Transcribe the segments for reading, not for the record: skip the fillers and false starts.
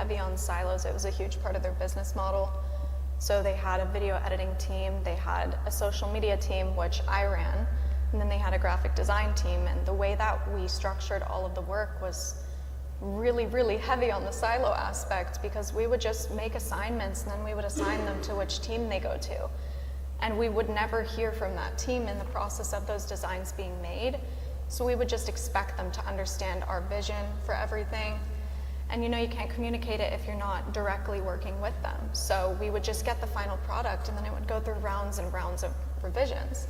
heavy on silos. It was a huge part of their business model. So they had a video editing team, they had a social media team, which I ran, and then they had a graphic design team. And the way that we structured all of the work was really, really heavy on the silo aspect, because we would just make assignments and then we would assign them to which team they go to. And we would never hear from that team in the process of those designs being made. So we would just expect them to understand our vision for everything. And you can't communicate it if you're not directly working with them. So we would just get the final product and then it would go through rounds and rounds of revisions.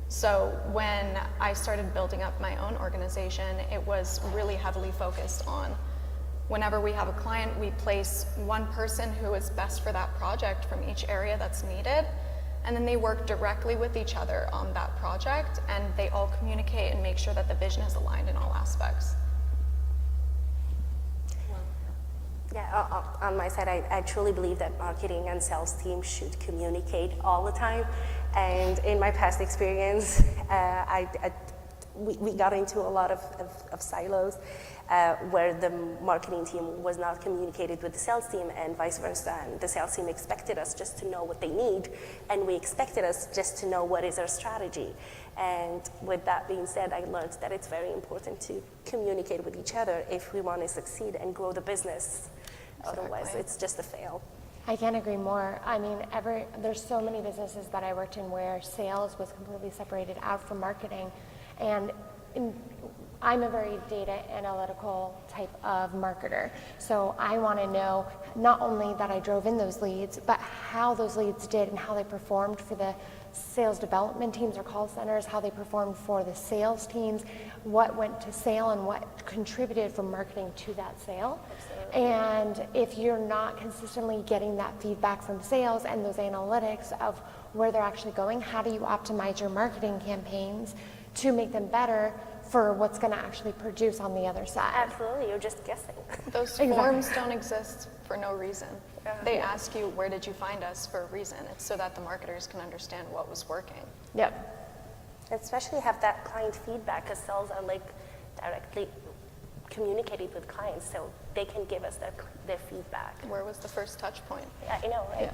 So when I started building up my own organization, it was really heavily focused on whenever we have a client, we place one person who is best for that project from each area that's needed. And then they work directly with each other on that project, and they all communicate and make sure that the vision is aligned in all aspects. Yeah, on my side, I truly believe that marketing and sales teams should communicate all the time. And in my past experience, we got into a lot of silos where the marketing team was not communicated with the sales team and vice versa. And the sales team expected us just to know what they need, and we expected us just to know what is our strategy. And with that being said, I learned that it's very important to communicate with each other if we want to succeed and grow the business. Exactly. Otherwise, it's just a fail. I can't agree more. I mean, there's so many businesses that I worked in where sales was completely separated out from marketing. And I'm a very data analytical type of marketer. So I want to know not only that I drove in those leads, but how those leads did and how they performed for the sales development teams or call centers, how they performed for the sales teams, what went to sale and what contributed from marketing to that sale. Absolutely. And if you're not consistently getting that feedback from sales and those analytics of where they're actually going, how do you optimize your marketing campaigns to make them better for what's going to actually produce on the other side? Absolutely, you're just guessing. Those forms don't exist for no reason. They ask you, where did you find us, for a reason. It's so that the marketers can understand what was working. Yep. Especially have that client feedback, because sales are like directly communicating with clients, so they can give us their feedback. Where was the first touch point? Yeah, I know, right? Yeah.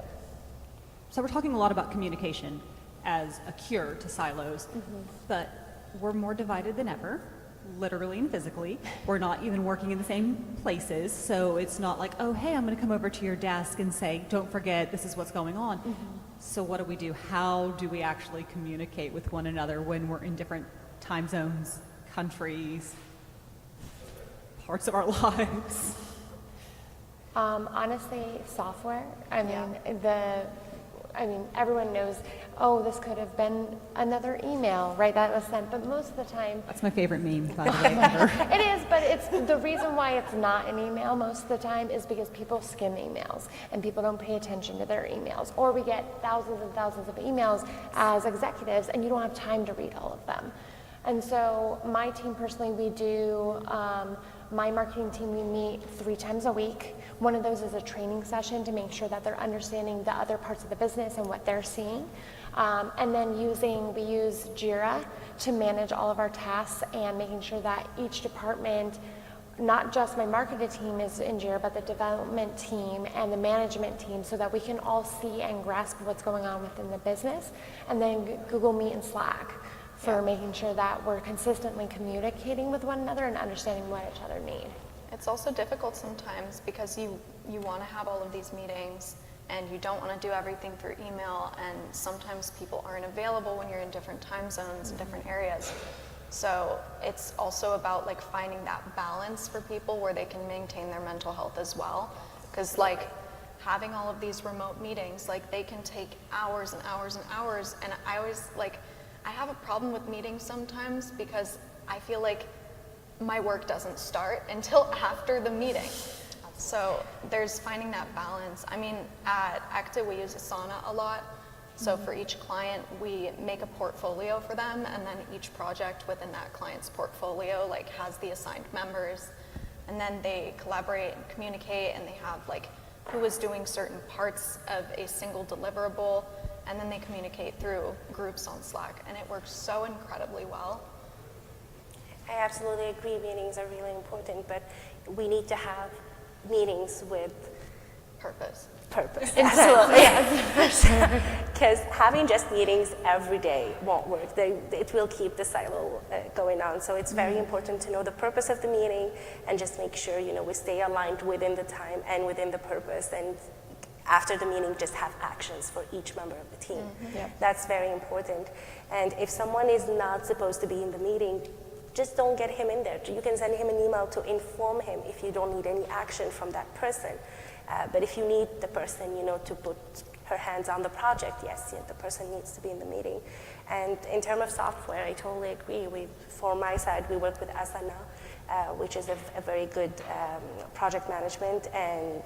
So we're talking a lot about communication as a cure to silos, but we're more divided than ever, literally and physically. We're not even working in the same places, so it's not like, oh, hey, I'm going to come over to your desk and say, don't forget, this is what's going on. So what do? How do we actually communicate with one another when we're in different time zones, countries, parts of our lives? Honestly, software. I mean, everyone knows, oh, this could have been another email, right, that was sent, but most of the time... That's my favorite meme, by the way, ever. It is, but it's the reason why it's not an email most of the time is because people skim emails and people don't pay attention to their emails, or we get thousands and thousands of emails as executives and you don't have time to read all of them. And so my team personally, we do, my marketing team, we meet 3 times a week. One of those is a training session to make sure that they're understanding the other parts of the business and what they're seeing. And then we use Jira to manage all of our tasks and making sure that each department, not just my marketing team is in Jira, but the development team and the management team, so that we can all see and grasp what's going on within the business. And then Google Meet and Slack for making sure that we're consistently communicating with one another and understanding what each other need. It's also difficult sometimes because you want to have all of these meetings and you don't want to do everything through email, and sometimes people aren't available when you're in different time zones and different areas. So it's also about like finding that balance for people where they can maintain their mental health as well. Because like having all of these remote meetings, like they can take hours and hours and hours, and I always I have a problem with meetings sometimes because I feel like my work doesn't start until after the meeting. So there's finding that balance. I mean, at Ekta, we use Asana a lot. So for each client, we make a portfolio for them, and then each project within that client's portfolio like has the assigned members, and then they collaborate and communicate, and they have like who is doing certain parts of a single deliverable, and then they communicate through groups on Slack, and it works so incredibly well. I absolutely agree, meetings are really important, but we need to have meetings with Purpose. purpose. Absolutely. Yes. Because having just meetings every day won't work. It will keep the silo going on. So it's very important to know the purpose of the meeting and just make sure, we stay aligned within the time and within the purpose. And after the meeting, just have actions for each member of the team. Yep. That's very important. And if someone is not supposed to be in the meeting, just don't get him in there. You can send him an email to inform him if you don't need any action from that person. But if you need the person, to put her hands on the project, yes, the person needs to be in the meeting. And in terms of software, I totally agree. For my side, we work with Asana, which is a very good project management, and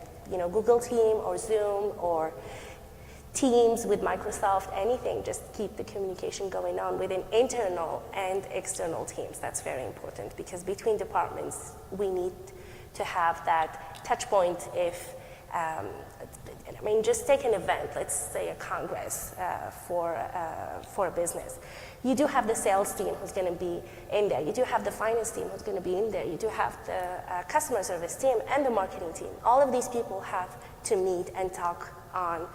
Google Team or Zoom or Teams with Microsoft, anything, just keep the communication going on within internal and external teams. That's very important because between departments, we need to have that touch point if, just take an event, let's say a congress for a business. You do have the sales team who's going to be in there. You do have the finance team who's going to be in there. You do have the customer service team and the marketing team. All of these people have to meet and talk on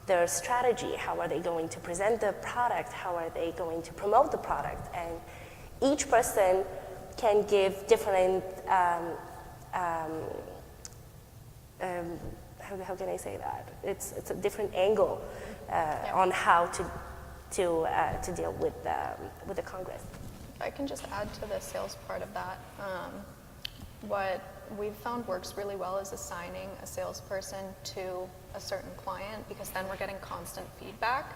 their strategy. How are they going to present the product? How are they going to promote the product? And each person can give different, how can I say that? It's a different angle on how to deal with the Congress. If I can just add to the sales part of that, what we've found works really well is assigning a salesperson to a certain client, because then we're getting constant feedback.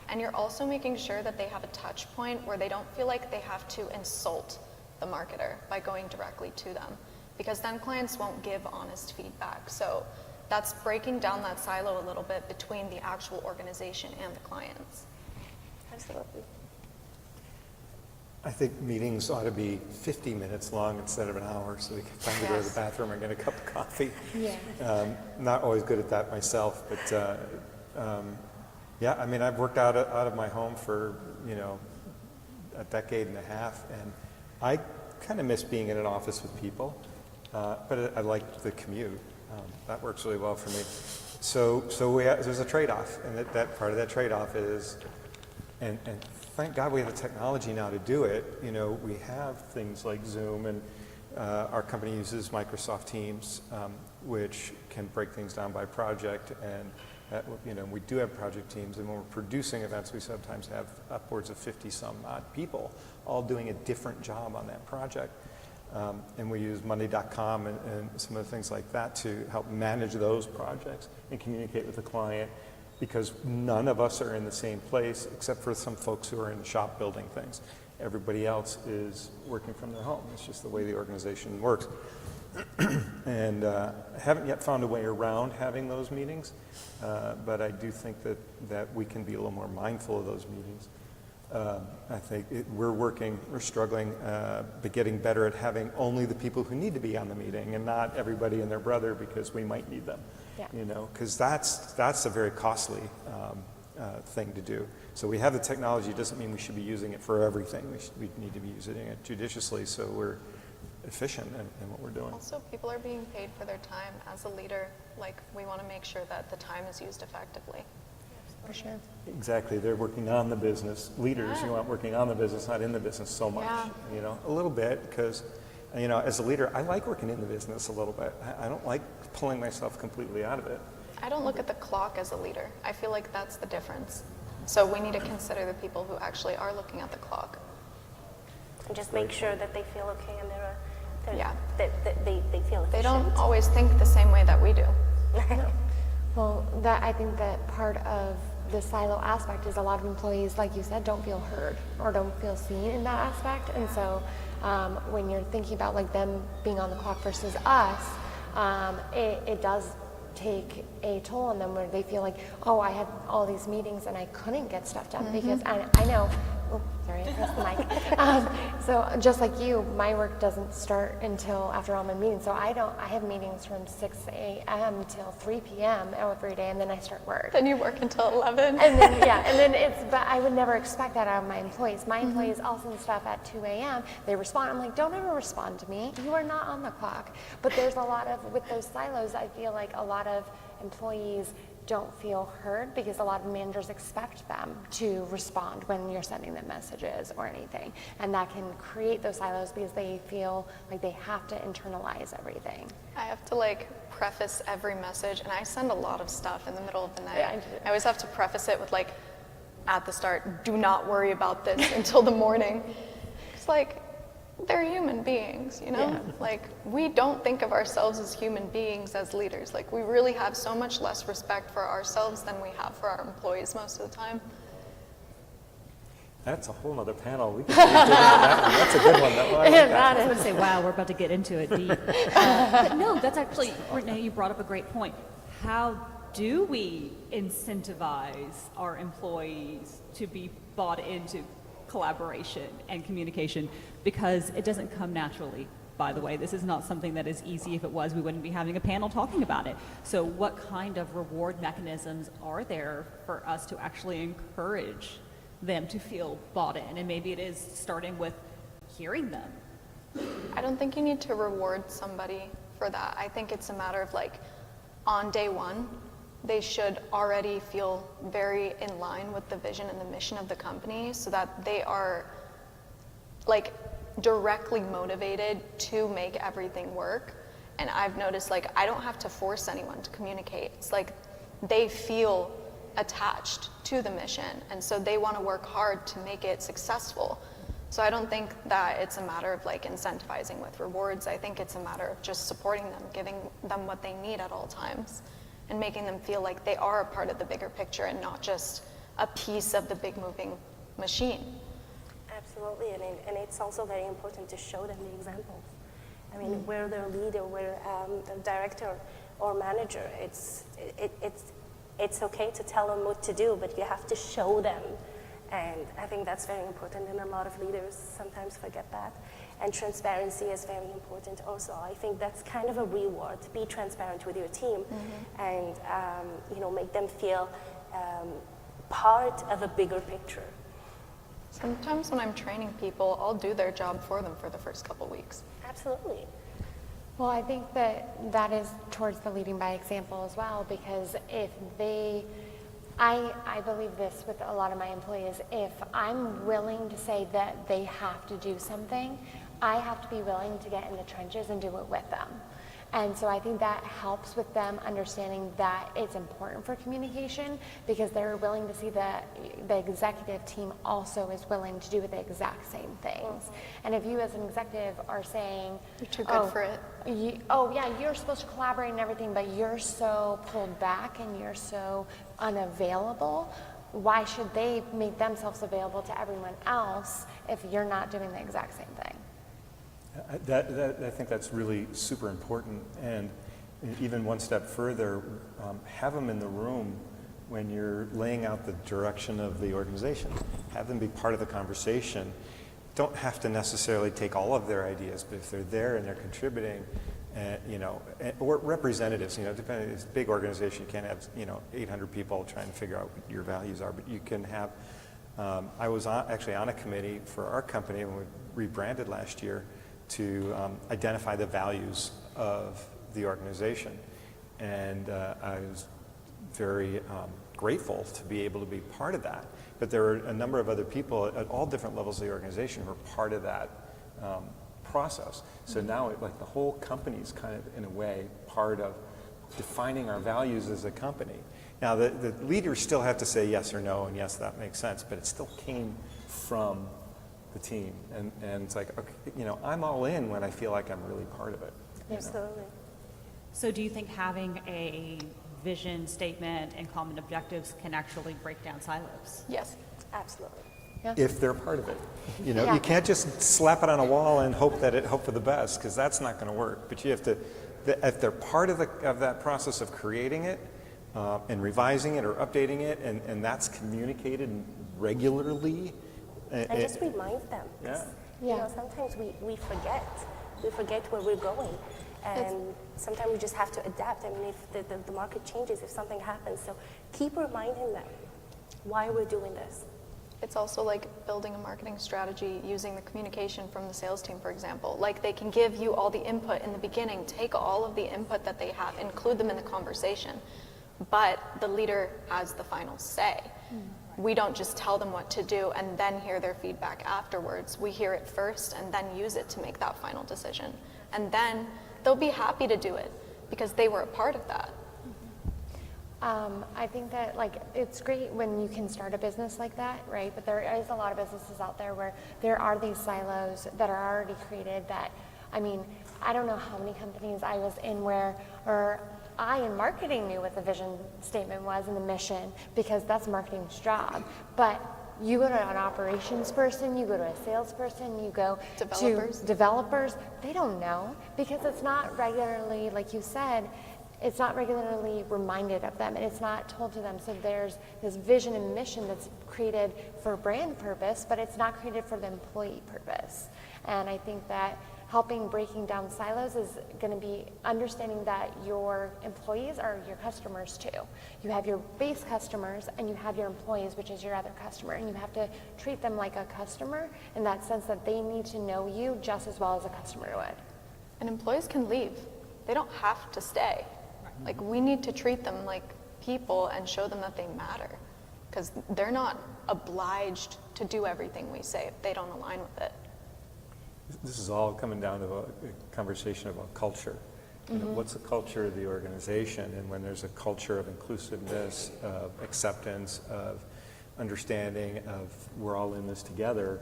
And you're also making sure that they have a touch point where they don't feel like they have to insult the marketer by going directly to them, because then clients won't give honest feedback. So that's breaking down that silo a little bit between the actual organization and the clients. Absolutely. I think meetings ought to be 50 minutes long instead of an hour, so we can time to go to the bathroom and get a cup of coffee. Yeah. Not always good at that myself, but I've worked out of my home for a decade and a half, and I kind of miss being in an office with people, but I like the commute. That works really well for me. So there's a trade-off, and that part of that trade-off is, and thank God we have the technology now to do it. We have things like Zoom, and our company uses Microsoft Teams, which can break things down by project. And we do have project teams, and when we're producing events, we sometimes have upwards of 50-some odd people all doing a different job on that project. And we use Monday.com and some of the things like that to help manage those projects and communicate with the client, because none of us are in the same place except for some folks who are in the shop building things. Everybody else is working from their home. It's just the way the organization works. And I haven't yet found a way around having those meetings, but I do think that we can be a little more mindful of those meetings. I think we're struggling, but getting better at having only the people who need to be on the meeting and not everybody and their brother, because we might need them. Yeah. Because that's a very costly thing to do. So we have the technology, doesn't mean we should be using it for everything. We need to be using it judiciously so we're efficient in what we're doing. Also, people are being paid for their time. As a leader, we want to make sure that the time is used effectively. For sure. Exactly, they're working on the business. Leaders, you want working on the business, not in the business so much. Yeah. A little bit, because as a leader, I like working in the business a little bit. I don't like pulling myself completely out of it. I don't look at the clock as a leader. I feel like that's the difference. So we need to consider the people who actually are looking at the clock. And just make sure that they feel okay and Yeah. that they feel efficient. They don't always think the same way that we do. Well, I think that part of the silo aspect is a lot of employees, like you said, don't feel heard or don't feel seen in that aspect. And so when you're thinking about them being on the clock versus us, it does take a toll on them where they feel like, oh, I had all these meetings and I couldn't get stuff done because I know, sorry, I pressed the mic. So just like you, my work doesn't start until after all my meetings. So I have meetings from 6 a.m. till 3 p.m. every day, and then I start work. Then you work until 11. And then, but I would never expect that out of my employees. My employees, I'll send stuff at 2 a.m. They respond. I'm like, don't ever respond to me. You are not on the clock. But there's a lot of, with those silos, I feel like a lot of employees don't feel heard because a lot of managers expect them to respond when you're sending them messages or anything. And that can create those silos because they feel like they have to internalize everything. I have to like preface every message, and I send a lot of stuff in the middle of the night. Yeah, I always have to preface it with like, at the start, do not worry about this until the morning. It's like, they're human beings, you know? Yeah. Like, we don't think of ourselves as human beings as leaders. Like, we really have so much less respect for ourselves than we have for our employees most of the time. That's a whole nother panel. We can dig into that one. That's a good one. I like that. I was going to say, wow, we're about to get into it deep. But no, that's actually, Renee, you brought up a great point. How do we incentivize our employees to be bought into collaboration and communication? Because it doesn't come naturally, by the way. This is not something that is easy. If it was, we wouldn't be having a panel talking about it. So what kind of reward mechanisms are there for us to actually encourage them to feel bought in? And maybe it is starting with hearing them. I don't think you need to reward somebody for that. I think it's a matter of like, on day one, they should already feel very in line with the vision and the mission of the company so that they are like directly motivated to make everything work. And I've noticed like I don't have to force anyone to communicate. It's like they feel attached to the mission, and so they want to work hard to make it successful. So I don't think that it's a matter of like incentivizing with rewards. I think it's a matter of just supporting them, giving them what they need at all times, and making them feel like they are a part of the bigger picture and not just a piece of the big moving machine. Absolutely, and it's also very important to show them the examples. I mean, where their leader, where their director or manager, it's okay to tell them what to do, but you have to show them. And I think that's very important, and a lot of leaders sometimes forget that. And transparency is very important also. I think that's kind of a reward. Be transparent with your team, and make them feel part of a bigger picture. Sometimes when I'm training people, I'll do their job for them for the first couple weeks. Absolutely. Well, I think that is towards the leading by example as well, because if they, I believe this with a lot of my employees, if I'm willing to say that they have to do something, I have to be willing to get in the trenches and do it with them. And so I think that helps with them understanding that it's important for communication, because they're willing to see that the executive team also is willing to do the exact same things. And if you as an executive are saying, You're too good for it. You're supposed to collaborate and everything, but you're so pulled back and you're so unavailable, why should they make themselves available to everyone else if you're not doing the exact same thing? I think that's really super important, and even one step further, have them in the room when you're laying out the direction of the organization. Have them be part of the conversation. Don't have to necessarily take all of their ideas, but if they're there and they're contributing, or representatives, depending, it's a big organization, you can't have, 800 people trying to figure out what your values are, but you can have, I was actually on a committee for our company when we rebranded last year to identify the values of the organization. And I was very grateful to be able to be part of that. But there were a number of other people at all different levels of the organization who were part of that process. So now the whole company is kind of, in a way, part of defining our values as a company. Now, the leaders still have to say yes or no, and yes, that makes sense, but it still came from the team, and it's like, okay, I'm all in when I feel like I'm really part of it. Absolutely. So do you think having a vision statement and common objectives can actually break down silos? Yes. Absolutely. If they're part of it. You can't just slap it on a wall and hope for the best, because that's not going to work. But you have to, if they're part of that process of creating it and revising it or updating it, and that's communicated regularly, And just remind them. 'Cause, Yeah. You know, sometimes we forget where we're going. And sometimes we just have to adapt. I mean, if the market changes, if something happens. So keep reminding them why we're doing this. It's also like building a marketing strategy using the communication from the sales team, for example. Like they can give you all the input in the beginning, take all of the input that they have, include them in the conversation, but the leader has the final say. We don't just tell them what to do and then hear their feedback afterwards. We hear it first and then use it to make that final decision. And then they'll be happy to do it because they were a part of that. I think that like it's great when you can start a business like that, right? But there is a lot of businesses out there where there are these silos that are already created that, I mean, I don't know how many companies I was in where, or I in marketing knew what the vision statement was and the mission because that's marketing's job. But you go to an operations person, you go to a salesperson, you go Developers. to developers, they don't know because it's not regularly, like you said, it's not regularly reminded of them and it's not told to them. So there's this vision and mission that's created for brand purpose, but it's not created for the employee purpose. And I think that breaking down silos is going to be understanding that your employees are your customers too. You have your base customers and you have your employees, which is your other customer, and you have to treat them like a customer in that sense that they need to know you just as well as a customer would. And employees can leave. They don't have to stay. Like we need to treat them like people and show them that they matter because they're not obliged to do everything we say if they don't align with it. This is all coming down to a conversation about culture. You know, what's the culture of the organization? And when there's a culture of inclusiveness, of acceptance, of understanding, of we're all in this together,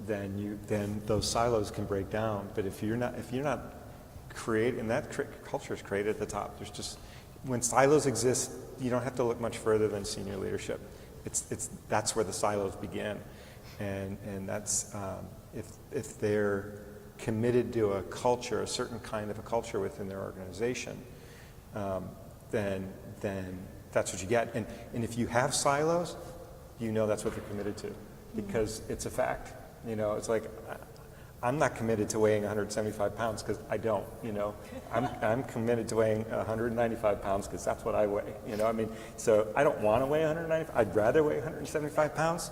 then those silos can break down. But if you're not creating, that culture is created at the top. There's just, when silos exist, you don't have to look much further than senior leadership. That's where the silos begin. And that's, if they're committed to a culture, a certain kind of a culture within their organization, then that's what you get. And if you have silos, you know that's what they're committed to because it's a fact. You know, it's like, I'm not committed to weighing 175 pounds because I don't, you know. I'm committed to weighing 195 pounds because that's what I weigh, you know. I mean, so I don't want to weigh 195. I'd rather weigh 175 pounds,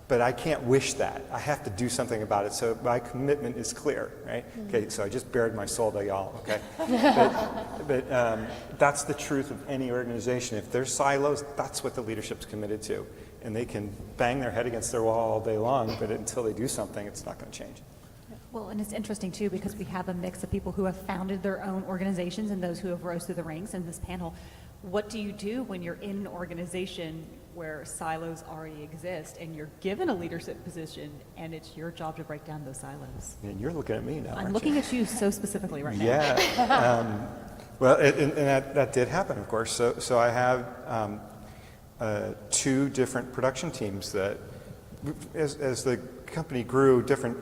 but I can't wish that. I have to do something about it. So my commitment is clear, right? Okay, so I just bared my soul to y'all, okay? but that's the truth of any organization. If there's silos, that's what the leadership's committed to. And they can bang their head against their wall all day long, but until they do something, it's not going to change. Well, and it's interesting too because we have a mix of people who have founded their own organizations and those who have rose through the ranks in this panel. What do you do when you're in an organization where silos already exist and you're given a leadership position and it's your job to break down those silos? And you're looking at me now, I'm looking at you so specifically right now. Yeah. Well, and that did happen, of course. So I have two different production teams that, as the company grew, different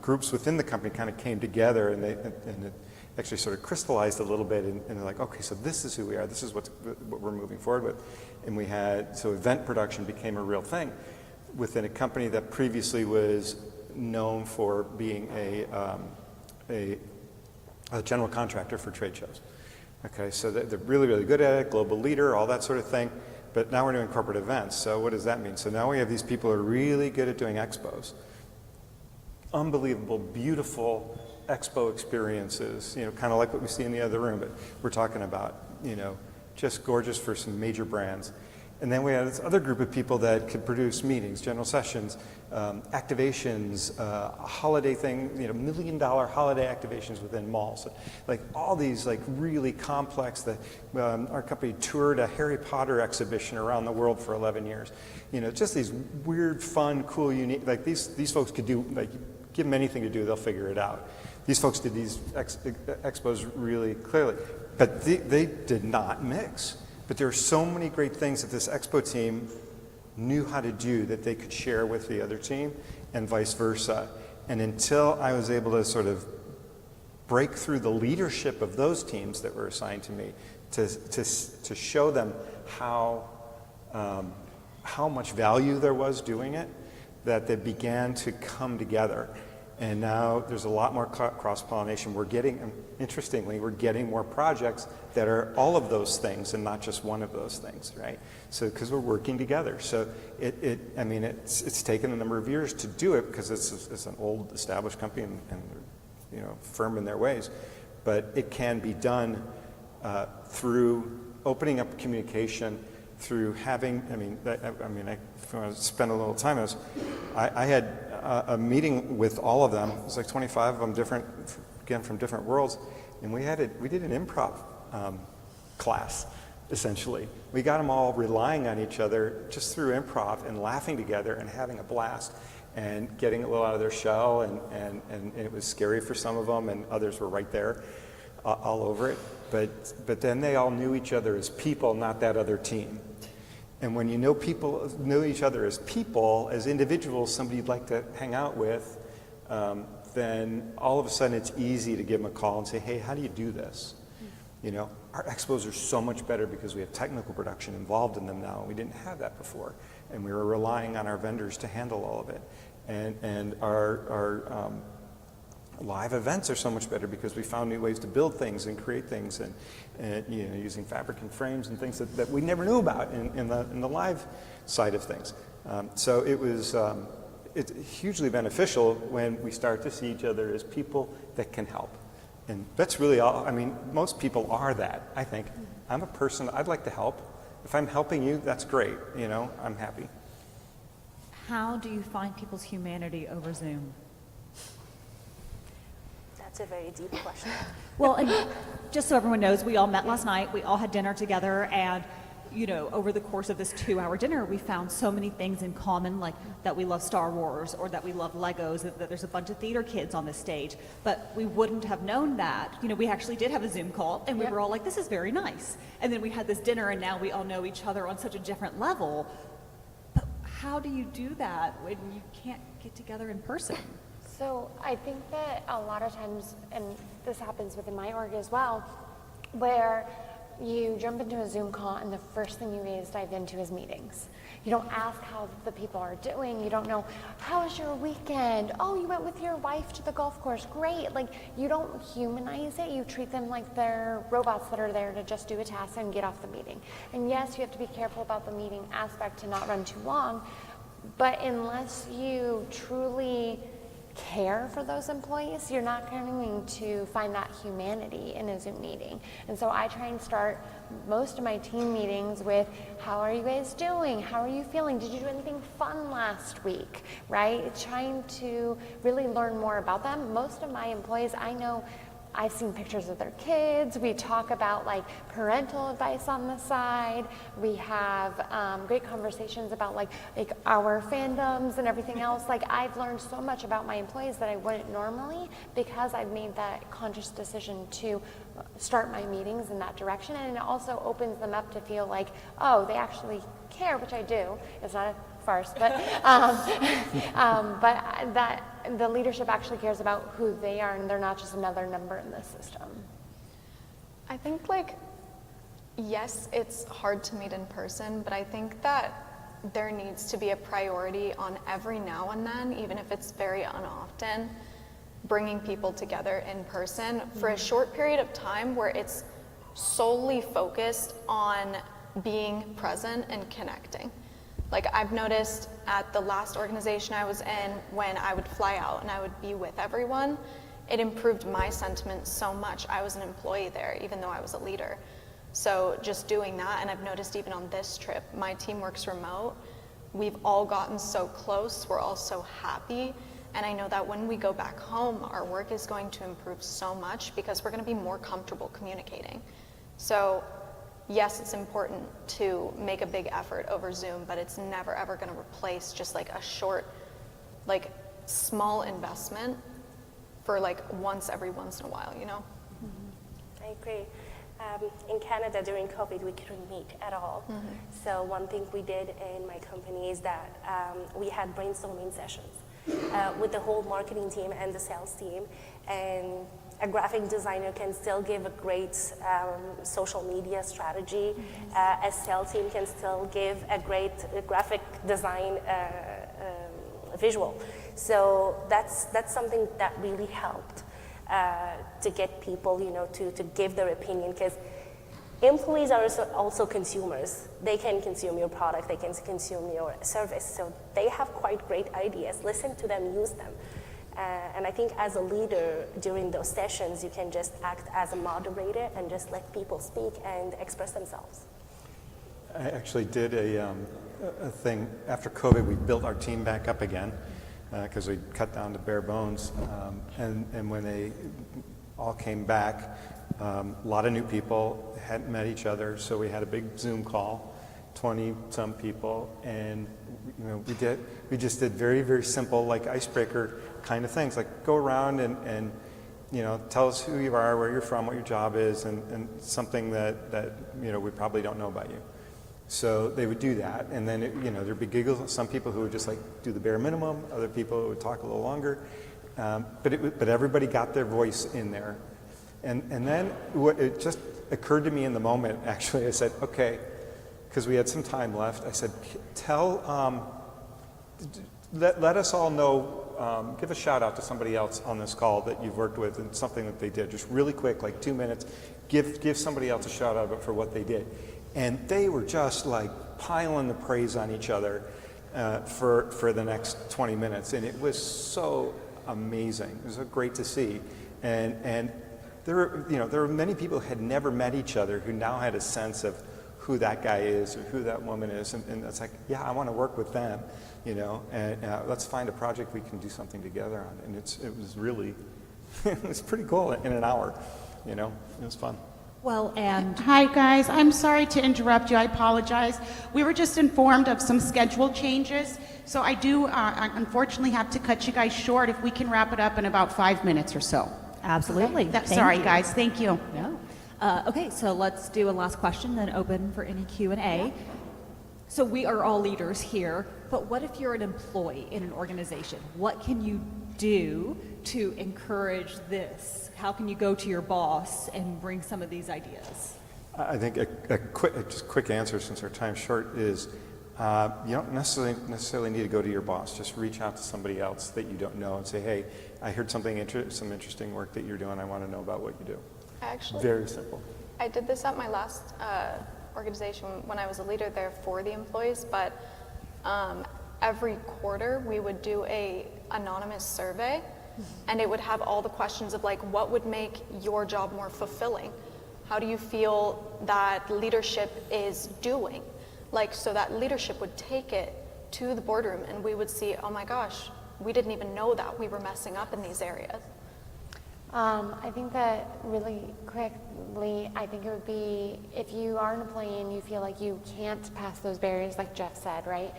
groups within the company kind of came together and it actually sort of crystallized a little bit and they're like, okay, so this is who we are, this is what we're moving forward with. And we had, so event production became a real thing within a company that previously was known for being a general contractor for trade shows. Okay, so they're really, really good at it, global leader, all that sort of thing. But now we're doing corporate events. So what does that mean? So now we have these people who are really good at doing expos. Unbelievable, beautiful expo experiences, you know, kind of like what we see in the other room, but we're talking about, you know, just gorgeous for some major brands. And then we had this other group of people that could produce meetings, general sessions, activations, a holiday thing, you know, $1 million holiday activations within malls. Like all these like really complex, our company toured a Harry Potter exhibition around the world for 11 years. You know, just these weird, fun, cool, unique, like these folks could do, like give them anything to do, they'll figure it out. These folks did these expos really clearly, but they did not mix. But there are so many great things that this expo team knew how to do that they could share with the other team and vice versa. And until I was able to sort of break through the leadership of those teams that were assigned to me to show them how much value there was doing it, that they began to come together. And now there's a lot more cross-pollination. We're getting, interestingly, we're getting more projects that are all of those things and not just one of those things, right? So, because we're working together. So it's taken a number of years to do it because it's an old established company and you know, firm in their ways. But it can be done through opening up communication, through having, I spent a little time, I had a meeting with all of them. It was like 25 of them, different, again, from different worlds. And we did an improv class, essentially. We got them all relying on each other just through improv and laughing together and having a blast and getting a little out of their shell. And it was scary for some of them, and others were right there all over it. But then they all knew each other as people, not that other team. And when you know each other as people, as individuals, somebody you'd like to hang out with, then all of a sudden it's easy to give them a call and say, hey, how do you do this? You know, our expos are so much better because we have technical production involved in them now. We didn't have that before. And we were relying on our vendors to handle all of it. And our live events are so much better because we found new ways to build things and create things and you know, using fabric and frames and things that we never knew about in the live side of things. So it was it's hugely beneficial when we start to see each other as people that can help. And that's really all. I mean, most people are that, I think. I'm a person, I'd like to help. If I'm helping you, that's great. You know, I'm happy. How do you find people's humanity over Zoom? That's a very deep question. Well, and just so everyone knows, we all met last night. We all had dinner together, and you know, over the course of this 2-hour dinner, we found so many things in common, like that we love Star Wars or that we love Legos, that there's a bunch of theater kids on this stage. But we wouldn't have known that. You know, we actually did have a Zoom call, and we were all like, this is very nice. And then we had this dinner, and now we all know each other on such a different level. But how do you do that when you can't get together in person? So I think that a lot of times, and this happens within my org as well, where you jump into a Zoom call and the first thing you guys dive into is meetings. You don't ask how the people are doing. You don't know, how was your weekend? Oh, you went with your wife to the golf course. Great. Like, you don't humanize it. You treat them like they're robots that are there to just do a task and get off the meeting. And yes, you have to be careful about the meeting aspect to not run too long, but unless you truly care for those employees, you're not going to find that humanity in a Zoom meeting. And so I try and start most of my team meetings with, how are you guys doing? How are you feeling? Did you do anything fun last week? Right? Trying to really learn more about them. Most of my employees, I know, I've seen pictures of their kids. We talk about like parental advice on the side. We have great conversations about like our fandoms and everything else. Like, I've learned so much about my employees that I wouldn't normally, because I've made that conscious decision to start my meetings in that direction. And it also opens them up to feel like, oh, they actually care, which I do. It's not a farce, but that the leadership actually cares about who they are, and they're not just another number in the system. I think, like, yes, it's hard to meet in person, but I think that there needs to be a priority on every now and then, even if it's very unoften, bringing people together in person for a short period of time where it's solely focused on being present and connecting. Like, I've noticed at the last organization I was in, when I would fly out and I would be with everyone, it improved my sentiment so much. I was an employee there, even though I was a leader. So just doing that, and I've noticed even on this trip, my team works remote. We've all gotten so close, we're all so happy. And I know that when we go back home, our work is going to improve so much because we're going to be more comfortable communicating. So yes, it's important to make a big effort over Zoom, but it's never ever going to replace just like a short, like small investment for like once every once in a while, you know? I agree. In Canada during COVID, we couldn't meet at all. So one thing we did in my company is that we had brainstorming sessions with the whole marketing team and the sales team. And a graphic designer can still give a great social media strategy. A sales team can still give a great graphic design a visual. So that's something that really helped to get people, to give their opinion, because employees are also consumers. They can consume your product, they can consume your service, so they have quite great ideas. Listen to them, use them. And I think as a leader during those sessions, you can just act as a moderator and just let people speak and express themselves. I actually did a thing after COVID. We built our team back up again because we cut down to bare bones. And when they all came back, a lot of new people hadn't met each other, so we had a big Zoom call, 20-some people, and we just did very, very simple, like icebreaker kind of things, like go around and tell us who you are, where you're from, what your job is, and something that we probably don't know about you. So they would do that, and then there'd be giggles. Some people who would just like do the bare minimum, other people who would talk a little longer, but everybody got their voice in there. And then it just occurred to me in the moment, actually, I said, okay, because we had some time left, I said, let us all know, give a shout out to somebody else on this call that you've worked with and something that they did, just really quick, like 2 minutes, give somebody else a shout out for what they did. And they were just like piling the praise on each other for the next 20 minutes. And it was so amazing. It was so great to see. And there were many people who had never met each other who now had a sense of who that guy is or who that woman is. And it's like, yeah, I want to work with them, and let's find a project we can do something together on. And it was really, it was pretty cool in an hour, it was fun. Well, and Hi, guys. I'm sorry to interrupt you. I apologize. We were just informed of some schedule changes, so I do unfortunately have to cut you guys short. If we can wrap it up in about 5 minutes or so. absolutely. Thank Sorry, you. guys. Thank you. No. Okay, so let's do a last question, then open for any Q&A. So we are all leaders here, but what if you're an employee in an organization? What can you do to encourage this? How can you go to your boss and bring some of these ideas? I think a quick answer, since our time's short, is you don't necessarily need to go to your boss. Just reach out to somebody else that you don't know and say, hey, I heard some interesting work that you're doing. I want to know about what you do. Actually, Very simple. I did this at my last organization when I was a leader there for the employees, but every quarter we would do a anonymous survey, and it would have all the questions of like, what would make your job more fulfilling? How do you feel that leadership is doing? Like, so that leadership would take it to the boardroom and we would see, oh my gosh, we didn't even know that we were messing up in these areas. I think that really quickly, I think it would be if you are an employee and you feel like you can't pass those barriers, like Jeff said, right?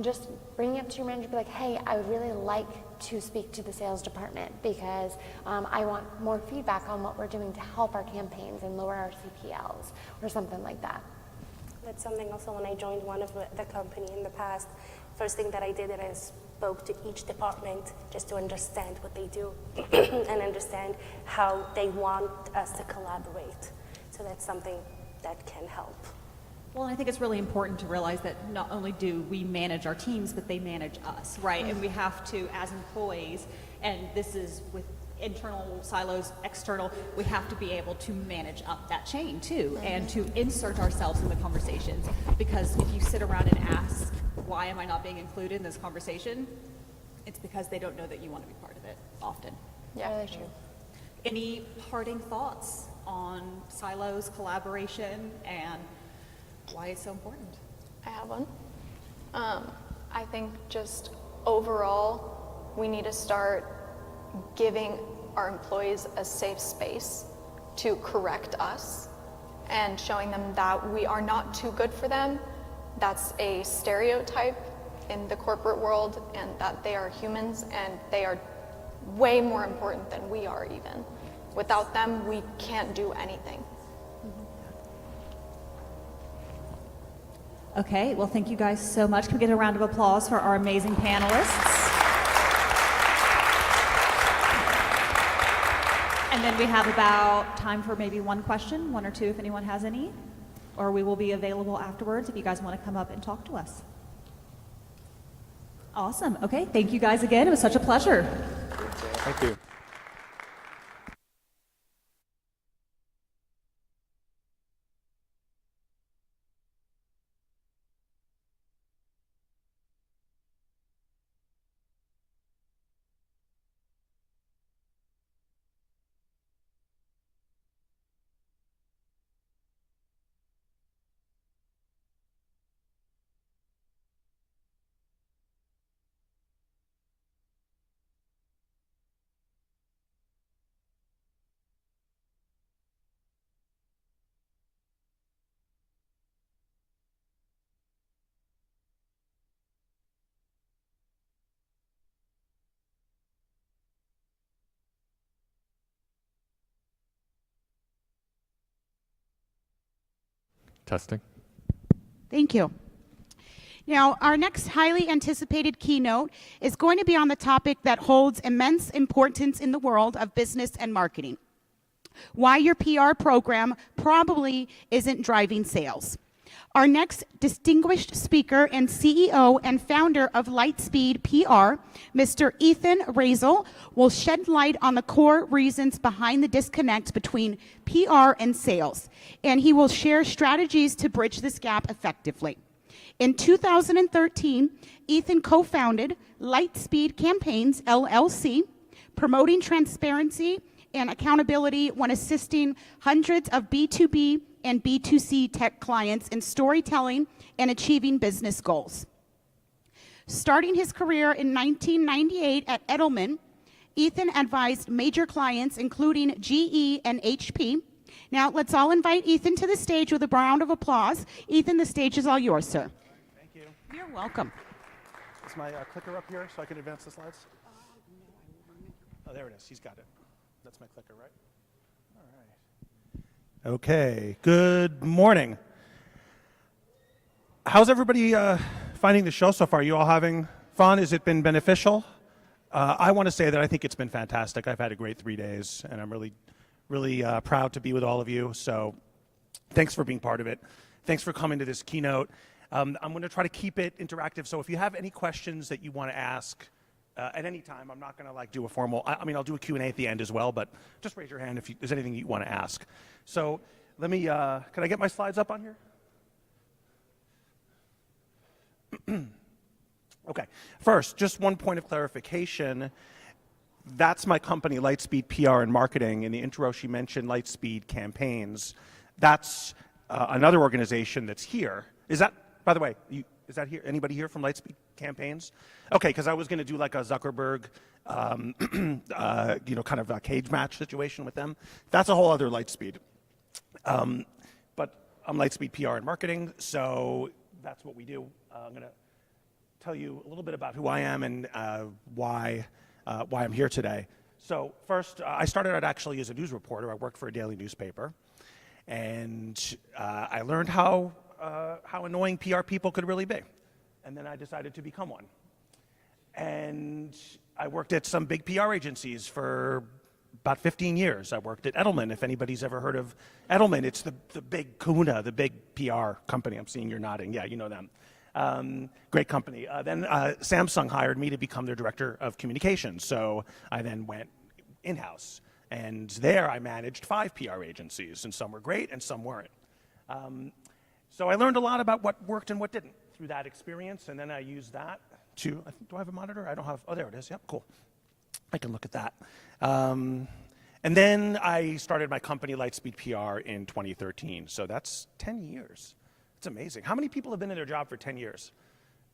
Just bring it up to your manager, be like, hey, I would really like to speak to the sales department because I want more feedback on what we're doing to help our campaigns and lower our CPLs or something like that. That's something also when I joined one of the company in the past, first thing that I did is I spoke to each department just to understand what they do and understand how they want us to collaborate. So that's something that can help. Well, I think it's really important to realize that not only do we manage our teams, but they manage us, right? And we have to, as employees, and this is with internal silos, external, we have to be able to manage up that chain too, and to insert ourselves in the conversations. Because if you sit around and ask, why am I not being included in this conversation? It's because they don't know that you want to be part of it often. Yeah. Really true. Any parting thoughts on silos, collaboration, and why it's so important? I have one. I think just overall, we need to start giving our employees a safe space to correct us and showing them that we are not too good for them. That's a stereotype in the corporate world, and that they are humans and they are way more important than we are even. Without them, we can't do anything. Okay, well, thank you guys so much. Can we get a round of applause for our amazing panelists? And then we have about time for maybe one question, one or two if anyone has any, or we will be available afterwards if you guys want to come up and talk to us. Awesome. Okay, thank you guys again. It was such a pleasure. Thank you. Testing. Thank you. Now, our next highly anticipated keynote is going to be on the topic that holds immense importance in the world of business and marketing: why your PR program probably isn't driving sales. Our next distinguished speaker and CEO and founder of Lightspeed PR, Mr. Ethan Razel, will shed light on the core reasons behind the disconnect between PR and sales, and he will share strategies to bridge this gap effectively. In 2013, Ethan co-founded Lightspeed Campaigns, LLC, promoting transparency and accountability when assisting hundreds of B2B and B2C tech clients in storytelling and achieving business goals. Starting his career in 1998 at Edelman, Ethan advised major clients including GE and HP. Now let's all invite Ethan to the stage with a round of applause. Ethan, the stage is all yours, sir. Thank you. You're welcome. Is my clicker up here so I can advance the slides? Oh, there it is. He's got it. That's my clicker, right? All right. Okay. Good morning. How's everybody finding the show so far? You all having fun? Has it been beneficial? I want to say that I think it's been fantastic. I've had a great 3 days, and I'm really proud to be with all of you. So thanks for being part of it. Thanks for coming to this keynote. I'm going to try to keep it interactive. So if you have any questions that you want to ask at any time, I'm not going to do a formal, I'll do a Q&A at the end as well, but just raise your hand if there's anything you want to ask. So let me, can I get my slides up on here? Okay, first, just one point of clarification. That's my company, Lightspeed PR and Marketing. In the intro, she mentioned Lightspeed Campaigns. That's another organization that's here. Is that, by the way, is that here? Anybody here from Lightspeed Campaigns? Okay, because I was going to do like a Zuckerberg, kind of a cage match situation with them. That's a whole other Lightspeed. But I'm Lightspeed PR and Marketing, so that's what we do. I'm going to tell you a little bit about who I am and why I'm here today. So first, I started out actually as a news reporter. I worked for a daily newspaper, and I learned how annoying PR people could really be. And then I decided to become one. And I worked at some big PR agencies for about 15 years. I worked at Edelman. If anybody's ever heard of Edelman, it's the big kahuna, the big PR company. I'm seeing you're nodding. Yeah, you know them. Great company. Then Samsung hired me to become their director of communications. So I then went in-house. And there I managed 5 PR agencies. And some were great and some weren't. So I learned a lot about what worked and what didn't through that experience. And then I used that to, do I have a monitor? I don't have, oh, there it is. Yep, cool. I can look at that. And then I started my company, Lightspeed PR, in 2013. So that's 10 years. It's amazing. How many people have been in their job for 10 years?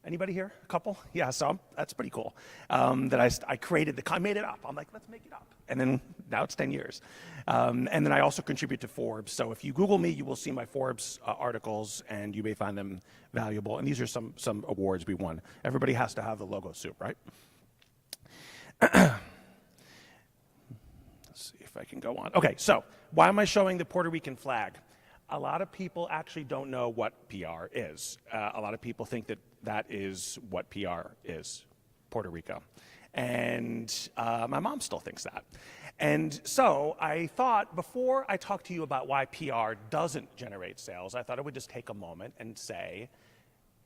Anybody here? A couple? Yeah, so that's pretty cool. That I created I made it up. I'm like, let's make it up. And then now it's 10 years. And then I also contribute to Forbes. So if you Google me, you will see my Forbes articles, and you may find them valuable. And these are some awards we won. Everybody has to have the logo soup, right? Let's see if I can go on. Okay, so why am I showing the Puerto Rican flag? A lot of people actually don't know what PR is. A lot of people think that is what PR is, Puerto Rico. And my mom still thinks that. And so I thought, before I talk to you about why PR doesn't generate sales, I thought I would just take a moment and say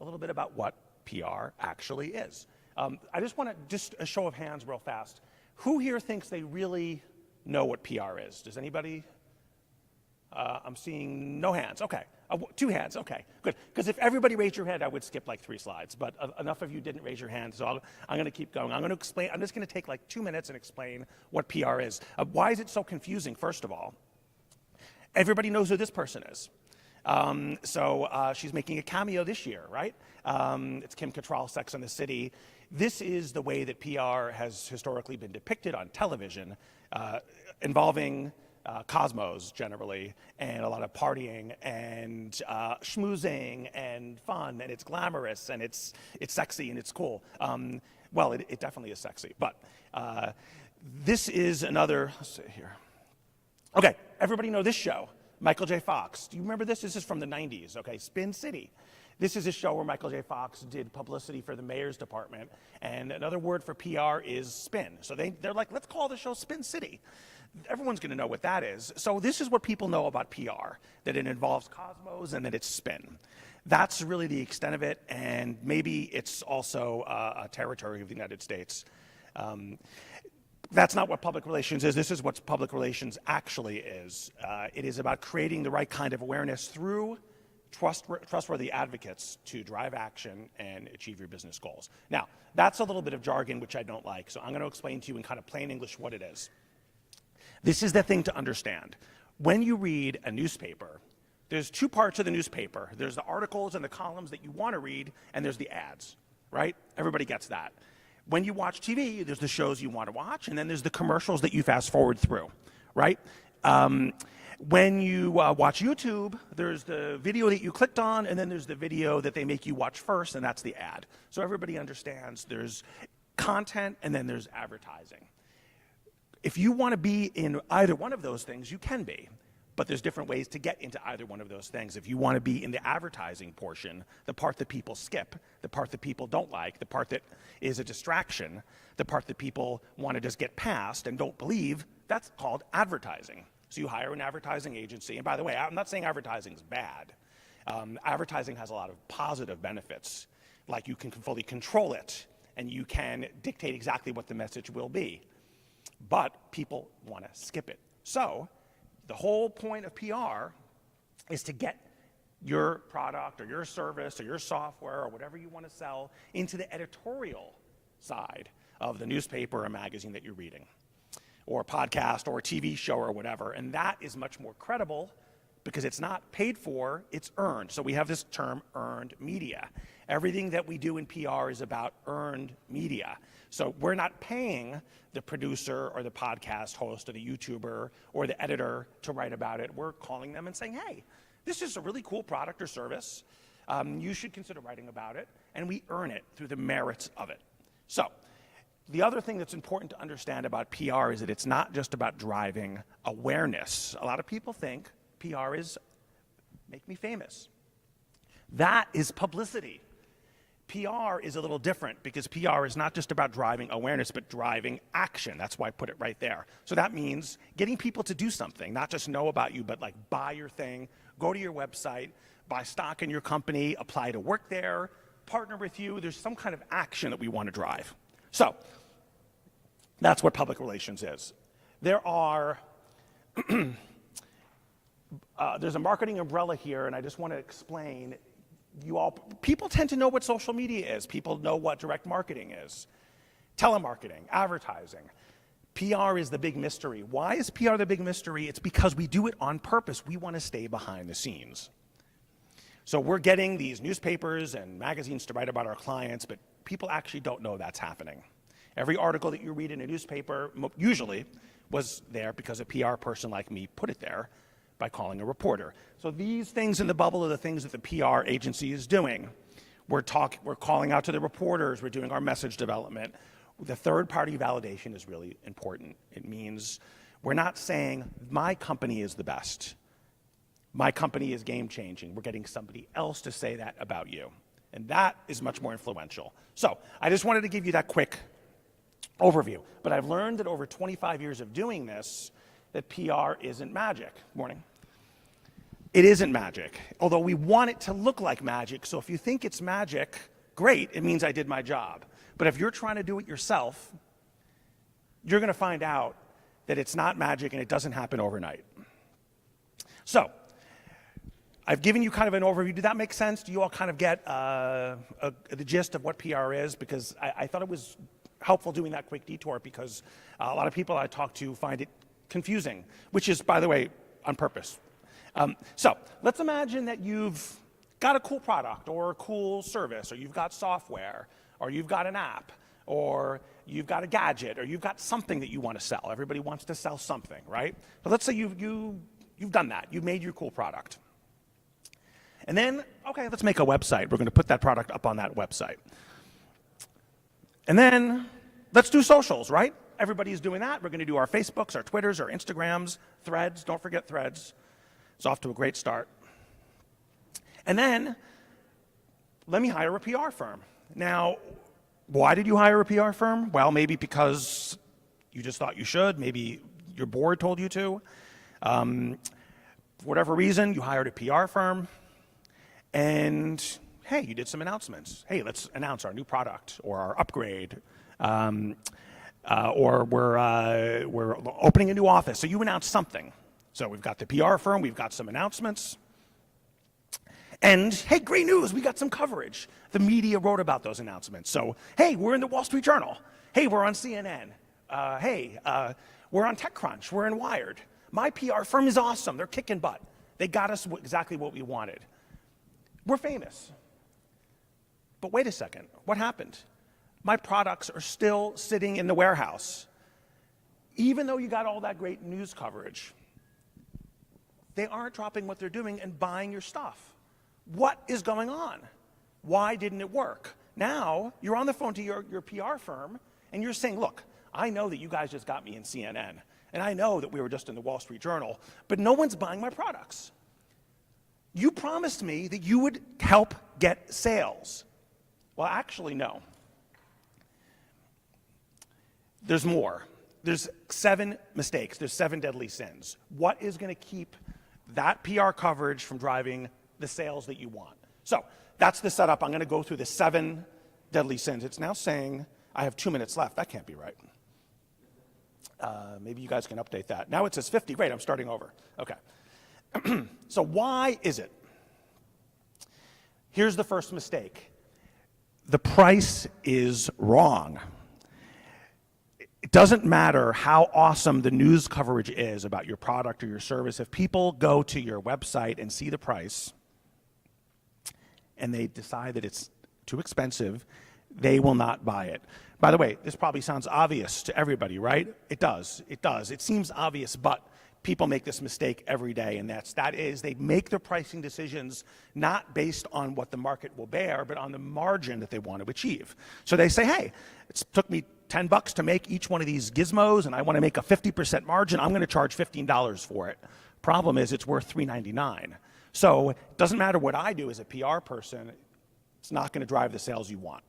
a little bit about what PR actually is. I just want to, just a show of hands real fast. Who here thinks they really know what PR is? Does anybody? I'm seeing no hands. Okay. 2 hands. Okay, good. Because if everybody raised your hand, I would skip like 3 slides. But enough of you didn't raise your hand, so I'm going to keep going. I'm going to explain. I'm just going to take like 2 minutes and explain what PR is. Why is it so confusing? First of all, everybody knows who this person is. She's making a cameo this year, right? It's Kim Cattrall, Sex and the City. This is the way that PR has historically been depicted on television, involving cosmos generally, and a lot of partying and schmoozing and fun, and it's glamorous and it's sexy and it's cool. Well, it definitely is sexy, but this is another. Let's see here. Okay, everybody know this show, Michael J. Fox. Do you remember this? This is from the 90s. Okay, Spin City. This is a show where Michael J. Fox did publicity for the mayor's department, and another word for PR is spin. So they're like, let's call the show Spin City. Everyone's going to know what that is. So this is what people know about PR, that it involves cosmos and that it's spin. That's really the extent of it, and maybe it's also a territory of the United States. That's not what public relations is. This is what public relations actually is. It is about creating the right kind of awareness through trustworthy advocates to drive action and achieve your business goals. Now, that's a little bit of jargon, which I don't like, so I'm going to explain to you in kind of plain English what it is. This is the thing to understand. When you read a newspaper, there's 2 parts of the newspaper. There's the articles and the columns that you want to read, and there's the ads, right? Everybody gets that. When you watch TV, there's the shows you want to watch, and then there's the commercials that you fast forward through, right? When you watch YouTube, there's the video that you clicked on, and then there's the video that they make you watch first, and that's the ad. So everybody understands there's content, and then there's advertising. If you want to be in either one of those things, you can be. But there's different ways to get into either one of those things. If you want to be in the advertising portion, the part that people skip, the part that people don't like, the part that is a distraction, the part that people want to just get past and don't believe, that's called advertising. So you hire an advertising agency. And by the way, I'm not saying advertising is bad. Advertising has a lot of positive benefits. Like you can fully control it, and you can dictate exactly what the message will be. But people want to skip it. So the whole point of PR is to get your product or your service or your software or whatever you want to sell into the editorial side of the newspaper or magazine that you're reading, or a podcast or a TV show or whatever. And that is much more credible because it's not paid for, it's earned. So we have this term, earned media. Everything that we do in PR is about earned media. So we're not paying the producer or the podcast host or the YouTuber or the editor to write about it. We're calling them and saying, hey, this is a really cool product or service. You should consider writing about it. And we earn it through the merits of it. So the other thing that's important to understand about PR is that it's not just about driving awareness. A lot of people think PR is make me famous. That is publicity. PR is a little different because PR is not just about driving awareness, but driving action. That's why I put it right there. So that means getting people to do something, not just know about you, but like buy your thing, go to your website, buy stock in your company, apply to work there, partner with you. There's some kind of action that we want to drive. So that's what public relations is. There are, there's a marketing umbrella here, and I just want to explain. People tend to know what social media is. People know what direct marketing is. Telemarketing, advertising. PR is the big mystery. Why is PR the big mystery? It's because we do it on purpose. We want to stay behind the scenes. So we're getting these newspapers and magazines to write about our clients, but people actually don't know that's happening. Every article that you read in a newspaper usually was there because a PR person like me put it there by calling a reporter. So these things in the bubble are the things that the PR agency is doing. We're calling out to the reporters, we're doing our message development. The third-party validation is really important. It means we're not saying, my company is the best. My company is game-changing. We're getting somebody else to say that about you. And that is much more influential. So I just wanted to give you that quick overview. But I've learned that over 25 years of doing this, that PR isn't magic. Morning. It isn't magic, although we want it to look like magic. So if you think it's magic, great, it means I did my job. But if you're trying to do it yourself, you're going to find out that it's not magic and it doesn't happen overnight. So, I've given you kind of an overview. Did that make sense? Do you all kind of get the gist of what PR is? Because I thought it was helpful doing that quick detour because a lot of people I talk to find it confusing, which is, by the way, on purpose. So let's imagine that you've got a cool product or a cool service, or you've got software, or you've got an app, or you've got a gadget, or you've got something that you want to sell. Everybody wants to sell something, right? But let's say you've done that. You've made your cool product. And then, okay, let's make a website. We're going to put that product up on that website. And then let's do socials, right? Everybody's doing that. We're going to do our Facebooks, our Twitters, our Instagrams, Threads. Don't forget Threads. It's off to a great start. And then let me hire a PR firm. Now, why did you hire a PR firm? Well, maybe because you just thought you should. Maybe your board told you to. For whatever reason, you hired a PR firm. And hey, you did some announcements. Hey, let's announce our new product or our upgrade, or we're opening a new office. So you announced something. So we've got the PR firm, we've got some announcements. And hey, great news, we got some coverage. The media wrote about those announcements. So hey, we're in the Wall Street Journal. Hey, we're on CNN. We're on TechCrunch. We're in Wired. My PR firm is awesome. They're kicking butt. They got us exactly what we wanted. We're famous. But wait a second, what happened? My products are still sitting in the warehouse. Even though you got all that great news coverage, they aren't dropping what they're doing and buying your stuff. What is going on? Why didn't it work? Now, you're on the phone to your PR firm, and you're saying, look, I know that you guys just got me in CNN, and I know that we were just in the Wall Street Journal, but no one's buying my products. You promised me that you would help get sales. Well, actually, no. There's more. There's 7 mistakes. There's 7 deadly sins. What is going to keep that PR coverage from driving the sales that you want? So that's the setup. I'm going to go through the 7 deadly sins. It's now saying I have 2 minutes left. That can't be right. Maybe you guys can update that. Now it says 50. Great, I'm starting over. Okay. So why is it? Here's the first mistake. The price is wrong. It doesn't matter how awesome the news coverage is about your product or your service. If people go to your website and see the price and they decide that it's too expensive, they will not buy it. By the way, this probably sounds obvious to everybody, right? It does. It does. It seems obvious, but people make this mistake every day, and that is they make their pricing decisions not based on what the market will bear, but on the margin that they want to achieve. So they say, hey, it took me $10 to make each one of these gizmos, and I want to make a 50% margin. I'm going to charge $15 for it. Problem is, it's worth $3.99. So it doesn't matter what I do as a PR person, it's not going to drive the sales you want.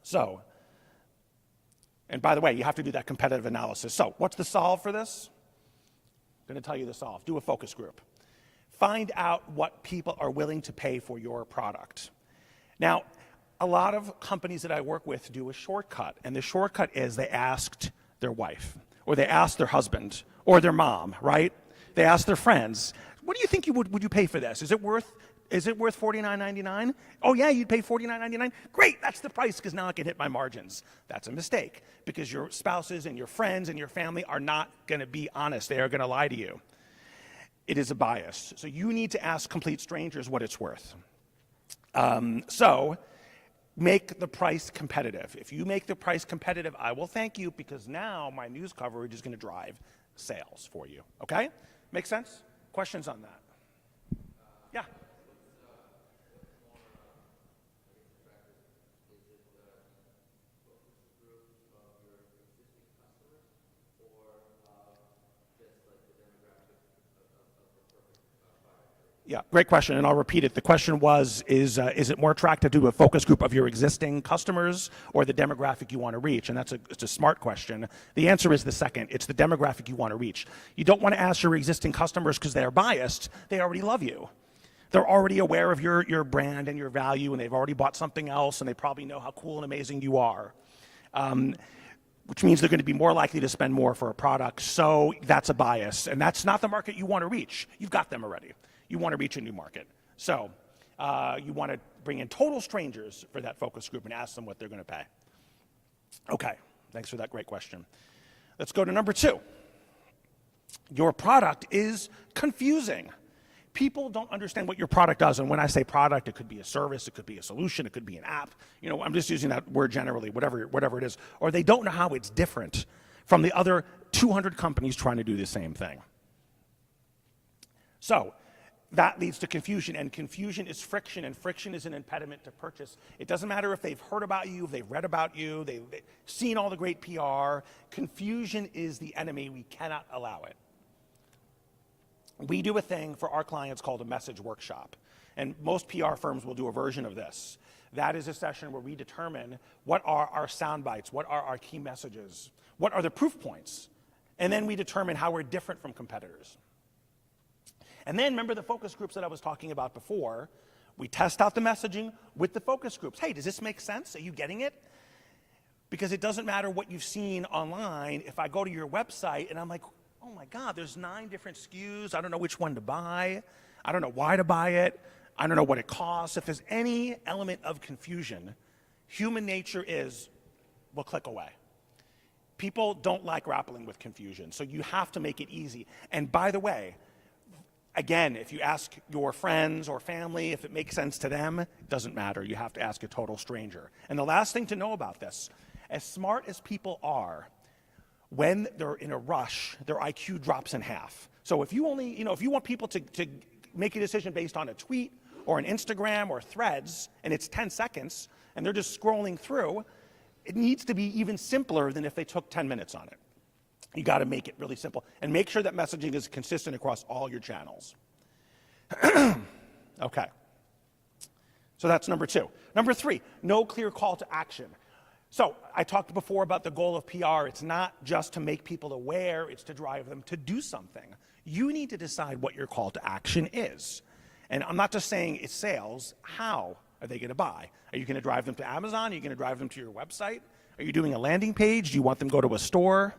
So, and by the way, you have to do that competitive analysis. So what's the solve for this? I'm going to tell you the solve. Do a focus group. Find out what people are willing to pay for your product. Now, a lot of companies that I work with do a shortcut, and the shortcut is they asked their wife, or they asked their husband, or their mom, right? They asked their friends, what do you think would you pay for this? Is it worth $49.99? Oh yeah, you'd pay $49.99? Great, that's the price because now I can hit my margins. That's a mistake because your spouses and your friends and your family are not going to be honest. They are going to lie to you. It is a bias. So you need to ask complete strangers what it's worth. So make the price competitive. If you make the price competitive, I will thank you because now my news coverage is going to drive sales for you. Okay? Make sense? Questions on that? Yeah. Yeah, great question, and I'll repeat it. The question was, is it more attractive to do a focus group of your existing customers or the demographic you want to reach? And it's a smart question. The answer is the second. It's the demographic you want to reach. You don't want to ask your existing customers because they are biased. They already love you. They're already aware of your brand and your value, and they've already bought something else, and they probably know how cool and amazing you are, which means they're going to be more likely to spend more for a product. So that's a bias, and that's not the market you want to reach. You've got them already. You want to reach a new market. So you want to bring in total strangers for that focus group and ask them what they're going to pay. Okay, thanks for that great question. Let's go to number 2. Your product is confusing. People don't understand what your product does, and when I say product, it could be a service, it could be a solution, it could be an app. You know, I'm just using that word generally, whatever it is. Or they don't know how it's different from the other 200 companies trying to do the same thing. So that leads to confusion, and confusion is friction, and friction is an impediment to purchase. It doesn't matter if they've heard about you, if they've read about you, they've seen all the great PR. Confusion is the enemy. We cannot allow it. We do a thing for our clients called a message workshop, and most PR firms will do a version of this. That is a session where we determine what are our sound bites, what are our key messages, what are the proof points, and then we determine how we're different from competitors. And then remember the focus groups that I was talking about before. We test out the messaging with the focus groups. Hey, does this make sense? Are you getting it? Because it doesn't matter what you've seen online. If I go to your website and I'm like, oh my God, there's 9 different SKUs. I don't know which one to buy. I don't know why to buy it. I don't know what it costs. If there's any element of confusion, human nature is, we'll click away. People don't like grappling with confusion, so you have to make it easy. And by the way, again, if you ask your friends or family if it makes sense to them, it doesn't matter. You have to ask a total stranger. And the last thing to know about this, as smart as people are, when they're in a rush, their IQ drops in half. So if you only, if you want people to make a decision based on a tweet or an Instagram or Threads, and it's 10 seconds, and they're just scrolling through, it needs to be even simpler than if they took 10 minutes on it. You got to make it really simple, and make sure that messaging is consistent across all your channels. Okay. So that's number 2. Number 3, no clear call to action. So I talked before about the goal of PR. It's not just to make people aware, it's to drive them to do something. You need to decide what your call to action is. And I'm not just saying it's sales. How are they going to buy? Are you going to drive them to Amazon? Are you going to drive them to your website? Are you doing a landing page? Do you want them to go to a store?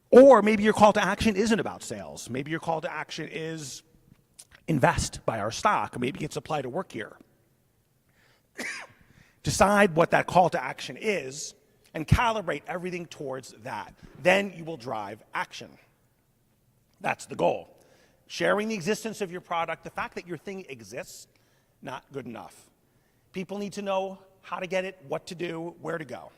Or maybe your call to action isn't about sales. Maybe your call to action is invest, buy our stock. Maybe it's apply to work here. Decide what that call to action is and calibrate everything towards that. Then you will drive action. That's the goal. Sharing the existence of your product, the fact that your thing exists, not good enough. People need to know how to get it, what to do, where to go.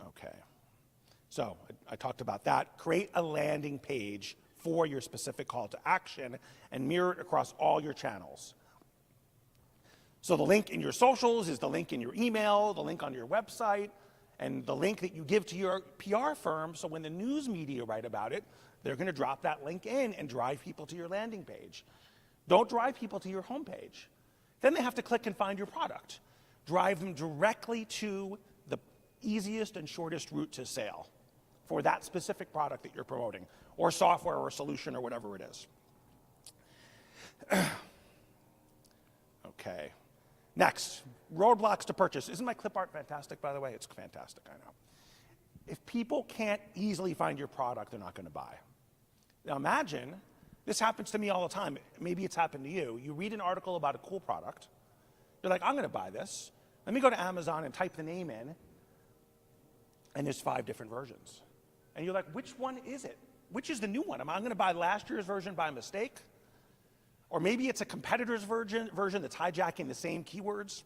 Okay. So I talked about that. Create a landing page for your specific call to action and mirror it across all your channels. So the link in your socials is the link in your email, the link on your website, and the link that you give to your PR firm, so when the news media write about it, they're going to drop that link in and drive people to your landing page. Don't drive people to your homepage. Then they have to click and find your product. Drive them directly to the easiest and shortest route to sale for that specific product that you're promoting, or software or solution or whatever it is. Okay. Next, roadblocks to purchase. Isn't my clip art fantastic, by the way? It's fantastic, I know. If people can't easily find your product, they're not going to buy. Now imagine, this happens to me all the time. Maybe it's happened to you. You read an article about a cool product. You're like, I'm going to buy this. Let me go to Amazon and type the name in. And there's 5 different versions. And you're like, which one is it? Which is the new one? Am I going to buy last year's version by mistake? Or maybe it's a competitor's version that's hijacking the same keywords.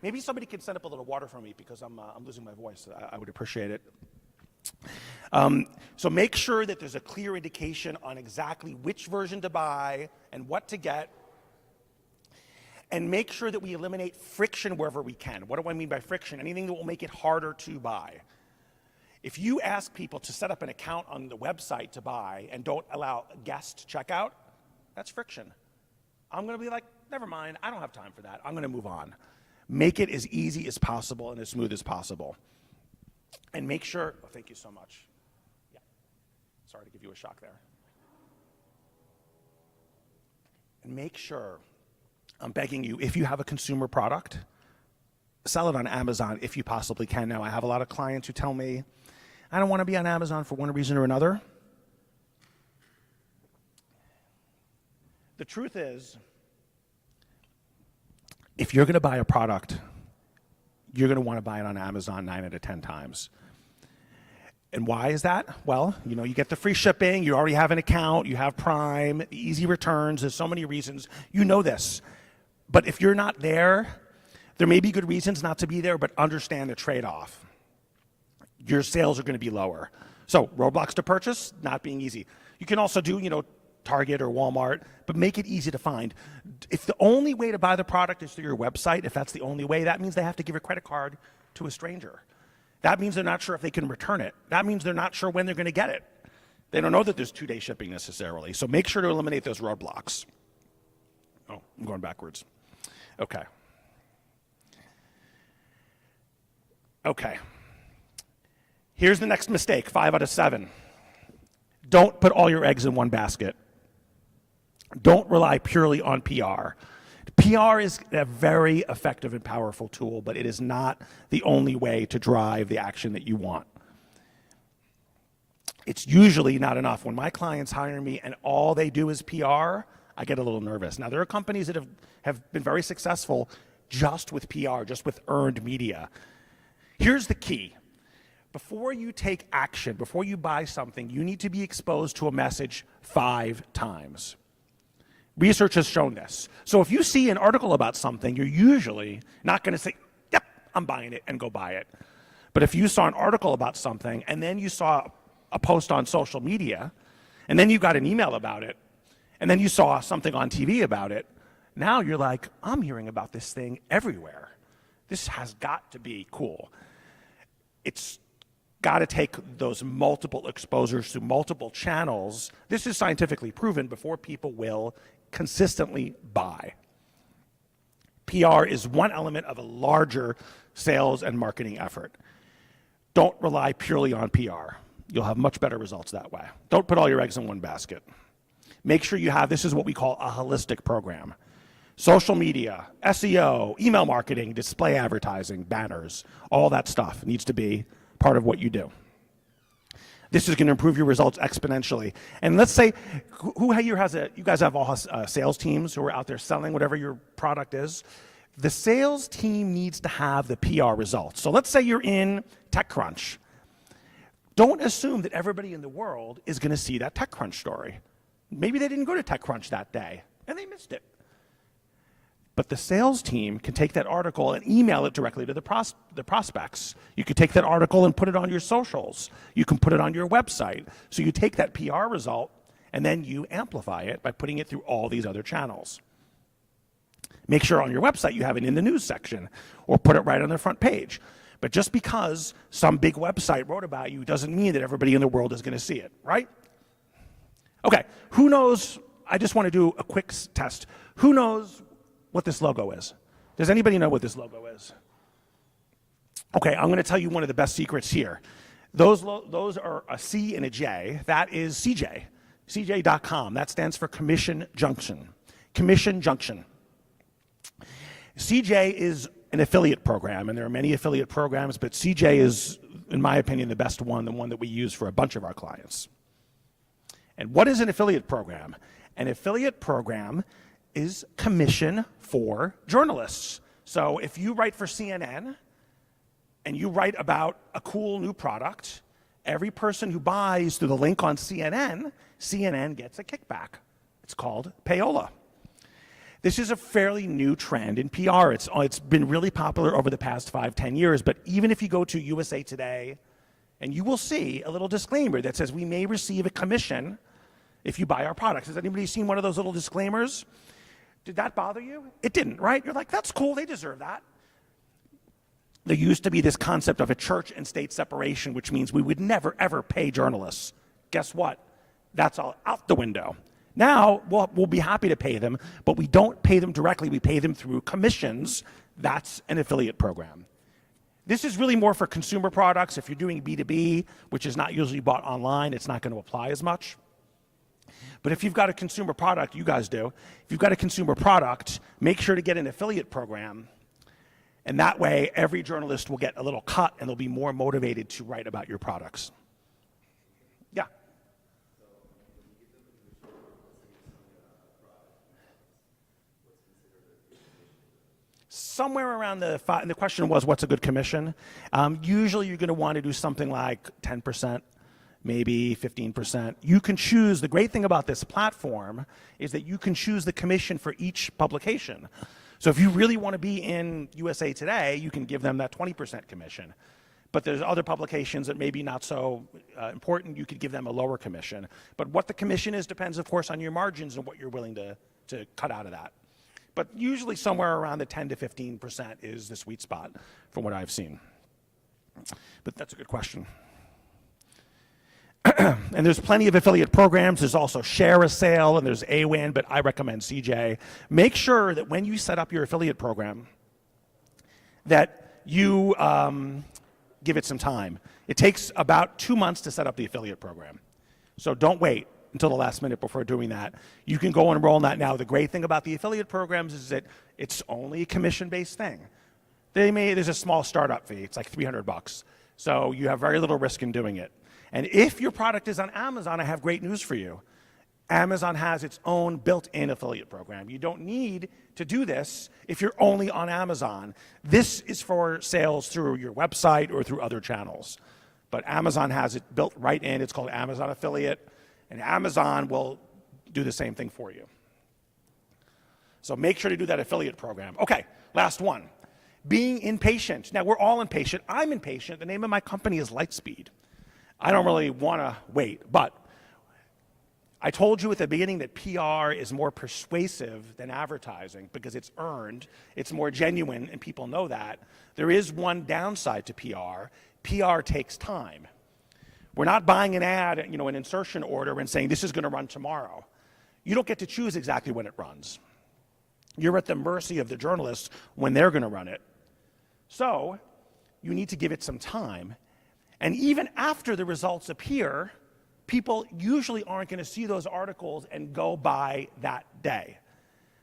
Maybe somebody can send up a little water for me because I'm losing my voice. I would appreciate it. So make sure that there's a clear indication on exactly which version to buy and what to get. And make sure that we eliminate friction wherever we can. What do I mean by friction? Anything that will make it harder to buy. If you ask people to set up an account on the website to buy and don't allow guest checkout, that's friction. I'm going to be like, never mind, I don't have time for that. I'm going to move on. Make it as easy as possible and as smooth as possible. And make sure, oh, thank you so much. Yeah, sorry to give you a shock there. And make sure, I'm begging you, if you have a consumer product, sell it on Amazon if you possibly can. Now, I have a lot of clients who tell me, I don't want to be on Amazon for one reason or another. The truth is, if you're going to buy a product, you're going to want to buy it on Amazon 9 out of 10 times. And why is that? Well, you know, you get the free shipping, you already have an account, you have Prime, easy returns, there's so many reasons. You know this. But if you're not there, there may be good reasons not to be there, but understand the trade-off. Your sales are going to be lower. So roadblocks to purchase, not being easy. You can also do, you know, Target or Walmart, but make it easy to find. If the only way to buy the product is through your website, if that's the only way, that means they have to give a credit card to a stranger. That means they're not sure if they can return it. That means they're not sure when they're going to get it. They don't know that there's 2-day shipping necessarily. So make sure to eliminate those roadblocks. Oh, I'm going backwards. Okay. Okay. Here's the next mistake, 5 out of 7. Don't put all your eggs in one basket. Don't rely purely on PR. PR is a very effective and powerful tool, but it is not the only way to drive the action that you want. It's usually not enough. When my clients hire me and all they do is PR, I get a little nervous. Now, there are companies that have been very successful just with PR, just with earned media. Here's the key. Before you take action, before you buy something, you need to be exposed to a message 5 times. Research has shown this. So if you see an article about something, you're usually not going to say, yep, I'm buying it, and go buy it. But if you saw an article about something, and then you saw a post on social media, and then you got an email about it, and then you saw something on TV about it, now you're like, I'm hearing about this thing everywhere. This has got to be cool. It's got to take those multiple exposures through multiple channels. This is scientifically proven before people will consistently buy. PR is one element of a larger sales and marketing effort. Don't rely purely on PR. You'll have much better results that way. Don't put all your eggs in one basket. Make sure you have, this is what we call a holistic program. Social media, SEO, email marketing, display advertising, banners, all that stuff needs to be part of what you do. This is going to improve your results exponentially. And let's say, who here has you guys have all sales teams who are out there selling whatever your product is. The sales team needs to have the PR results. So let's say you're in TechCrunch. Don't assume that everybody in the world is going to see that TechCrunch story. Maybe they didn't go to TechCrunch that day, and they missed it. But the sales team can take that article and email it directly to the prospects. You could take that article and put it on your socials. You can put it on your website. So you take that PR result, and then you amplify it by putting it through all these other channels. Make sure on your website you have it in the news section, or put it right on the front page. But just because some big website wrote about you doesn't mean that everybody in the world is going to see it, right? Okay, who knows? I just want to do a quick test. Who knows what this logo is? Does anybody know what this logo is? Okay, I'm going to tell you one of the best secrets here. Those are a C and a J. That is CJ, CJ.com. That stands for Commission Junction. Commission Junction. CJ is an affiliate program, and there are many affiliate programs, but CJ is, in my opinion, the best one, the one that we use for a bunch of our clients. And what is an affiliate program? An affiliate program is commission for journalists. So if you write for CNN and you write about a cool new product, every person who buys through the link on CNN, CNN gets a kickback. It's called payola. This is a fairly new trend in PR. It's been really popular over the past 5-10 years, but even if you go to USA Today, and you will see a little disclaimer that says we may receive a commission if you buy our products. Has anybody seen one of those little disclaimers? Did that bother you? It didn't, right? You're like, that's cool, they deserve that. There used to be this concept of a church and state separation, which means we would never, ever pay journalists. Guess what? That's all out the window. Now, we'll be happy to pay them, but we don't pay them directly. We pay them through commissions. That's an affiliate program. This is really more for consumer products. If you're doing B2B, which is not usually bought online, it's not going to apply as much. But if you've got a consumer product, you guys do, if you've got a consumer product, make sure to get an affiliate program. And that way, every journalist will get a little cut and they'll be more motivated to write about your products. Yeah. Somewhere around and the question was, what's a good commission? Usually you're going to want to do something like 10%, maybe 15%. You can choose, the great thing about this platform is that you can choose the commission for each publication. So if you really want to be in USA Today, you can give them that 20% commission. But there's other publications that may be not so important, you could give them a lower commission. But what the commission is depends, of course, on your margins and what you're willing to cut out of that. But usually somewhere around the 10 to 15% is the sweet spot from what I've seen. But that's a good question. And there's plenty of affiliate programs. There's also Share a Sale and there's AWIN, but I recommend CJ. Make sure that when you set up your affiliate program that you give it some time. It takes about 2 months to set up the affiliate program. So don't wait until the last minute before doing that. You can go and enroll in that now. The great thing about the affiliate programs is that it's only a commission-based thing. There's a small startup fee. It's like $300. So you have very little risk in doing it. And if your product is on Amazon, I have great news for you. Amazon has its own built-in affiliate program. You don't need to do this if you're only on Amazon. This is for sales through your website or through other channels. But Amazon has it built right in. It's called Amazon Affiliate. And Amazon will do the same thing for you. So make sure to do that affiliate program. Okay, last one. Being impatient. Now, we're all impatient. I'm impatient. The name of my company is Lightspeed. I don't really want to wait, but I told you at the beginning that PR is more persuasive than advertising because it's earned, it's more genuine, and people know that. There is one downside to PR. PR takes time. We're not buying an ad, an insertion order and saying this is going to run tomorrow. You don't get to choose exactly when it runs. You're at the mercy of the journalists when they're going to run it. So you need to give it some time. And even after the results appear, people usually aren't going to see those articles and go buy that day.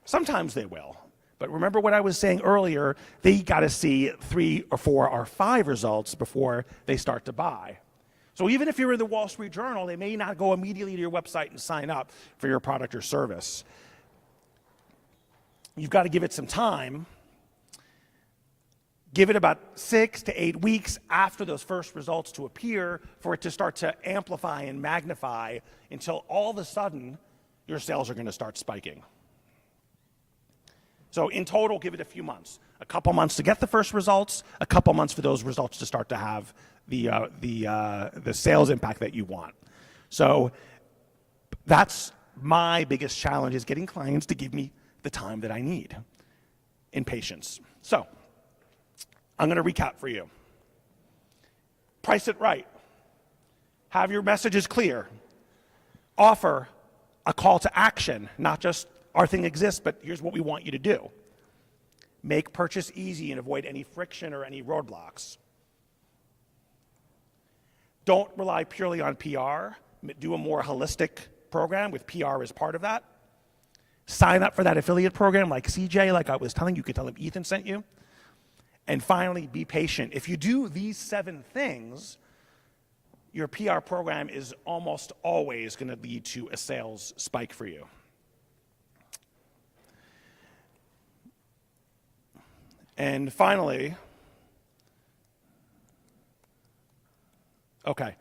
Sometimes they will. But remember what I was saying earlier, they got to see 3 or 4 or 5 results before they start to buy. So even if you're in the Wall Street Journal, they may not go immediately to your website and sign up for your product or service. You've got to give it some time. Give it about 6 to 8 weeks after those first results to appear for it to start to amplify and magnify until all of a sudden your sales are going to start spiking. So in total, give it a few months. A couple months to get the first results, a couple months for those results to start to have the sales impact that you want. So that's my biggest challenge, is getting clients to give me the time that I need in patience. So I'm going to recap for you. Price it right. Have your messages clear. Offer a call to action, not just our thing exists, but here's what we want you to do. Make purchase easy and avoid any friction or any roadblocks. Don't rely purely on PR. Do a more holistic program with PR as part of that. Sign up for that affiliate program like CJ, like I was telling you. You could tell him Ethan sent you. And finally, be patient. If you do these 7 things, your PR program is almost always going to lead to a sales spike for you. And finally, okay,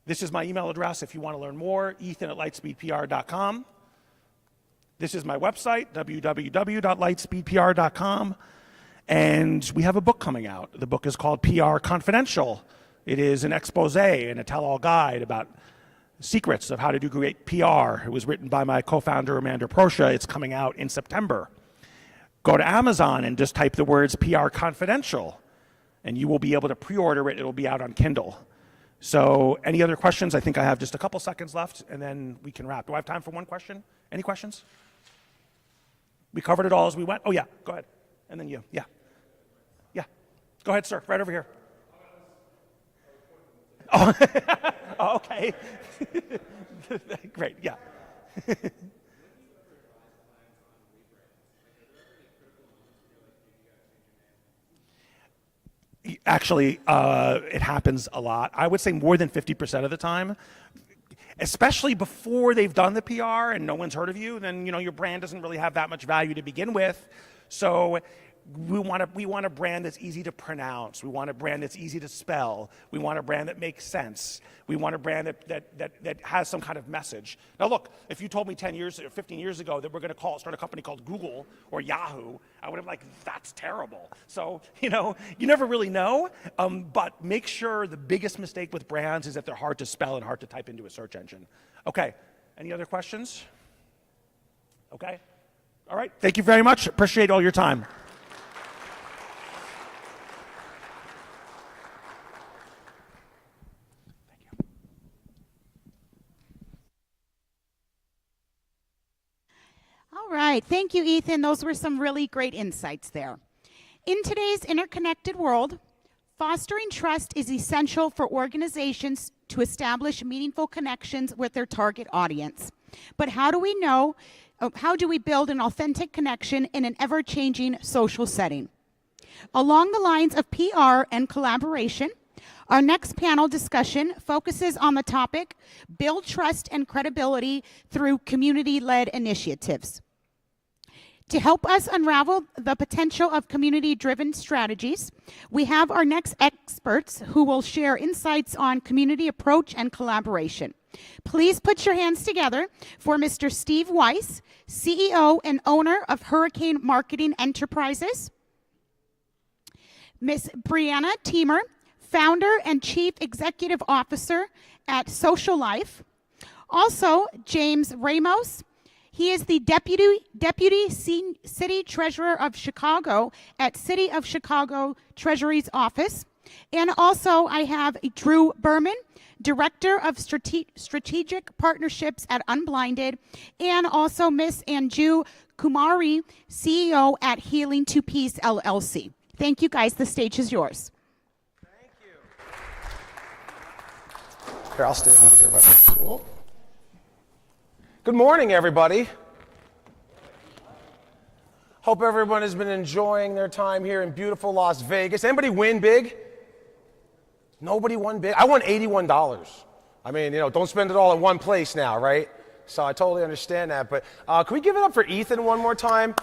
this is my email address if you want to learn more, ethan@lightspeedpr.com. This is my website, www.lightspeedpr.com. And we have a book coming out. The book is called PR Confidential. It is an expose and a tell-all guide about secrets of how to do great PR. It was written by my co-founder, Amanda Proscia. It's coming out in September. Go to Amazon and just type the words PR Confidential, and you will be able to pre-order it. It'll be out on Kindle. So any other questions? I think I have just a couple seconds left, and then we can wrap. Do I have time for one question? Any questions? We covered it all as we went? Oh, yeah, go ahead. And then you, yeah. Yeah. Go ahead, sir, right over here. Oh, oh okay. Great, yeah. Actually, it happens a lot. I would say more than 50% of the time, especially before they've done the PR and no one's heard of you, then your brand doesn't really have that much value to begin with. So we want a brand that's easy to pronounce. We want a brand that's easy to spell. We want a brand that makes sense. We want a brand that has some kind of message. Now look, if you told me 10 years or 15 years ago that we're going to start a company called Google or Yahoo, I would have that's terrible. So, you never really know, but make sure the biggest mistake with brands is that they're hard to spell and hard to type into a search engine. Okay, any other questions? Okay, all right, thank you very much. Appreciate all your time. All right. Thank you, Ethan. Those were some really great insights there. In today's interconnected world, fostering trust is essential for organizations to establish meaningful connections with their target audience. But how do we build an authentic connection in an ever-changing social setting? Along the lines of PR and collaboration, our next panel discussion focuses on the topic, build trust and credibility through community-led initiatives. To help us unravel the potential of community-driven strategies, we have our next experts who will share insights on community approach and collaboration. Please put your hands together for Mr. Steve Weiss, CEO and owner of Hurricane Marketing Enterprises, Ms. Brianna Teemer, founder and chief executive officer at Social Life. Also, James Ramos. He is the deputy city treasurer of Chicago at City of Chicago Treasury's office. And also, I have Drew Berman, director of strategic partnerships at Unblinded, and also Ms. Anju Kumari, CEO at Healing to Peace LLC. Thank you, guys. The stage is yours. Thank you. Here, I'll stay over here. Cool. Good morning, everybody. Hope everyone has been enjoying their time here in beautiful Las Vegas. Anybody win big? Nobody won big? I won $81. I mean, don't spend it all in one place now, right? So I totally understand that. But can we give it up for Ethan one more time?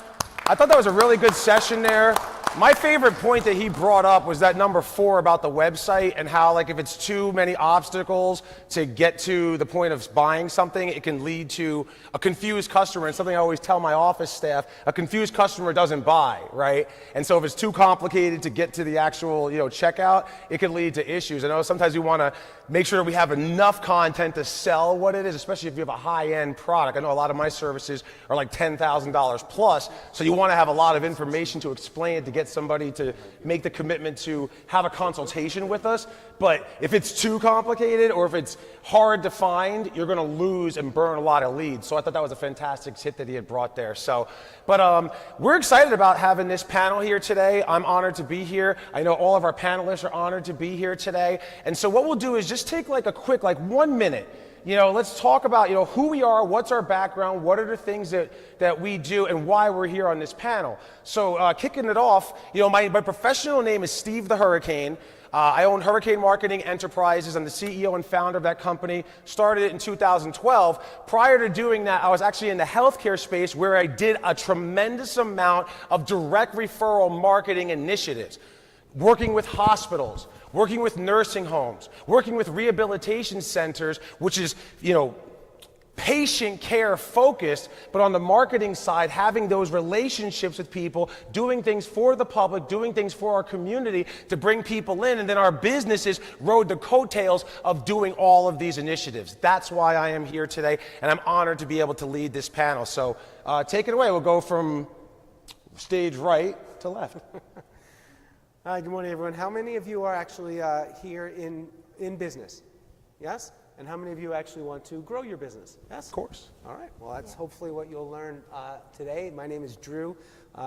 I thought that was a really good session there. My favorite point that he brought up was that number 4 about the website and how, if it's too many obstacles to get to the point of buying something, it can lead to a confused customer. And something I always tell my office staff, a confused customer doesn't buy, right? And so if it's too complicated to get to the actual, checkout, it can lead to issues. I know sometimes we want to make sure we have enough content to sell what it is, especially if you have a high-end product. I know a lot of my services are like $10,000 plus, so you want to have a lot of information to explain it to get somebody to make the commitment to have a consultation with us. But if it's too complicated or if it's hard to find, you're going to lose and burn a lot of leads. So I thought that was a fantastic tip that he had brought there. So, but we're excited about having this panel here today. I'm honored to be here. I know all of our panelists are honored to be here today. And so what we'll do is just take a quick 1 minute. Let's talk about, who we are, what's our background, what are the things that we do, and why we're here on this panel. So kicking it off, my professional name is Steve the Hurricane. I own Hurricane Marketing Enterprises. I'm the CEO and founder of that company. Started it in 2012. Prior to doing that, I was actually in the healthcare space where I did a tremendous amount of direct referral marketing initiatives, working with hospitals, working with nursing homes, working with rehabilitation centers, which is, patient care focused, but on the marketing side, having those relationships with people, doing things for the public, doing things for our community to bring people in, and then our businesses rode the coattails of doing all of these initiatives. That's why I am here today, and I'm honored to be able to lead this panel. So take it away. We'll go from stage right to left. Hi, good morning, everyone. How many of you are actually here in business? Yes? And how many of you actually want to grow your business? Yes? Of course. All right. Well, that's hopefully what you'll learn today. My name is Drew.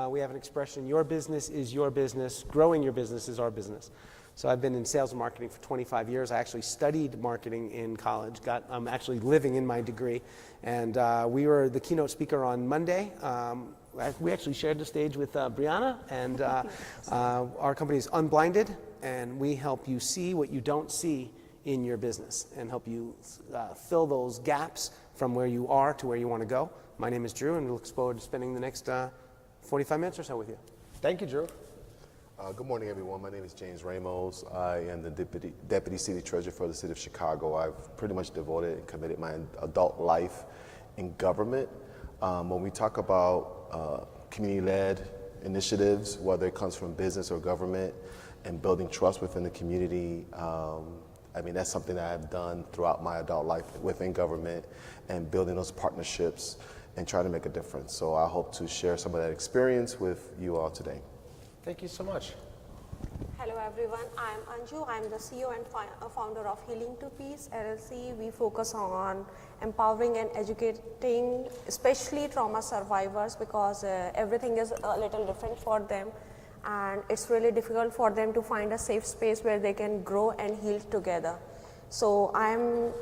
We have an expression, your business is your business. Growing your business is our business. So I've been in sales and marketing for 25 years. I actually studied marketing in college. I'm actually living in my degree. And we were the keynote speaker on Monday. We actually shared the stage with Brianna. And our company is Unblinded. And we help you see what you don't see in your business and help you fill those gaps from where you are to where you want to go. My name is Drew, and we look forward to spending the next 45 minutes or so with you. Thank you, Drew. Good morning, everyone. My name is James Ramos. I am the Deputy City Treasurer for the City of Chicago. I've pretty much devoted and committed my adult life in government. When we talk about community-led initiatives, whether it comes from business or government, and building trust within the community, I mean, that's something that I've done throughout my adult life within government and building those partnerships and trying to make a difference. So I hope to share some of that experience with you all today. Thank you so much. Hello everyone, I am Anju. I am the CEO and founder of Healing to Peace LLC. We focus on empowering and educating, especially trauma survivors, because everything is a little different for them. And it's really difficult for them to find a safe space where they can grow and heal together. So I'm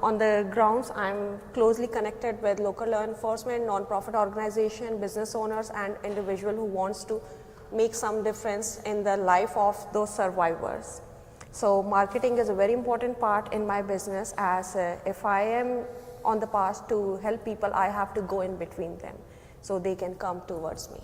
on the grounds, I'm closely connected with local law enforcement, non-profit organization, business owners, and individual who wants to make some difference in the life of those survivors. So marketing is a very important part in my business, as if I am on the path to help people, I have to go in between them so they can come towards me.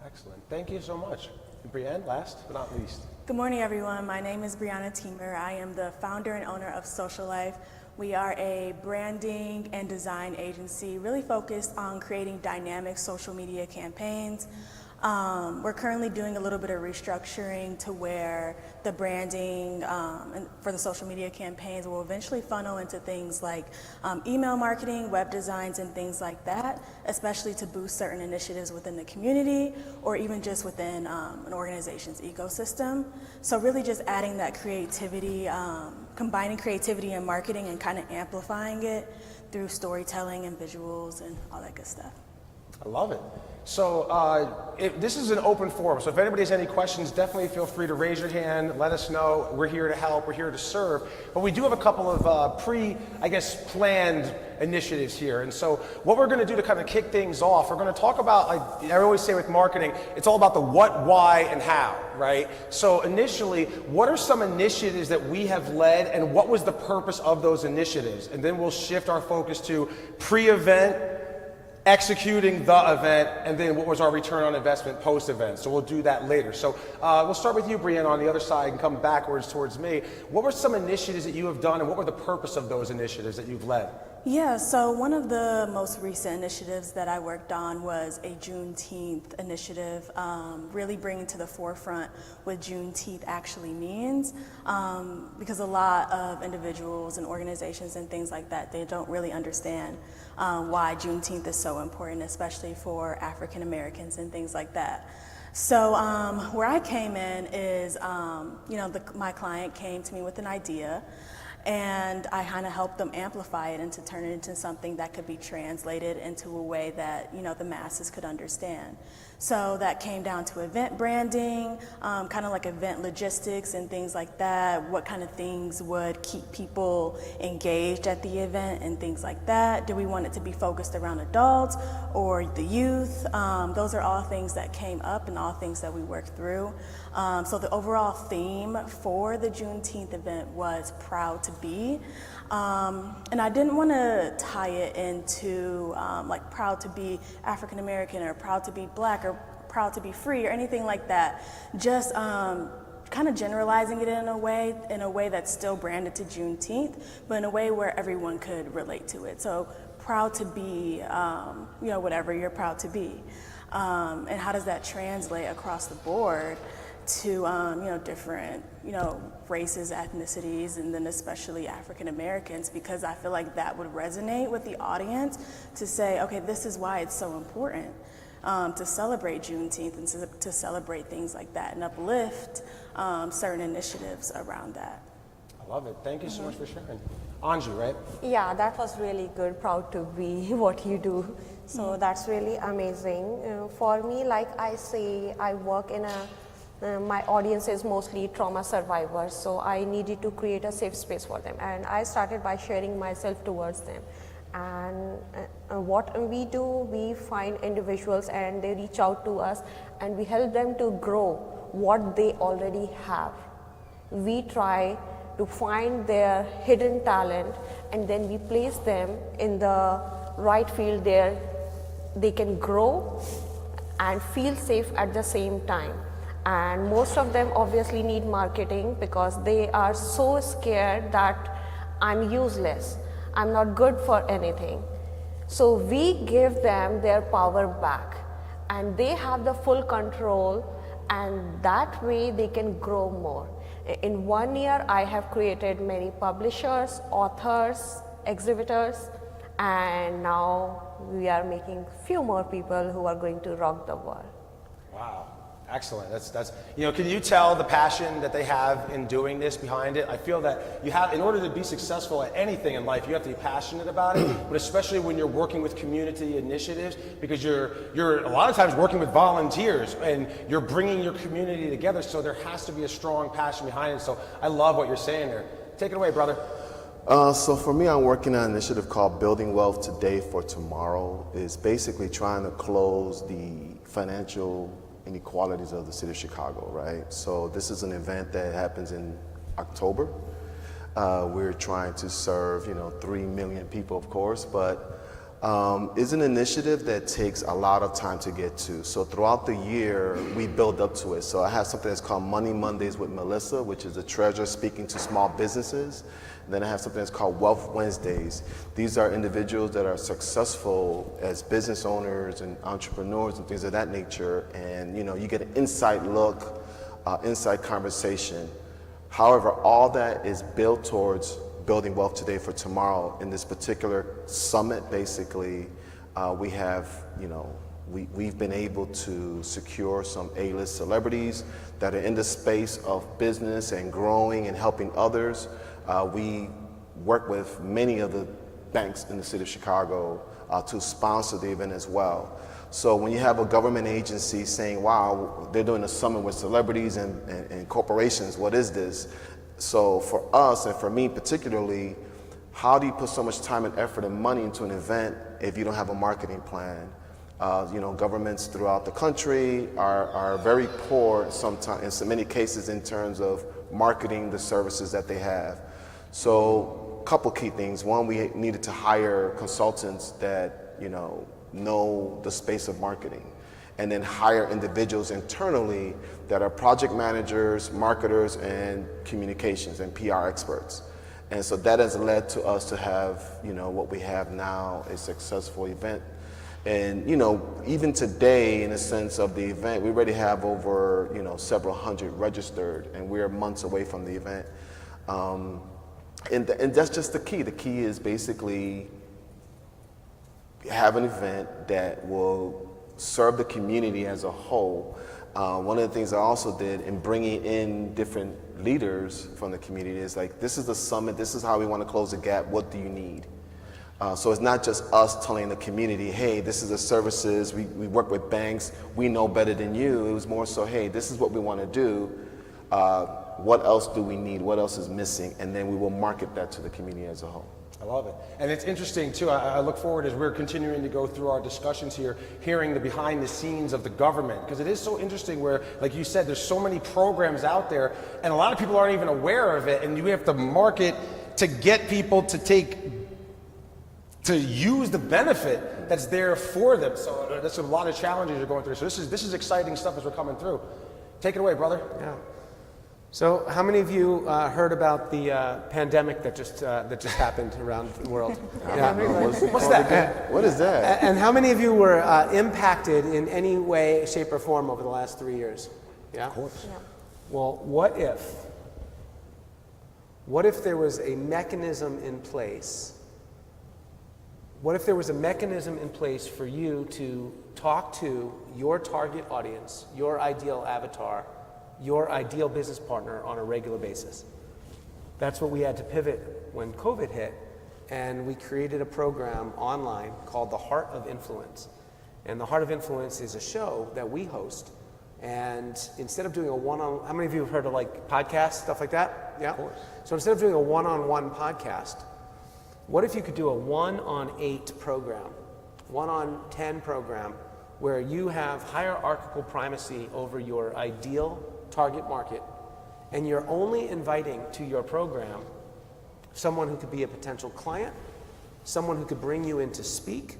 Excellent. Thank you so much. And Brianne, last but not least. Good morning, everyone. My name is Brianna Teamer. I am the founder and owner of Social Life. We are a branding and design agency really focused on creating dynamic social media campaigns. We're currently doing a little bit of restructuring to where the branding and for the social media campaigns will eventually funnel into things like email marketing, web designs, and things like that, especially to boost certain initiatives within the community or even just within an organization's ecosystem. So really just adding that creativity, combining creativity and marketing and kind of amplifying it through storytelling and visuals and all that good stuff. I love it. So this is an open forum, so if anybody has any questions, definitely feel free to raise your hand, let us know. We're here to help, we're here to serve. But we do have a couple of planned initiatives here. And so what we're gonna do to kind of kick things off, we're gonna talk about, like I always say with marketing, it's all about the what, why, and how, right? So initially, what are some initiatives that we have led and what was the purpose of those initiatives? And then we'll shift our focus to pre-event, executing the event, and then what was our return on investment post-event. So we'll do that later. So we'll start with you, Brianna, on the other side and come backwards towards me. What were some initiatives that you have done and what were the purpose of those initiatives that you've led? Yeah, so one of the most recent initiatives that I worked on was a Juneteenth initiative, really bringing to the forefront what Juneteenth actually means, because a lot of individuals and organizations and things like that, they don't really understand why Juneteenth is so important, especially for African Americans and things like that. So where I came in is, my client came to me with an idea, and I kind of helped them amplify it and to turn it into something that could be translated into a way that, the masses could understand. So that came down to event branding, kind of like event logistics and things like that. What kind of things would keep people engaged at the event and things like that? Do we want it to be focused around adults or the youth? Those are all things that came up and all things that we worked through. So the overall theme for the Juneteenth event was Proud to Be. And I didn't want to tie it into like proud to be African American or proud to be black or proud to be free or anything like that. Just kind of generalizing it in a way that's still branded to Juneteenth, but in a way where everyone could relate to it. So proud to be, whatever you're proud to be. And how does that translate across the board to different races, ethnicities, and then especially African Americans, because I feel like that would resonate with the audience to say, okay, this is why it's so important to celebrate Juneteenth and to celebrate things like that and uplift certain initiatives around that. I love it. Thank you so much for sharing. Anju, right? Yeah, that was really good. Proud to be what you do. So that's really amazing. For me, like I say, I work in my audience is mostly trauma survivors. So I needed to create a safe space for them. And I started by sharing myself towards them. And what we do, we find individuals and they reach out to us and we help them to grow what they already have. We try to find their hidden talent and then we place them in the right field there. They can grow and feel safe at the same time. And most of them obviously need marketing because they are so scared that I'm useless, I'm not good for anything. So we give them their power back and they have the full control, and that way they can grow more. In 1 year, I have created many publishers, authors, exhibitors, and now we are making few more people who are going to rock the world. Wow. Excellent. That's can you tell the passion that they have in doing this behind it? I feel that you have, in order to be successful at anything in life, you have to be passionate about it, but especially when you're working with community initiatives, because you're a lot of times working with volunteers and you're bringing your community together, so there has to be a strong passion behind it. So I love what you're saying there. Take it away, brother. So for me, I'm working on an initiative called Building Wealth Today for Tomorrow. It's basically trying to close the financial inequalities of the city of Chicago, right? So this is an event that happens in October. We're trying to serve, 3 million people, of course, but it's an initiative that takes a lot of time to get to. So throughout the year, we build up to it. So I have something that's called Money Mondays with Melissa, which is the treasurer speaking to small businesses. And then I have something that's called Wealth Wednesdays. These are individuals that are successful as business owners and entrepreneurs and things of that nature. And you get an inside look, inside conversation. However, all that is built towards building wealth today for tomorrow. In this particular summit, basically, we have, we've been able to secure some A-list celebrities that are in the space of business and growing and helping others. We work with many of the banks in the city of Chicago to sponsor the event as well. So when you have a government agency saying, wow, they're doing a summit with celebrities and corporations, what is this? So for us, and for me particularly, how do you put so much time and effort and money into an event if you don't have a marketing plan? Governments throughout the country are very poor sometimes, in many cases, in terms of marketing the services that they have. So a couple key things. One, we needed to hire consultants that, know the space of marketing, and then hire individuals internally that are project managers, marketers, and communications and PR experts. And so that has led to us to have, what we have now, a successful event. And, even today, in the sense of the event, we already have over, several hundred registered, and we're months away from the event. And that's just the key. The key is basically have an event that will serve the community as a whole. One of the things I also did in bringing in different leaders from the community is like, this is the summit, this is how we want to close the gap, what do you need? So it's not just us telling the community, hey, this is the services, we work with banks, we know better than you. It was more so, hey, this is what we want to do. What else do we need? What else is missing? And then we will market that to the community as a whole. I love it. And it's interesting, too. I look forward, as we're continuing to go through our discussions here, hearing the behind the scenes of the government. Because it is so interesting where, like you said, there's so many programs out there, and a lot of people aren't even aware of it, and you have to market to get people to use the benefit that's there for them. So that's a lot of challenges you're going through. So this is exciting stuff as we're coming through. Take it away, brother. Yeah. So how many of you heard about the pandemic that just happened around the world? Yeah. What's that? What is that? And how many of you were impacted in any way, shape, or form over the last 3 years? Yeah? Of course. Yeah. Well, what if there was a mechanism in place? What if there was a mechanism in place for you to talk to your target audience, your ideal avatar, your ideal business partner on a regular basis? That's what we had to pivot when COVID hit, and we created a program online called The Heart of Influence. And The Heart of Influence is a show that we host. And instead of doing a one-on, how many of you have heard of like podcasts, stuff like that? Yeah? Of course. So instead of doing a one-on-one podcast, what if you could do a 1-on-8 program, 1-on-10 program, where you have hierarchical primacy over your ideal target market, and you're only inviting to your program someone who could be a potential client, someone who could bring you in to speak,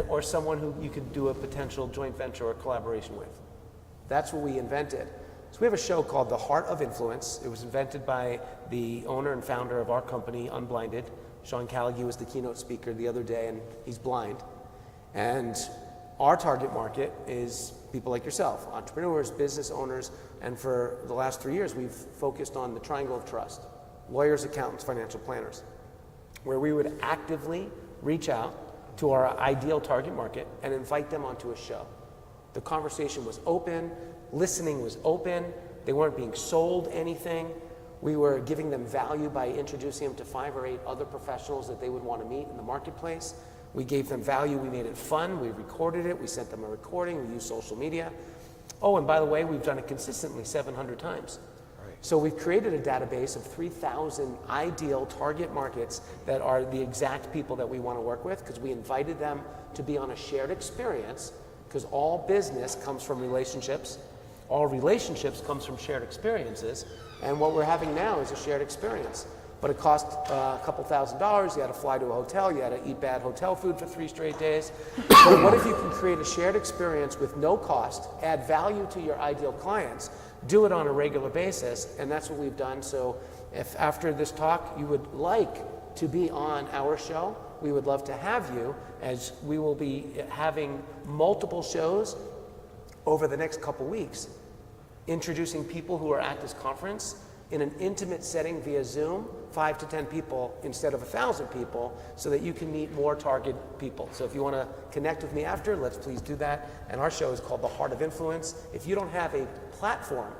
or someone who you could do a potential joint venture or collaboration with. That's what we invented. So we have a show called The Heart of Influence. It was invented by the owner and founder of our company, Unblinded. Sean Callagy was the keynote speaker the other day, and he's blind. And our target market is people like yourself, entrepreneurs, business owners, and for the last 3 years, we've focused on the triangle of trust: lawyers, accountants, financial planners, where we would actively reach out to our ideal target market and invite them onto a show. The conversation was open, listening was open, they weren't being sold anything. We were giving them value by introducing them to 5 or 8 other professionals that they would want to meet in the marketplace. We gave them value, we made it fun, we recorded it, we sent them a recording, we used social media. Oh, and by the way, we've done it consistently 700 times. So we've created a database of 3,000 ideal target markets that are the exact people that we want to work with, because we invited them to be on a shared experience, because all business comes from relationships, all relationships comes from shared experiences, and what we're having now is a shared experience. But it cost a couple $1,000s, you had to fly to a hotel, you had to eat bad hotel food for 3 straight days. So what if you can create a shared experience with no cost, add value to your ideal clients, do it on a regular basis, and that's what we've done. So if after this talk you would like to be on our show, we would love to have you, as we will be having multiple shows over the next couple weeks, introducing people who are at this conference in an intimate setting via Zoom, 5 to 10 people instead of 1,000 people, so that you can meet more target people. So if you want to connect with me after, let's please do that. And our show is called The Heart of Influence. If you don't have a platform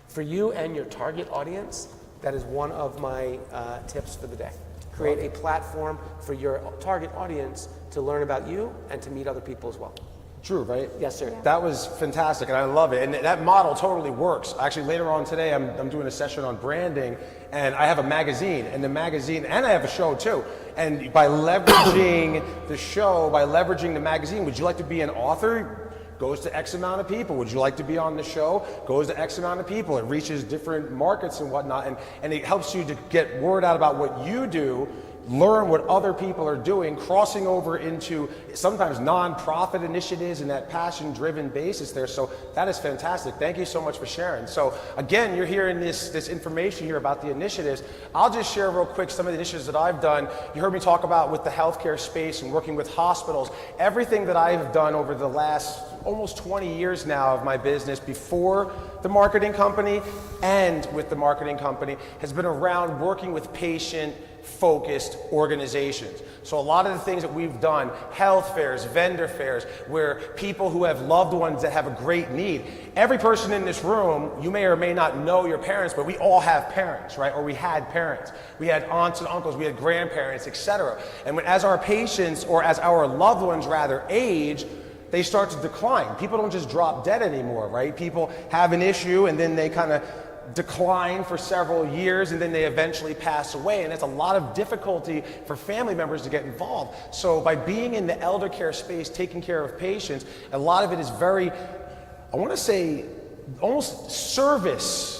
for you and your target audience, that is one of my tips for the day. Create a platform for your target audience to learn about you and to meet other people as well. True, right? Yes, sir. That was fantastic, and I love it. And that model totally works. Actually, later on today, I'm doing a session on branding, and I have a magazine, and I have a show too. And by leveraging the show, by leveraging the magazine, would you like to be an author? Goes to X amount of people. Would you like to be on the show? Goes to X amount of people. It reaches different markets and whatnot, and it helps you to get word out about what you do, learn what other people are doing, crossing over into sometimes nonprofit initiatives and that passion-driven basis there. So that is fantastic. Thank you so much for sharing. So again, you're hearing this information here about the initiatives. I'll just share real quick some of the initiatives that I've done. You heard me talk about with the healthcare space and working with hospitals. Everything that I've done over the last almost 20 years now of my business, before the marketing company and with the marketing company, has been around working with patient-focused organizations. So a lot of the things that we've done, health fairs, vendor fairs, where people who have loved ones that have a great need. Every person in this room, you may or may not know your parents, but we all have parents, right? Or we had parents. We had aunts and uncles, we had grandparents, etc. And as our patients, or as our loved ones rather, age, they start to decline. People don't just drop dead anymore, right? People have an issue and then they kind of decline for several years and then they eventually pass away, and it's a lot of difficulty for family members to get involved. So by being in the elder care space, taking care of patients, a lot of it is very, I want to say, almost service-based.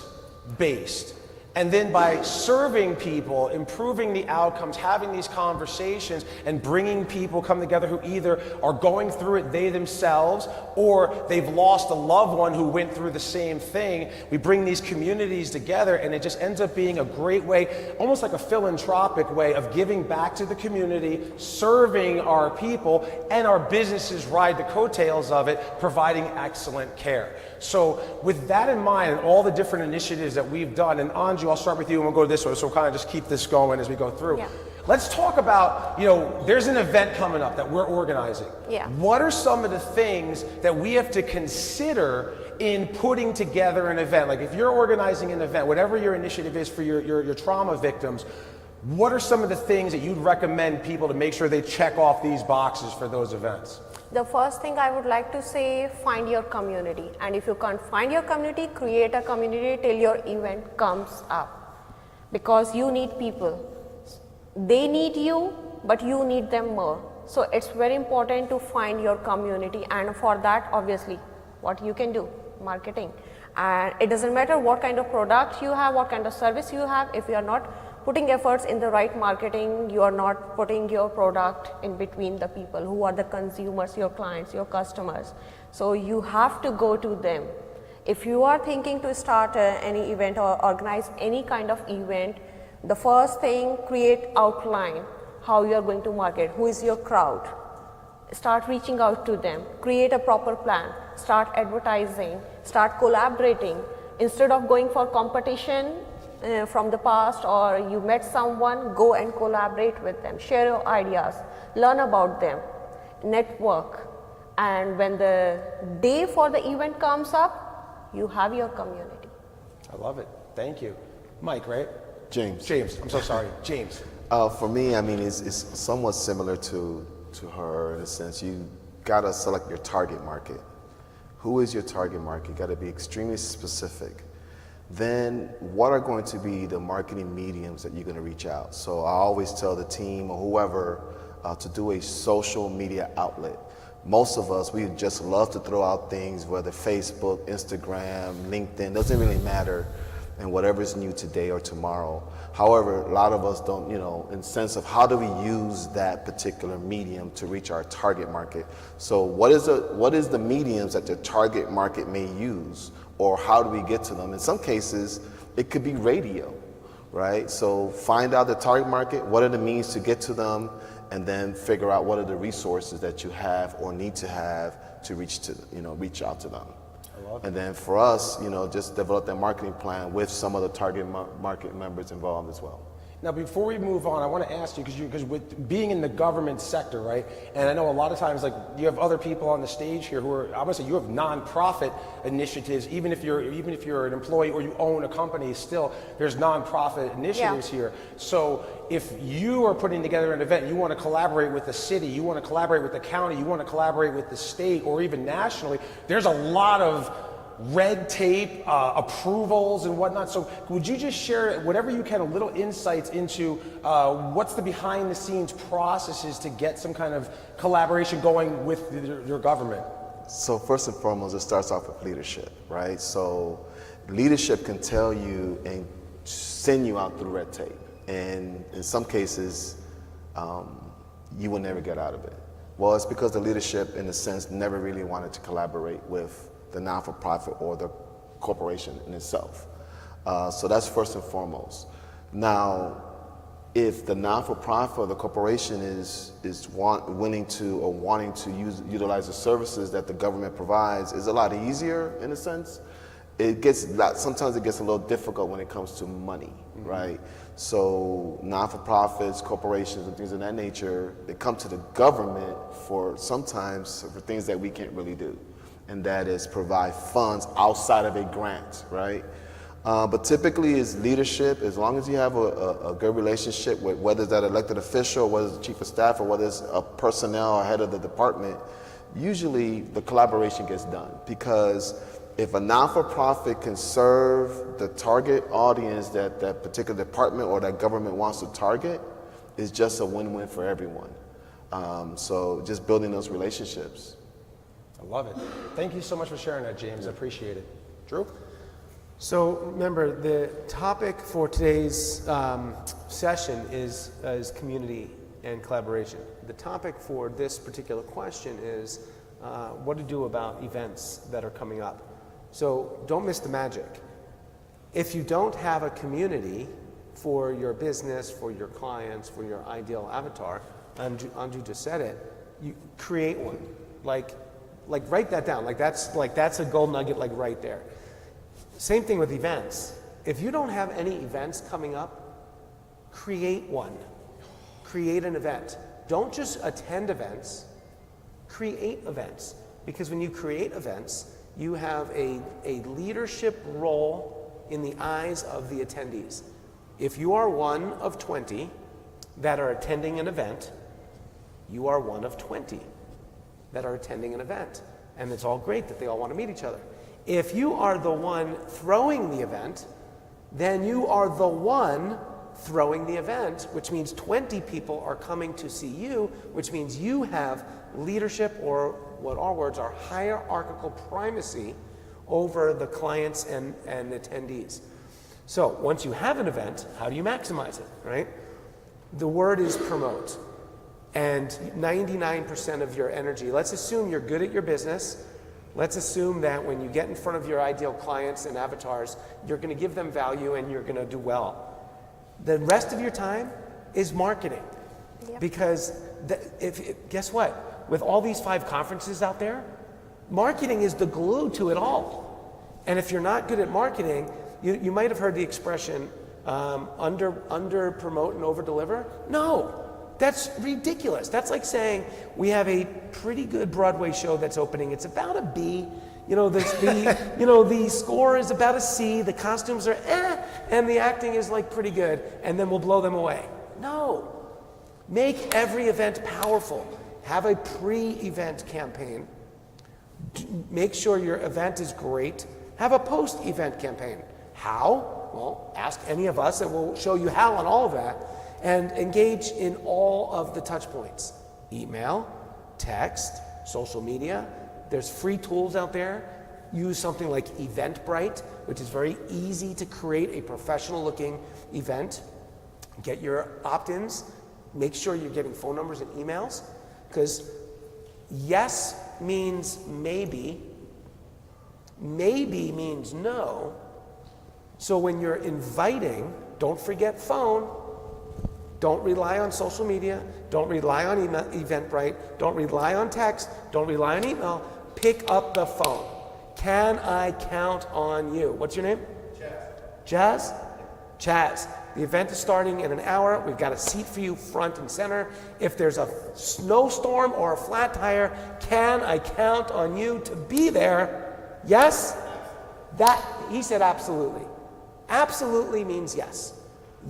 And then by serving people, improving the outcomes, having these conversations, and bringing people come together who either are going through it they themselves, or they've lost a loved one who went through the same thing. We bring these communities together, and it just ends up being a great way, almost like a philanthropic way of giving back to the community, serving our people, and our businesses ride the coattails of it, providing excellent care. So with that in mind, and all the different initiatives that we've done, and Anju, I'll start with you and we'll go this way, so we'll kind of just keep this going as we go through. Yeah. Let's talk about, there's an event coming up that we're organizing. Yeah. What are some of the things that we have to consider in putting together an event? Like if you're organizing an event, whatever your initiative is for your trauma victims, what are some of the things that you'd recommend people to make sure they check off these boxes for those events? The first thing I would like to say, find your community. And if you can't find your community, create a community till your event comes up. Because you need people. They need you, but you need them more. So it's very important to find your community, and for that, obviously, what you can do, marketing. And it doesn't matter what kind of product you have, what kind of service you have, if you are not putting efforts in the right marketing, you are not putting your product in between the people who are the consumers, your clients, your customers. So you have to go to them. If you are thinking to start any event or organize any kind of event, the first thing, create outline, how you are going to market, who is your crowd. Start reaching out to them, create a proper plan, start advertising, start collaborating. Instead of going for competition from the past, or you met someone, go and collaborate with them, share your ideas, learn about them, network. And when the day for the event comes up, you have your community. I love it. Thank you. Mike, right? James. James, I'm so sorry. James. For me, I mean, it's somewhat similar to her in a sense. You gotta select your target market. Who is your target market? You gotta be extremely specific. Then what are going to be the marketing mediums that you're gonna reach out? So I always tell the team or whoever to do a social media outlet. Most of us, we just love to throw out things, whether Facebook, Instagram, LinkedIn, doesn't really matter, and whatever's new today or tomorrow. However, a lot of us don't, in sense of how do we use that particular medium to reach our target market. So what is the mediums that the target market may use, or how do we get to them? In some cases, it could be radio, right? So find out the target market, what are the means to get to them, and then figure out what are the resources that you have or need to have to reach out to them. And then for us, just develop that marketing plan with some of the target market members involved as well. Now, before we move on, I want to ask you, because with being in the government sector, right? And I know a lot of times, like, you have other people on the stage here who are, obviously, you have nonprofit initiatives. Even if you're an employee or you own a company, still there's nonprofit initiatives here. So if you are putting together an event, you want to collaborate with the city, you want to collaborate with the county, you want to collaborate with the state, or even nationally, there's a lot of red tape, approvals and whatnot. So would you just share, whatever you can, a little insights into what's the behind the scenes processes to get some kind of collaboration going with your government? So first and foremost, it starts off with leadership, right? So leadership can tell you and send you out through red tape. And in some cases, you will never get out of it. Well, it's because the leadership, in a sense, never really wanted to collaborate with the non-for-profit or the corporation in itself. So that's first and foremost. Now, if the non-for-profit or the corporation is wanting to utilize the services that the government provides, is a lot easier in a sense. Sometimes it gets a little difficult when it comes to money, right? So non-for-profits, corporations, and things of that nature, they come to the government for things that we can't really do. And that is provide funds outside of a grant, right? But typically it's leadership. As long as you have a good relationship with whether it's that elected official, whether it's the chief of staff, or whether it's a personnel or head of the department, usually the collaboration gets done. Because if a non-for-profit can serve the target audience that that particular department or that government wants to target, it's just a win-win for everyone. So just building those relationships. I love it. Thank you so much for sharing that, James. I appreciate it. Drew? So remember, the topic for today's session is community and collaboration. The topic for this particular question is what to do about events that are coming up. So don't miss the magic. If you don't have a community for your business, for your clients, for your ideal avatar, Anju just said it, you create one. Like write that down. That's a gold nugget, like right there. Same thing with events. If you don't have any events coming up, create one. Create an event. Don't just attend events, create events. Because when you create events, you have a leadership role in the eyes of the attendees. If you are one of 20 that are attending an event, you are one of 20 that are attending an event. And it's all great that they all want to meet each other. If you are the one throwing the event, then you are the one throwing the event, which means 20 people are coming to see you, which means you have leadership, or what our words are, hierarchical primacy over the clients and attendees. So once you have an event, how do you maximize it, right? The word is promote. And 99% of your energy, let's assume you're good at your business. Let's assume that when you get in front of your ideal clients and avatars, you're going to give them value and you're going to do well. The rest of your time is marketing. Yep. Because guess what? With all these 5 conferences out there, marketing is the glue to it all. And if you're not good at marketing, you might have heard the expression, under promote and over deliver. No, that's ridiculous. That's like saying we have a pretty good Broadway show that's opening. It's about a B. The score is about a C. The costumes are and the acting is like pretty good. And then we'll blow them away. No, make every event powerful. Have a pre-event campaign. Make sure your event is great. Have a post-event campaign. How? Well, ask any of us and we'll show you how on all of that. And engage in all of the touch points. Email, text, social media. There's free tools out there. Use something like Eventbrite, which is very easy to create a professional looking event. Get your opt-ins. Make sure you're getting phone numbers and emails, because yes means maybe. Maybe means no. So when you're inviting, don't forget phone. Don't rely on social media. Don't rely on Eventbrite. Don't rely on text. Don't rely on email. Pick up the phone. Can I count on you? What's your name? Chaz. Chaz. The event is starting in an hour. We've got a seat for you front and center. If there's a snowstorm or a flat tire, can I count on you to be there? Yes? He said absolutely. Absolutely means yes.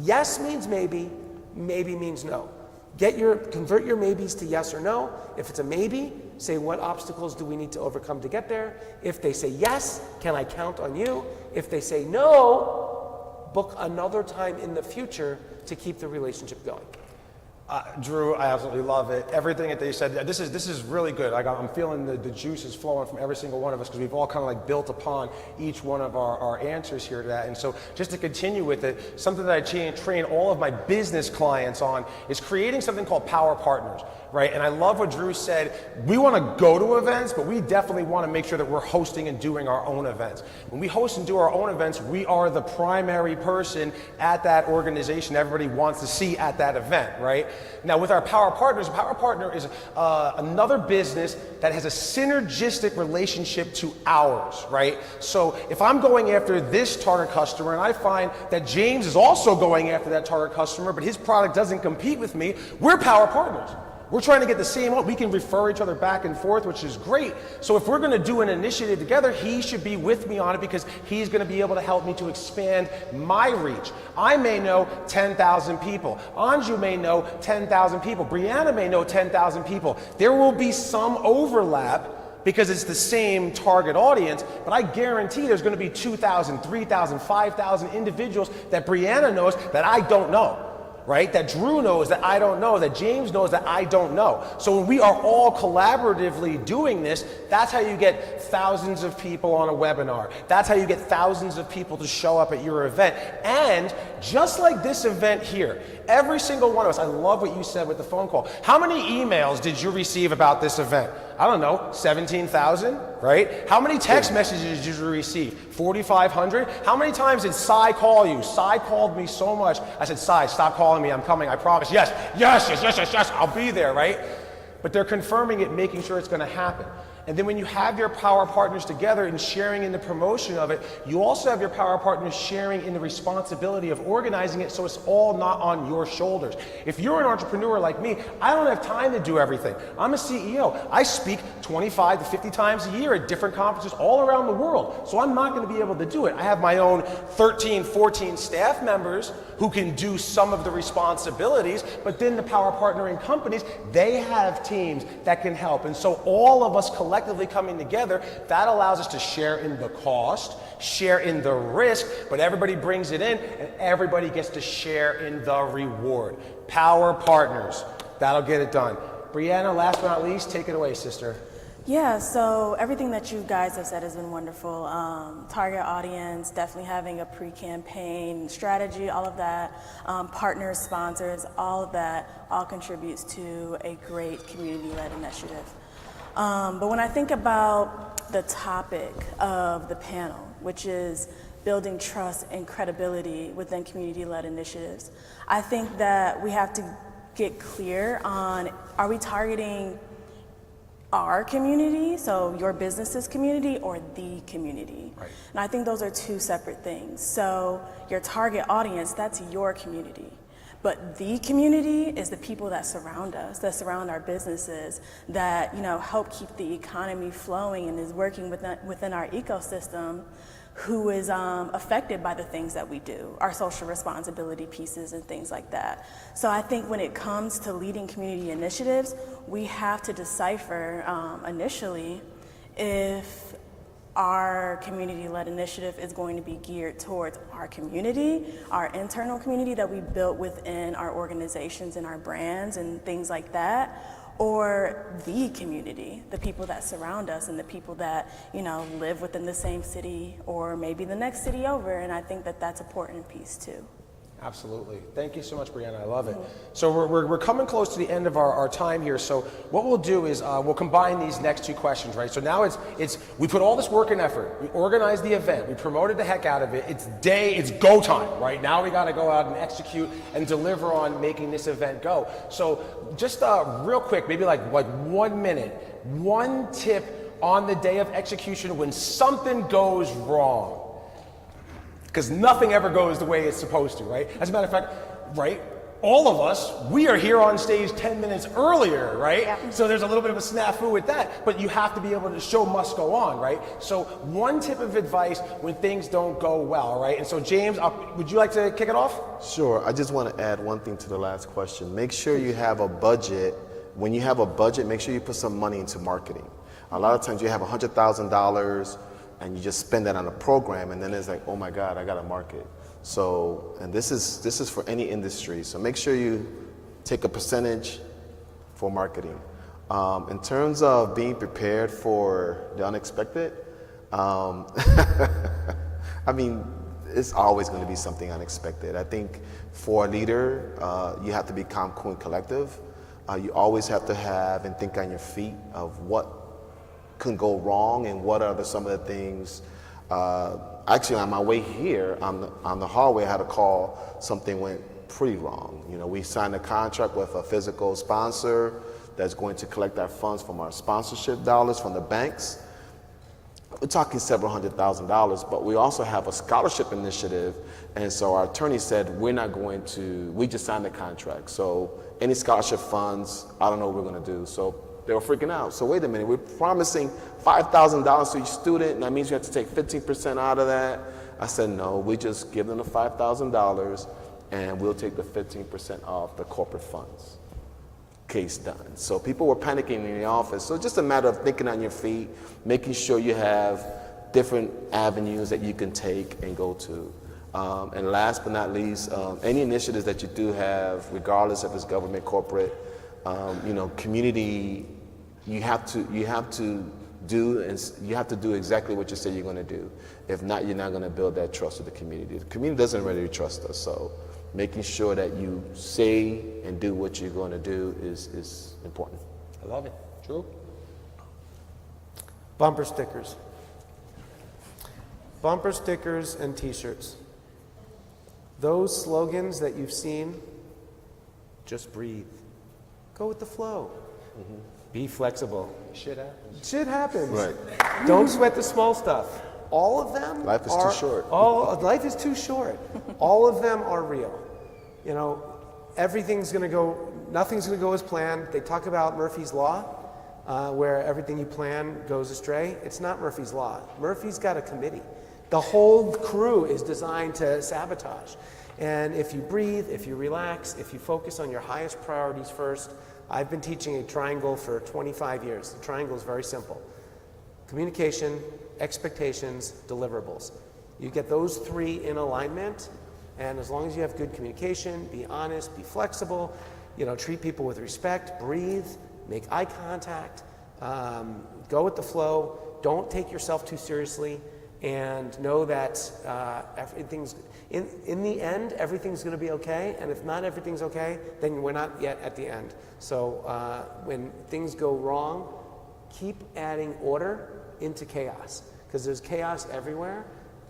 Yes means maybe. Maybe means no. Convert your maybes to yes or no. If it's a maybe, say what obstacles do we need to overcome to get there. If they say yes, can I count on you? If they say no, book another time in the future to keep the relationship going. Drew, I absolutely love it. Everything that they said, this is really good. I'm feeling the juices flowing from every single one of us, because we've all kind of like built upon each one of our answers here to that. And so just to continue with it, something that I train all of my business clients on is creating something called Power Partners, right? And I love what Drew said. We want to go to events, but we definitely want to make sure that we're hosting and doing our own events. When we host and do our own events, we are the primary person at that organization everybody wants to see at that event, right? Now with our Power Partners, a Power Partner is another business that has a synergistic relationship to ours, right? So if I'm going after this target customer and I find that James is also going after that target customer, but his product doesn't compete with me, we're Power Partners. We're trying to get the same one. We can refer each other back and forth, which is great. So if we're going to do an initiative together, he should be with me on it, because he's going to be able to help me to expand my reach. I may know 10,000 people. Anju may know 10,000 people. Brianna may know 10,000 people. There will be some overlap because it's the same target audience, but I guarantee there's going to be 2,000, 3,000, 5,000 individuals that Brianna knows that I don't know. Right? That Drew knows that I don't know, that James knows that I don't know. So when we are all collaboratively doing this, that's how you get thousands of people on a webinar. That's how you get thousands of people to show up at your event. And just like this event here, every single one of us, I love what you said with the phone call. How many emails did you receive about this event? I don't know, 17,000, right? How many text messages did you receive? 4,500? How many times did Cy call you? Cy called me so much. I said, Cy, stop calling me, I'm coming, I promise. Yes, I'll be there, right? But they're confirming it, making sure it's gonna happen. And then when you have your power partners together and sharing in the promotion of it, you also have your power partners sharing in the responsibility of organizing it, so it's all not on your shoulders. If you're an entrepreneur like me, I don't have time to do everything. I'm a CEO. I speak 25 to 50 times a year at different conferences all around the world, so I'm not going to be able to do it. I have my own 13, 14 staff members who can do some of the responsibilities, but then the power partnering companies, they have teams that can help. And so all of us collectively coming together, that allows us to share in the cost, share in the risk, but everybody brings it in and everybody gets to share in the reward. Power partners, that'll get it done. Brianna, last but not least, take it away, sister. Yeah, so everything that you guys have said has been wonderful. Target audience, definitely having a pre-campaign strategy, all of that, partners, sponsors, all of that, all contributes to a great community-led initiative. But when I think about the topic of the panel, which is building trust and credibility within community-led initiatives, I think that we have to get clear on, are we targeting our community, so your business's community, or the community? Right. And I think those are two separate things. So your target audience, that's your community. But the community is the people that surround us, that surround our businesses, that help keep the economy flowing and is working within our ecosystem, who is affected by the things that we do, our social responsibility pieces and things like that. So I think when it comes to leading community initiatives, we have to decipher initially if our community-led initiative is going to be geared towards our community, our internal community that we built within our organizations and our brands and things like that, or the community, the people that surround us and the people that live within the same city or maybe the next city over. And I think that that's an important piece too. Absolutely. Thank you so much, Brianna. I love it. So we're coming close to the end of our time here. So what we'll do is we'll combine these next two questions, right? So now it's we put all this work and effort. We organized the event. We promoted the heck out of it. It's go time, right? Now we got to go out and execute and deliver on making this event go. So just real quick, maybe like 1 minute, one tip on the day of execution when something goes wrong. Because nothing ever goes the way it's supposed to, right? As a matter of fact, right, all of us, we are here on stage 10 minutes earlier, right? Yeah. So there's a little bit of a snafu with that, but you have to be able to, show must go on, right? So one tip of advice when things don't go well, right? And so James, would you like to kick it off? Sure. I just want to add one thing to the last question. Make sure you have a budget. When you have a budget, make sure you put some money into marketing. A lot of times you have $100,000 and you just spend that on a program, and then it's like, oh my God, I got to market. So, and this is for any industry. So make sure you take a percentage for marketing. In terms of being prepared for the unexpected, I mean, it's always going to be something unexpected. I think for a leader, you have to be calm, cool, and collective. You always have to have and think on your feet of what can go wrong and what are some of the things. Actually, on my way here, on the hallway, I had a call, something went pretty wrong. We signed a contract with a physical sponsor that's going to collect our funds from our sponsorship dollars from the banks. We're talking several $100,000, but we also have a scholarship initiative, and so our attorney said, we just signed the contract, so any scholarship funds, I don't know what we're going to do. So they were freaking out. So wait a minute, we're promising $5,000 to each student, and that means you have to take 15% out of that. I said, no, we just give them the $5,000, and we'll take the 15% off the corporate funds. Case done. So people were panicking in the office. So it's just a matter of thinking on your feet, making sure you have different avenues that you can take and go to. And last but not least, any initiatives that you do have, regardless if it's government, corporate, community, you have to do exactly what you say you're going to do. If not, you're not going to build that trust with the community. The community doesn't really trust us, so making sure that you say and do what you're going to do is important. I love it. Drew? Bumper stickers. Bumper stickers and t-shirts. Those slogans that you've seen, just breathe. Go with the flow. Be flexible. Shit happens. Shit happens. Right. Don't sweat the small stuff. All of them Life is too are, short. Life is too short. All of them are real. You know, nothing's going to go as planned. They talk about Murphy's Law, where everything you plan goes astray. It's not Murphy's Law. Murphy's got a committee. The whole crew is designed to sabotage. And if you breathe, if you relax, if you focus on your highest priorities first, I've been teaching a triangle for 25 years. The triangle is very simple. Communication, expectations, deliverables. You get those three in alignment, and as long as you have good communication, be honest, be flexible, you know, treat people with respect, breathe, make eye contact, go with the flow, don't take yourself too seriously, and know that everything's, in the end, everything's going to be okay, and if not everything's okay, then we're not yet at the end. So when things go wrong, keep adding order into chaos, because there's chaos everywhere.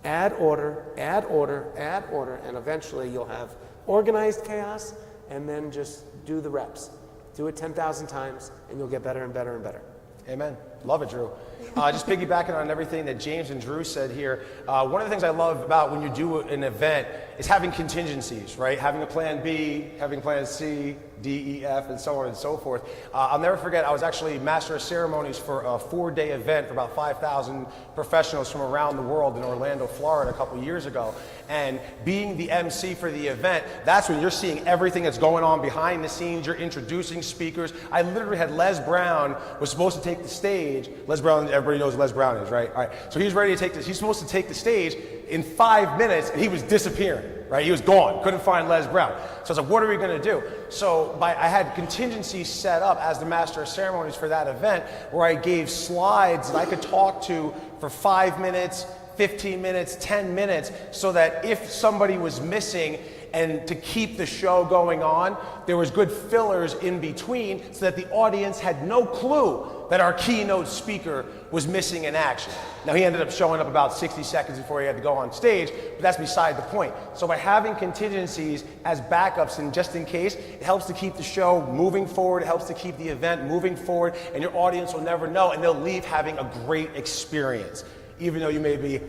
Add order, add order, add order, and eventually you'll have organized chaos, and then just do the reps. Do it 10,000 times, and you'll get better and better and better. Amen. Love it, Drew. Just piggybacking on everything that James and Drew said here, one of the things I love about when you do an event is having contingencies, right? Having a plan B, having plan C, D, E, F, and so on and so forth. I'll never forget, I was actually master of ceremonies for a 4-day event for about 5,000 professionals from around the world in Orlando, Florida a couple years ago. And being the MC for the event, that's when you're seeing everything that's going on behind the scenes. You're introducing speakers. I literally had Les Brown was supposed to take the stage. Les Brown, everybody knows who Les Brown is, right? All right. So he's ready to take this. He's supposed to take the stage in 5 minutes, and he was disappearing, right? He was gone. Couldn't find Les Brown. So I was like, what are we going to do? So I had contingencies set up as the master of ceremonies for that event, where I gave slides that I could talk to for 5 minutes, 15 minutes, 10 minutes, so that if somebody was missing and to keep the show going on, there was good fillers in between so that the audience had no clue that our keynote speaker was missing in action. Now, he ended up showing up about 60 seconds before he had to go on stage, but that's beside the point. So by having contingencies as backups and just in case, it helps to keep the show moving forward, it helps to keep the event moving forward, and your audience will never know, and they'll leave having a great experience, even though you may be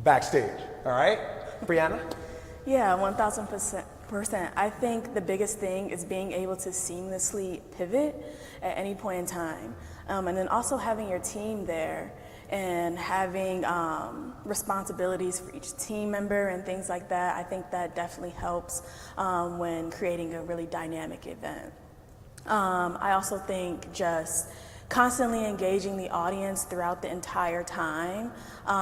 backstage. All right? Brianna? Yeah, 1,000%. I think the biggest thing is being able to seamlessly pivot at any point in time. And then also having your team there and having responsibilities for each team member and things like that. I think that definitely helps when creating a really dynamic event. I also think just constantly engaging the audience throughout the entire time.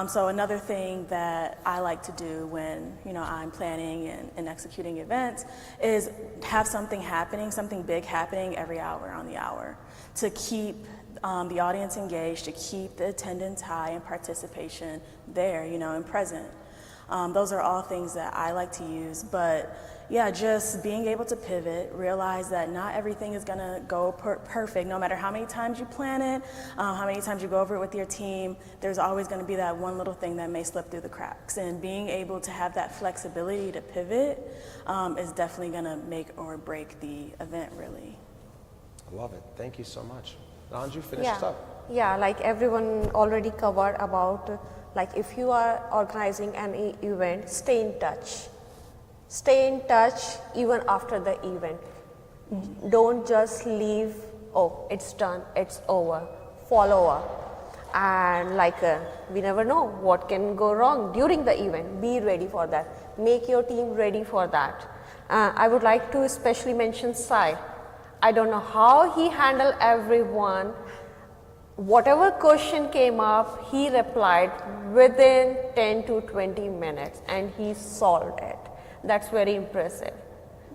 So another thing that I like to do when I'm planning and executing events is have something happening, something big happening every hour on the hour to keep the audience engaged, to keep the attendance high and participation there, and present. Those are all things that I like to use, but yeah, just being able to pivot, realize that not everything is gonna go perfect. No matter how many times you plan it, how many times you go over it with your team, there's always gonna be that one little thing that may slip through the cracks. And being able to have that flexibility to pivot is definitely gonna make or break the event, really. I love it. Thank you so much. Anju, finish this up. Yeah, like everyone already covered about, like if you are organizing an event, stay in touch. Stay in touch even after the event. Don't just leave, oh, it's done, it's over. Follow up. And we never know what can go wrong during the event. Be ready for that. Make your team ready for that. I would like to especially mention Sai. I don't know how he handled everyone. Whatever question came up, he replied within 10 to 20 minutes and he solved it. That's very impressive.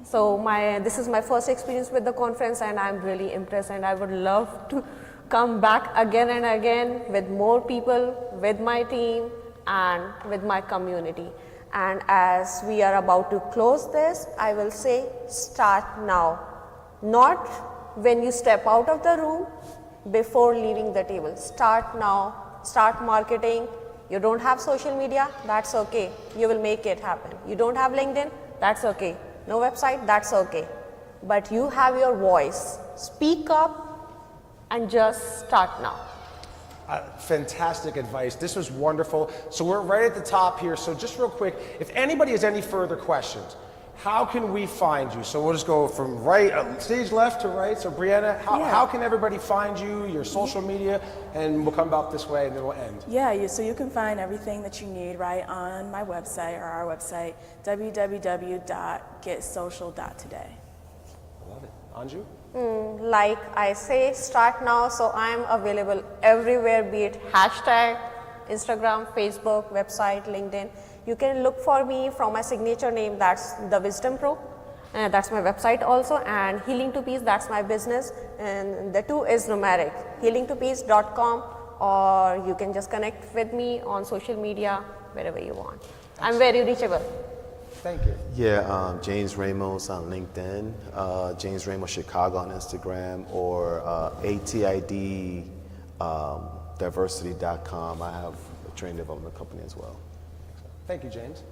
So this is my first experience with the conference and I'm really impressed, and I would love to come back again and again with more people, with my team and with my community. And as we are about to close this, I will say start now. Not when you step out of the room, before leaving the table. Start now, start marketing. You don't have social media, that's okay. You will make it happen. You don't have LinkedIn, that's okay. No website, that's okay. But you have your voice. speak up and just start now. Fantastic advice. This was wonderful. So we're right at the top here. So just real quick, if anybody has any further questions, how can we find you? So we'll just go from right, stage left to right. So Brianna, how can everybody find you, your social media, and we'll come about this way and then we'll end. Yeah, so you can find everything that you need right on my website or our website, www.getsocial.today. I love it. Anju? Like I say, start now, so I'm available everywhere, be it hashtag, Instagram, Facebook, website, LinkedIn. You can look for me from my signature name, that's The Wisdom Pro. That's my website also, and Healing to Peace, that's my business, and the two is numeric, healingtopeace.com, or you can just connect with me on social media, wherever you want. I'm very reachable. Thank you. Yeah, James Ramos on LinkedIn, James Ramos Chicago on Instagram, or ATID diversity.com. I have a training development company as well. Thank you, James.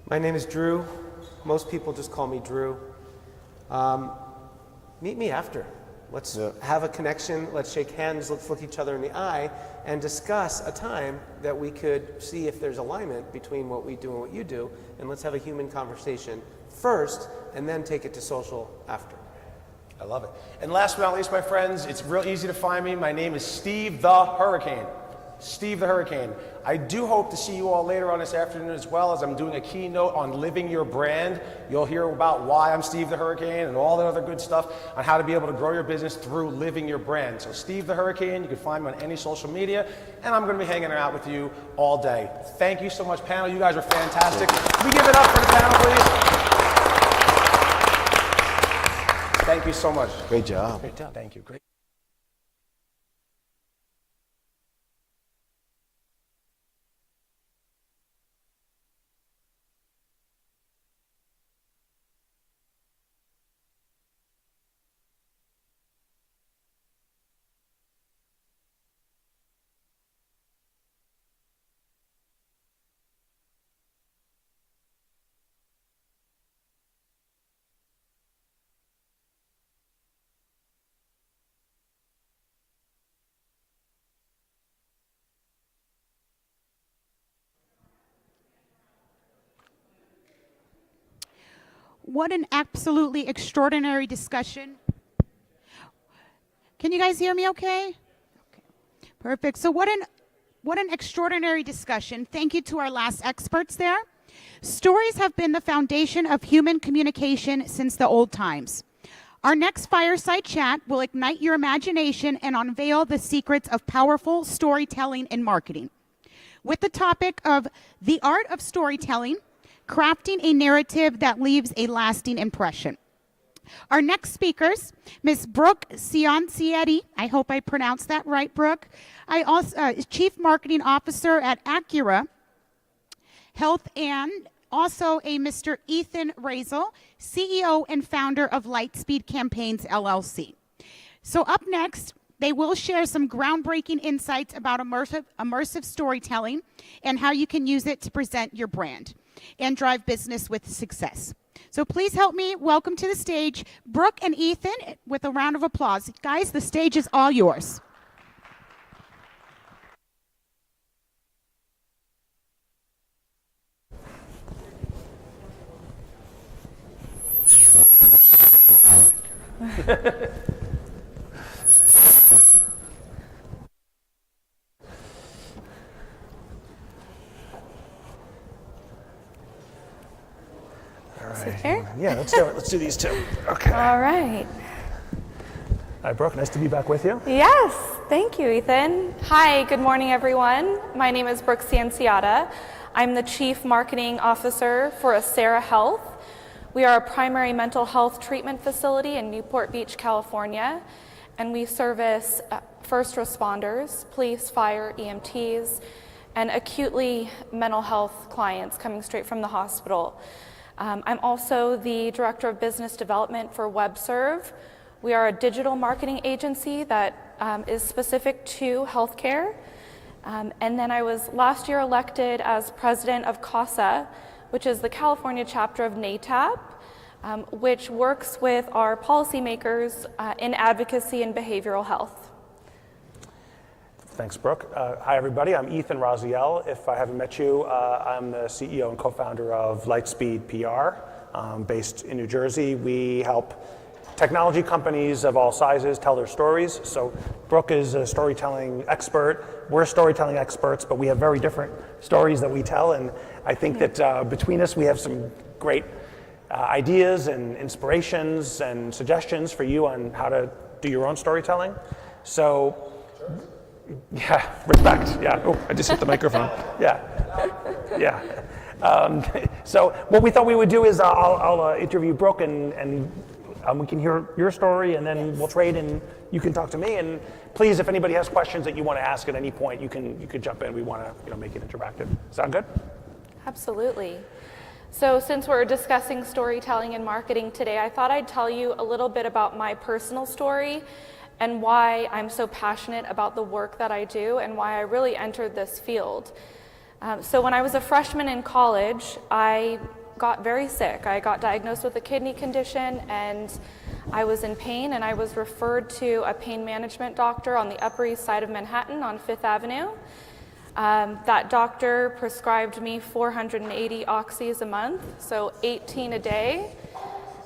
My name is Drew. Most people just call me Drew. Meet me after. Let's have a connection, let's shake hands, let's look each other in the eye, and discuss a time that we could see if there's alignment between what we do and what you do, and let's have a human conversation first, and then take it to social after. I love it. And last but not least, my friends, it's real easy to find me. My name is Steve the Hurricane. Steve the Hurricane. I do hope to see you all later on this afternoon, as well as I'm doing a keynote on living your brand. You'll hear about why I'm Steve the Hurricane and all that other good stuff on how to be able to grow your business through living your brand. So Steve the Hurricane, you can find me on any social media, and I'm going to be hanging out with you all day. Thank you so much, panel. You guys are fantastic. Can we give it up for the panel, please? Thank you so much. Great job. Great job. Thank you. Great. What an absolutely extraordinary discussion. Can you guys hear me okay? Okay. Perfect. So what an extraordinary discussion. Thank you to our last experts there. Stories have been the foundation of human communication since the old times. Our next fireside chat will ignite your imagination and unveil the secrets of powerful storytelling in marketing. With the topic of the art of storytelling, crafting a narrative that leaves a lasting impression. Our next speakers, Ms. Brooke Ciancietti, I hope I pronounced that right, Brooke. I also Chief Marketing Officer at Acura Health, and also a Mr. Ethan Razel, CEO and founder of Lightspeed Campaigns LLC. So up next, they will share some groundbreaking insights about immersive storytelling and how you can use it to present your brand and drive business with success. So please help me welcome to the stage Brooke and Ethan with a round of applause. Guys, the stage is all yours. Yeah, let's do it. Let's do these two. Okay. All right. Hi, Brooke. Nice to be back with you. Yes, thank you, Ethan. Hi, good morning, everyone. My name is Brooke Ciancietti. I'm the Chief Marketing Officer for Acera Health. We are a primary mental health treatment facility in Newport Beach, California, and we service first responders, police, fire, EMTs, and acutely mental health clients coming straight from the hospital. I'm also the Director of Business Development for WebServe. We are a digital marketing agency that is specific to healthcare. And then I was last year elected as President of CASA, which is the California chapter of NATAP. which works with our policymakers in advocacy and behavioral health. Thanks, Brooke. Hi, everybody. I'm Ethan Raziel. If I haven't met you, I'm the CEO and co-founder of Lightspeed PR, based in New Jersey. We help technology companies of all sizes tell their stories. So Brooke is a storytelling expert. We're storytelling experts, but we have very different stories that we tell. And I think that between us, we have some great ideas and inspirations and suggestions for you on how to do your own storytelling. So, yeah, respect. Yeah. Oh, I just hit the microphone. Yeah. Yeah. So what we thought we would do is I'll interview Brooke and we can hear your story, and then we'll trade, and you can talk to me. And please, if anybody has questions that you want to ask at any point, you could jump in. We want to make it interactive. Sound good? Absolutely. So since we're discussing storytelling and marketing today, I thought I'd tell you a little bit about my personal story and why I'm so passionate about the work that I do and why I really entered this field. So when I was a freshman in college, I got very sick. I got diagnosed with a kidney condition, and I was in pain, and I was referred to a pain management doctor on the Upper East Side of Manhattan on 5th Avenue. That doctor prescribed me 480 oxys a month, so 18 a day.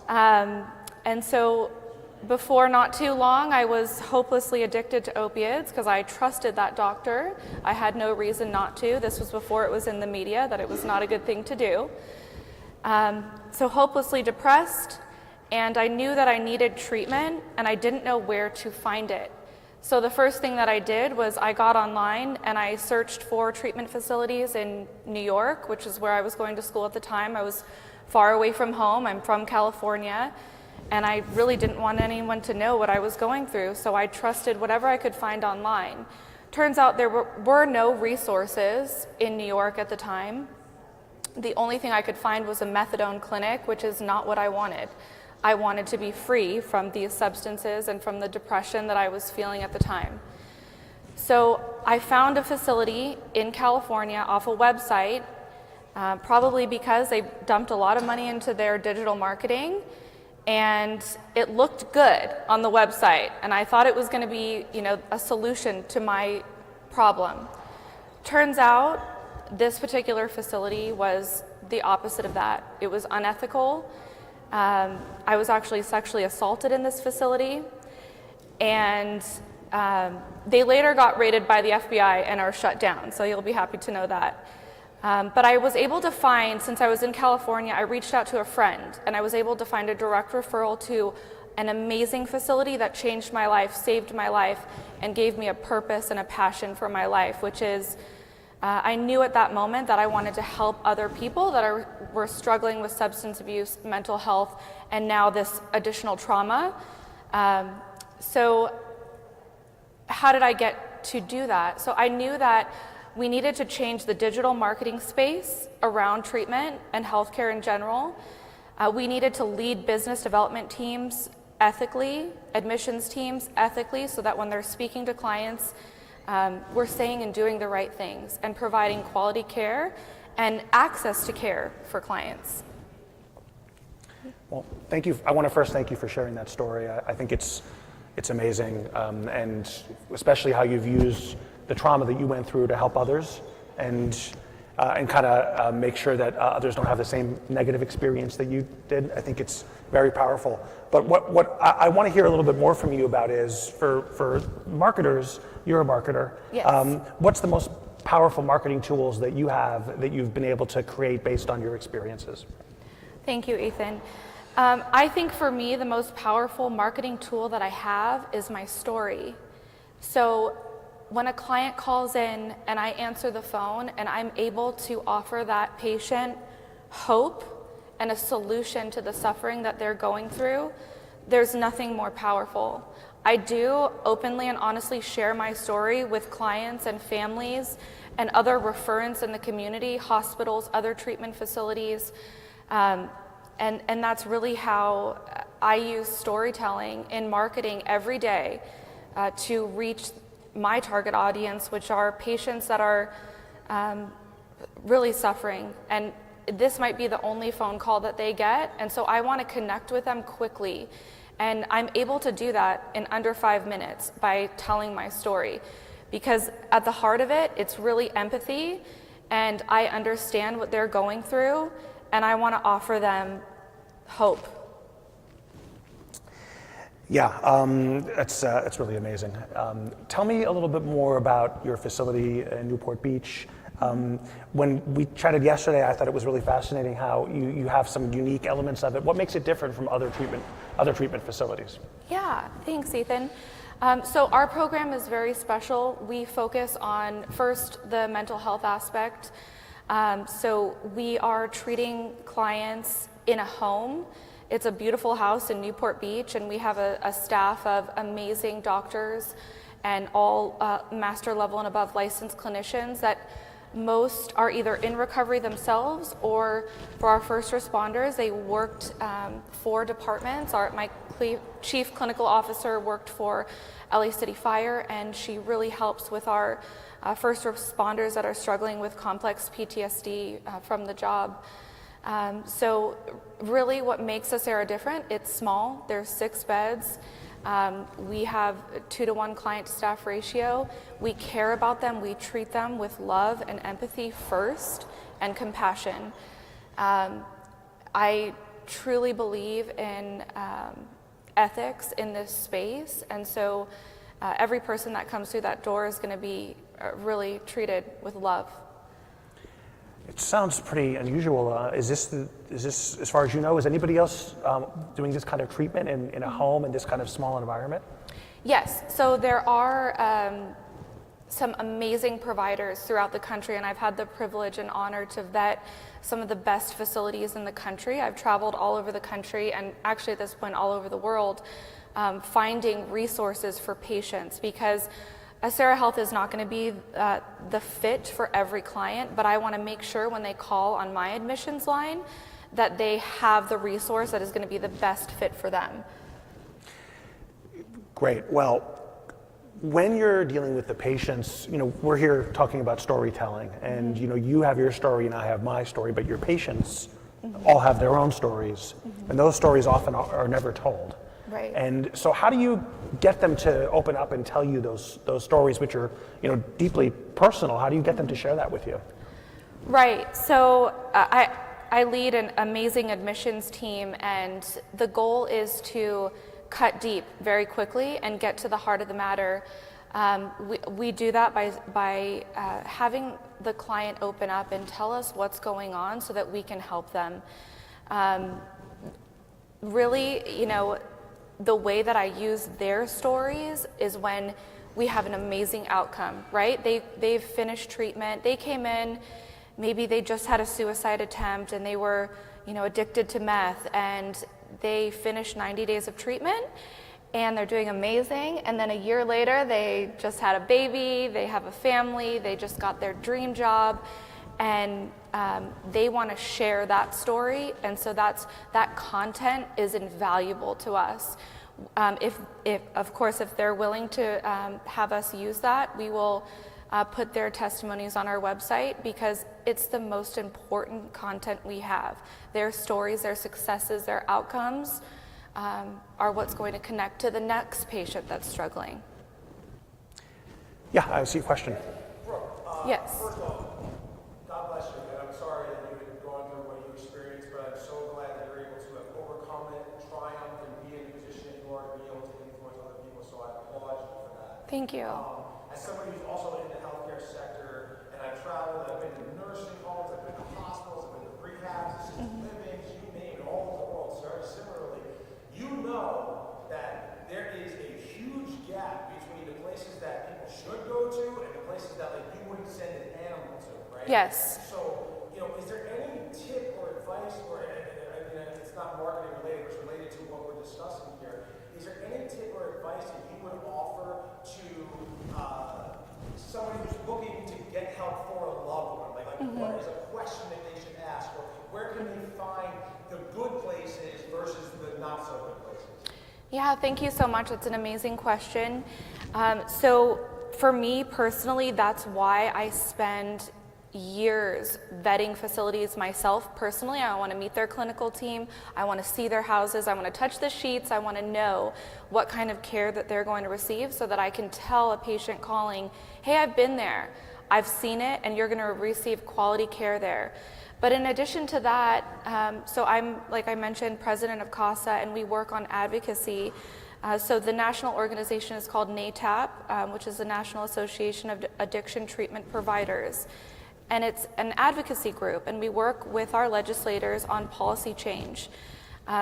And so before not too long, I was hopelessly addicted to opiates because I trusted that doctor. I had no reason not to. This was before it was in the media that it was not a good thing to do. So hopelessly depressed, and I knew that I needed treatment, and I didn't know where to find it. So the first thing that I did was I got online and I searched for treatment facilities in New York, which is where I was going to school at the time. I was far away from home. I'm from California, and I really didn't want anyone to know what I was going through, so I trusted whatever I could find online. Turns out there were no resources in New York at the time. The only thing I could find was a methadone clinic, which is not what I wanted. I wanted to be free from these substances and from the depression that I was feeling at the time. So I found a facility in California off a website, probably because they dumped a lot of money into their digital marketing, and it looked good on the website, and I thought it was going to be, a solution to my problem. Turns out this particular facility was the opposite of that. It was unethical. I was actually sexually assaulted in this facility, and they later got raided by the FBI and are shut down, so you'll be happy to know that. But I was able to find, since I was in California, I reached out to a friend, and I was able to find a direct referral to an amazing facility that changed my life, saved my life, and gave me a purpose and a passion for my life, which is I knew at that moment that I wanted to help other people that were struggling with substance abuse, mental health, and now this additional trauma. So how did I get to do that? So I knew that we needed to change the digital marketing space around treatment and healthcare in general. We needed to lead business development teams ethically, admissions teams ethically, so that when they're speaking to clients, we're saying and doing the right things and providing quality care and access to care for clients. Well, thank you. I want to first thank you for sharing that story. I think it's amazing, and especially how you've used the trauma that you went through to help others and kind of make sure that others don't have the same negative experience that you did. I think it's very powerful. But what I want to hear a little bit more from you about is for marketers, you're a marketer. Yes. What's the most powerful marketing tools that you have that you've been able to create based on your experiences? Thank you, Ethan. I think for me, the most powerful marketing tool that I have is my story. So when a client calls in and I answer the phone and I'm able to offer that patient hope and a solution to the suffering that they're going through, there's nothing more powerful. I do openly and honestly share my story with clients and families and other referrents in the community, hospitals, other treatment facilities, and that's really how I use storytelling in marketing every day to reach my target audience, which are patients that are really suffering. And this might be the only phone call that they get, and so I want to connect with them quickly. And I'm able to do that in under 5 minutes by telling my story. Because at the heart of it, it's really empathy, and I understand what they're going through, and I want to offer them hope. Yeah, it's really amazing. Tell me a little bit more about your facility in Newport Beach. When we chatted yesterday, I thought it was really fascinating how you have some unique elements of it. What makes it different from other treatment facilities? Yeah, thanks, Ethan. So our program is very special. We focus on, first, the mental health aspect. So we are treating clients in a home. It's a beautiful house in Newport Beach, and we have a staff of amazing doctors and all master level and above licensed clinicians that most are either in recovery themselves, or for our first responders, they worked for departments. My chief clinical officer worked for LA City Fire, and she really helps with our first responders that are struggling with complex PTSD from the job. So really what makes Acera different, it's small, there's 6 beds. We have 2-to-1 client to staff ratio. We care about them, we treat them with love and empathy first, and compassion. I truly believe in ethics in this space, and so every person that comes through that door is going to be really treated with love. It sounds pretty unusual. Is this, as far as you know, is anybody else doing this kind of treatment in a home in this kind of small environment? Yes, so there are some amazing providers throughout the country, and I've had the privilege and honor to vet some of the best facilities in the country. I've traveled all over the country, and actually at this point all over the world, finding resources for patients, because Acera Health is not going to be the fit for every client, but I want to make sure when they call on my admissions line that they have the resource that is going to be the best fit for them. Great. Well, when you're dealing with the patients, we're here talking about storytelling, and you have your story and I have my story, but your patients all have their own stories, and those stories often are never told. Right. And so how do you get them to open up and tell you those stories, which are deeply personal? How do you get them to share that with you? Right. So I lead an amazing admissions team, and the goal is to cut deep very quickly and get to the heart of the matter. We do that by having the client open up and tell us what's going on so that we can help them. Really, the way that I use their stories is when we have an amazing outcome, right? They've finished treatment, they came in, maybe they just had a suicide attempt and they were, addicted to meth, and they finished 90 days of treatment and they're doing amazing, and then a year later they just had a baby, they have a family, they just got their dream job, and they want to share that story, and so that content is invaluable to us. If of course, if they're willing to have us use that, we will put their testimonies on our website, because it's the most important content we have. Their stories, their successes, their outcomes are what's going to connect to the next patient that's struggling. Yeah, I see a question. Yes. First of all, God bless you, and I'm sorry that you've gone through what you experienced, but I'm so glad that you're able to have overcome it, triumph, and be in the position you are to be able to influence other people, so I applaud you for that. Thank you. As somebody who's also in the healthcare sector, and I've traveled, I've been to nursing homes, I've been to hospitals, I've been to rehabs, assisted living, you name it, all over the world. Similarly, you know that there is a huge gap between the places that people should go to and the places that you wouldn't send an animal to, right? Yes. So, is there any tip or advice, or it's not marketing related, but it's related to what we're discussing here. Is there any tip or advice that you would offer to somebody who's looking to get help for a loved one? What is a question that they should ask, or where can they find the good places versus the not so good places? Yeah, thank you so much. It's an amazing question. So for me personally, that's why I spend years vetting facilities myself personally. I want to meet their clinical team. I want to see their houses. I want to touch the sheets. I want to know what kind of care that they're going to receive so that I can tell a patient calling, hey, I've been there. I've seen it, and you're going to receive quality care there. But in addition to that, so I'm, like I mentioned, president of CASA, and we work on advocacy. So the national organization is called NATAP, which is the National Association of Addiction Treatment Providers. And it's an advocacy group, and we work with our legislators on policy change.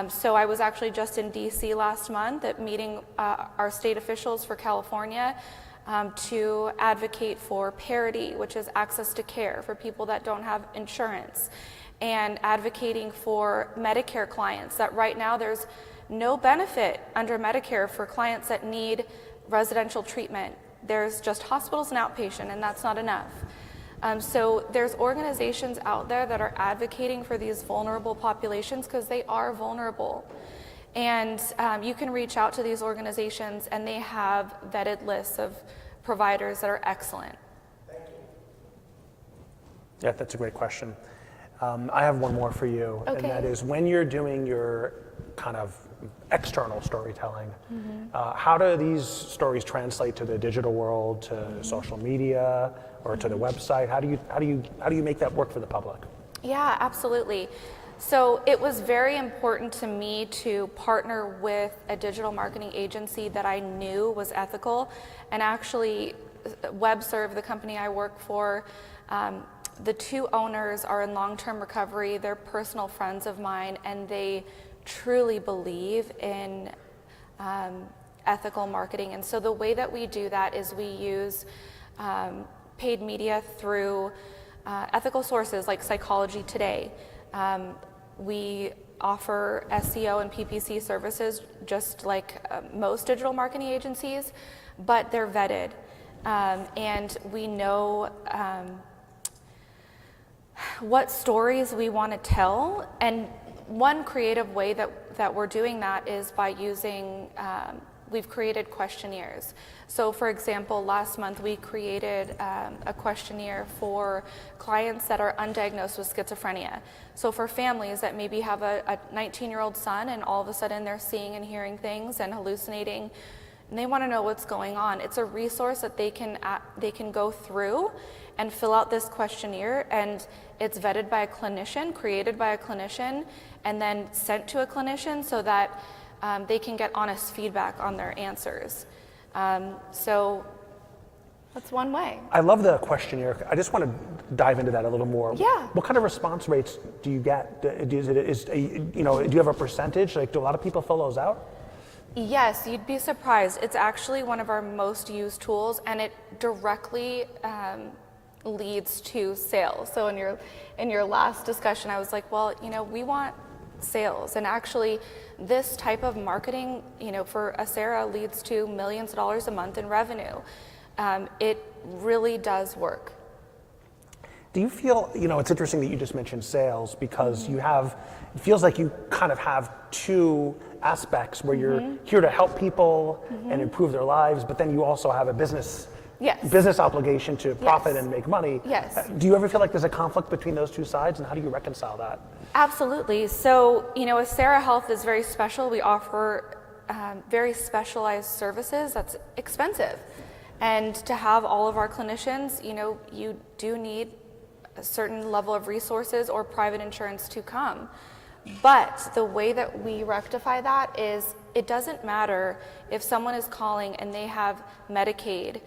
So I was actually just in DC last month at meeting our state officials for California to advocate for parity, which is access to care for people that don't have insurance, and advocating for Medicare clients, that right now there's no benefit under Medicare for clients that need residential treatment. There's just hospitals and outpatient, and that's not enough. So there's organizations out there that are advocating for these vulnerable populations because they are vulnerable. And you can reach out to these organizations, and they have vetted lists of providers that are excellent. Yeah, that's a great question. I have one more for you, and that is, when you're doing your kind of external storytelling, how do these stories translate to the digital world, to social media, or to the website? How do you make that work for the public? Yeah, absolutely. So it was very important to me to partner with a digital marketing agency that I knew was ethical. And actually, WebServe, the company I work for, the two owners are in long-term recovery. They're personal friends of mine, and they truly believe in ethical marketing. And so the way that we do that is we use paid media through ethical sources like Psychology Today. We offer SEO and PPC services just like most digital marketing agencies, but they're vetted. And we know what stories we want to tell. And one creative way that we're doing that is by using, we've created questionnaires. So for example, last month we created a questionnaire for clients that are undiagnosed with schizophrenia. So for families that maybe have a 19-year-old son, and all of a sudden they're seeing and hearing things and hallucinating, and they want to know what's going on. It's a resource that they can go through and fill out this questionnaire, and it's vetted by a clinician, created by a clinician, and then sent to a clinician so that they can get honest feedback on their answers. So that's one way. I love the questionnaire. I just want to dive into that a little more. Yeah. What kind of response rates do you get? Do you have a percentage? Like, do a lot of people fill those out? Yes, you'd be surprised. It's actually one of our most used tools, and it directly leads to sales. So in your last discussion, I was like, well, we want sales, and actually this type of marketing, for Acera leads to millions of dollars a month in revenue. It really does work. Do you feel, it's interesting that you just mentioned sales, because it feels like you kind of have two aspects where you're here to help people and improve their lives, but then you also have a business obligation to profit and make money. Yes. Do you ever feel like there's a conflict between those two sides, and how do you reconcile that? Absolutely. So, Acera Health is very special. We offer very specialized services. That's expensive. And to have all of our clinicians, you do need a certain level of resources or private insurance to come. But the way that we rectify that is, it doesn't matter if someone is calling and they have Medicaid.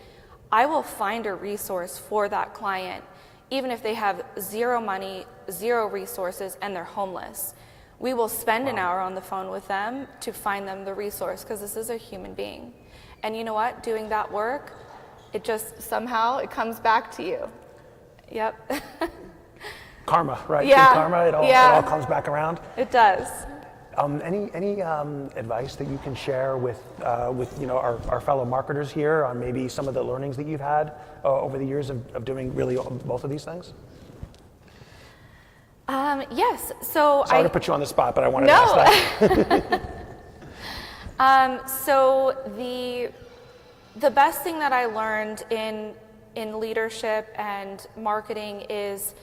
I will find a resource for that client, even if they have zero money, zero resources, and they're homeless. We will spend an hour on the phone with them to find them the resource, because this is a human being. And you know what? Doing that work, it just somehow it comes back to you. Yep. Karma, right? Yeah. Karma, it all comes back around. It does. Any advice that you can share with our fellow marketers here on maybe some of the learnings that you've had over the years of doing really both of these things? Yes. So Sorry to put you on the spot, but I wanted to ask that. So the best thing that I learned in in leadership and marketing is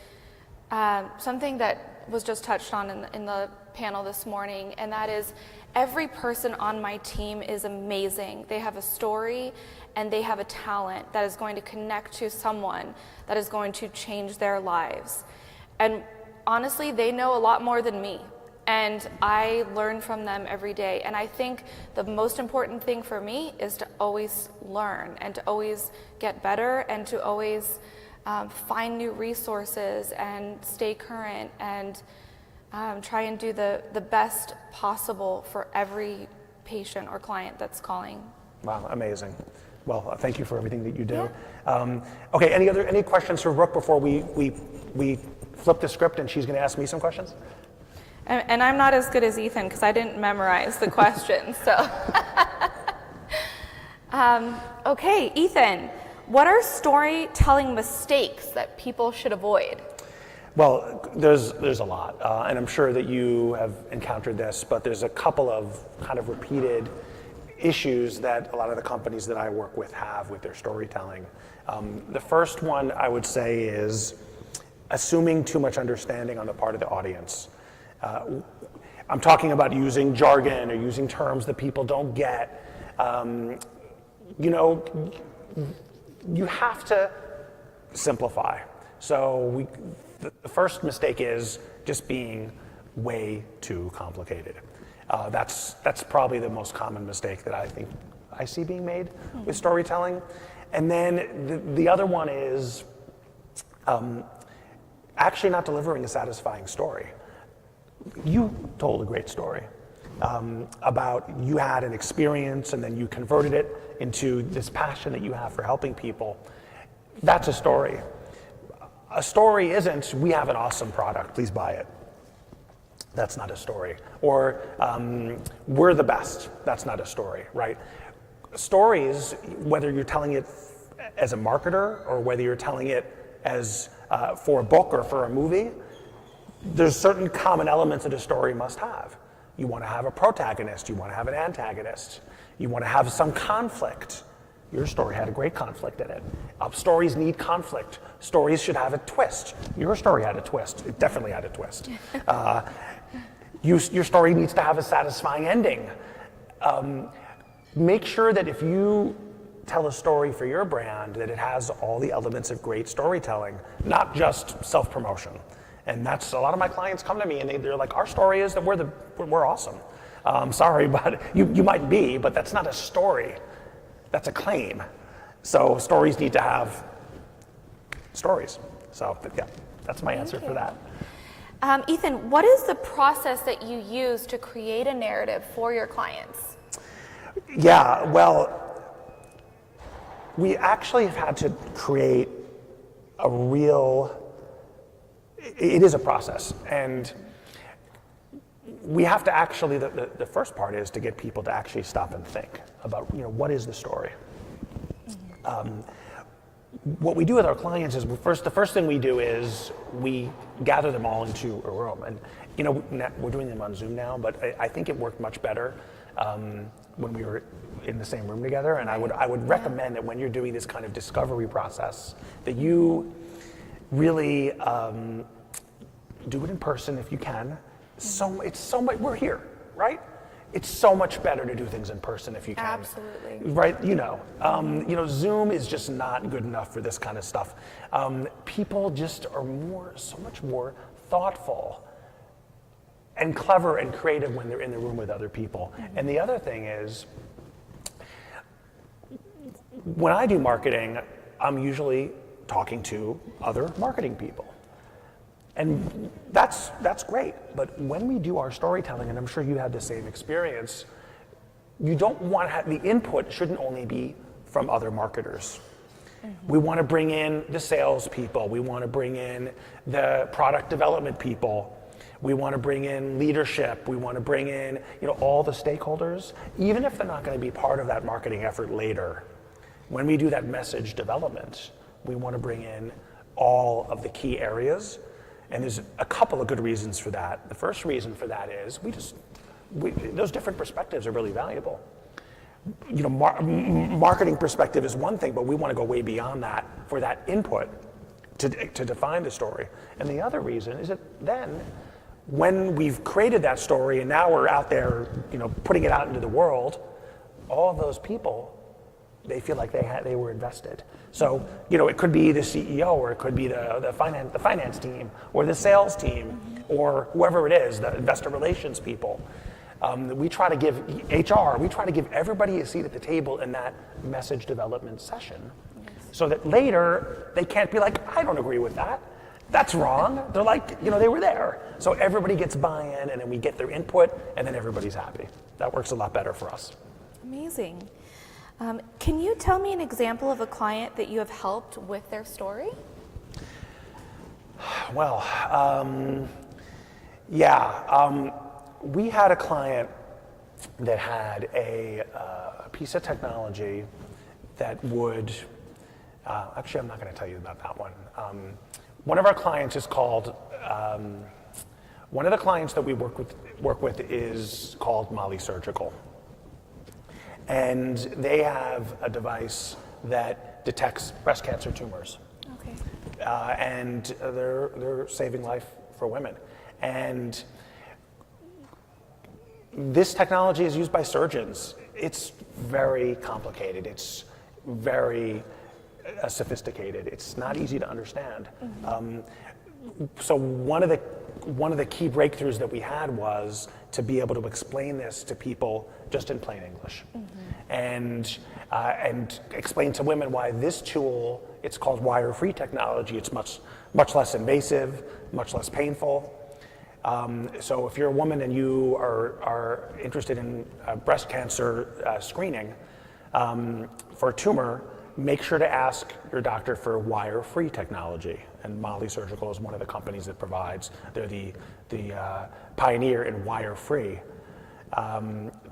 something that was just touched on in the panel this morning, and that is every person on my team is amazing. They have a story and they have a talent that is going to connect to someone that is going to change their lives. And honestly, they know a lot more than me. And I learn from them every day. And I think the most important thing for me is to always learn and to always get better and to always find new resources and stay current and try and do the best possible for every patient or client that's calling. Wow, amazing. Well, thank you for everything that you do. Okay, any questions for Brooke before we flip the script and she's going to ask me some questions? And I'm not as good as Ethan because I didn't memorize the questions. So, okay, Ethan, what are storytelling mistakes that people should avoid? Well, there's a lot, and I'm sure that you have encountered this, but there's a couple of kind of repeated issues that a lot of the companies that I work with have with their storytelling. The first one I would say is assuming too much understanding on the part of the audience. I'm talking about using jargon or using terms that people don't get. You have to simplify. So the first mistake is just being way too complicated. That's probably the most common mistake that I think I see being made with storytelling. And then the other one is actually not delivering a satisfying story. You told a great story about you had an experience and then you converted it into this passion that you have for helping people. That's a story. A story isn't, we have an awesome product, please buy it. That's not a story. Or we're the best. That's not a story, right? Stories, whether you're telling it as a marketer or whether you're telling it as for a book or for a movie, there's certain common elements that a story must have. You want to have a protagonist. You want to have an antagonist. You want to have some conflict. Your story had a great conflict in it. Stories need conflict. Stories should have a twist. Your story had a twist. It definitely had a twist. Your story needs to have a satisfying ending. Make sure that if you tell a story for your brand, that it has all the elements of great storytelling, not just self-promotion. And that's a lot of my clients come to me and they're like, our story is that we're awesome. Sorry, but you might be, but that's not a story. That's a claim. So stories need to have stories. So yeah, that's my answer for that. Ethan, what is the process that you use to create a narrative for your clients? Yeah, well, we actually have had to create a real, it is a process. And we have to actually, the first part is to get people to actually stop and think about, what is the story? What we do with our clients is the first thing we do is we gather them all into a room. And, we're doing them on Zoom now, but I think it worked much better when we were in the same room together. And I would recommend that when you're doing this kind of discovery process, that you really do it in person if you can. It's so much, we're here, right? It's so much better to do things in person if you can. Absolutely. Right, Zoom is just not good enough for this kind of stuff. People just are so much more thoughtful and clever and creative when they're in the room with other people. Mm-hmm. And the other thing is, when I do marketing, I'm usually talking to other marketing people. And that's great, but when we do our storytelling, and I'm sure you had the same experience, you don't want to have, the input shouldn't only be from other marketers. Mm-hmm. We want to bring in the sales people, we want to bring in the product development people, we want to bring in leadership, we want to bring in all the stakeholders, even if they're not going to be part of that marketing effort later. When we do that message development, we want to bring in all of the key areas. And there's a couple of good reasons for that. The first reason for that is those different perspectives are really valuable. marketing perspective is one thing, but we want to go way beyond that for that input to define the story. And the other reason is that then, when we've created that story and now we're out there, putting it out into the world, all of those people, they feel like they were invested. So, it could be the CEO, or it could be the finance team, or the sales team, or whoever it is, the investor relations people. We try to give HR, we try to give everybody a seat at the table in that message development session, so that later they can't be like, I don't agree with that. That's wrong. They're like, they were there. So everybody gets buy-in, and then we get their input, and then everybody's happy. That works a lot better for us. Amazing. Can you tell me an example of a client that you have helped with their story? Well, we had a client that had a piece of technology that would, actually I'm not going to tell you about that one. One of our clients is called, one of the clients that we work with is called Molly Surgical. And they have a device that detects breast cancer tumors. Okay. And they're saving life for women. And this technology is used by surgeons. It's very complicated. It's very sophisticated. It's not easy to understand. So one of the key breakthroughs that we had was to be able to explain this to people just in plain English, and explain to women why this tool, it's called wire-free technology. It's much less invasive, much less painful. So if you're a woman and you are interested in breast cancer screening for a tumor, make sure to ask your doctor for wire-free technology. And Molly Surgical is one of the companies that provides. They're the pioneer in wire-free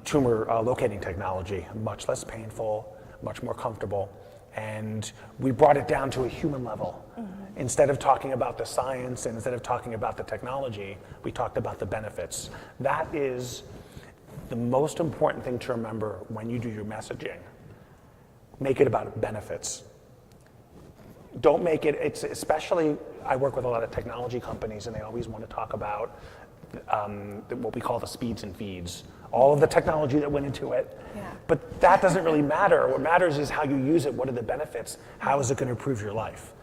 tumor locating technology. Much less painful, much more comfortable. And we brought it down to a human level. Instead of talking about the science and instead of talking about the technology, we talked about the benefits. That is the most important thing to remember when you do your messaging. Make it about benefits. Don't make it, it's especially, I work with a lot of technology companies and they always want to talk about what we call the speeds and feeds, all of the technology that went into it. Yeah. But that doesn't really matter. What matters is how you use it, what are the benefits, how is it going to improve your life?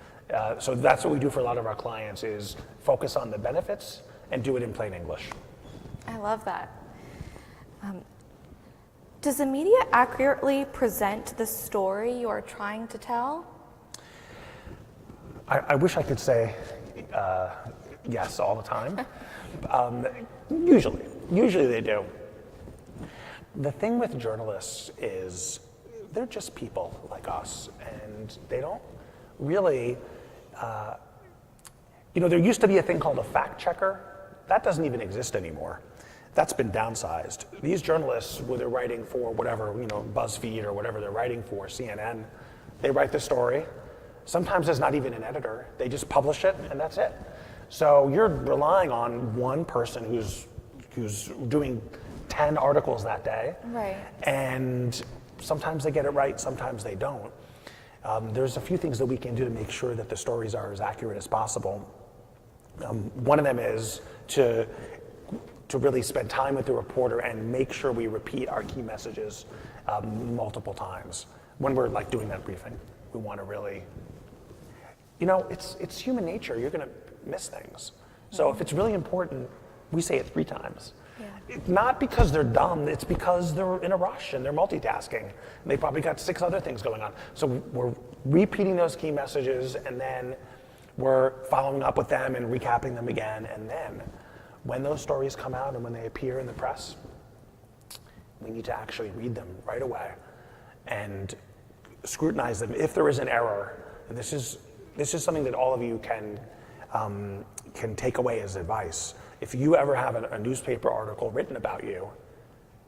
So that's what we do for a lot of our clients is focus on the benefits and do it in plain English. I love that. Does the media accurately present the story you are trying to tell? I wish I could say yes all the time. Usually they do. The thing with journalists is they're just people like us, and they don't really, there used to be a thing called a fact checker. That doesn't even exist anymore. That's been downsized. These journalists, whether they're writing for whatever, BuzzFeed or whatever they're writing for, CNN, they write the story. Sometimes there's not even an editor. They just publish it and that's it. So you're relying on one person who's doing 10 articles that day. Right. And sometimes they get it right, sometimes they don't. There's a few things that we can do to make sure that the stories are as accurate as possible. One of them is to really spend time with the reporter and make sure we repeat our key messages multiple times. When we're doing that briefing, we want to really, it's human nature. You're going to miss things. So if it's really important, we say it 3 times. Yeah. Not because they're dumb, it's because they're in a rush and they're multitasking. And they probably got 6 other things going on. So we're repeating those key messages and then we're following up with them and recapping them again. And then when those stories come out and when they appear in the press, we need to actually read them right away and scrutinize them. If there is an error, and this is something that all of you can take away as advice. If you ever have a newspaper article written about you,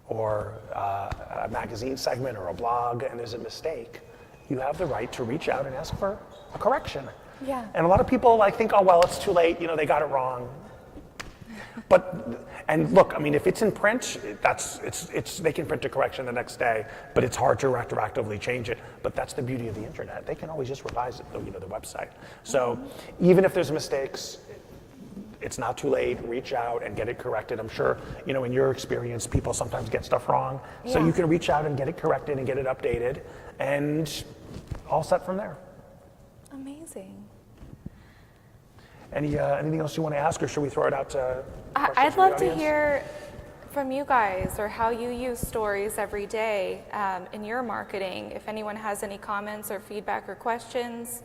or a magazine segment or a blog, and there's a mistake, you have the right to reach out and ask for a correction. Yeah. And a lot of people think, oh well, it's too late. They got it wrong. And look, I mean, if it's in print, they can print a correction the next day, but it's hard to retroactively change it. But that's the beauty of the internet. They can always just revise it, the website. So even if there's mistakes, it's not too late. Reach out and get it corrected. I'm sure, in your experience, people sometimes get stuff wrong. So you can reach out and get it corrected and get it updated, and all set from there. Amazing. Anything else you want to ask, or should we throw it out to questions I'd from the love to audience? hear from you guys, or how you use stories every day in your marketing. If anyone has any comments or feedback or questions.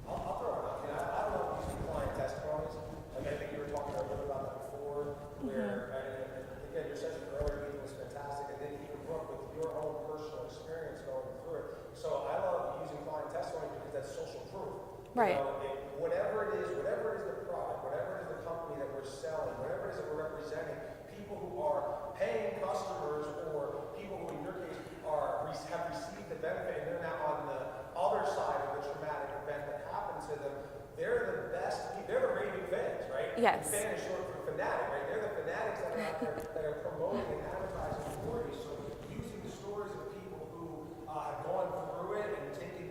I'll throw it out. I love using client testimonies. Like I think you were talking a little bit about that before, where, and again, your session earlier was fantastic, and then even Brooke with your own personal experience going through it. So I love using client testimonies because that's social proof. Right. Whatever it is the product, whatever it is the company that we're selling, whatever it is that we're representing, people who are paying customers or people who in your case have received the benefit and they're now on the other side of the traumatic event that happened to them, they're the best, they're the raving fans, right? Yes. And fan is short for fanatic, right? They're the fanatics that are out there that are promoting and advertising for you. So using the stories of people who have gone through it and taking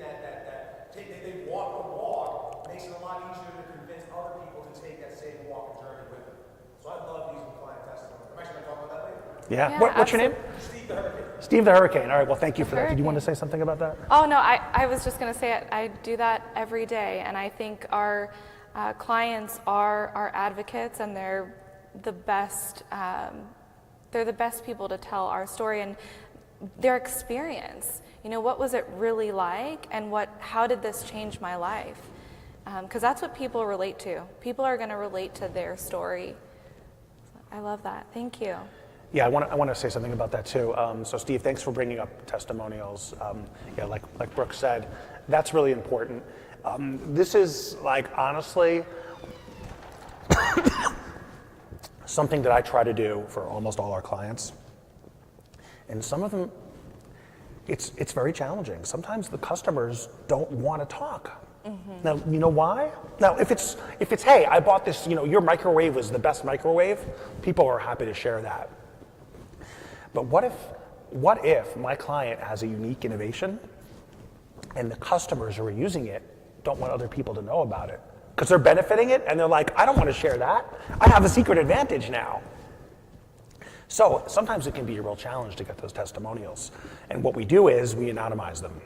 they walk the walk makes it a lot easier to convince other people to take that same walk and journey with them. So I love using client testimony. I'm actually going to talk about that later. Yeah. What's your name? Steve the Hurricane. Steve the Hurricane. All right. Well, thank you for that. Did you want to say something about that? Oh, no, I was just going to say I do that every day, and I think our clients are our advocates, and they're the best people to tell our story and their experience. What was it really like, and how did this change my life? Because that's what people relate to. People are going to relate to their story. I love that. Thank you. Yeah, I want to say something about that too. So Steve, thanks for bringing up testimonials. Like Brooke said, that's really important. This is honestly something that I try to do for almost all our clients. And some of them, it's very challenging. Sometimes the customers don't want to talk. Now, you know why? Now, if it's hey, I bought this, your microwave was the best microwave, people are happy to share that. But what if my client has a unique innovation and the customers who are using it don't want other people to know about it? Because they're benefiting it and they're like, I don't want to share that. I have a secret advantage now. So sometimes it can be a real challenge to get those testimonials. And what we do is we anonymize them.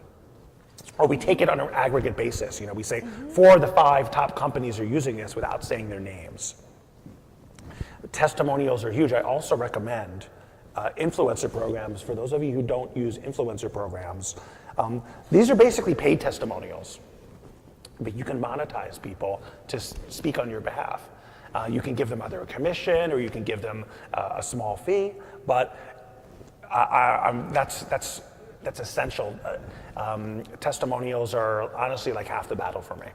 Or we take it on an aggregate basis. We say 4 of the 5 top companies are using this without saying their names. Testimonials are huge. I also recommend influencer programs. For those of you who don't use influencer programs, these are basically paid testimonials. But you can monetize people to speak on your behalf. You can give them either a commission or you can give them a small fee, but that's essential. Testimonials are honestly like half the battle for me.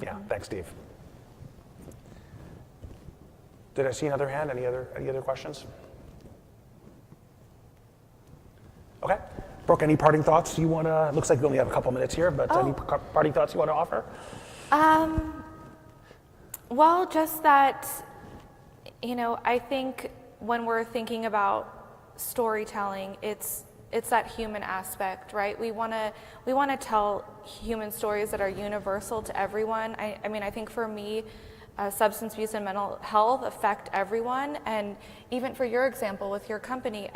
Yeah, thanks, Steve. Did I see another hand? Any other questions? Okay. Brooke, any parting thoughts you want to? Looks like we only have a couple minutes here, but any parting thoughts you want to offer? Well, just that, I think when we're thinking about storytelling, it's that human aspect, right? We want to tell human stories that are universal to everyone. I think for me, substance abuse and mental health affect everyone, and even for your example with your company,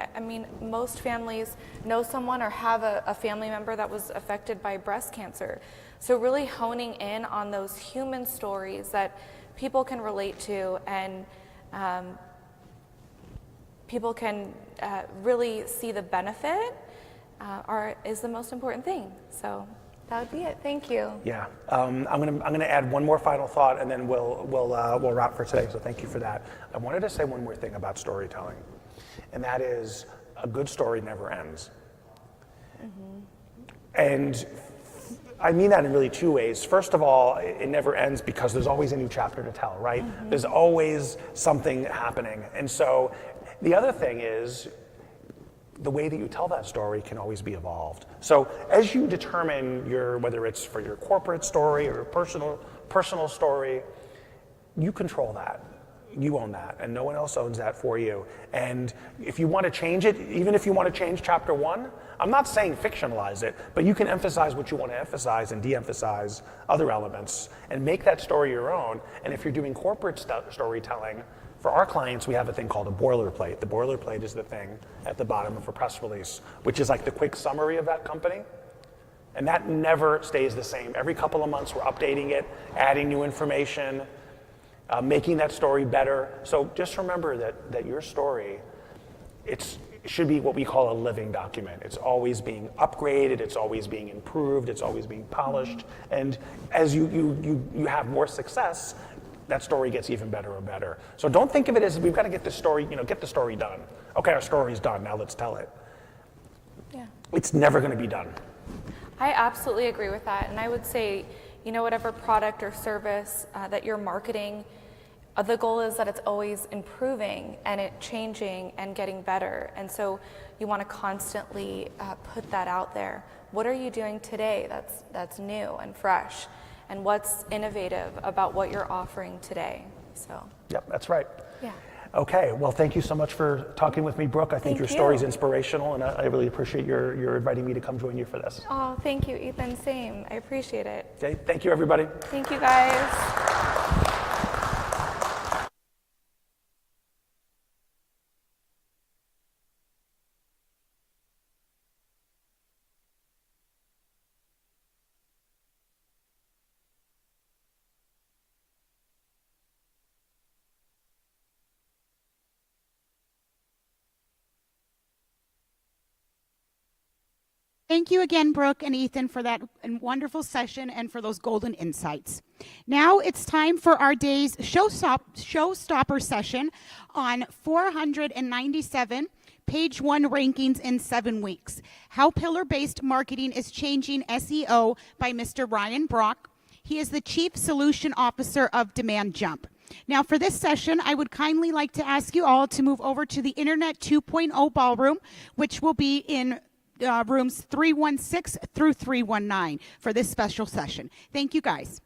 most families know someone or have a family member that was affected by breast cancer. So really honing in on those human stories that people can relate to, and people can really see the benefit is the most important thing. So that would be it. Thank you. Yeah, I'm gonna add one more final thought, and then we'll wrap for today. So thank you for that. I wanted to say one more thing about storytelling, and that is a good story never ends. And I mean that in really 2 ways. First of all, it never ends because there's always a new chapter to tell, right? There's always something happening. And so the other thing is the way that you tell that story can always be evolved. So as you determine whether it's for your corporate story or personal story, you control that. You own that, and no one else owns that for you. And if you want to change it, even if you want to change chapter 1, I'm not saying fictionalize it, but you can emphasize what you want to emphasize and de-emphasize other elements and make that story your own. And if you're doing corporate storytelling, for our clients, we have a thing called a boilerplate. The boilerplate is the thing at the bottom of a press release, which is like the quick summary of that company. And that never stays the same. Every couple of months, we're updating it, adding new information, making that story better. So just remember that your story, it should be what we call a living document. It's always being upgraded, it's always being improved, it's always being polished. And as you have more success, that story gets even better and better. So don't think of it as we've got to get the story, get the story done. Okay, our story's done, now let's tell it. Yeah. It's never going to be done. I absolutely agree with that. And I would say, whatever product or service that you're marketing, the goal is that it's always improving and it changing and getting better. And so you want to constantly put that out there. What are you doing today that's new and fresh? And what's innovative about what you're offering today? So. Yep, that's right. Yeah. Okay, well, thank you so much for talking with me, Brooke. I think your story's inspirational, and I really appreciate your inviting me to come join you for this. Oh, thank you, Ethan. Same. I appreciate it. Okay, thank you, everybody. Thank you, guys. Thank you again, Brooke and Ethan, for that wonderful session and for those golden insights. Now it's time for our day's showstopper session on 497 page 1 rankings in 7 weeks. How pillar-based marketing is changing SEO by Mr. Ryan Brock. He is the Chief Solution Officer of Demand Jump. Now for this session, I would kindly like to ask you all to move over to the Internet 2.0 ballroom, which will be in rooms 316 through 319 for this special session. Thank you, guys.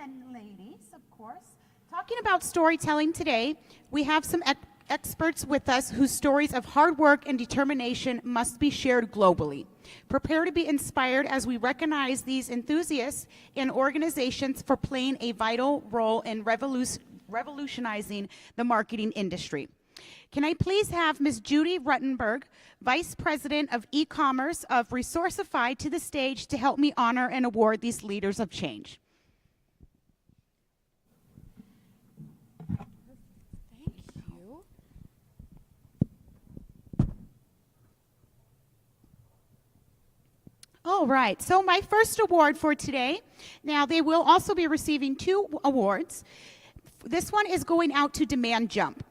and ladies, of course. Talking about storytelling today, we have some experts with us whose stories of hard work and determination must be shared globally. Prepare to be inspired as we recognize these enthusiasts and organizations for playing a vital role in revolutionizing the marketing industry. Can I please have Ms. Judy Ruttenberg, Vice President of E-Commerce of Resourcify, to the stage to help me honor and award these leaders of change. All right, so my first award for today, now they will also be receiving 2 awards. This one is going out to Demand Jump.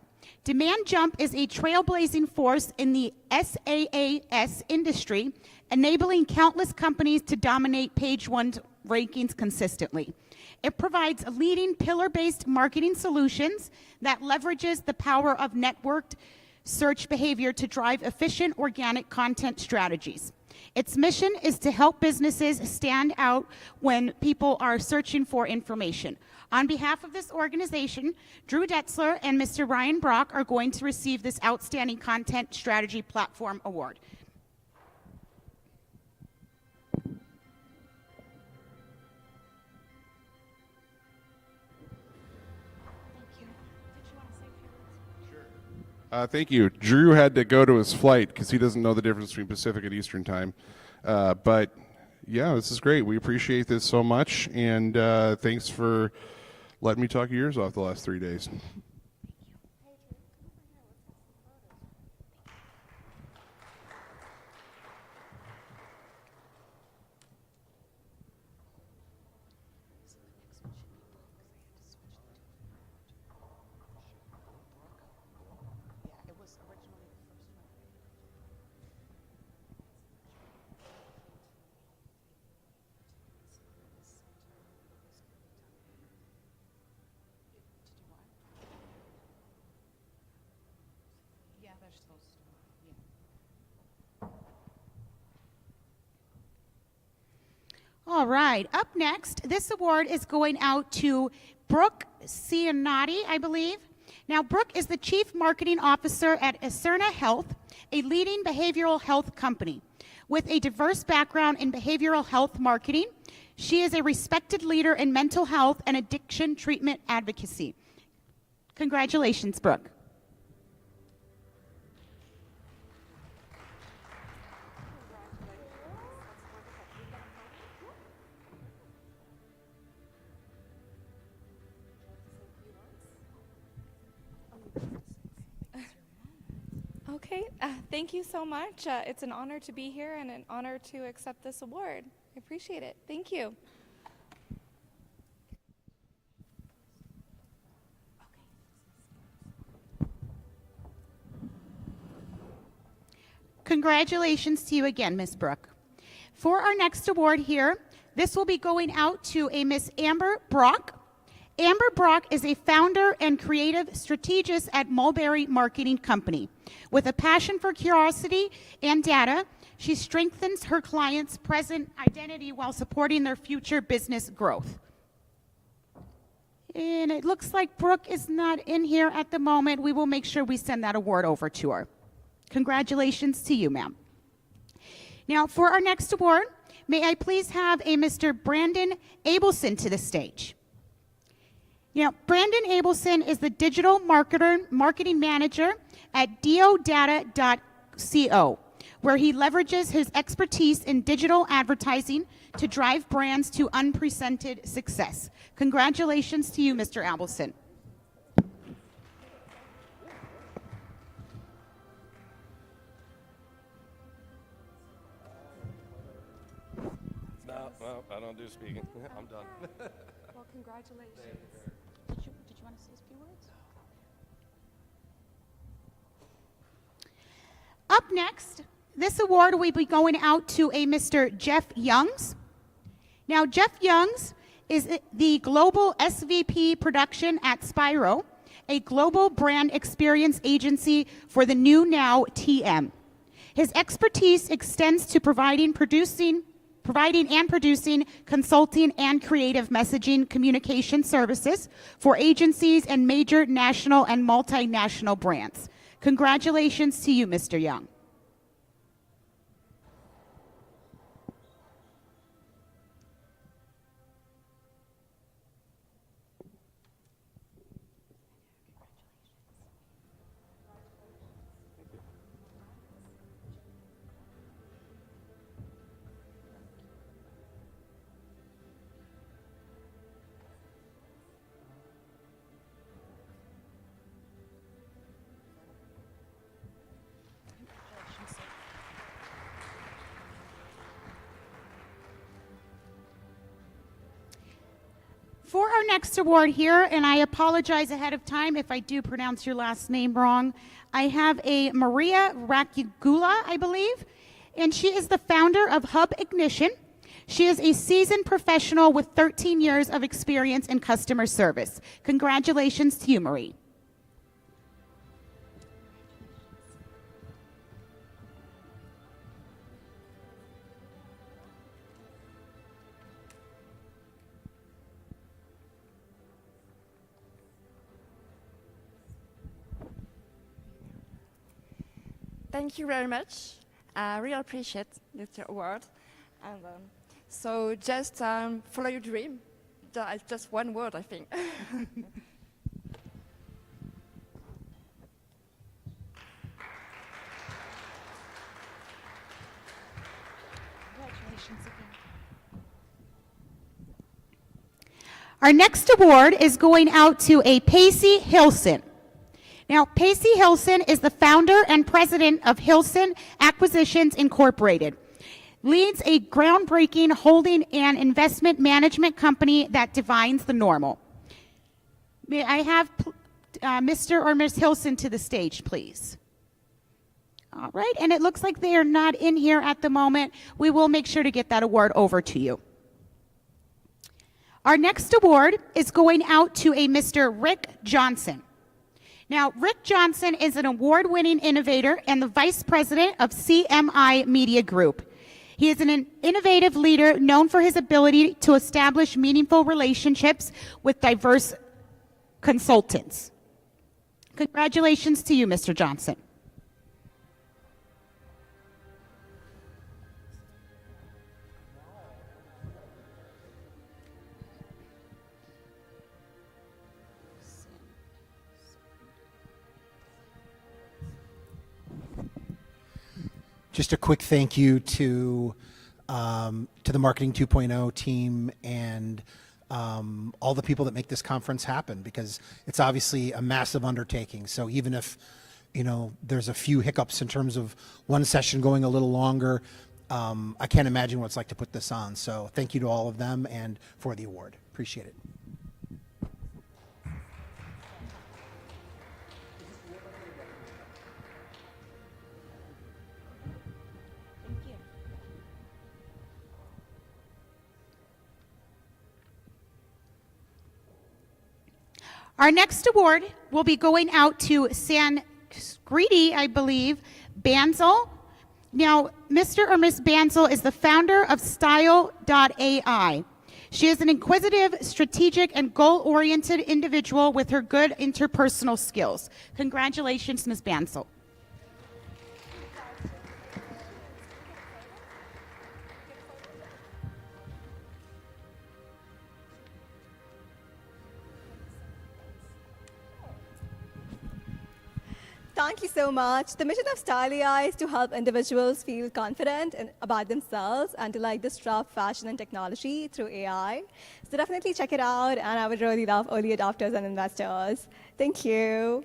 Demand Jump is a trailblazing force in the SaaS industry, enabling countless companies to dominate page 1 rankings consistently. It provides leading pillar-based marketing solutions that leverages the power of networked search behavior to drive efficient organic content strategies. Its mission is to help businesses stand out when people are searching for information. On behalf of this organization, Drew Detzler and Mr. Ryan Brock are going to receive this Outstanding Content Strategy Platform Award. Thank you. Drew had to go to his flight because he doesn't know the difference between Pacific and Eastern time. But yeah, this is great. We appreciate this so much, and thanks for letting me talk your ears off the last 3 days. All right, up next, this award is going out to Brooke Ciannotti, I believe. Now, Brooke is the Chief Marketing Officer at Acerna Health, a leading behavioral health company. With a diverse background in behavioral health marketing, she is a respected leader in mental health and addiction treatment advocacy. Congratulations, Brooke. Okay, thank you so much. It's an honor to be here and an honor to accept this award. I appreciate it. Thank you. Congratulations to you again, Ms. Brooke. For our next award here, this will be going out to a Miss Amber Brock. Amber Brock is a founder and creative strategist at Mulberry Marketing Company. With a passion for curiosity and data, she strengthens her clients' present identity while supporting their future business growth. And it looks like Brooke is not in here at the moment. We will make sure we send that award over to her. Congratulations to you, ma'am. Now, for our next award, may I please have a Mr. Brandon Abelson to the stage. Now, Brandon Abelson is the digital marketing manager at diodata.co, where he leverages his expertise in digital advertising to drive brands to unprecedented success. Congratulations to you, Mr. Abelson. No, I don't do speaking. I'm done. Well, congratulations. Did you want to say a few words? Up next, this award will be going out to a Mr. Jeff Youngs. Now, Jeff Youngs is the Global SVP Production at Spiro, a global brand experience agency for the new now TM. His expertise extends to producing providing and producing consulting and creative messaging communication services for agencies and major national and multinational brands. Congratulations to you, Mr. Young. For our next award here, and I apologize ahead of time if I do pronounce your last name wrong, I have a Maria Rakigula, I believe, and she is the founder of Hub Ignition. She is a seasoned professional with 13 years of experience in customer service. Congratulations to you, Marie. Thank you very much. I really appreciate this award. And so just follow your dream. It's just one word, I think. Congratulations again. Our next award is going out to a Pacey Hilson. Now, Pacey Hilson is the founder and president of Hilson Acquisitions Incorporated. Leads a groundbreaking holding and investment management company that defines the normal. May I have Mr. or Ms. Hilson to the stage, please? All right, and it looks like they are not in here at the moment. We will make sure to get that award over to you. Our next award is going out to a Mr. Rick Johnson. Now, Rick Johnson is an award-winning innovator and the vice president of CMI Media Group. He is an innovative leader known for his ability to establish meaningful relationships with diverse consultants. Congratulations to you, Mr. Johnson. Just a quick thank you to the Marketing 2.0 team and all the people that make this conference happen, because it's obviously a massive undertaking. So even if, you know, there's a few hiccups in terms of one session going a little longer, I can't imagine what it's like to put this on. So thank you to all of them and for the award. Appreciate it. Our next award will be going out to Sanskriti, I believe, Bansal. Now, Mr. or Ms. Bansal is the founder of Style.ai. She is an inquisitive, strategic, and goal-oriented individual with her good interpersonal skills. Congratulations, Ms. Bansal. Thank you so much. The mission of Style.ai is to help individuals feel confident about themselves and to disrupt fashion and technology through AI. So definitely check it out, and I would really love early adopters and investors. Thank you.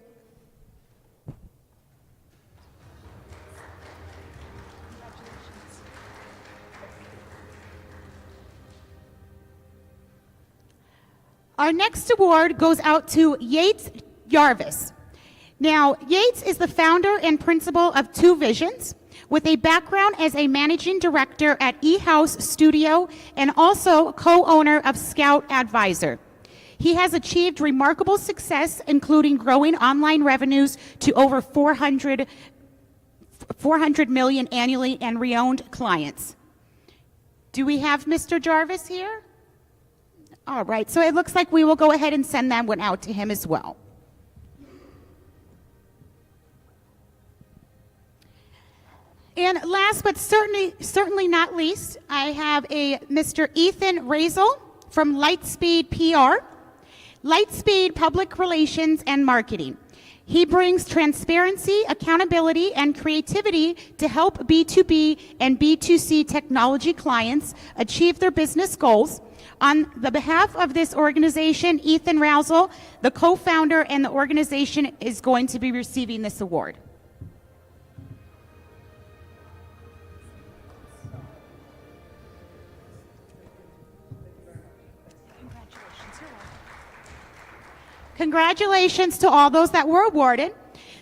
Our next award goes out to Yates Jarvis. Now, Yates is the founder and principal of Two Visions, with a background as a managing director at eHouse Studio and also co-owner of Scout Advisor. He has achieved remarkable success, including growing online revenues to over 400 million annually and re-owned clients. Do we have Mr. Jarvis here? All right, so it looks like we will go ahead and send that one out to him as well. And last but certainly not least, I have a Mr. Ethan Razel from Lightspeed PR, Lightspeed Public Relations and Marketing. He brings transparency, accountability, and creativity to help B2B and B2C technology clients achieve their business goals. On the behalf of this organization, Ethan Razel, the co-founder and the organization, is going to be receiving this award. Congratulations to all those that were awarded.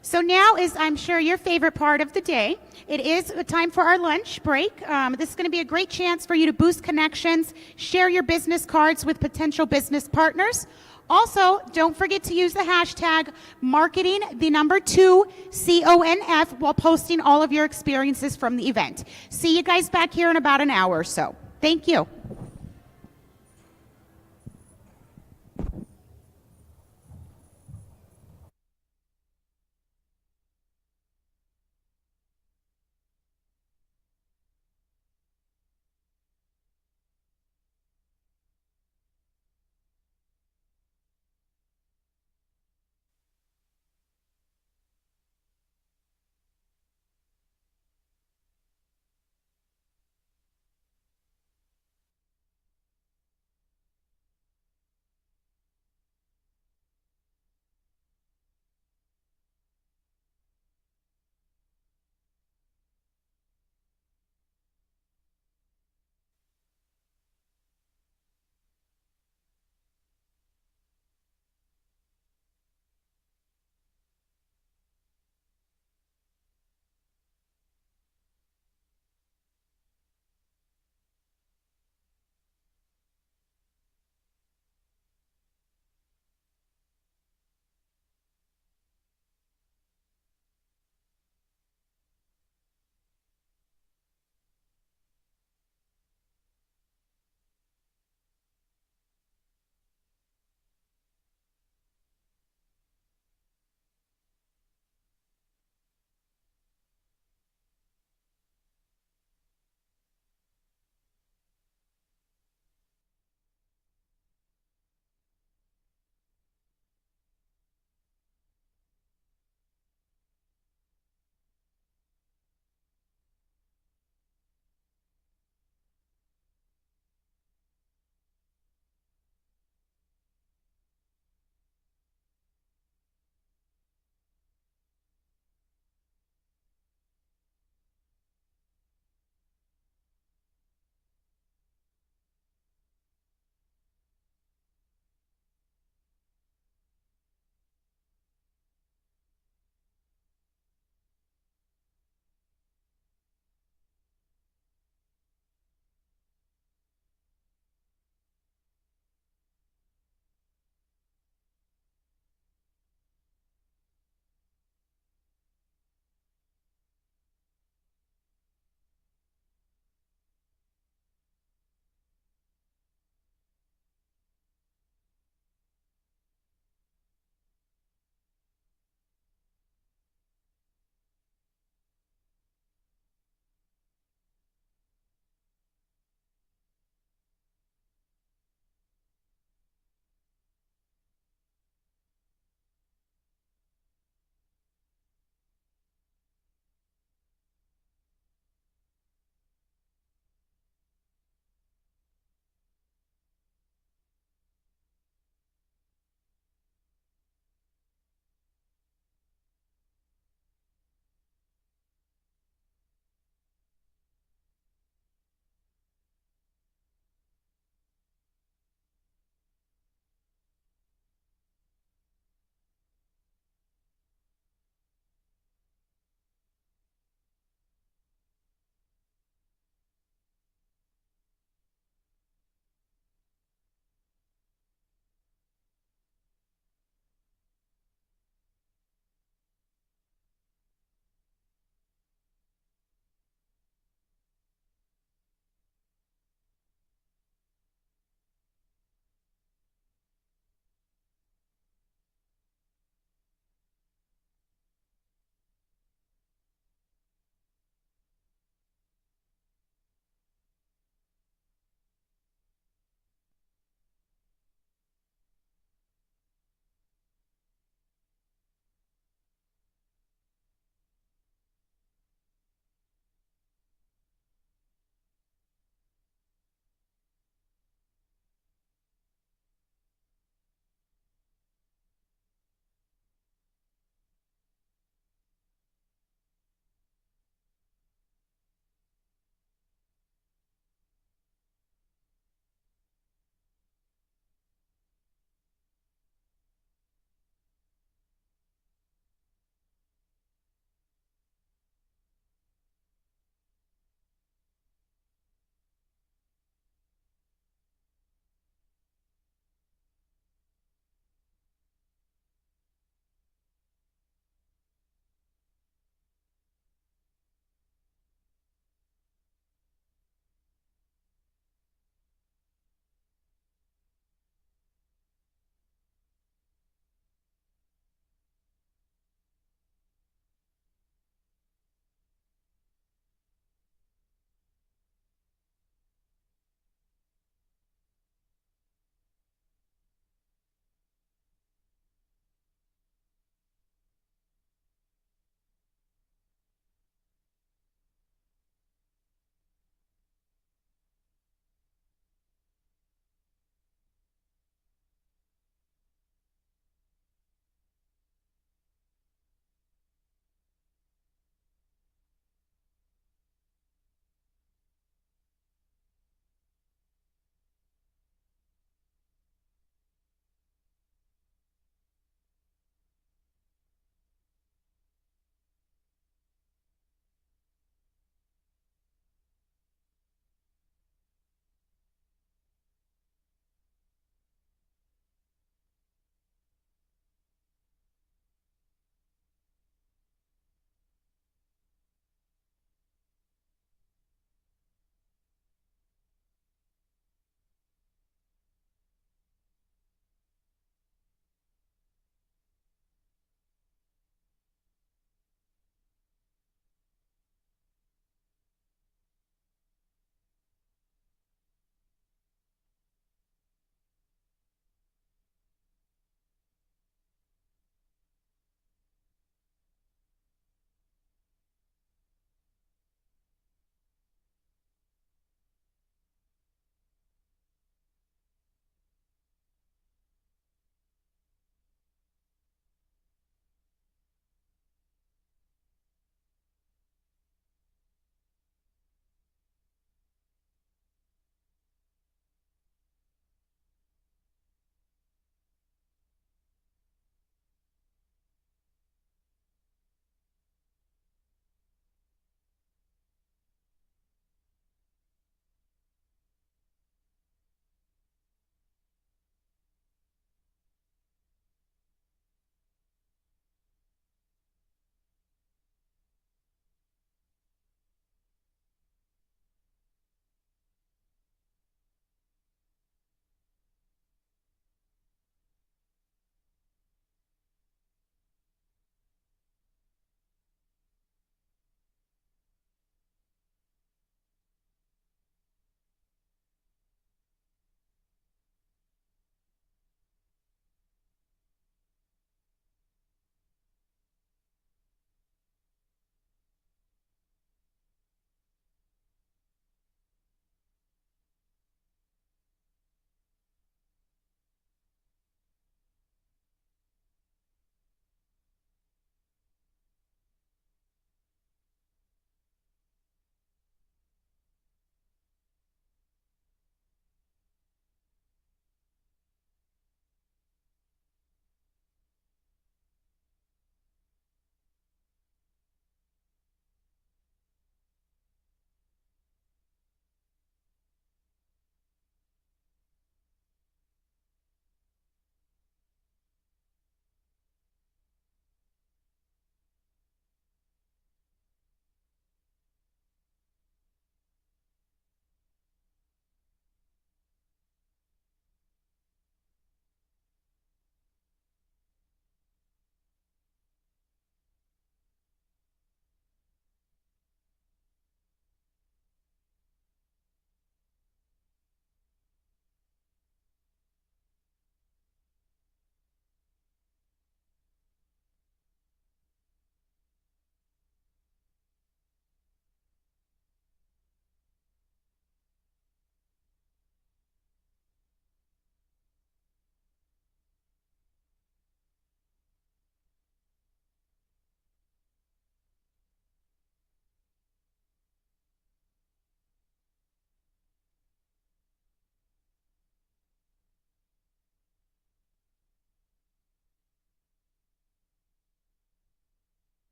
So now is, I'm sure, your favorite part of the day. It is time for our lunch break. This is going to be a great chance for you to boost connections, share your business cards with potential business partners. Also, don't forget to use the hashtag marketing2CONF while posting all of your experiences from the event. See you guys back here in about an hour or so. Thank you.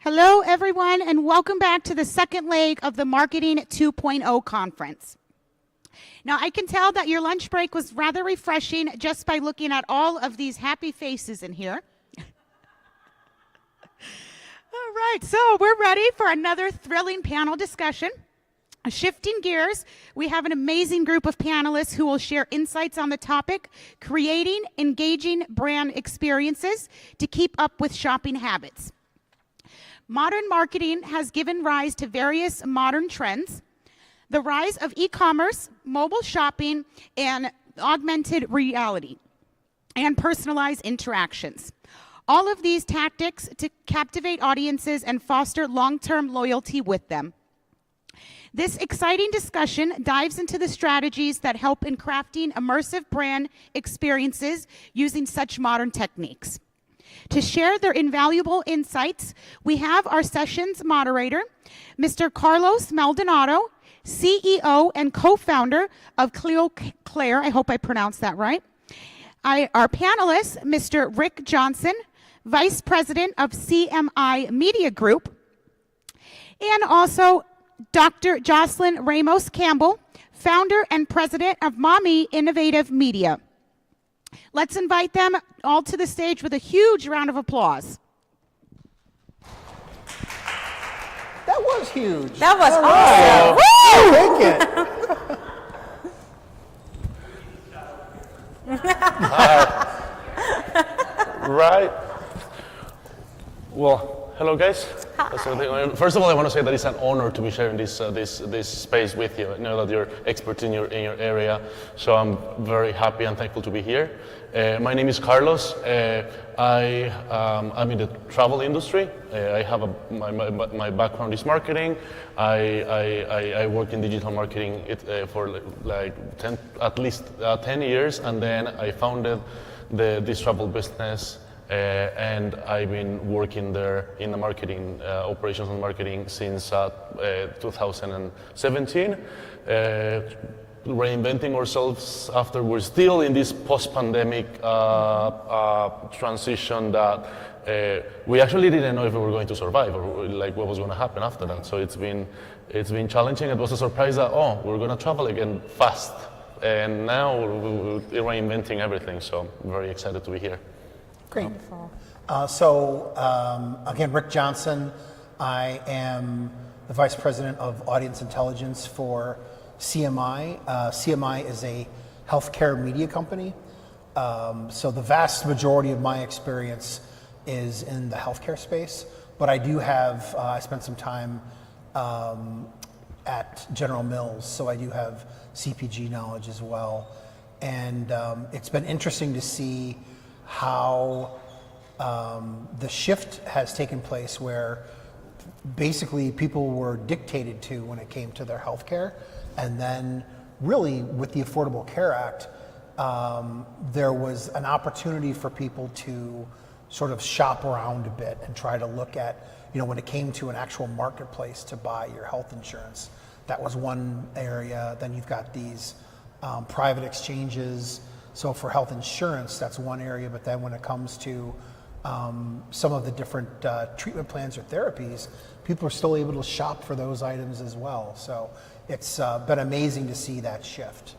Hello, everyone, and welcome back to the second leg of the Marketing 2.0 conference. Now, I can tell that your lunch break was rather refreshing just by looking at all of these happy faces in here. All right, so we're ready for another thrilling panel discussion. Shifting gears, we have an amazing group of panelists who will share insights on the topic, creating engaging brand experiences to keep up with shopping habits. Modern marketing has given rise to various modern trends. The rise of e-commerce, mobile shopping, and augmented reality, and personalized interactions. All of these tactics to captivate audiences and foster long-term loyalty with them. This exciting discussion dives into the strategies that help in crafting immersive brand experiences using such modern techniques. To share their invaluable insights, we have our session's moderator, Mr. Carlos Maldonado, CEO and co-founder of Cleo Claire, I hope I pronounced that right. Our panelists, Mr. Rick Johnson, Vice President of CMI Media Group, and also Dr. Jocelyn Ramos Campbell, founder and president of Mommy Innovative Media. Let's invite them all to the stage with a huge round of applause. That was huge. That was Take awesome. it. Right. Well, hello guys. First of all, I want to say that it's an honor to be sharing this space with you. I know that you're expert in your area, so I'm very happy and thankful to be here. My name is Carlos. I'm in the travel industry. I have my background is marketing. I worked in digital marketing for like at least 10 years, and then I founded this travel business. And I've been working there in the marketing, operations and marketing since 2017, reinventing ourselves after we're still in this post-pandemic transition that we actually didn't know if we were going to survive or like what was going to happen after that. So it's been challenging. It was a surprise that, we're going to travel again fast. And now we're reinventing everything. So I'm very excited to be here. Great. Again, Rick Johnson. I am the Vice President of Audience Intelligence for CMI. CMI is a healthcare media company. So the vast majority of my experience is in the healthcare space, but I do have, I spent some time at General Mills, so I do have CPG knowledge as well. And it's been interesting to see how the shift has taken place where basically people were dictated to when it came to their health care. And then really with the Affordable Care Act, there was an opportunity for people to sort of shop around a bit and try to look at, when it came to an actual marketplace to buy your health insurance. That was one area. Then you've got these private exchanges. So for health insurance, that's one area, but then when it comes to some of the different treatment plans or therapies, people are still able to shop for those items as well. So it's been amazing to see that shift.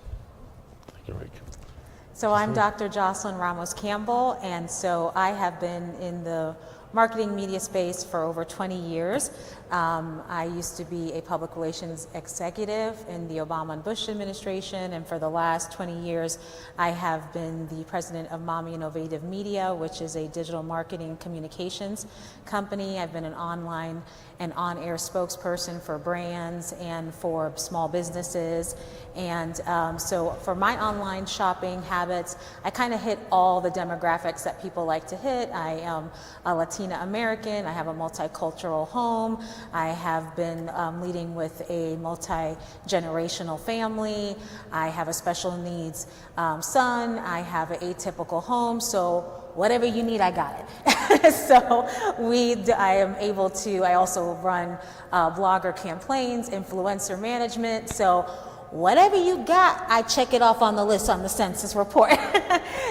Thank you, Rick. So I'm Dr. Jocelyn Ramos Campbell, and so I have been in the marketing media space for over 20 years. I used to be a public relations executive in the Obama and Bush administration, and for the last 20 years, I have been the president of Mommy Innovative Media, which is a digital marketing communications company. I've been an online and on-air spokesperson for brands and for small businesses. And so for my online shopping habits, I kind of hit all the demographics that people like to hit. I am a Latina American. I have a multicultural home. I have been leading with a multi-generational family. I have a special needs son. I have an atypical home. So whatever you need, I got it. So I am able to, I also run blogger campaigns, influencer management. So whatever you got, I check it off on the list on the census report.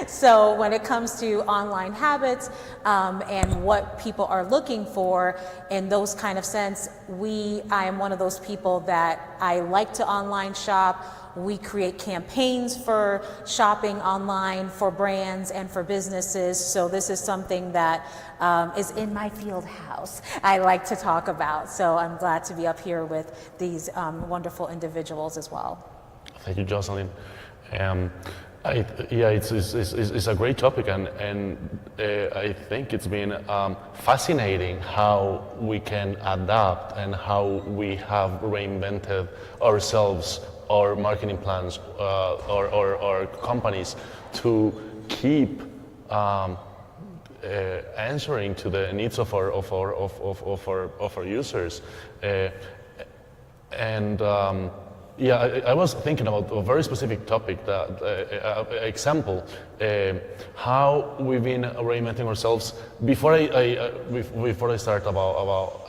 So when it comes to online habits and what people are looking for in those kind of sense, I am one of those people that I like to online shop. We create campaigns for shopping online for brands and for businesses. So this is something that is in my field house I like to talk about. So I'm glad to be up here with these wonderful individuals as well. Thank you, Jocelyn. It's a great topic, and I think it's been fascinating how we can adapt and how we have reinvented ourselves, our marketing plans, our companies to keep answering to the needs of our users. I was thinking about a very specific topic, example, how we've been reinventing ourselves. Before I start about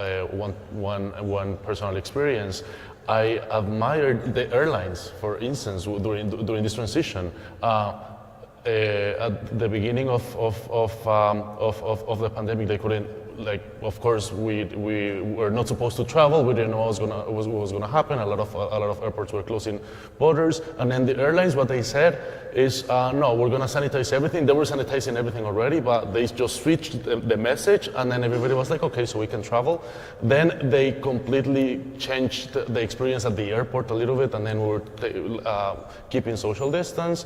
one personal experience, I admired the airlines, for instance, during this transition. At the beginning of the pandemic, they couldn't. Of course, we were not supposed to travel. We didn't know what was going to happen. A lot of airports were closing borders, and then the airlines, what they said is, no, we're going to sanitize everything. They were sanitizing everything already, but they just switched the message, and then everybody was like, okay, so we can travel. Then they completely changed the experience at the airport a little bit, and then we were keeping social distance.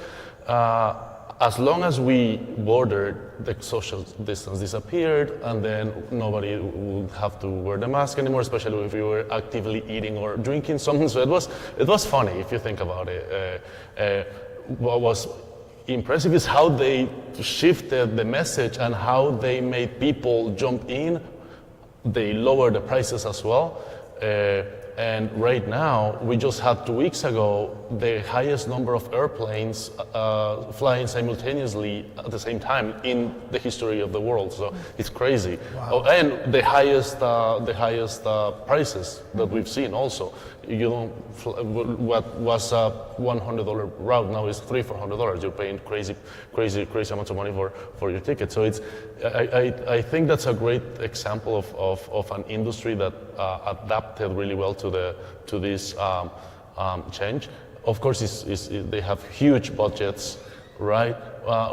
As long as we bordered, the social distance disappeared, and then nobody would have to wear the mask anymore, especially if you were actively eating or drinking something. So it was funny if you think about it. What was impressive is how they shifted the message and how they made people jump in. They lowered the prices as well. And right now, we just had 2 weeks ago the highest number of airplanes flying simultaneously at the same time in the history of the world. So it's crazy. Wow. Oh, and the highest prices that we've seen also. What was a $100 route now is $300-400. You're paying crazy amounts of money for your ticket. So I think that's a great example of an industry that adapted really well to this change. Of course, they have huge budgets, right?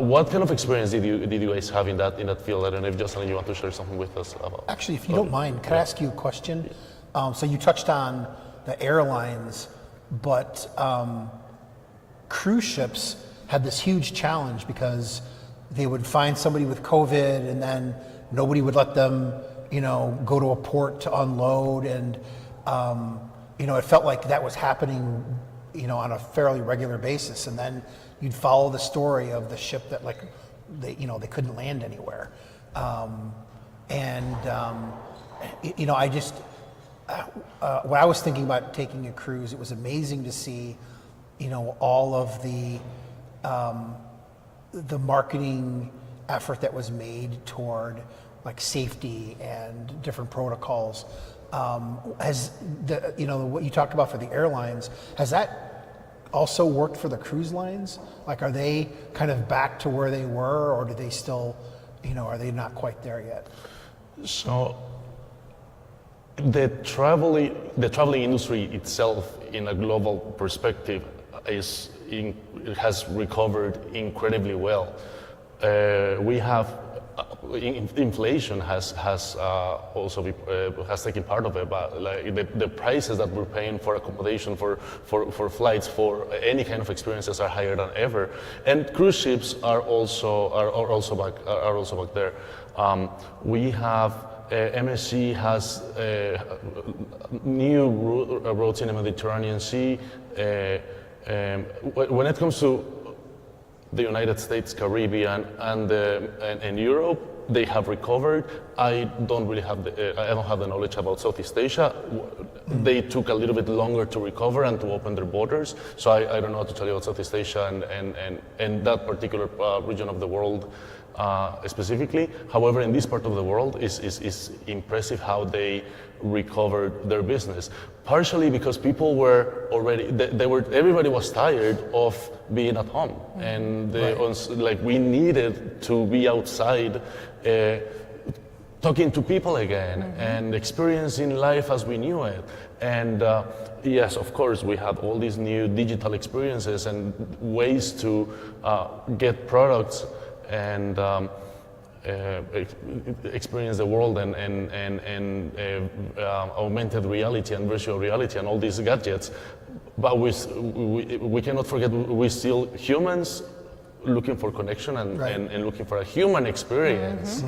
What kind of experience did you guys have in that field? I don't know if Jocelyn, you want to share something with us about. Actually, if you don't mind, could I ask you a question? So you touched on the airlines, but cruise ships had this huge challenge because they would find somebody with COVID and then nobody would let them, go to a port to unload. And, it felt like that was happening, on a fairly regular basis. And then you'd follow the story of the ship that they couldn't land anywhere. When I was thinking about taking a cruise, it was amazing to see, all of the marketing effort that was made toward safety and different protocols. Has what you talked about for the airlines, has that also worked for the cruise lines? Are they kind of back to where they were, or do they still, are they not quite there yet? So the traveling industry itself, in a global perspective, has recovered incredibly well. We have inflation has also taken part of it, but the prices that we're paying for accommodation, for flights, for any kind of experiences are higher than ever, and cruise ships are also back there. We have. MSC has new routes in the Mediterranean Sea. When it comes to the United States, Caribbean, and Europe, they have recovered. I don't have the knowledge about Southeast Asia. They took a little bit longer to recover and to open their borders. So I don't know how to tell you about Southeast Asia and that particular region of the world. specifically. However, in this part of the world, is impressive how they recovered their business. Partially because people were already, everybody was tired of being at home, and like we needed to be outside, talking to people again, and experiencing life as we knew it. And yes, of course, we had all these new digital experiences and ways to get products and experience the world, and augmented reality and virtual reality and all these gadgets. But we cannot forget we're still humans looking for connection and looking for a human experience.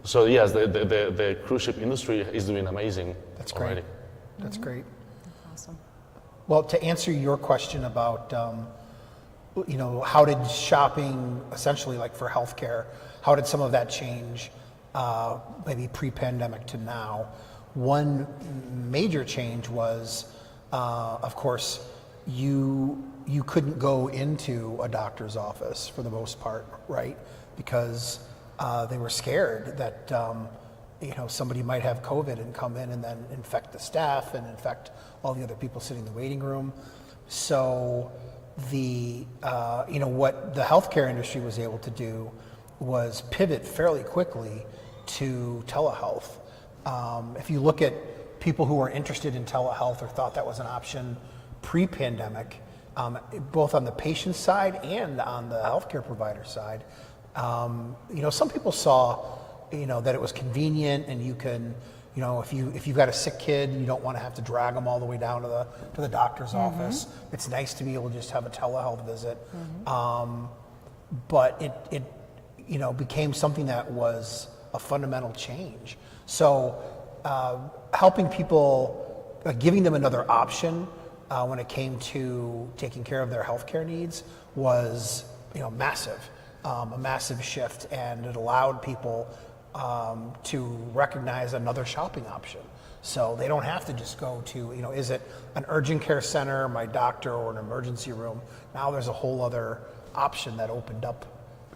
So yes, the cruise ship industry is doing amazing. That's great. Already. That's great. Awesome. Well, to answer your question about, how did shopping, essentially like for healthcare, how did some of that change, maybe pre-pandemic to now? One major change was, of course, you couldn't go into a doctor's office for the most part, right? Because they were scared that somebody might have COVID and come in and then infect the staff and infect all the other people sitting in the waiting room. So what the healthcare industry was able to do was pivot fairly quickly to telehealth. If you look at people who were interested in telehealth or thought that was an option pre-pandemic, both on the patient side and on the healthcare provider side, some people saw, that it was convenient, and you can, if you've got a sick kid, you don't want to have to drag them all the way down to the doctor's office. It's nice to be able to just have a telehealth visit. But it became something that was a fundamental change. So helping people, giving them another option when it came to taking care of their healthcare needs was, massive. A massive shift, and it allowed people to recognize another shopping option. So they don't have to just go to, is it an urgent care center, my doctor, or an emergency room? Now there's a whole other option that opened up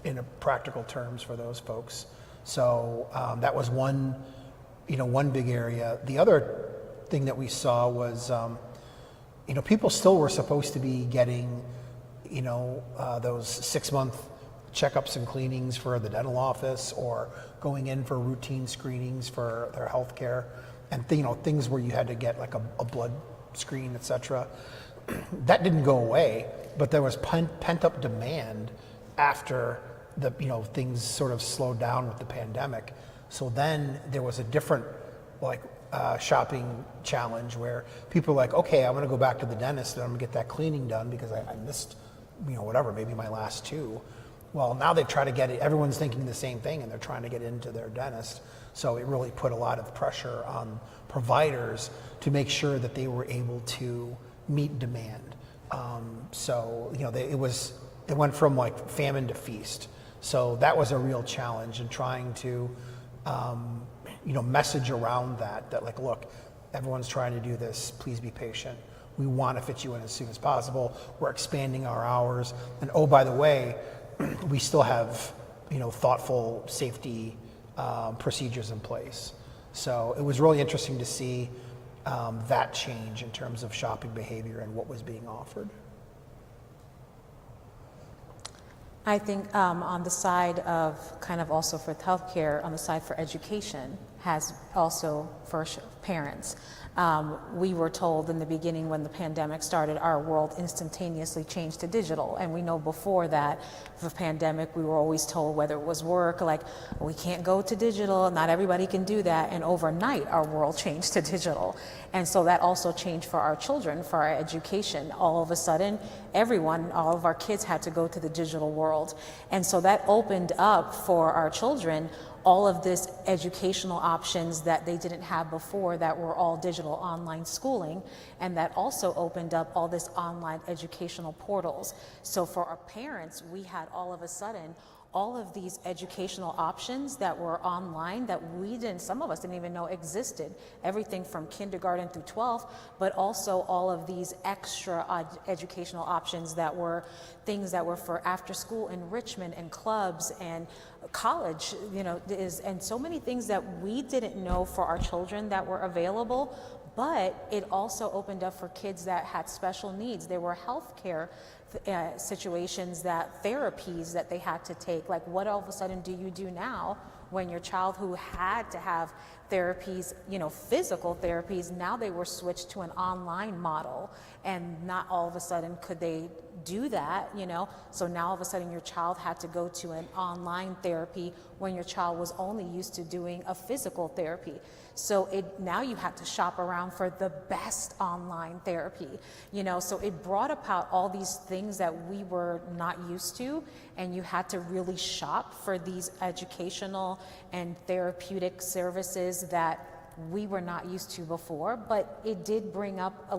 in practical terms for those folks. So that was one big area. The other thing that we saw was, people still were supposed to be getting, those 6-month checkups and cleanings for the dental office, or going in for routine screenings for their health care, and things where you had to get like a blood screen, etc. That didn't go away, but there was pent up demand after the things sort of slowed down with the pandemic. So then there was a different shopping challenge where people were like, okay, I'm going to go back to the dentist and I'm going to get that cleaning done because I missed maybe my last 2. Well, now they try to get it, everyone's thinking the same thing, and they're trying to get into their dentist. So it really put a lot of pressure on providers to make sure that they were able to meet demand. It went from like famine to feast. So that was a real challenge in trying to, message around that like, look, everyone's trying to do this, please be patient. We want to fit you in as soon as possible. We're expanding our hours. And oh, by the way, we still have, thoughtful safety procedures in place. So it was really interesting to see that change in terms of shopping behavior and what was being offered. I think on the side of kind of also for healthcare, on the side for education, has also for parents. We were told in the beginning when the pandemic started, our world instantaneously changed to digital. And we know before that, the pandemic, we were always told, whether it was work, like, we can't go to digital, not everybody can do that. And overnight, our world changed to digital. And so that also changed for our children, for our education. All of a sudden, all of our kids had to go to the digital world. And so that opened up for our children all of this educational options that they didn't have before, that were all digital online schooling, and that also opened up all this online educational portals. So for our parents, we had all of a sudden all of these educational options that were online that some of us didn't even know existed. Everything from kindergarten through 12th, but also all of these extra educational options that were things that were for after school enrichment and clubs and college, and so many things that we didn't know for our children that were available. But it also opened up for kids that had special needs. There were healthcare situations, therapies that they had to take. Like, what all of a sudden do you do now when your child who had to have therapies, physical therapies, now they were switched to an online model, and not all of a sudden could they do that, So now all of a sudden your child had to go to an online therapy when your child was only used to doing a physical therapy. So now you had to shop around for the best online therapy, So it brought about all these things that we were not used to, and you had to really shop for these educational and therapeutic services that we were not used to before. But it did bring up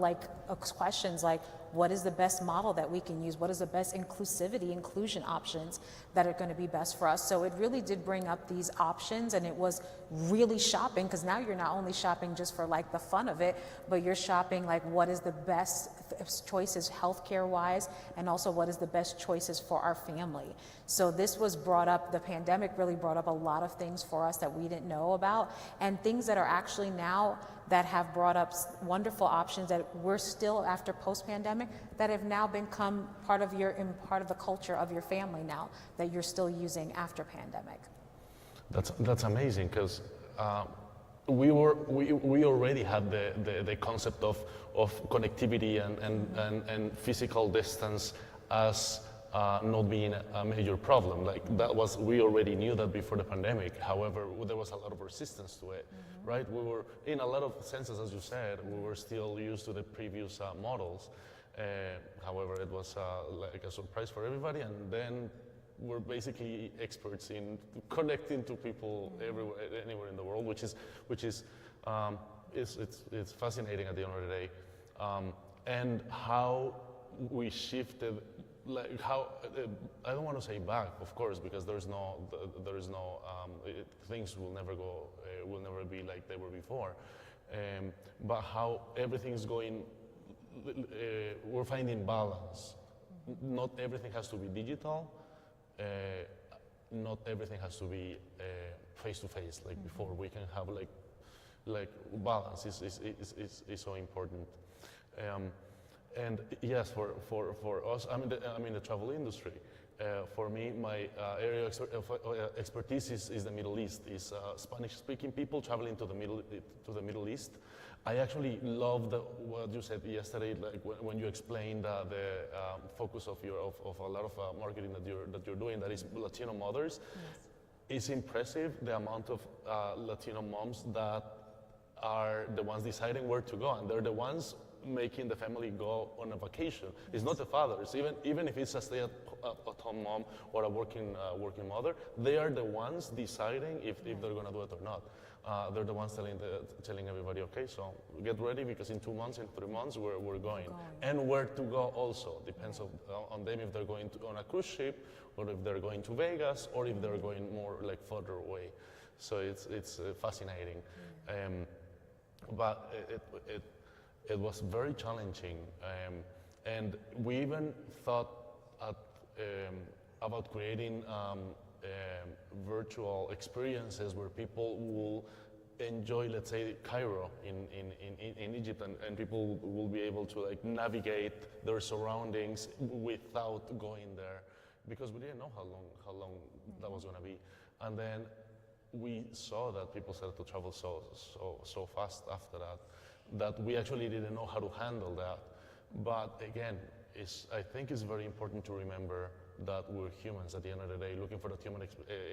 questions like, what is the best model that we can use? What is the best inclusion options that are going to be best for us? So it really did bring up these options, and it was really shopping, because now you're not only shopping just for the fun of it, but you're shopping what is the best choices healthcare wise, and also what is the best choices for our family. So this was brought up, the pandemic really brought up a lot of things for us that we didn't know about, and things that are actually now that have brought up wonderful options that we're still, after post-pandemic, that have now become part of the culture of your family now, that you're still using after pandemic. That's amazing, because we already had the concept of connectivity and physical distance as not being a major problem. We already knew that before the pandemic. However, there was a lot of resistance to it, right? We were, in a lot of senses, as you said, we were still used to the previous models. However, it was like a surprise for everybody, and then we're basically experts in connecting to people anywhere in the world, which is it's fascinating at the end of the day, and how we shifted. I don't want to say back, of course, because things will never be like they were before, but how everything's going. We're finding balance. Not everything has to be digital. Not everything has to be face to face like before. We can have balance is so important. And yes, for us, I'm in the travel industry. For me, my area of expertise is the Middle East. Is Spanish-speaking people traveling to the Middle East. I actually loved what you said yesterday, when you explained the focus of a lot of marketing that you're doing. That is Latino mothers. Yes. It's impressive the amount of Latino moms that are the ones deciding where to go, and they're the ones making the family go on a vacation. Yes. It's not the fathers, even if it's a stay-at-home mom or a working mother. They are the ones deciding if they're going to do it or not. They're the ones telling everybody, okay, so get ready, because in 2 months, in 3 months, we're going. And where to go also depends on them, if they're going on a cruise ship, or if they're going to Vegas, or if they're going more further away. So it's fascinating. But it was very challenging, and we even thought about creating virtual experiences where people will enjoy, let's say, Cairo in Egypt, and people will be able to navigate their surroundings without going there, because we didn't know how long that was going to be. And then we saw that people started to travel so fast after that we actually didn't know how to handle that. But again, I think it's very important to remember that we're humans at the end of the day, looking for that human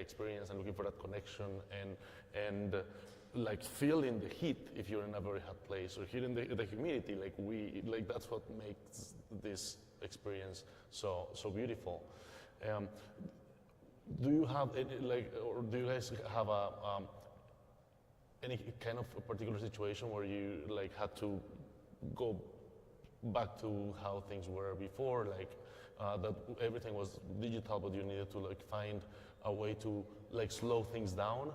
experience and looking for that connection, and feeling the heat if you're in a very hot place, or hearing the humidity. That's what makes this experience so beautiful. Do you have or do you guys have any kind of a particular situation where you had to go back to how things were before, that everything was digital, but you needed to like find a way to like slow things down?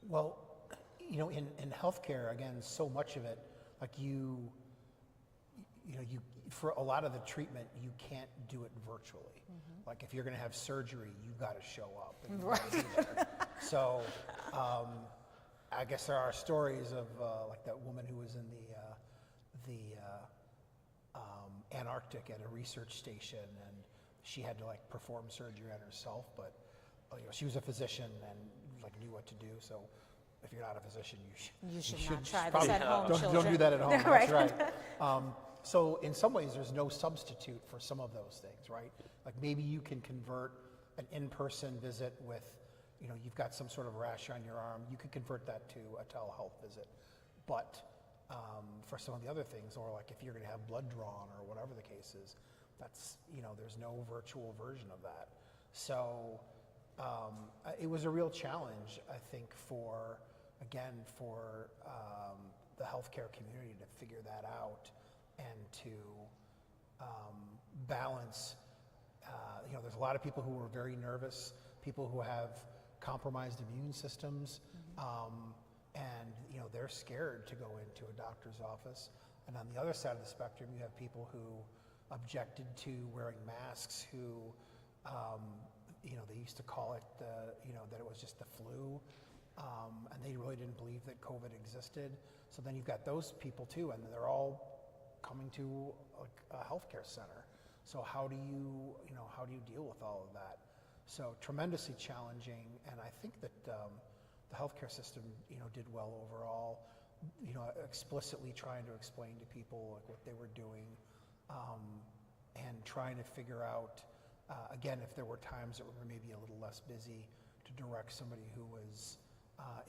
Well, you know, in healthcare, again, so much of it, like you for a lot of the treatment, you can't do it virtually. Like if you're going to have surgery, you've got to show up. And you've gotta be there. So I guess there are stories of like that woman who was in the Antarctic at a research station, and she had to like perform surgery on herself, but you know, she was a physician and like knew what to do. So if you're not a physician, You should not try this probably at home, don't children. do that at home. Right. That's right. So in some ways, there's no substitute for some of those things, right? Like maybe you can convert an in-person visit with, you know, you've got some sort of rash on your arm. You could convert that to a telehealth visit, but for some of the other things, or like if you're going to have blood drawn or whatever the case is, that's, you know, there's no virtual version of that. So it was a real challenge, I think, for the healthcare community to figure that out and to balance. You know, there's a lot of people who are very nervous, people who have compromised immune systems, and you know, they're scared to go into a doctor's office. And on the other side of the spectrum, you have people who objected to wearing masks, who you know, they used to call it you know, that it was just the flu, and they really didn't believe that COVID existed. So then you've got those people too, and they're all coming to a healthcare center. So how do you deal with all of that? So tremendously challenging, and I think that the healthcare system, you know, did well overall. You know, explicitly trying to explain to people like what they were doing, and trying to figure out, again, if there were times that were maybe a little less busy, to direct somebody who was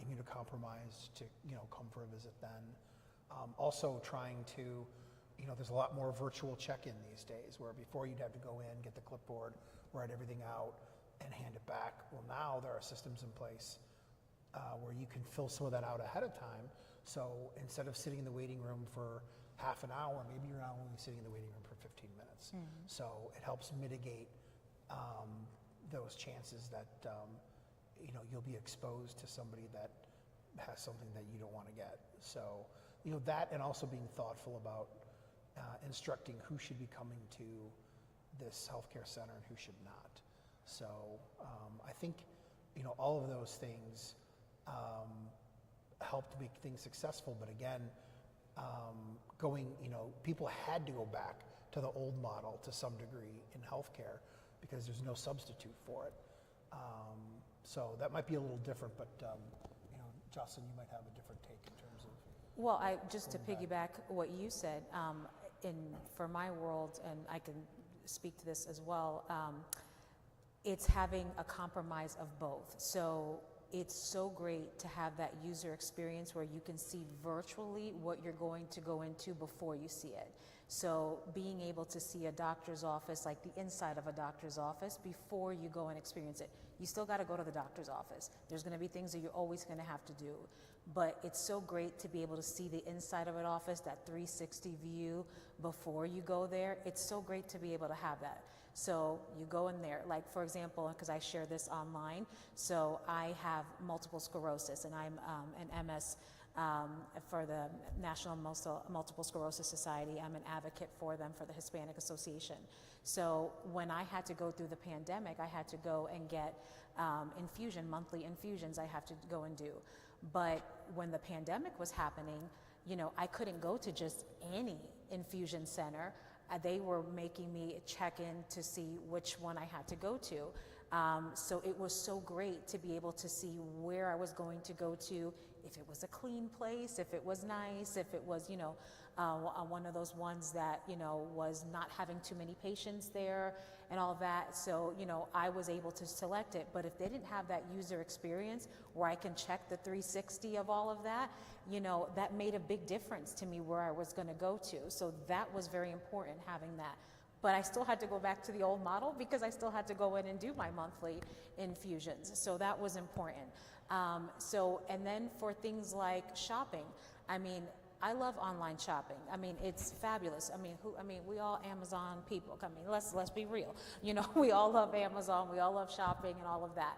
immunocompromised to, you know, come for a visit then. Also trying to, you know, there's a lot more virtual check-in these days, where before you'd have to go in, get the clipboard, write everything out, and hand it back. Well, now there are systems in place where you can fill some of that out ahead of time. So instead of sitting in the waiting room for half an hour, maybe you're now only sitting in the waiting room for 15 minutes. So it helps mitigate those chances that you know, you'll be exposed to somebody that has something that you don't want to get. So, you know, that, and also being thoughtful about instructing who should be coming to this healthcare center and who should not. So I think, you know, all of those things helped make things successful. But again, you know, people had to go back to the old model to some degree in healthcare because there's no substitute for it. So that might be a little different, but you know, Jocelyn, you might have a different take in terms of. Well, just to piggyback what you said, for my world, and I can speak to this as well, it's having a compromise of both. So it's so great to have that user experience where you can see virtually what you're going to go into before you see it. So being able to see a doctor's office, like the inside of a doctor's office, before you go and experience it. You still got to go to the doctor's office. There's going to be things that you're always going to have to do. But it's so great to be able to see the inside of an office, that 360 view before you go there. It's so great to be able to have that. So you go in there, like for example, because I share this online, so I have multiple sclerosis, and I'm an MS for the National Multiple Sclerosis Society. I'm an advocate for them, for the Hispanic Association. So when I had to go through the pandemic, I had to go and get monthly infusions I have to go and do. But when the pandemic was happening, you know, I couldn't go to just any infusion center. They were making me check in to see which one I had to go to. So it was so great to be able to see where I was going to go to, if it was a clean place, if it was nice, if it was, you know, one of those ones that, you know, was not having too many patients there and all that. So, you know, I was able to select it. But if they didn't have that user experience where I can check the 360 of all of that, you know, that made a big difference to me where I was going to go to. So that was very important, having that. But I still had to go back to the old model because I still had to go in and do my monthly infusions. So that was important. And then for things like shopping, I mean, I love online shopping. I mean, it's fabulous. I mean, we all Amazon people. I mean, let's be real. You know, we all love Amazon. We all love shopping and all of that.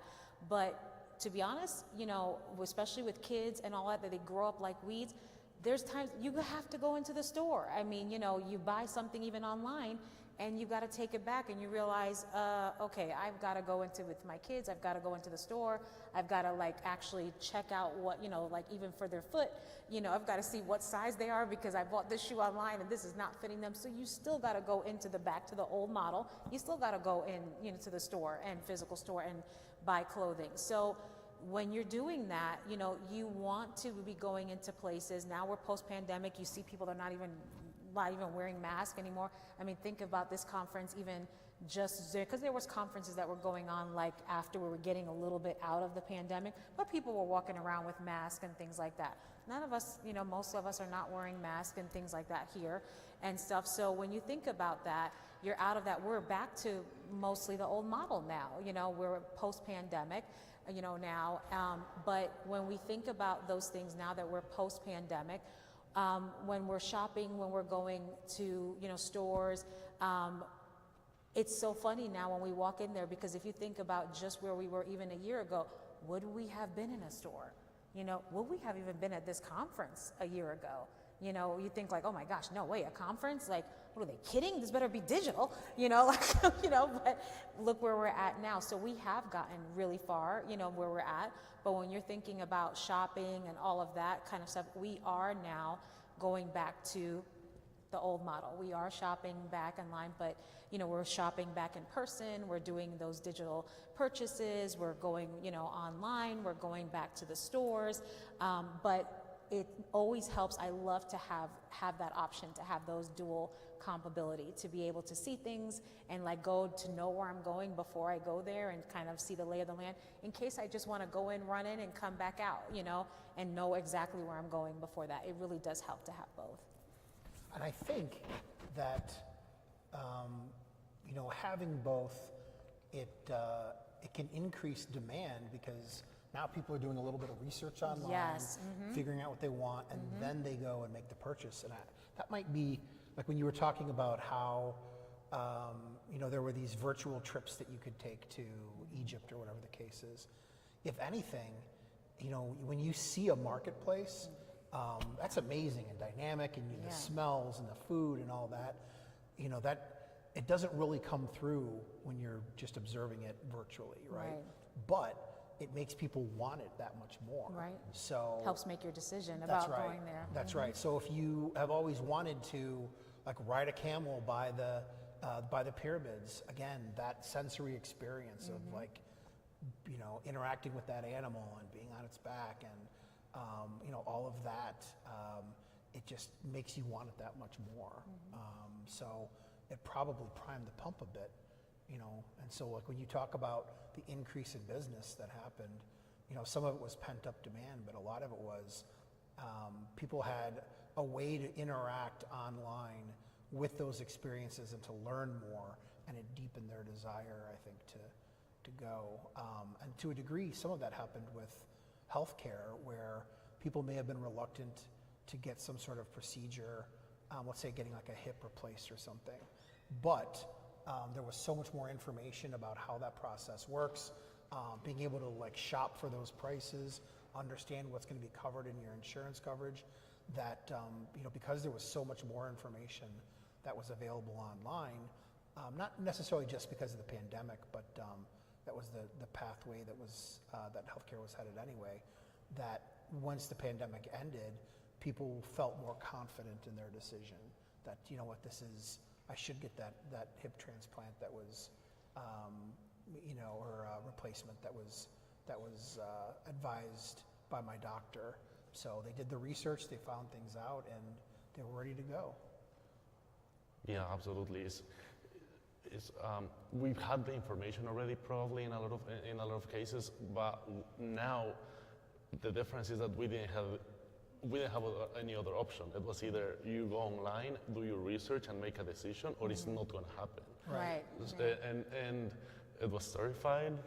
But to be honest, you know, especially with kids and all that they grow up like weeds. There's times you have to go into the store. I mean, you know, you buy something even online and you got to take it back and you realize, okay, I've got to go into with my kids. I've got to go into the store. I've got to like actually check out what, you know, like even for their foot, you know, I've got to see what size they are because I bought this shoe online and this is not fitting them. So you still got to go into back to the old model. You still got to go in, you know, to the store and physical store and buy clothing. So when you're doing that, you know, you want to be going into places. Now we're post-pandemic. You see people that are not even wearing masks anymore. I mean, think about this conference even just because there was conferences that were going on like after we were getting a little bit out of the pandemic, but people were walking around with masks and things like that. None of us, you know, most of us are not wearing masks and things like that here and stuff. So when you think about that, you're out of that. We're back to mostly the old model now. You know, we're post-pandemic, you know, now. But when we think about those things now that we're post-pandemic, when we're shopping, when we're going to, you know, stores, it's so funny now when we walk in there because if you think about just where we were even a year ago, would we have been in a store? You know, would we have even been at this conference a year ago? You know, you think like, oh my gosh, no way, a conference? Like, what are they kidding? This better be digital, you know, like, you know, but look where we're at now. So we have gotten really far, you know, where we're at. But when you're thinking about shopping and all of that kind of stuff, we are now going back to the old model. We are shopping back online, but you know, we're shopping back in person. We're doing those digital purchases. We're going, you know, online. We're going back to the stores. But it always helps. I love to have that option, to have those dual compatibility, to be able to see things and like go to know where I'm going before I go there and kind of see the lay of the land in case I just want to go in, run in and come back out, you know, and know exactly where I'm going before that. It really does help to have both. And I think that, you know, having both, it can increase demand because now people are doing a little bit of research online, yes. figuring out what they want, and then they go and make the purchase. And that might be, like when you were talking about how, you know, there were these virtual trips that you could take to Egypt or whatever the case is. If anything, you know, when you see a marketplace, that's amazing and dynamic, and the smells and the food and all that, you know, that it doesn't really come through when you're just observing it virtually, right? But it makes people want it that much more. Right. So helps make your decision about going there. That's right. So if you have always wanted to like ride a camel by the pyramids, again, that sensory experience of like, you know, interacting with that animal and being on its back and, you know, all of that, it just makes you want it that much more. So it probably primed the pump a bit. You know, and so like when you talk about the increase in business that happened, you know, some of it was pent up demand, but a lot of it was people had a way to interact online with those experiences and to learn more, and it deepened their desire, I think, to go. And to a degree, some of that happened with healthcare, where people may have been reluctant to get some sort of procedure, let's say getting like a hip replaced or something, but there was so much more information about how that process works, being able to like shop for those prices, understand what's going to be covered in your insurance coverage, that you know, because there was so much more information that was available online, not necessarily just because of the pandemic, but that was the pathway that was that healthcare was headed anyway, that once the pandemic ended, people felt more confident in their decision that, you know what, this is, I should get that hip transplant that was, you know, or a replacement that was advised by my doctor. So they did the research, they found things out, and they were ready to go. Yeah, absolutely. We've had the information already, probably in a lot of cases, but now the difference is that we didn't have any other option. It was either you go online, do your research and make a decision, or it's not going to happen. Right. And it was terrifying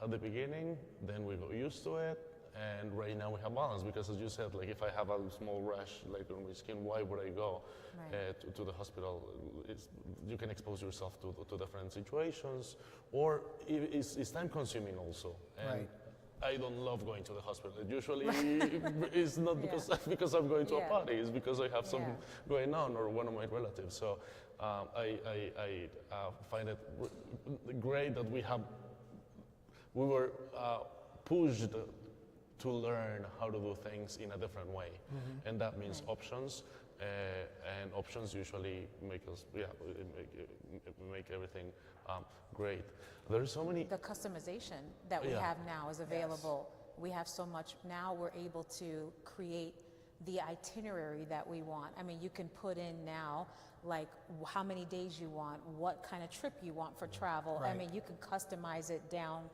at the beginning, then we got used to it, And right now we have balance because, as you said, like if I have a small rash like on my skin, why would I go to the hospital? You can expose yourself to different situations, or it's time consuming also. And Right. I don't love going to the hospital. Usually it's not because I'm going to a party, it's because I have something going on or one of my relatives. So I find it great that we were pushed to learn how to do things in a different way. And that means options, and options usually make us, make everything great. There's so many. The customization that we have now is available. We have so much now, we're able to create the itinerary that we want. I mean, you can put in now like how many days you want, what kind of trip you want for travel. I mean, you can customize it down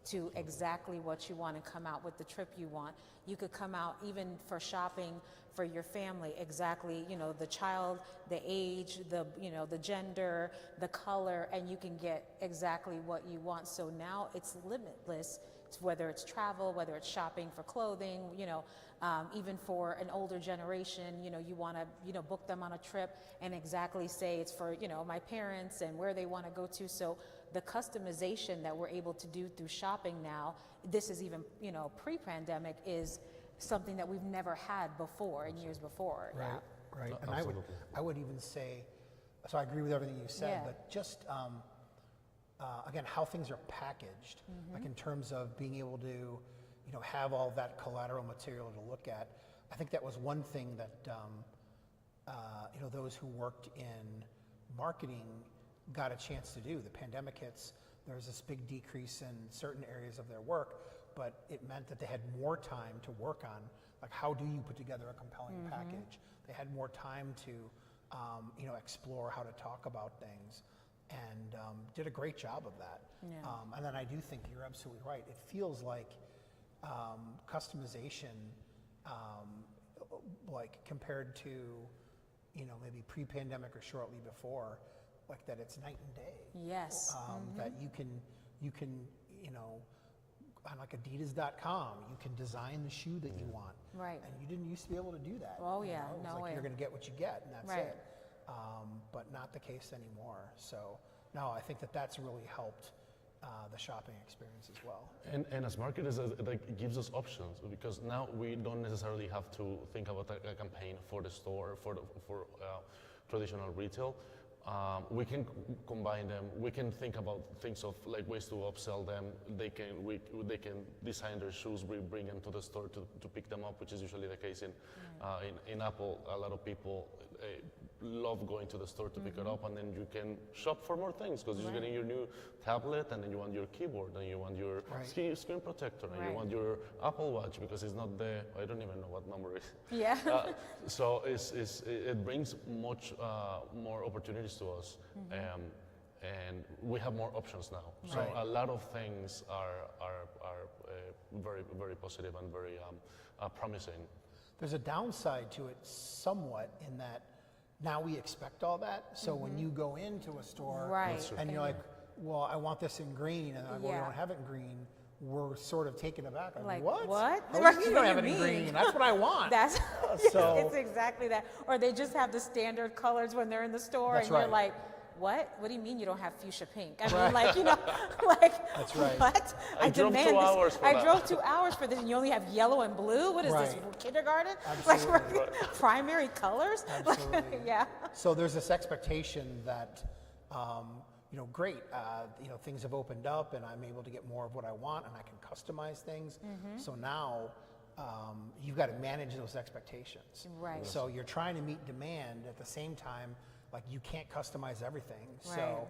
to exactly what you want and come out with the trip you want. You could come out even for shopping for your family, exactly, you know, the child, the age, the gender, the color, and you can get exactly what you want. So now it's limitless, whether it's travel, whether it's shopping for clothing, even for an older generation, you want to, book them on a trip and exactly say it's for, my parents and where they want to go to. So the customization that we're able to do through shopping now, this is even, pre-pandemic, is something that we've never had before in years before. Right, right. And Absolutely. I would even say, so I agree with everything you said, but just again, how things are packaged, like in terms of being able to, have all that collateral material to look at. I think that was one thing that, those who worked in marketing got a chance to do. The pandemic hits, there's this big decrease in certain areas of their work, but it meant that they had more time to work on, like, how do you put together a compelling package? They had more time to, explore how to talk about things, and did a great job of that. And then I do think you're absolutely right. It feels like customization, like compared to, maybe pre-pandemic or shortly before, like that it's night and day. Yes. That you can, on like Adidas.com, you can design the shoe that you want. Right. And you didn't used to be able to do that. Oh, yeah, It was no like way. you're going to get what you get, and that's Right. it. But not the case anymore. So, no, I think that that's really helped the shopping experience as well. And as marketers, it gives us options, because now we don't necessarily have to think about a campaign for the store, for traditional retail. We can combine them. We can think about things of like ways to upsell them. They can design their shoes, bring them to the store to pick them up, which is usually the case in Apple. A lot of people love going to the store to pick it up, and then you can shop for more things because you're getting your new tablet, and then you want your keyboard, and you want your screen protector, and you want your Apple Watch because it's not I don't even know what number it is. Yeah. So it brings much more opportunities to us, and we have more options now. So a lot of things are very, very positive and very promising. There's a downside to it somewhat in that now we expect all that. So when you go into a store and you're like, well, I want this in green, and we don't have it in green, we're sort of taken aback. Like, what? what? How do you don't have it in green? That's what I want. That's so it's exactly that. Or they just have the standard colors when they're in the store, and you're like, what? What do you mean you don't have fuchsia pink? I mean, like, That's right. What? I drove 2 hours for that. I drove 2 hours for this, and you only have yellow and blue? What is this, kindergarten? Absolutely. Like, primary colors? Absolutely. Yeah. So there's this expectation that, great, things have opened up and I'm able to get more of what I want and I can customize things. So now you've got to manage those expectations. Right. So you're trying to meet demand at the same time, like you can't customize everything. Right. So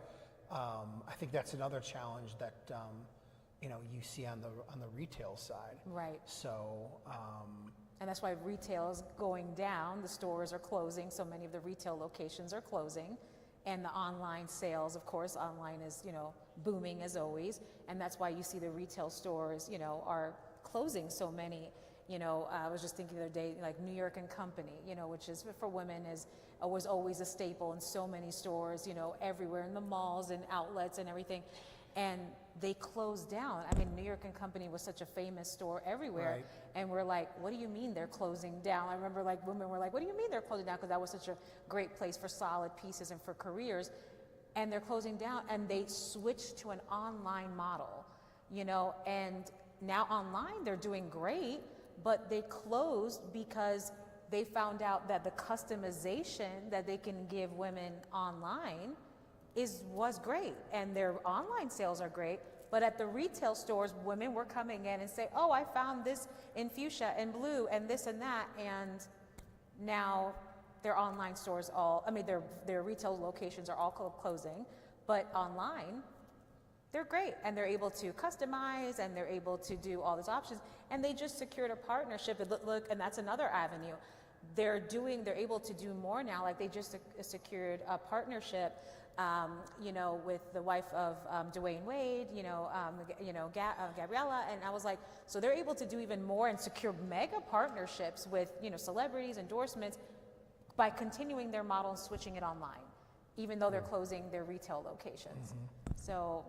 I think that's another challenge that you see on the retail side. Right. So. And that's why retail is going down. The stores are closing. So many of the retail locations are closing. And the online sales, of course, online is, booming as always. And that's why you see the retail stores, are closing so many. I was just thinking the other day, like New York and Company, which is for women was always a staple in so many stores, everywhere in the malls and outlets and everything. and they closed down. I mean, New York & Company was such a famous store everywhere, Right. and we're like, what do you mean they're closing down? I remember like women were like, what do you mean they're closing down? Because that was such a great place for solid pieces and for careers, and they're closing down, and they switched to an online model, you know, and now online they're doing great, but they closed because they found out that the customization that they can give women online was great, and their online sales are great. But at the retail stores, women were coming in and say, oh, I found this in fuchsia and blue and this and that, and now their online stores their retail locations are all closing, but online they're great, and they're able to customize, and they're able to do all these options, and they just secured a partnership. And that's another avenue. They're able to do more now. Like they just secured a partnership, you know, with the wife of Dwayne Wade, Gabriella, and I was like, so they're able to do even more and secure mega partnerships with, you know, celebrities, endorsements, by continuing their model and switching it online, even though they're closing their retail locations. So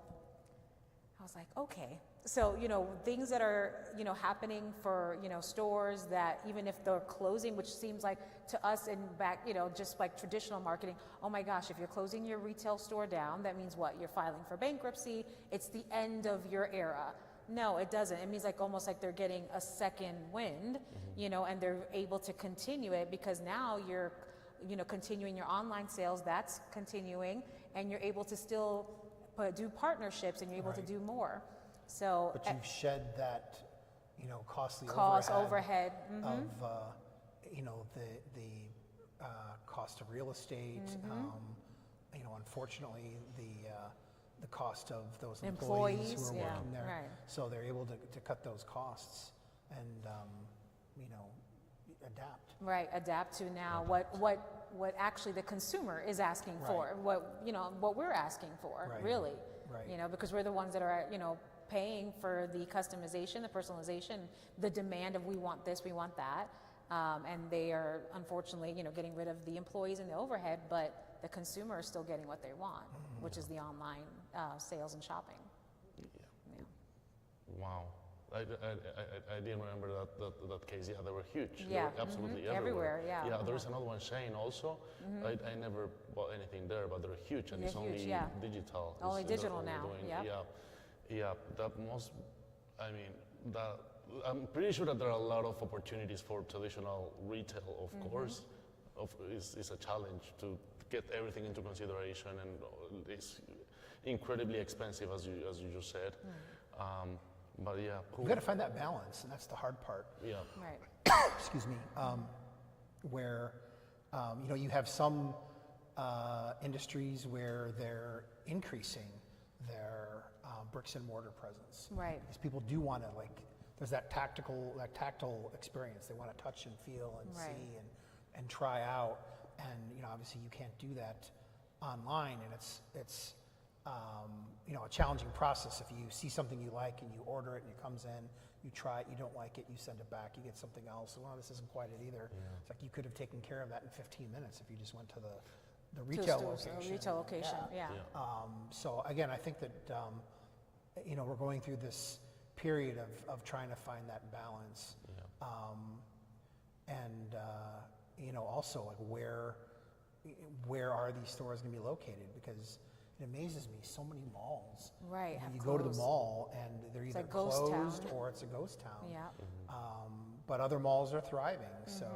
I was like, okay. So, you know, things that are, you know, happening for, you know, stores that even if they're closing, which seems like to us in back, you know, just like traditional marketing, oh my gosh, if you're closing your retail store down, that means what? You're filing for bankruptcy. It's the end of your era. No, it doesn't. It means like almost like they're getting a second wind, you know, and they're able to continue it because now you're, you know, continuing your online sales, that's continuing, and you're able to still do partnerships, and you're able to do more. So, But you've shed that, you know, costly overhead of, you know, the cost of real estate. You know, unfortunately, the cost of those employees who are working there. Right. So they're able to cut those costs and, you know, adapt. Right, adapt to now what actually the consumer is asking for, what we're asking for, really. Right. You know, because we're the ones that are, you know, paying for the customization, the personalization, the demand of we want this, we want that. And they are unfortunately, you know, getting rid of the employees and the overhead, but the consumer is still getting what they want, which is the online sales and shopping. Yeah. Wow. I didn't remember that case. Yeah, they were huge. Yeah, they were absolutely everywhere. Yeah. Yeah, there's another one, Shane, also. I never bought anything there, but they're huge, and They're it's only huge, digital. Only They're digital only now. doing- Yeah. Yeah. That most. I mean, that I'm pretty sure that there are a lot of opportunities for traditional retail. Of course, is a challenge to get everything into consideration, and it's incredibly expensive, as you just said. But yeah, cool. You've got to find that balance, and that's the hard part. Yeah. Right. Excuse me. Where, you know, you have some industries where they're increasing their bricks and mortar presence. Right. Because people do want to, like, there's that tactile experience. They want to touch and feel and see and try out. And, you know, obviously you can't do that online, and it's you know, a challenging process. If you see something you like and you order it and it comes in, you try it, you don't like it, you send it back, you get something else. Well, this isn't quite it either. It's like you could have taken care of that in 15 minutes if you just went to the retail location. Retail location, yeah. So again, I think that you know, we're going through this period of trying to find that balance, and you know, also like where are these stores going to be located? Because it amazes me, so many malls. Right. You go to the mall and they're either like ghost closed town. or it's a ghost town. Yeah. But other malls are thriving. So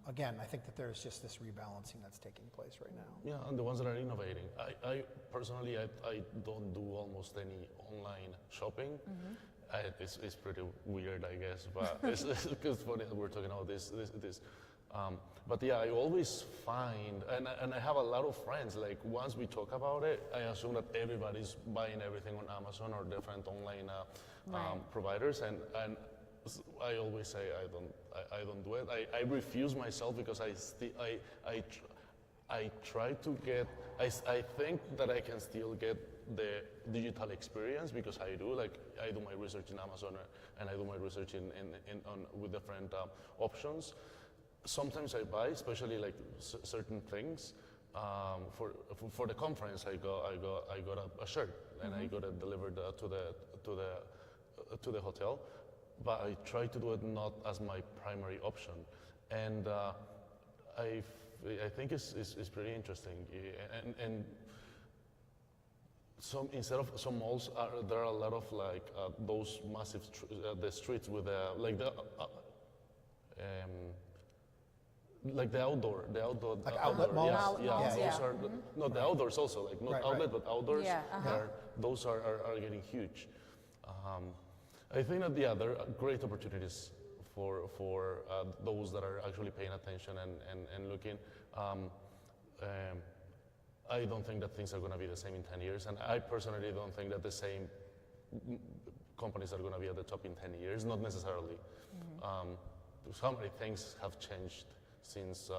again, I think that there's just this rebalancing that's taking place right now. Yeah, and the ones that are innovating. I personally, I don't do almost any online shopping. It's pretty weird, I guess, but it's funny that we're talking about this. But yeah, I always find, and I have a lot of friends, like once we talk about it, I assume that everybody's buying everything on Amazon or different online providers, and I always say I don't do it. I refuse myself because I try to get, I think that I can still get the digital experience because I do. Like I do my research in Amazon and I do my research with different options. Sometimes I buy, especially like certain things, for the conference, I got a shirt and I got it delivered to the hotel. But I try to do it not as my primary option, and I think it's pretty interesting. And instead of some malls, there are a lot of like those massive the streets with like the outdoor Like outlet malls? Yeah, those are no, the outdoors also, like not outlet but outdoors. Yeah, Those are getting huge. I think that there are great opportunities for those that are actually paying attention and looking. I don't think that things are going to be the same in 10 years, and I personally don't think that the same companies are going to be at the top in 10 years, not necessarily. So many things have changed since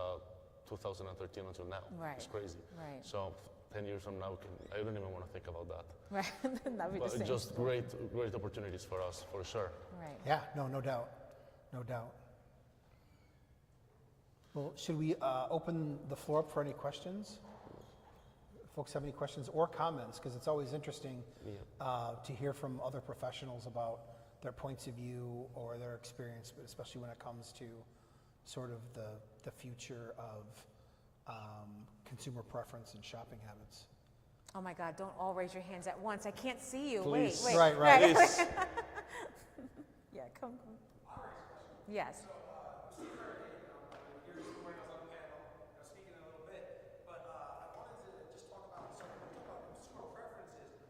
2013 until now. Right. It's crazy. Right. So 10 years from now, I don't even want to think about that. Right. That'd be the But same. just great opportunities for us, for sure. Right. Yeah, no doubt. No doubt. Well, should we open the floor up for any questions? Folks have any questions or comments? Because it's always interesting to hear from other professionals about their points of view or their experience, but especially when it comes to sort of the future of consumer preference and shopping habits. Oh my God, don't all raise your hands at once. I can't see you. Please. Wait. Right. Please. Yeah, come. Yes. Speaking a little bit, but I wanted to just talk about consumer preferences.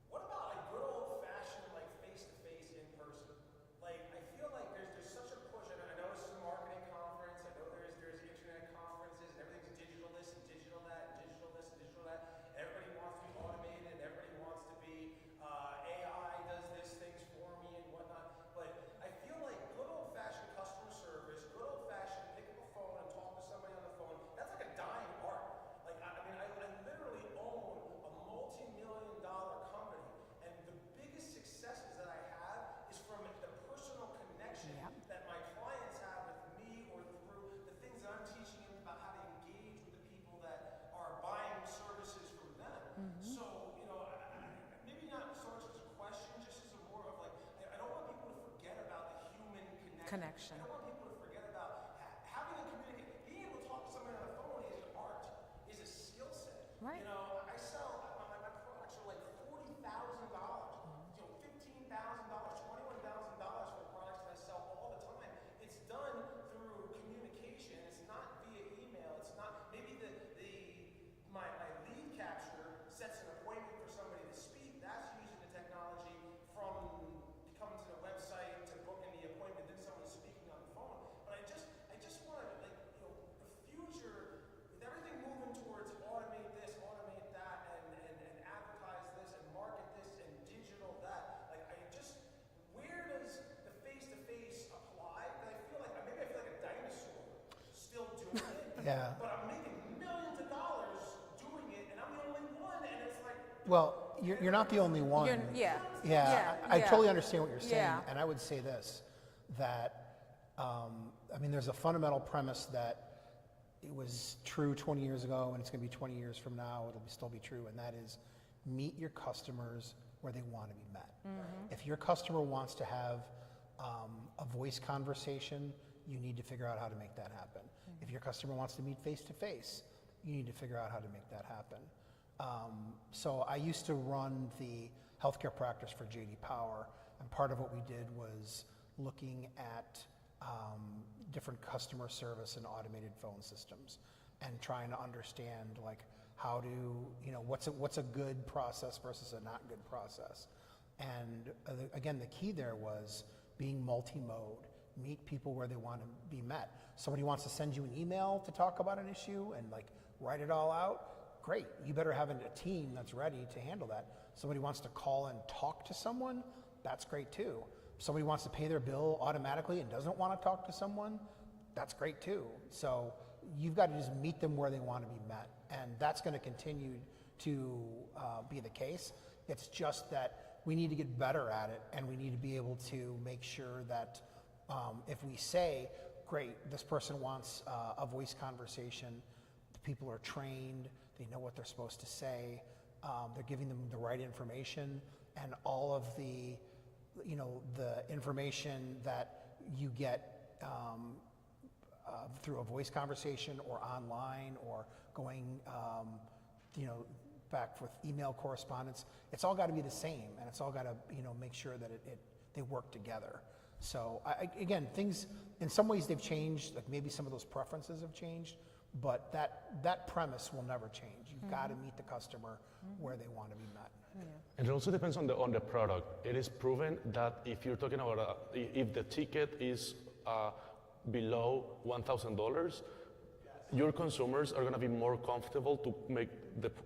What about like good old-fashioned, like face-to-face, in person? Like, I feel like there's such a push, and I know this is a marketing conference. I know there's internet conferences, and everything's digital this and digital that, and digital this and digital that. Everybody wants to be automated, and everybody wants to be AI does this things for me and whatnot. But I feel like good old-fashioned customer service, good old-fashioned pick up a phone and talk to somebody on the phone, that's like a dying art. Like, I mean, I literally own a multi-million-dollar company, and the biggest successes that I have is from the personal connection that my clients have with me or through the things that I'm teaching them about how to engage with the people that are buying services from them. So, you know, maybe not so much as a question, just as a more of like, I don't want people to forget about the human connection. I don't want people to forget about having a communication. Being able to talk to somebody on the phone is an art, is a skill set. Right. You know, I sell, my products are like $40,000, you know, $15,000, $21,000 for the products that I sell all the time. It's done through communication. It's not via email. It's not, maybe my lead capture sets an appointment for somebody to speak. That's using the technology from coming to the website to booking the appointment, then someone speaking on the phone. But I just want to, like, you know, the future, with everything moving towards automate this, automate that, and advertise this, and market this, and digital that, like, where does the face-to-face apply? And I feel like a dinosaur still doing it. Yeah. But I'm making millions of dollars doing it, and I'm the only one, and it's like, Well, you're not the only one. I totally understand what you're saying, and I would say this, that I mean, there's a fundamental premise that it was true 20 years ago, and it's going to be 20 years from now. It'll still be true, and that is meet your customers where they want to be met. If your customer wants to have a voice conversation, you need to figure out how to make that happen. If your customer wants to meet face to face, you need to figure out how to make that happen. So I used to run the healthcare practice for JD Power, and part of what we did was looking at different customer service and automated phone systems, and trying to understand like how to, you know, what's a good process versus a not good process. And again, the key there was being multi-mode. Meet people where they want to be met. Somebody wants to send you an email to talk about an issue and like write it all out. Great. You better have a team that's ready to handle that. Somebody wants to call and talk to someone. That's great too. Somebody wants to pay their bill automatically and doesn't want to talk to someone. That's great too. So you've got to just meet them where they want to be met, and that's going to continue to be the case. It's just that we need to get better at it, and we need to be able to make sure that if we say, great, this person wants a voice conversation, people are trained, they know what they're supposed to say, they're giving them the right information, and all of the, the information that you get through a voice conversation or online or going, back with email correspondence, it's all got to be the same, and it's all got to, make sure that they work together. So again, things, in some ways they've changed, like maybe some of those preferences have changed, but that premise will never change. You've got to meet the customer where they want to be met. And it also depends on the product. It is proven that if you're talking about if the ticket is below $1,000, your consumers are going to be more comfortable to make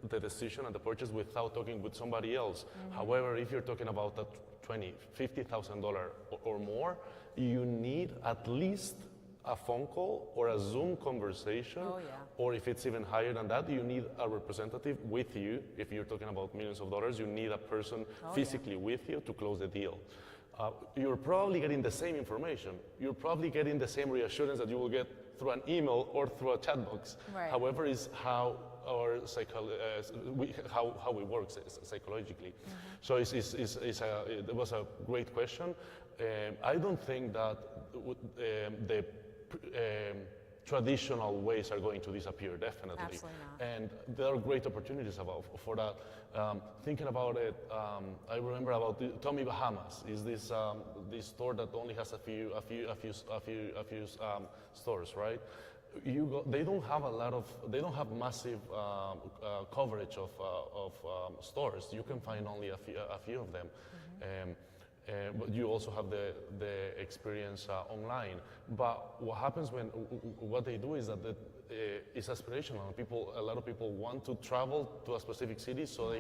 the decision and the purchase without talking with somebody else. However, if you're talking about a $20,000, $50,000 or more, you need at least a phone call or a Zoom conversation, or if it's even higher than that, you need a representative with you. If you're talking about millions of dollars, you need a person physically with you to close the deal. You're probably getting the same information. You're probably getting the same reassurance that you will get through an email or through a chat box. Right. However, is how our how we work psychologically. So it was a great question. I don't think that the traditional ways are going to disappear, definitely. Absolutely not. And there are great opportunities for that. Thinking about it, I remember about Tommy Bahamas. Is this this store that only has a few stores, right? They don't have massive coverage of stores. You can find only a few of them. But you also have the experience online. But what happens what they do is that it's aspirational. A lot of people want to travel to a specific city so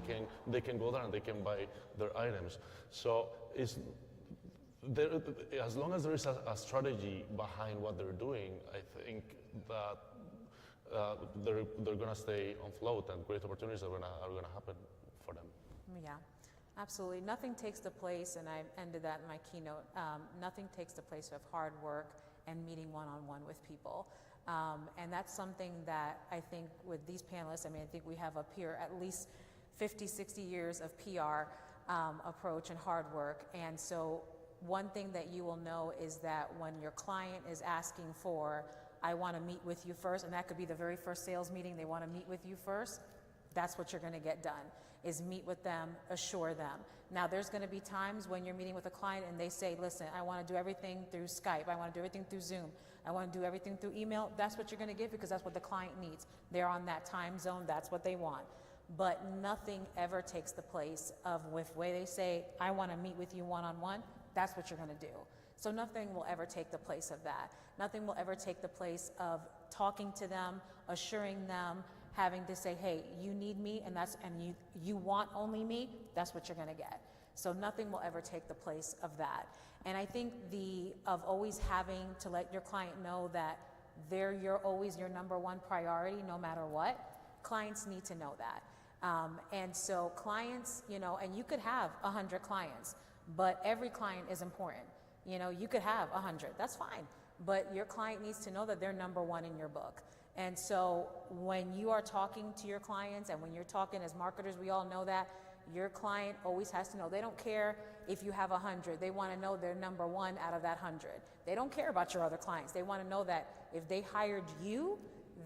they can go there and they can buy their items. So as long as there is a strategy behind what they're doing, I think that they're going to stay afloat, and great opportunities are going to happen for them. Yeah. Absolutely. Nothing takes the place, and I ended that in my keynote, nothing takes the place of hard work and meeting one-on-one with people. And that's something that I think with these panelists, I think we have up here at least 50, 60 years of PR approach and hard work. And so one thing that you will know is that when your client is asking for, I want to meet with you first, and that could be the very first sales meeting, they want to meet with you first, that's what you're going to get done, is meet with them, assure them. Now, there's going to be times when you're meeting with a client and they say, listen, I want to do everything through Skype. I want to do everything through Zoom. I want to do everything through email. That's what you're going to get because that's what the client needs. They're on that time zone. That's what they want. But nothing ever takes the place of with way they say, I want to meet with you one-on-one. That's what you're going to do. So nothing will ever take the place of that. Nothing will ever take the place of talking to them, assuring them, having to say, hey, you need me, and you want only me, that's what you're going to get. So nothing will ever take the place of that. And I think of always having to let your client know that you're always your number one priority no matter what, clients need to know that. And so clients, and you could have 100 clients, but every client is important. You could have 100, that's fine. But your client needs to know that they're number one in your book. And so when you are talking to your clients and when you're talking as marketers, we all know that your client always has to know. They don't care if you have 100. They want to know they're number one out of that 100. They don't care about your other clients. They want to know that if they hired you,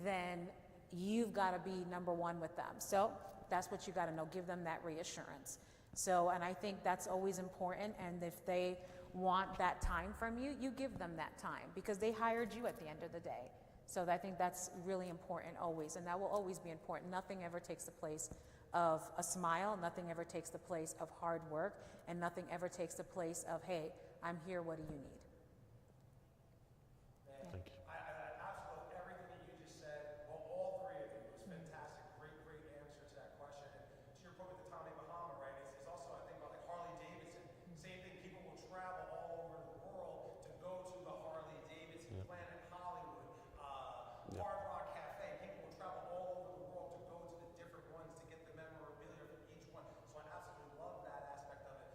then you've got to be number one with them. So that's what you got to know. Give them that reassurance. So, and I think that's always important. And if they want that time from you, you give them that time because they hired you at the end of the day. So I think that's really important always, and that will always be important. Nothing ever takes the place of a smile, nothing ever takes the place of hard work, and nothing ever takes the place of, hey, I'm here, what do you need? Thank you. I absolutely everything that you just said, well, all three of you, was fantastic. Great answer to that question. And to your point with the Tommy Bahama, right, it's also, I think about like Harley Davidson. Same thing, people will travel all over the world to go to the Harley Davidson, Planet Hollywood, Hard Rock Cafe. People will travel all over the world to go to the different ones to get the memorabilia from each one. So I absolutely love that aspect of it.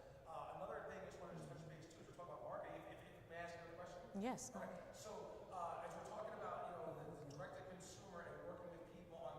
Another thing I just wanted to switch base to is we're talking about marketing. May I ask you a question? Yes. Right. So as we're talking about the direct to consumer and working with people on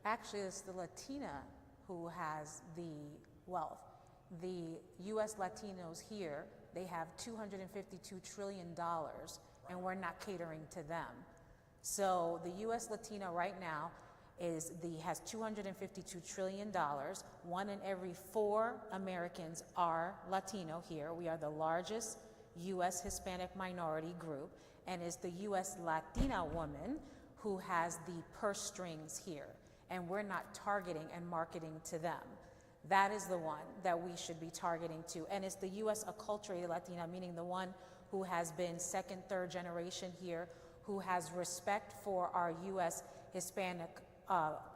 actually it's the Latina who has the wealth. The US Latinos here, they have $252 trillion, and we're not catering to them. So the US Latino right now has $252 trillion. 1 in every 4 Americans are Latino here. We are the largest US Hispanic minority group, and it's the US Latina woman who has the purse strings here, and we're not targeting and marketing to them. That is the one that we should be targeting to, and it's the US acculturated Latina, meaning the one who has been second, third generation here, who has respect for our US Hispanic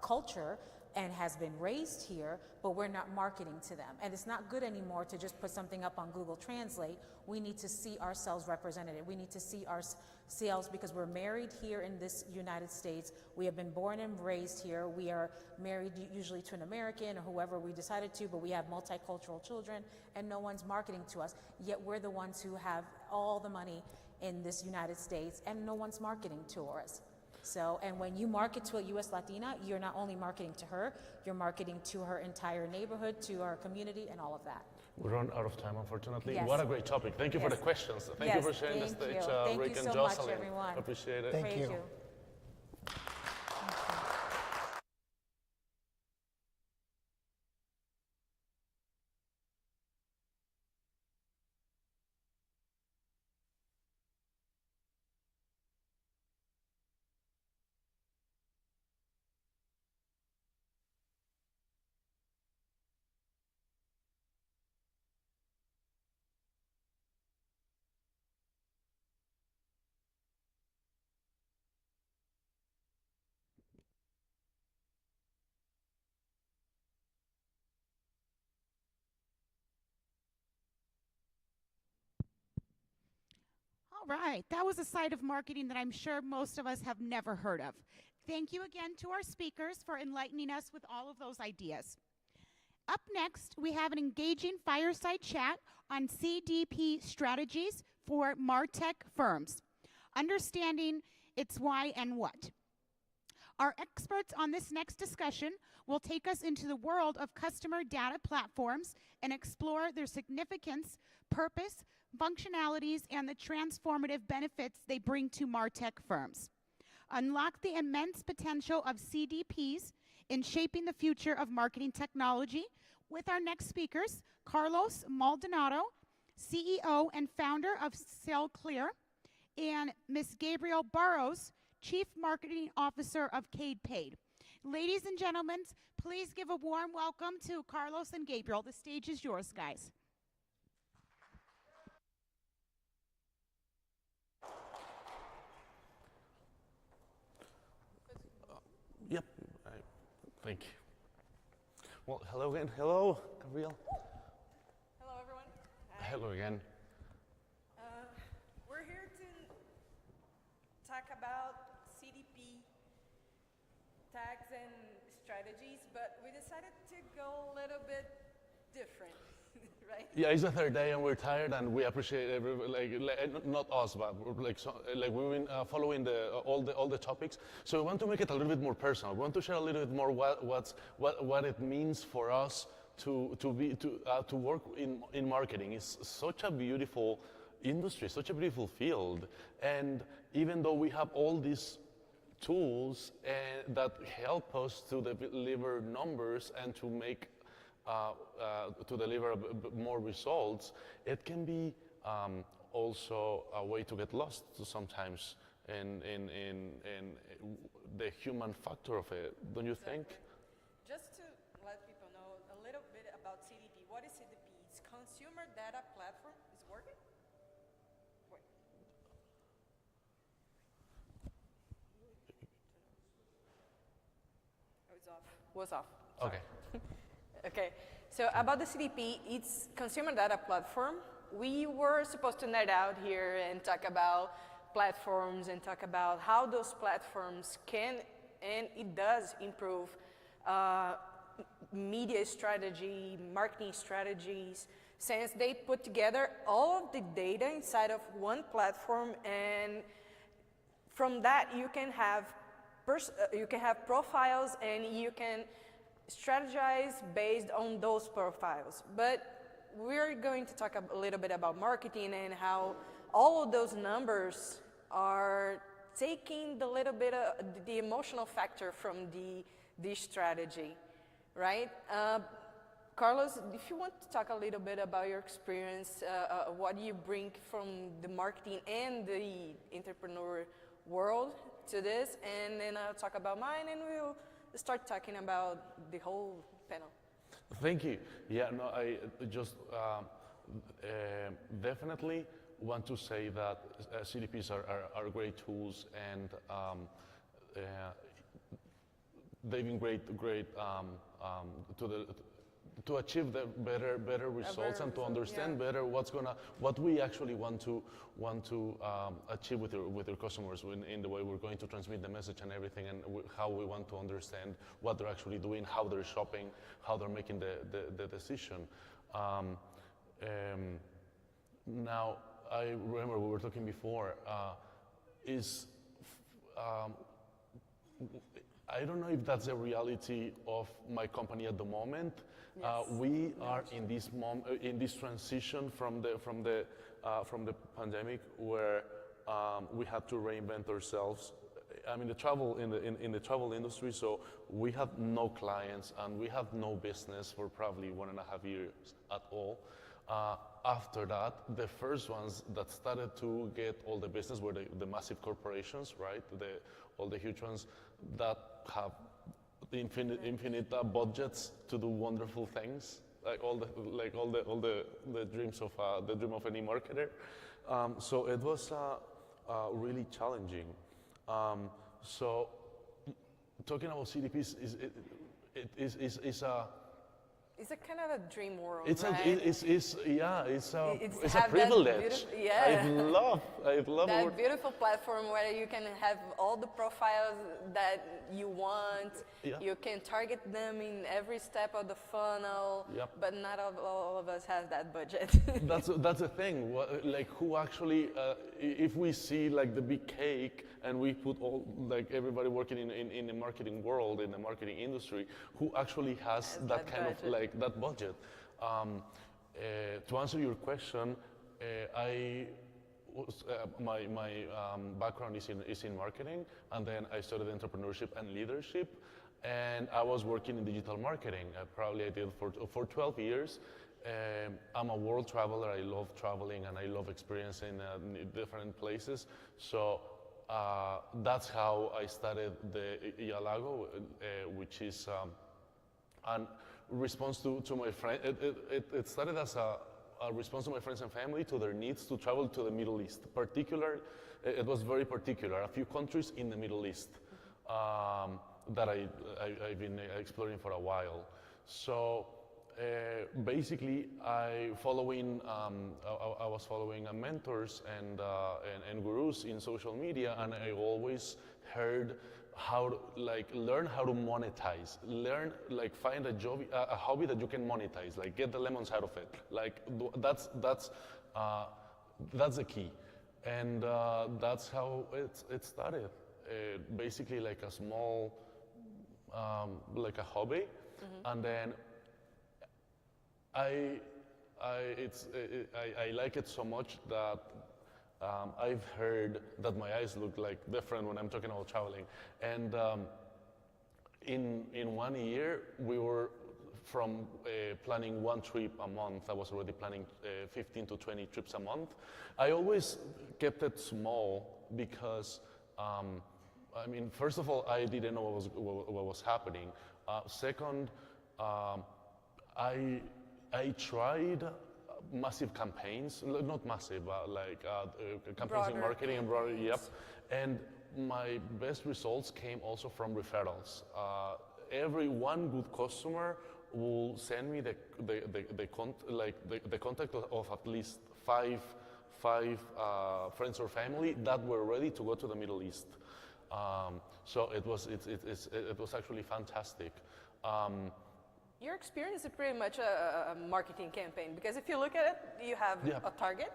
culture and has been raised here, but we're not marketing to them. And it's not good anymore to just put something up on Google Translate. We need to see ourselves represented. We need to see ourselves, because we're married here in this United States. We have been born and raised here. We are married usually to an American or whoever we decided to, but we have multicultural children, and no one's marketing to us. Yet we're the ones who have all the money in this United States, and no one's marketing to us. So, and when you market to a US Latina, you're not only marketing to her, you're marketing to her entire neighborhood, to our community, and all of that. We run out of time, unfortunately. Yes. What a great topic. Thank you for the questions. Thank you for sharing the stage, Rick and Jocelyn. Thank you so much, everyone. Appreciate it. Thank you. All right, that was a side of marketing that I'm sure most of us have never heard of. Thank you again to our speakers for enlightening us with all of those ideas. Up next, we have an engaging fireside chat on CDP strategies for MarTech firms, understanding its why and what. Our experts on this next discussion will take us into the world of customer data platforms and explore their significance, purpose, functionalities, and the transformative benefits they bring to MarTech firms. Unlock the immense potential of CDPs in shaping the future of marketing technology with our next speakers, Carlos Maldonado, CEO and founder of SellClear, and Ms. Gabrielle Burrows, Chief Marketing Officer of CadePaid. Ladies and gentlemen, please give a warm welcome to Carlos and Gabriel. The stage is yours, guys. Yep. Thank you. Well, hello again. Hello, Gabriel. Hello, everyone. Hi. Hello again. We're here to talk about CDP tags and strategies, but we decided to go a little bit different, right? Yeah, it's the third day and we're tired, and we appreciate not us, but we've been following all the topics. So we want to make it a little bit more personal. We want to share a little bit more what it means for us to work in marketing. It's such a beautiful industry, such a beautiful field, and even though we have all these tools that help us to deliver numbers and to make to deliver more results, it can be also a way to get lost sometimes in the human factor of it. Don't you think? Just to let people know a little bit about CDP. What is CDP? It's Consumer Data Platform. Is it working? Wait. Oh, it's off. Was off. Okay. Okay, so about the CDP, it's Consumer Data Platform. We were supposed to nerd out here and talk about platforms and talk about how those platforms can, and it does improve media strategy, marketing strategies, since they put together all of the data inside of one platform, and from that you can have you can have profiles and you can strategize based on those profiles. But we're going to talk a little bit about marketing and how all of those numbers are taking the little bit of the emotional factor from the strategy, right? Carlos, if you want to talk a little bit about your experience, what you bring from the marketing and the entrepreneur world to this, and then I'll talk about mine, and we'll start talking about the whole panel. Thank you. Yeah, no, I just definitely want to say that CDPs are great tools, and they've been great to achieve the better results and to understand better what we actually want to achieve with your customers in the way we're going to transmit the message and everything, and how we want to understand what they're actually doing, how they're shopping, how they're making the decision. Now, I remember we were talking before, I don't know if that's the reality of my company at the moment. Yes. We are in this transition from the pandemic, where we had to reinvent ourselves. I'm in the travel in the travel industry, so we have no clients and we have no business for probably 1.5 years at all. After that, the first ones that started to get all the business were the massive corporations, right? All the huge ones that have the infinite budgets to do wonderful things, like all the dreams of the dream of any marketer. So it was really challenging. So talking about CDPs is a It's a kind of a dream world, it's right? It's a privilege. I love that beautiful platform where you can have all the profiles that you want. Yeah. You can target them in every step of the funnel. Yep. But not all of us have that budget. That's the thing. Like, who actually, if we see like the big cake and we put all like everybody working in the marketing world, in the marketing industry, who actually has that kind of like that budget. To answer your question, my background is in marketing, and then I studied entrepreneurship and leadership, and I was working in digital marketing. I did for 12 years. I'm a world traveler. I love traveling and I love experiencing different places. So that's how I started the Ialago, which is a response to my friend. It started as a response to my friends and family to their needs to travel to the Middle East. It was very particular. A few countries in the Middle East that I've been exploring for a while. So basically, I was following mentors and gurus in social media, and I always heard learn how to monetize, find a hobby that you can monetize, like get the lemons out of it. Like that's the key, and that's how it started. Basically, like a small, like a hobby, and then I like it so much that I've heard that my eyes look like different when I'm talking about traveling. And in 1 year, we were from planning one trip a month. I was already planning 15 to 20 trips a month. I always kept it small because, first of all, I didn't know what was happening. Second, I tried massive campaigns, not massive, campaigns in marketing and broader, yep. And my best results came also from referrals. Every one good customer will send me the contact of at least five friends or family that were ready to go to the Middle East. So it was actually fantastic. Your experience is pretty much a marketing campaign, because if you look at it, you have a target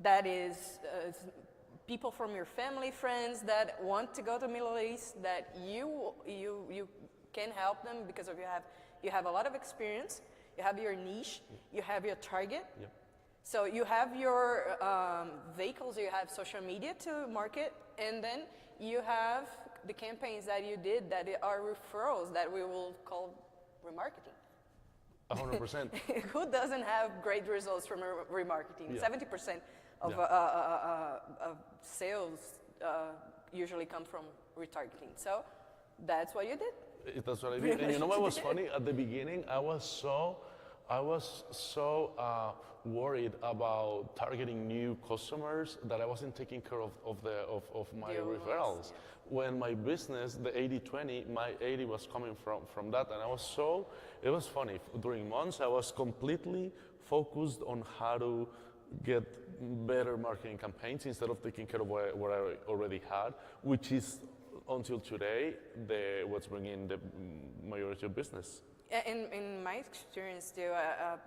that is people from your family, friends that want to go to Middle East, that you can help them because of you have a lot of experience, you have your niche, you have your target. Yep. So you have your vehicles, you have social media to market, and then you have the campaigns that you did that are referrals that we will call remarketing. 100%. Who doesn't have great results from remarketing? Yeah. 70% of, of sales usually come from retargeting. So that's what you did. That's what I did. And you know what was funny? At the beginning, I was so worried about targeting new customers that I wasn't taking care of my referrals. Yeah. When my business, the 80-20, my 80 was coming from that, and it was funny. During months, I was completely focused on how to get better marketing campaigns instead of taking care of what I already had, which is until today what's bringing the majority of business. In my experience too, I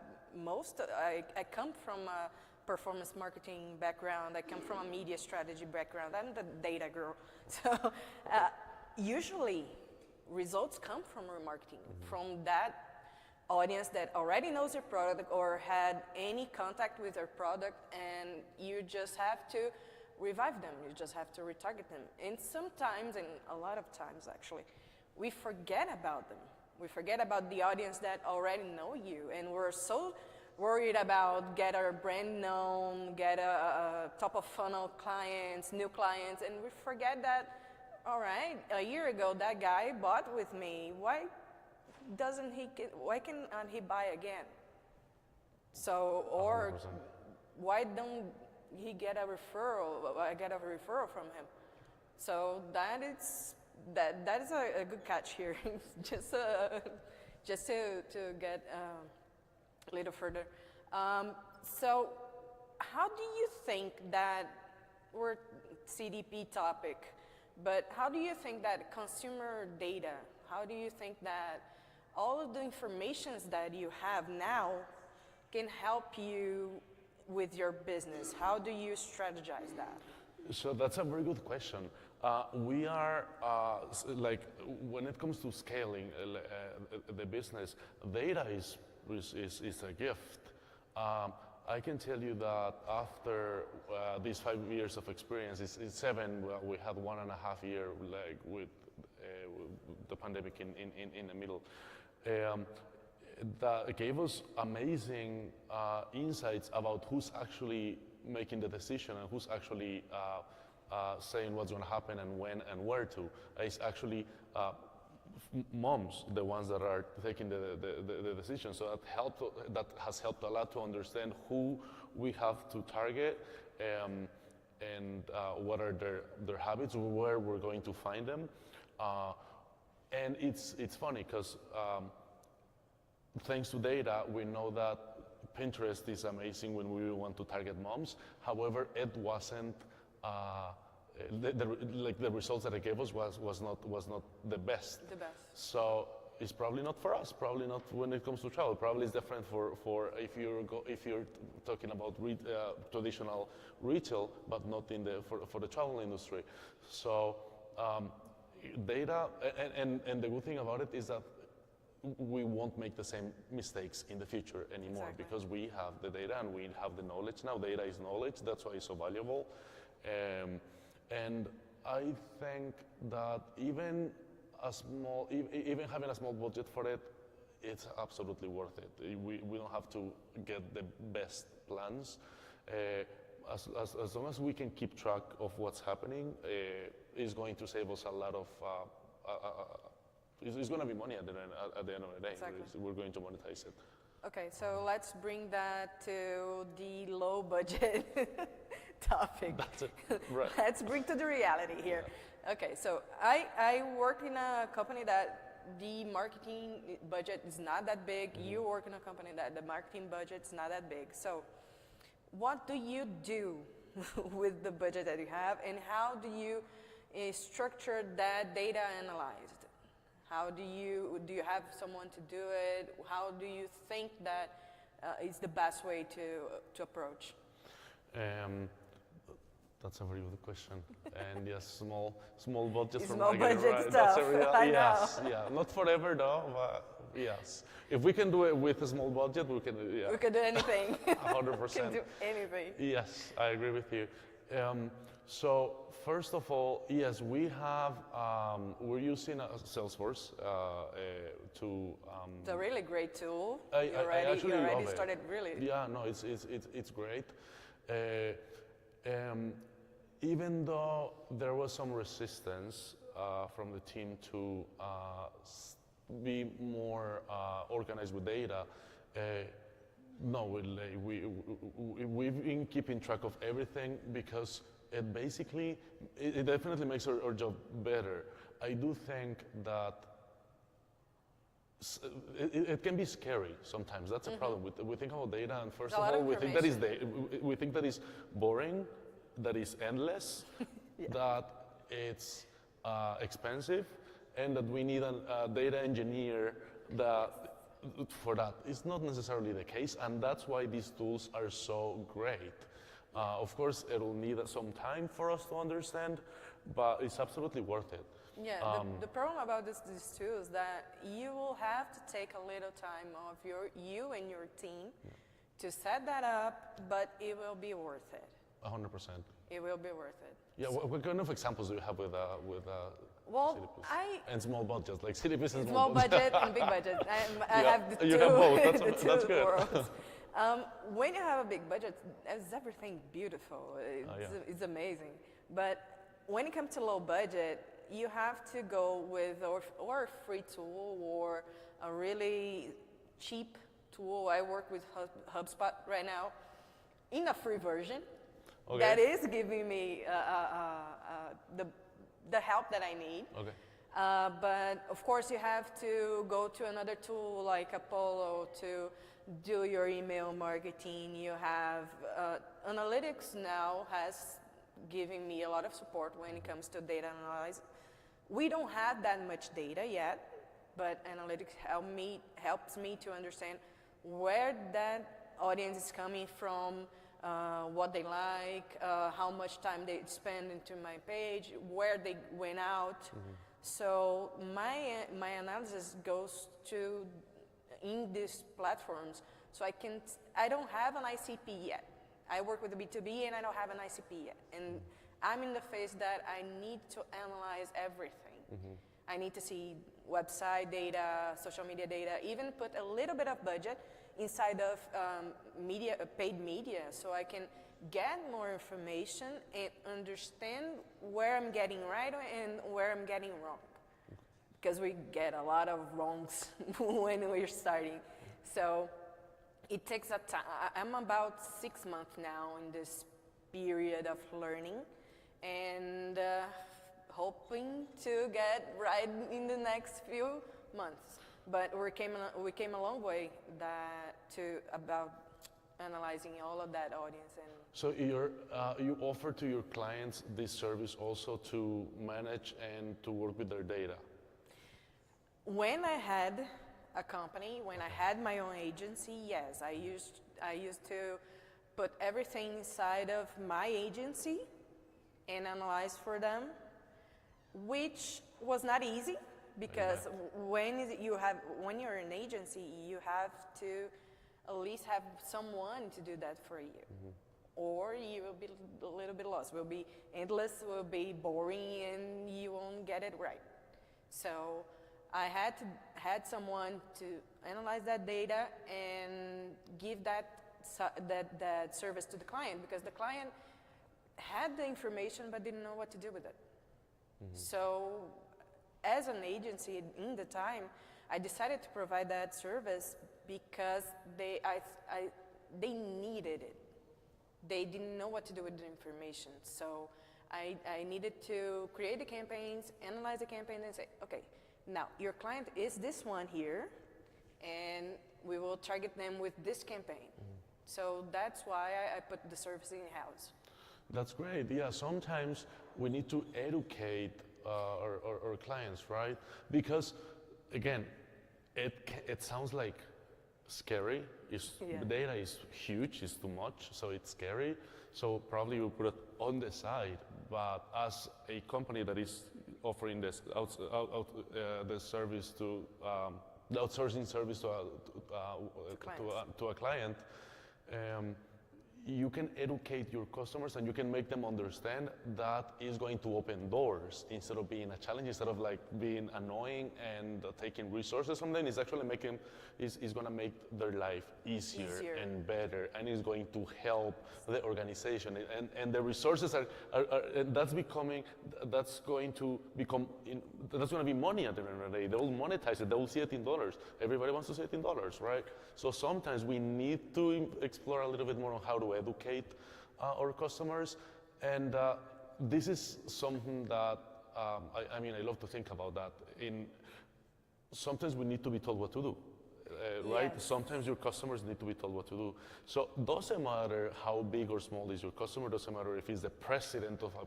come from a performance marketing background. I come from a media strategy background. I'm the data girl. So usually results come from remarketing, from that audience that already knows your product or had any contact with your product, and you just have to revive them. You just have to retarget them. And sometimes, and a lot of times actually, we forget about them. We forget about the audience that already know you, and we're so worried about get our brand known, get a top of funnel clients, new clients, and we forget that, all right, a year ago that guy bought with me. Why can't he buy again? So, or 100%. why don't he get a referral? I get a referral from him. So that is a good catch here. just to get a little further. So how do you think that we're CDP topic, but how do you think that consumer data? How do you think that all of the informations that you have now can help you with your business? How do you strategize that? So that's a very good question. We are, when it comes to scaling the business, data is a gift. I can tell you that after these 5 years of experience, it's 7, we had 1.5 years with the pandemic in the middle. That gave us amazing insights about who's actually making the decision and who's actually saying what's going to happen and when and where to. It's actually moms, the ones that are taking the decision. So that has helped a lot to understand who we have to target and what are their habits, where we're going to find them. And it's funny because thanks to data, we know that Pinterest is amazing when we want to target moms. However, it wasn't the results that it gave us was not the best. The best. So it's probably not for us. Probably not when it comes to travel. Probably it's different for if you're talking about traditional retail, but not for the travel industry. So data and the good thing about it is that we won't make the same mistakes in the future anymore. Exactly. Because we have the data and we have the knowledge now. Data is knowledge. That's why it's so valuable. And I think that even having a small budget for it, it's absolutely worth it. We don't have to get the best plans. As long as we can keep track of what's happening, it's going to save us a lot of. It's going to be money at the end of the day. Exactly. We're going to monetize it. Okay, so let's bring that to the low budget topic. That's it. Right. Let's bring to the reality here. Yeah. Okay, so I work in a company that the marketing budget is not that big. Mm-hmm. You work in a company that the marketing budget is not that big. So what do you do with the budget that you have, and how do you structure that data analyzed? How do you have someone to do it? How do you think that is the best way to approach? That's a very good question. And yes, small budget for Small marketing, budget right? stuff, I yes, know. yeah. Not forever though, but yes. If we can do it with a small budget, we can. Yeah. We could do anything. 100%. Can do anything. Yes, I agree with you. So first of all, yes, we have. We're using Salesforce to. It's a really great tool. I you actually already love started it. really. Yeah, no, it's great. Even though there was some resistance from the team to be more organized with data, no, we've been keeping track of everything because it basically, it definitely makes our job better. I do think that it can be scary sometimes. That's a problem. We think about data, and first of all, we think that is boring, that is endless, that it's expensive, and that we need a data engineer for that. It's not necessarily the case, and that's why these tools are so great. Of course, it'll need some time for us to understand, but it's absolutely worth it. Yeah, the problem about this too is that you will have to take a little time of you and your team to set that up, but it will be worth it. 100%. It will be worth it. Yeah, what kind of examples do you have with Well, CDPs? And small budgets, like CDPs and small budget and big budget. I have the two. You have both. That's good. Worlds. When you have a big budget, is everything beautiful. It's amazing. But when it comes to low budget, you have to go with or a free tool or a really cheap tool. I work with HubSpot right now in a free version. Okay. That is giving me the help that I need. Okay. But of course, you have to go to another tool like Apollo to do your email marketing. You have analytics now has given me a lot of support when it comes to data analysis. We don't have that much data yet, but analytics helps me to understand where that audience is coming from, what they like, how much time they spend into my page, where they went out. Mm-hmm. So my analysis goes to in these platforms. So I don't have an ICP yet. I work with the B2B and I don't have an ICP yet. And I'm in the phase that I need to analyze everything. Mm-hmm. I need to see website data, social media data, even put a little bit of budget inside of paid media, so I can get more information and understand where I'm getting right and where I'm getting wrong. Because we get a lot of wrongs when we're starting. So it takes a time. I'm about 6 months now in this period of learning and hoping to get right in the next few months. But we came a long way about analyzing all of that audience. And so you offer to your clients this service also to manage and to work with their data? When I had a company, when I had my own agency, yes, I used to put everything inside of my agency and analyze for them, which was not easy. Because when you're an agency, you have to at least have someone to do that for you. Mm-hmm. Or you will be a little bit lost. Will be endless, will be boring, and you won't get it right. So I had someone to analyze that data and give that service to the client, because the client had the information but didn't know what to do with it. Mm-hmm. So as an agency in the time, I decided to provide that service because they needed it. They didn't know what to do with the information. So I needed to create the campaigns, analyze the campaign, and say, okay, now your client is this one here, and we will target them with this campaign. Mm-hmm. So that's why I put the service in-house. That's great. Yeah, sometimes we need to educate our clients, right? Because again, it sounds like scary. The data is huge, it's too much, so it's scary. So probably you put it on the side. But as a company that is offering this the service to the outsourcing service to a client, you can educate your customers and you can make them understand that is going to open doors instead of being a challenge, instead of like being annoying and taking resources from them. It's actually is going to make their life easier and better, and is going to help the organization. And the resources are that's going to be money at the end of the day. They will monetize it. They will see it in dollars. Everybody wants to see it in dollars, right? So sometimes we need to explore a little bit more on how to educate our customers, and this is something that I love to think about that. Sometimes we need to be told what to do, right? Yes. Sometimes your customers need to be told what to do. So doesn't matter how big or small is your customer. Doesn't matter if he's the president of a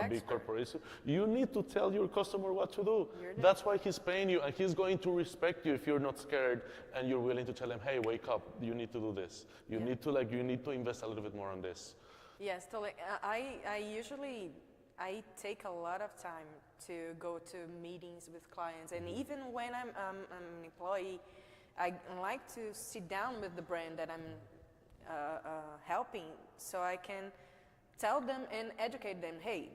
big corporation. You need to tell your customer what to do. That's why he's paying you, and he's going to respect you if you're not scared and you're willing to tell him, hey, wake up, you need to do this. You need to invest a little bit more on this. Yes, totally. I take a lot of time to go to meetings with clients, and even when I'm an employee, I like to sit down with the brand that I'm helping, so I can tell them and educate them. Hey,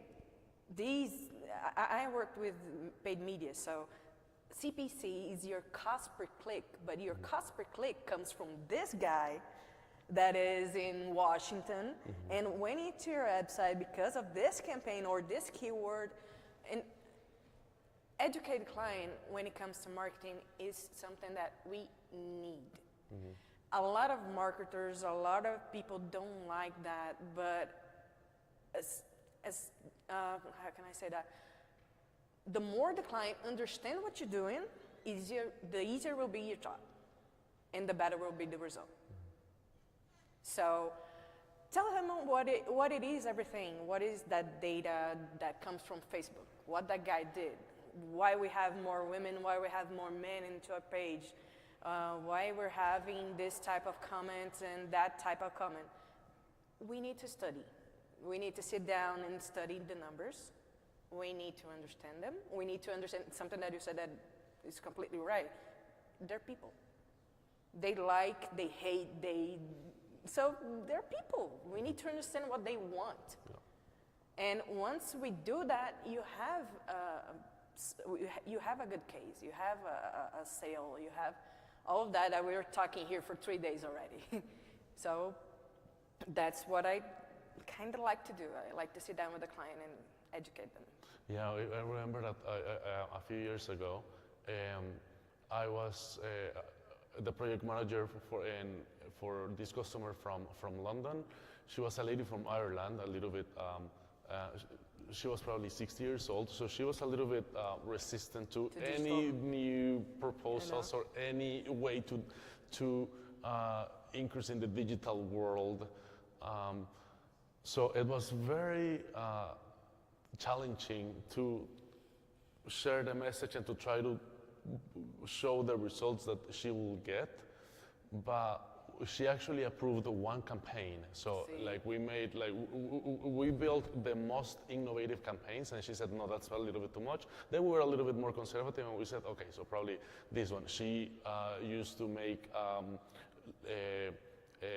I worked with paid media, so CPC is your cost per click, but your cost per click comes from this guy that is in Washington, and went into your website because of this campaign or this keyword. And educate the client when it comes to marketing is something that we need. A lot of marketers, a lot of people don't like that, but how can I say that? The more the client understands what you're doing, the easier will be your job, and the better will be the result. So tell him what it is, everything. What is that data that comes from Facebook? What that guy did? Why we have more women? Why we have more men into a page? Why we're having this type of comments and that type of comment? We need to study. We need to sit down and study the numbers. We need to understand them. We need to understand something that you said that is completely right. They're people. They like, they hate, so they're people. We need to understand what they want. Yeah. And once we do that, you have a good case. You have a sale. You have all of that we were talking here for 3 days already. So that's what I kind of like to do. I like to sit down with the client and educate them. Yeah, I remember that a few years ago, I was the project manager for this customer from London. She was a lady from Ireland, a little bit. She was probably 60 years old, so she was a little bit resistant to any new proposals or any way to increase in the digital world. So it was very challenging to share the message and to try to show the results that she will get, but she actually approved one campaign. So we built the most innovative campaigns, and she said, no, that's a little bit too much. Then we were a little bit more conservative, and we said, okay, so probably this one. She used to make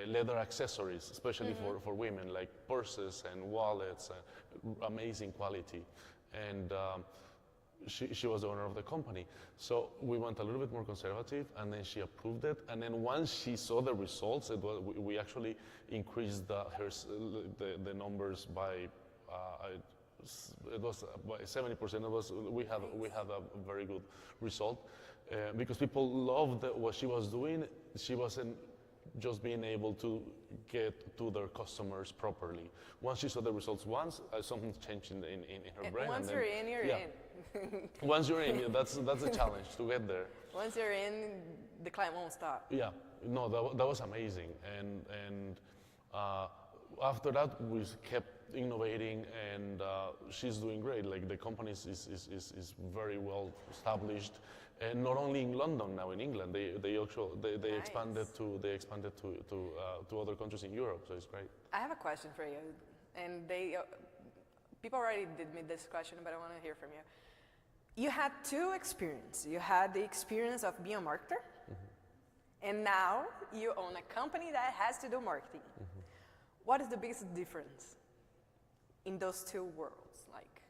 leather accessories, especially for women, like purses and wallets, amazing quality. And she was the owner of the company. So we went a little bit more conservative, and then she approved it. And then once she saw the results, we actually increased the numbers by, it was by 70%. We had a very good result because people loved what she was doing. She wasn't just being able to get to their customers properly. Once she saw the results something changed in her brain. Once you're in, you're in. Once you're in, that's a challenge to get there. Once you're in, the client won't stop. Yeah, no, that was amazing. And after that, we kept innovating, and she's doing great. Like the company is very well established, And not only in London now, in England, they Nice. expanded to other countries in Europe. So it's great. I have a question for you, and people already did me this question, but I want to hear from you. You had two experiences. You had the experience of being a marketer, and now you own a company that has to do marketing. What is the biggest difference in those two worlds? Like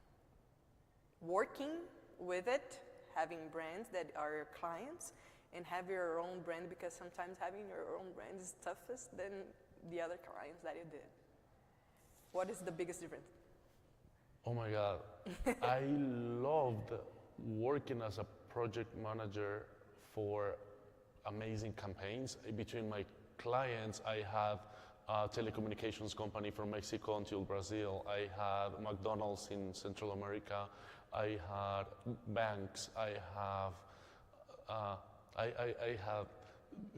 working with it, having brands that are your clients, and have your own brand, because sometimes having your own brand is toughest than the other clients that you did. What is the biggest difference? Oh my God. I loved working as a project manager for amazing campaigns. Between my clients, I have a telecommunications company from Mexico until Brazil. I had McDonald's in Central America. I had banks. I have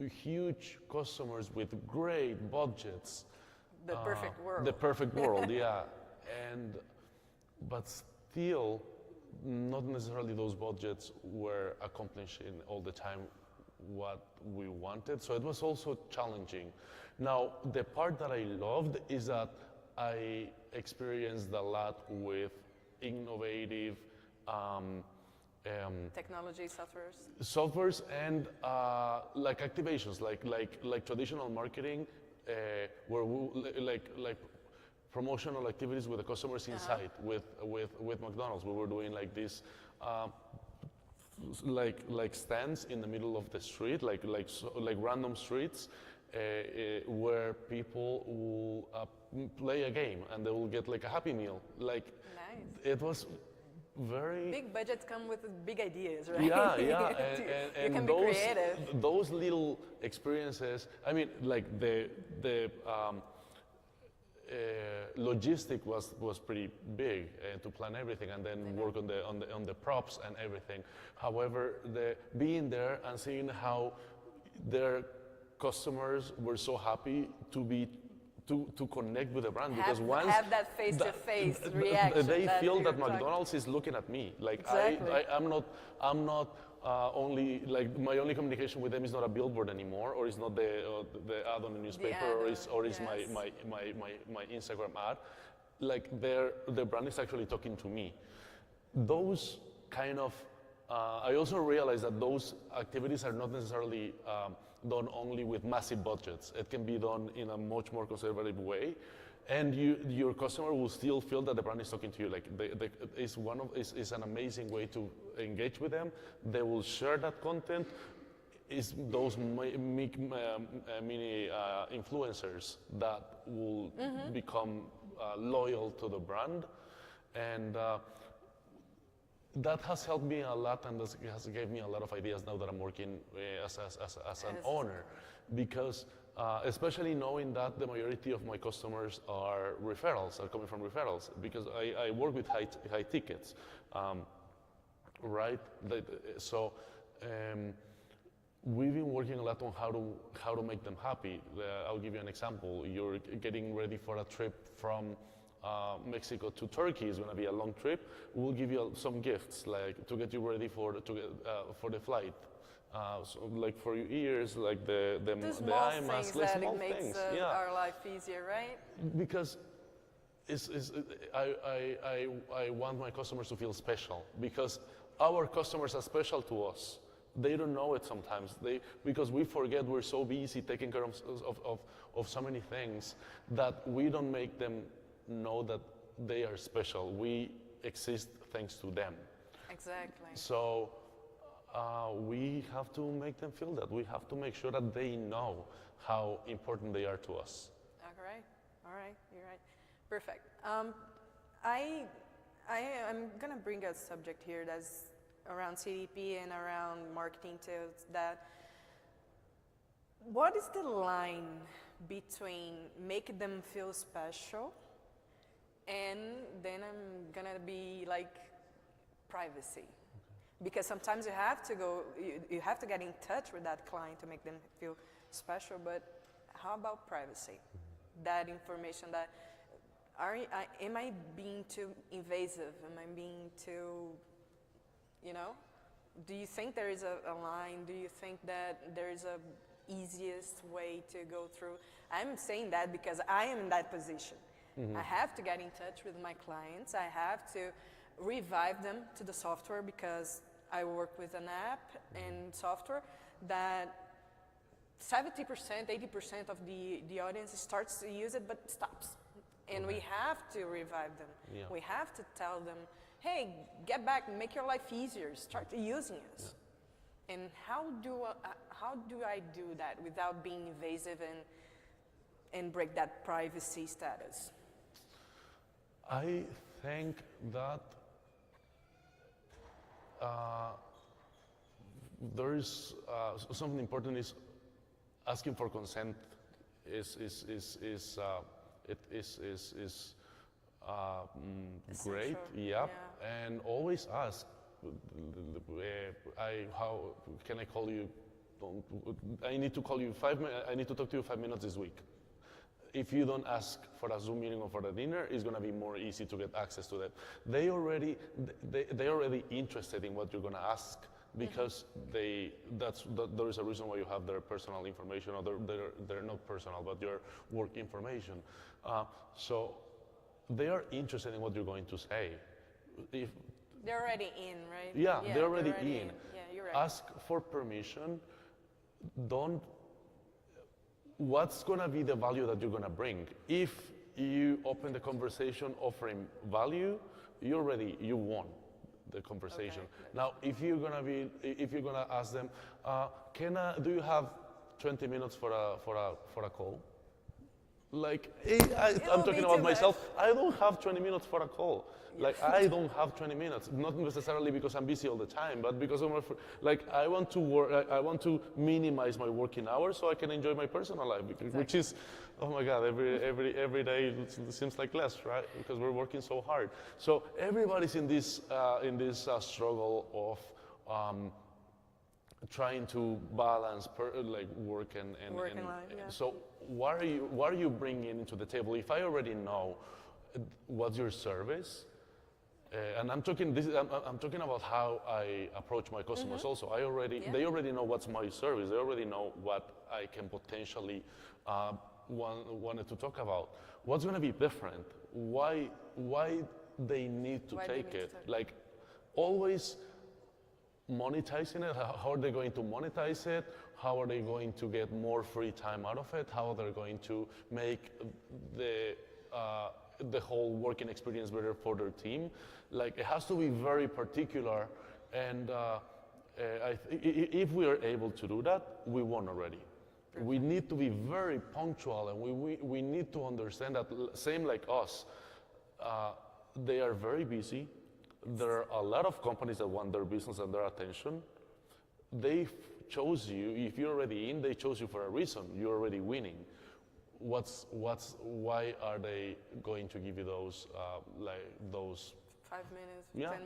huge customers with great budgets. The perfect world. The perfect world, yeah. But still, not necessarily those budgets were accomplishing all the time what we wanted. So it was also challenging. Now, the part that I loved is that I experienced a lot with innovative technology softwares and like activations, like traditional marketing, where like promotional activities with the customers inside. With McDonald's, we were doing like this. Like stands in the middle of the street, like random streets, where people will play a game and they will get like a Happy Meal. Like nice. It was very big budgets come with big ideas, right? Yeah. You And can be creative. those little experiences. I mean, like the logistic was pretty big to plan everything and then work on the props and everything. However, being there and seeing how their customers were so happy to connect with the brand, because once have that face-to-face reaction, they feel that you're McDonald's is looking at me. Like exactly. I'm not only like my only communication with them is not a billboard anymore, or it's not the ad on the newspaper, or is my Instagram ad. Like their brand is actually talking to me. Those kind of I also realized that those activities are not necessarily done only with massive budgets. It can be done in a much more conservative way, and your customer will still feel that the brand is talking to you. Like is an amazing way to engage with them. They will share that content. Is those mini influencers that will become loyal to the brand, and that has helped me a lot, and has gave me a lot of ideas now that I'm working as an owner, because especially knowing that the majority of my customers are coming from referrals, because I work with high tickets, right? So we've been working a lot on how to make them happy. I'll give you an example. You're getting ready for a trip from Mexico to Turkey. Is going to be a long trip. We'll give you some gifts, like to get you ready for the flight. So like for your ears, like the eye mask, like small things. Our life easier, right? Because I want my customers to feel special, because our customers are special to us. They don't know it sometimes. Because we forget, we're so busy taking care of so many things that we don't make them know that they are special. We exist thanks to them. Exactly. So we have to make them feel that. We have to make sure that they know how important they are to us. All right, you're right. Perfect. I'm gonna bring a subject here that's around CDP and around marketing too. What is the line between making them feel special and then I'm gonna be like privacy? Because sometimes you have to get in touch with that client to make them feel special, but how about privacy? That information that, am I being too invasive? Am I being too, do you think there is a line? Do you think that there is a easiest way to go through? I'm saying that because I am in that position. I have to get in touch with my clients. I have to revive them to the software because I work with an app and software that 70%, 80% of the audience starts to use it but stops. And we have to revive them. Yeah. We have to tell them, hey, get back, make your life easier, start using us. And how do I do that without being invasive and break that privacy status? I think that there is something important is asking for consent is great. Yeah, and always ask. How can I call you? I need to call you 5 minutes. I need to talk to you 5 minutes this week. If you don't ask for a Zoom meeting or for a dinner, it's going to be more easy to get access to them. They're already interested in what you're going to ask because there is a reason why you have their personal information, or they're not personal, but your work information. So they are interested in what you're going to say. They're already in, right? Yeah, they're already in. Yeah, you're right. Ask for permission. What's going to be the value that you're going to bring? If you open the conversation offering value, you won the conversation. Okay. Now, if you're going to ask them, do you have 20 minutes for a call? Like, I'm talking about myself. I don't have 20 minutes for a call. Like, I don't have 20 minutes. Not necessarily because I'm busy all the time, but because I want to work. I want to minimize my working hours so I can enjoy my personal life, which is, oh my God, every day it seems like less, right? Because we're working so hard. So everybody's in this struggle of trying to balance work and life. Yeah. So what are you bringing into the table? If I already know what's your service, and I'm talking about how I approach my customers. Also, they already know what's my service. They already know what I can potentially wanted to talk about. What's going to be different? Why they need to take it? Like always. Monetizing it, how are they going to monetize it? How are they going to get more free time out of it? How are they going to make the whole working experience better for their team? Like it has to be very particular, and if we are able to do that, we won already. Perfect. We need to be very punctual, and we need to understand that same like us, they are very busy. There are a lot of companies that want their business and their attention. They chose you. If you're already in, they chose you for a reason. You're already winning. Why are they going to give you those 5 minutes, yeah. 10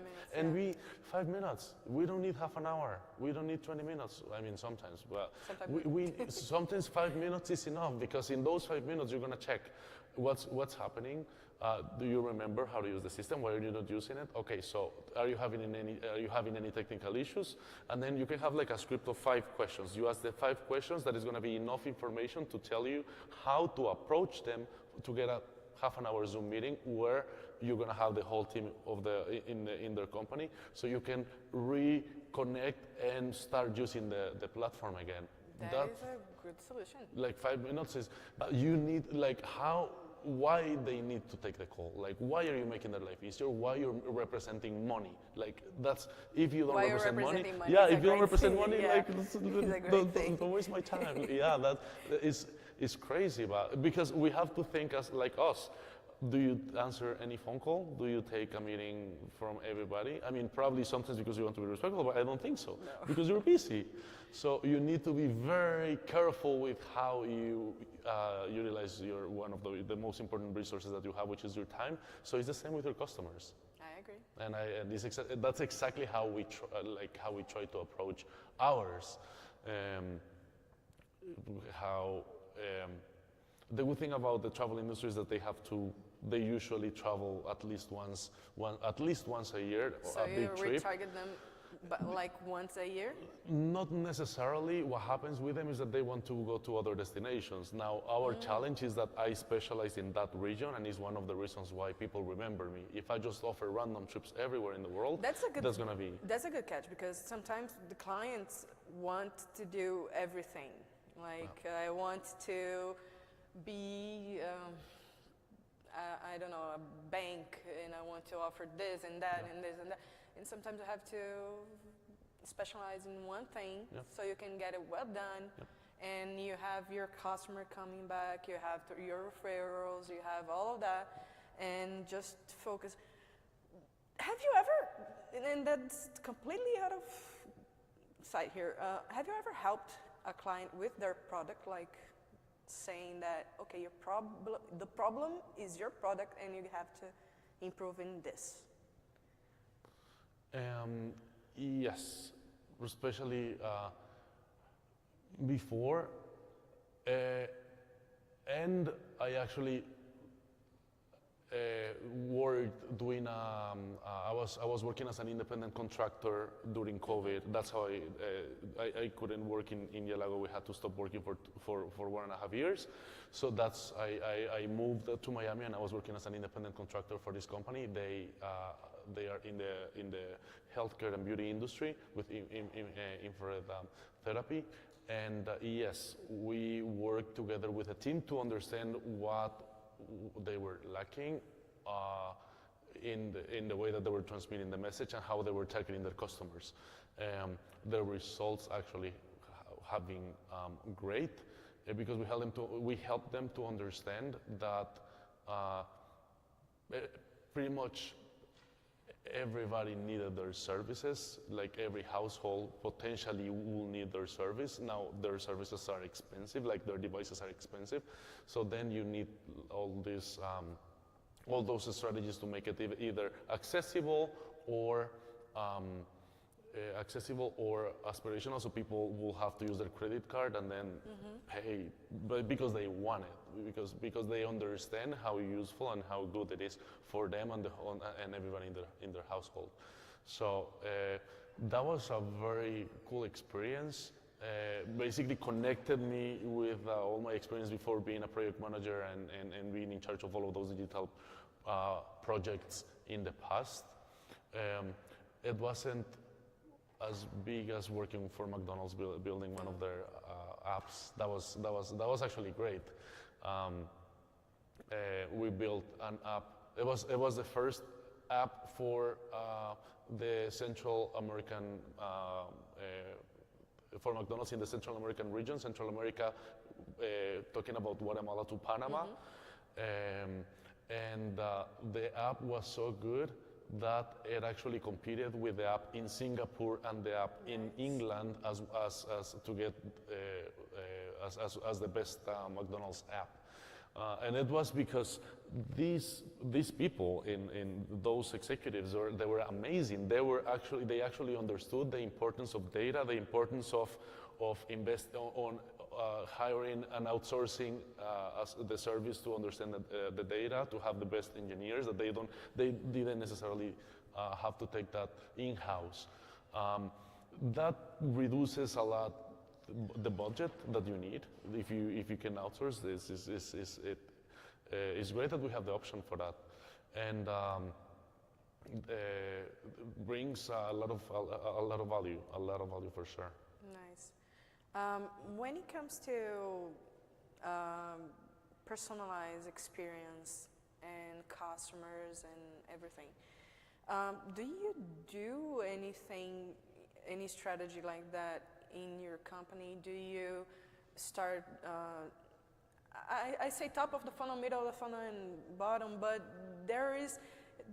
minutes. And 5 minutes. We don't need half an hour. We don't need 20 minutes. I mean, sometimes, but sometimes 5 minutes is enough because in those 5 minutes you're gonna check what's happening. Do you remember how to use the system? Why are you not using it? Okay, so are you having any technical issues? And then you can have like a script of 5 questions. You ask the 5 questions. That is going to be enough information to tell you how to approach them to get a half an hour Zoom meeting where you're going to have the whole team in their company, so you can reconnect and start using the platform again. That is a good solution. Like 5 minutes is, but you need why they need to take the call? Like, why are you making their life easier? Why you're representing money? Like, that's, if you don't represent money, yeah, if you don't represent money, like, don't waste my time. Yeah, that is crazy, because we have to think like us. Do you answer any phone call? Do you take a meeting from everybody? I mean, probably sometimes because you want to be respectful, but I don't think so, because you're busy. So you need to be very careful with how you utilize one of the most important resources that you have, which is your time. So it's the same with your customers. I agree. And that's exactly how we try to approach ours. The good thing about the travel industry is that they usually travel at least once a year, so a big trip. So you retarget them But like once a year? Not necessarily. What happens with them is that they want to go to other destinations. Now, our challenge is that I specialize in that region, and is one of the reasons why people remember me. If I just offer random trips everywhere in the world, that's gonna be. That's a good catch, because sometimes the clients want to do everything. Like I want to be, I don't know, a bank, and I want to offer this and that and this and that. And sometimes you have to specialize in one thing so you can get it well done. And you have your customer coming back, you have your referrals, you have all of that, and just focus. Have you ever, and that's completely out of sight here, have you ever helped a client with their product, like saying that, okay, the problem is your product and you have to improve in this? Yes, especially before, and I actually worked doing. I was working as an independent contractor during COVID. That's how I couldn't work in Yelago. We had to stop working for 1.5 years. So that's I moved to Miami, and I was working as an independent contractor for this company. They are in the healthcare and beauty industry with infrared therapy. And yes, we worked together with a team to understand what they were lacking in the way that they were transmitting the message and how they were targeting their customers. The results actually have been great because we helped them to understand that pretty much everybody needed their services. Like every household potentially will need their service. Now their services are expensive, like their devices are expensive. So then you need all these, all those strategies to make it either accessible or aspirational. So people will have to use their credit card and then pay, but because they want it, because they understand how useful and how good it is for them and everybody in their household. So that was a very cool experience. Basically connected me with all my experience before being a project manager and being in charge of all of those digital projects in the past. It wasn't as big as working for McDonald's building one of their apps. That was actually great. We built an app. It was the first app for the Central American for McDonald's in the Central American region, Central America, talking about Guatemala to Panama. And the app was so good that it actually competed with the app in Singapore and the app in England as to get as the best McDonald's app. And it was because these people in those executives they were amazing. They actually understood the importance of data, the importance of hiring and outsourcing the service to understand the data, to have the best engineers. That they didn't necessarily have to take that in-house. That reduces a lot the budget that you need if you can outsource this. It's great that we have the option for that, and brings a lot of value for sure. Nice. When it comes to personalized experience and customers and everything, do you do anything, any strategy like that in your company? Do you start, I say top of the funnel, middle of the funnel, and bottom, but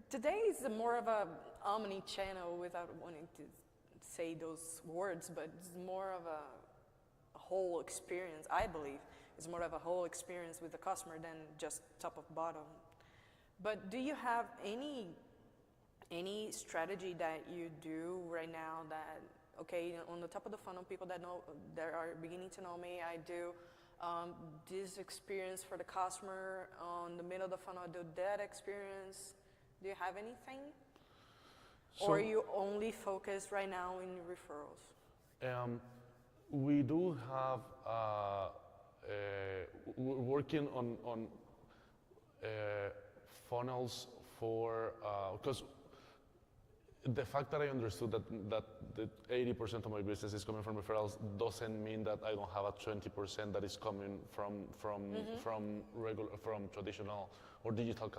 today is more of a omni-channel, without wanting to say those words, but it's more of a whole experience, I believe. It's more of a whole experience with the customer than just top of bottom. But do you have any strategy that you do right now that, okay, on the top of the funnel, people that are beginning to know me, I do this experience for the customer. On the middle of the funnel, I do that experience. Do you have anything? or you only focus right now in referrals? We do have, we're working on funnels for, because the fact that I understood that the 80% of my business is coming from referrals doesn't mean that I don't have a 20% that is coming from traditional or digital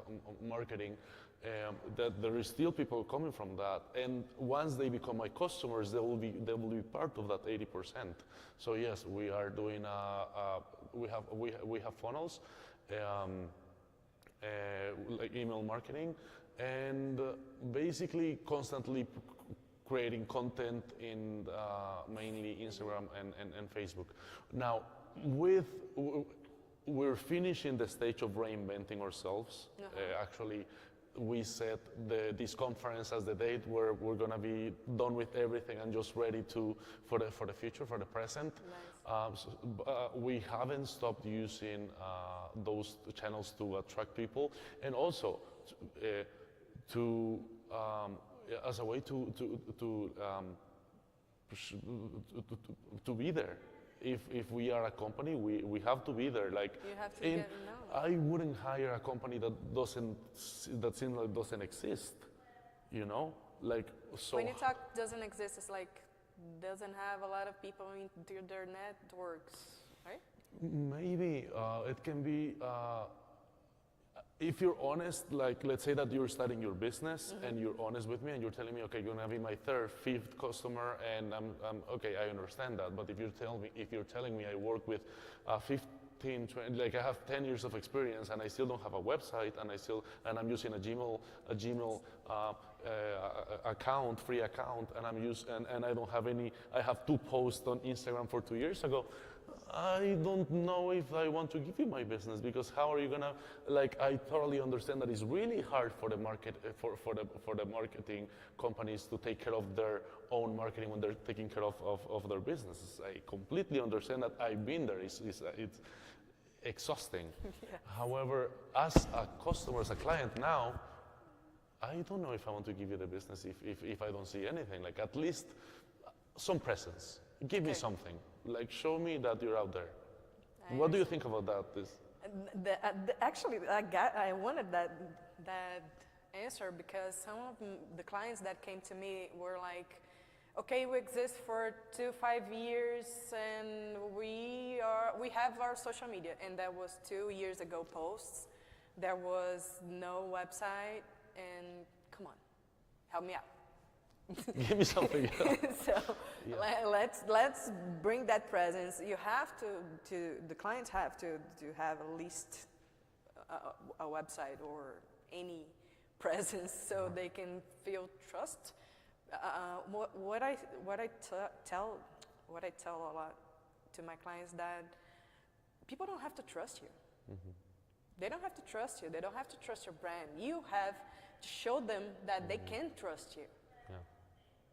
marketing. That there is still people coming from that, and once they become my customers, they will be part of that 80%. So yes, we are doing we have funnels. Like email marketing, and basically constantly creating content in mainly Instagram and Facebook. Now, we're finishing the stage of reinventing ourselves. Actually, we set this conference as the date where we're going to be done with everything and just ready for the future, for the present. Nice. We haven't stopped using those channels to attract people, and also as a way to be there. If we are a company, we have to be there. Like, you have to get known. I wouldn't hire a company that seems like doesn't exist, you know? Like, so. When you talk doesn't exist, it's like doesn't have a lot of people into their networks, right? Maybe it can be. If you're honest, like let's say that you're starting your business and you're honest with me and you're telling me, okay, you're gonna be my third, fifth customer, and I'm okay, I understand that. But if you're telling me I work with 15, 20, like I have 10 years of experience and I still don't have a website and I'm using a Gmail account, free account, and I don't have any. I have 2 posts on Instagram for 2 years ago. I don't know if I want to give you my business, because how are you gonna, like, I totally understand that it's really hard for the market, for the marketing companies to take care of their own marketing when they're taking care of their businesses. I completely understand that. I've been there. It's exhausting. Yes. However, as a customer, as a client now, I don't know if I want to give you the business if I don't see anything, like at least some presence. Give me something. Like, show me that you're out there. What do you think about that? Actually, I wanted that answer, because some of the clients that came to me were like, okay, we exist for 5 years and we have our social media, and that was 2 years ago posts. There was no website, and come on, help me out. Give me something else. So let's bring that presence. You have to the clients have to have at least a website or any presence so they can feel trust. What I tell a lot to my clients, that people don't have to trust you. They don't have to trust you. They don't have to trust your brand. You have to show them that they can trust you. Yeah.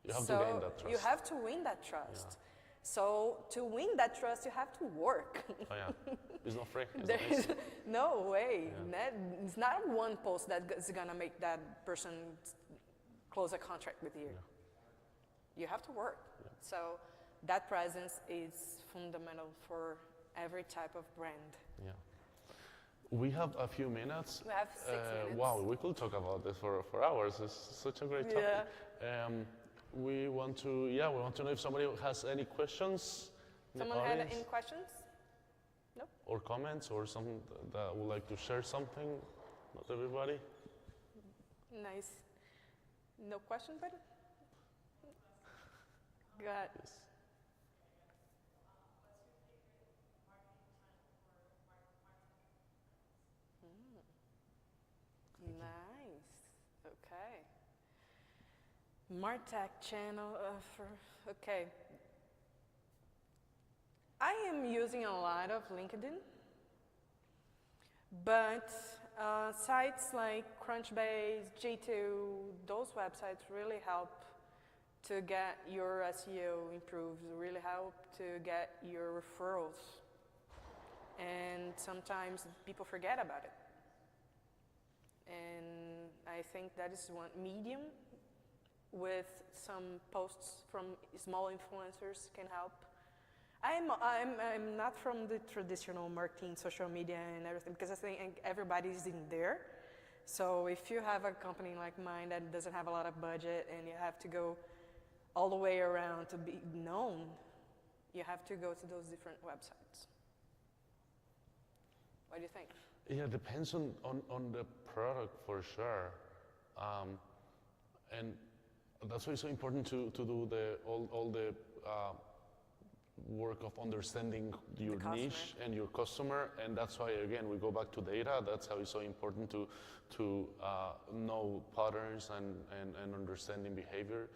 You have to gain that trust. You have to win that trust. Yeah. So to win that trust, you have to work. Oh yeah, it's not free. It's There's not no way. Yeah. It's not one post that's gonna make that person close a contract with you. Yeah. You have to work. Yeah. So that presence is fundamental for every type of brand. Yeah. We have a few minutes. We have 6 minutes. Wow, we could talk about this for hours. It's such a great topic. Yeah. We want to know if somebody has any questions. Someone had any questions? No? Or comments, or someone that would like to share something? Not everybody? Nice. No question, buddy? Go ahead. Yes. Nice. Okay. Martech channel okay. I am using a lot of LinkedIn, but sites like Crunchbase, G2, those websites really help to get your SEO improved, really help to get your referrals. And sometimes people forget about it. And I think that is one. Medium with some posts from small influencers can help. I'm not from the traditional marketing, social media and everything, because I think everybody's in there. So if you have a company like mine that doesn't have a lot of budget and you have to go all the way around to be known, you have to go to those different websites. What do you think? Yeah, it depends on the product for sure. And that's why it's so important to do all the work of understanding your niche and your customer, and that's why again we go back to data. That's how it's so important to know patterns and understanding behavior,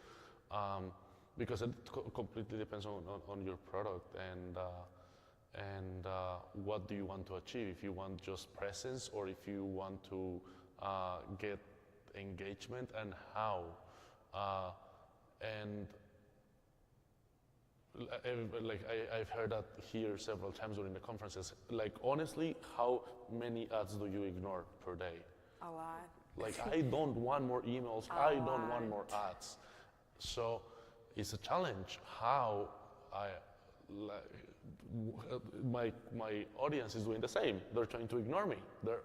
because it completely depends on your product and what do you want to achieve. If you want just presence, or if you want to get engagement, and how. And like I've heard that here several times during the conferences. Like honestly, how many ads do you ignore per day? A lot. Like I don't want more emails. I don't want more ads. So it's a challenge. How my audience is doing the same. They're trying to ignore me. They're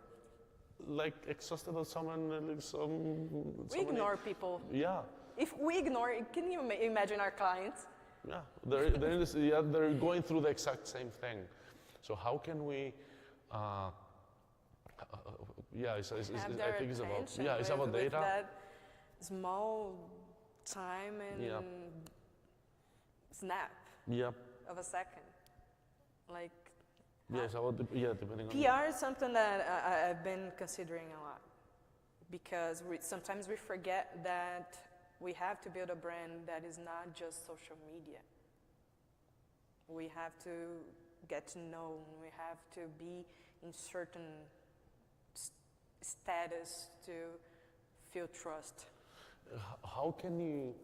like exhausted of We ignore people. Yeah. If we ignore, can you imagine our clients? Yeah, they're going through the exact same thing. So how can we? I think it's about data. That small time and snap of a second, like. Depending on. PR is something that I've been considering a lot, because sometimes we forget that we have to build a brand that is not just social media. We have to get to know, we have to be in certain status to feel trust. How can you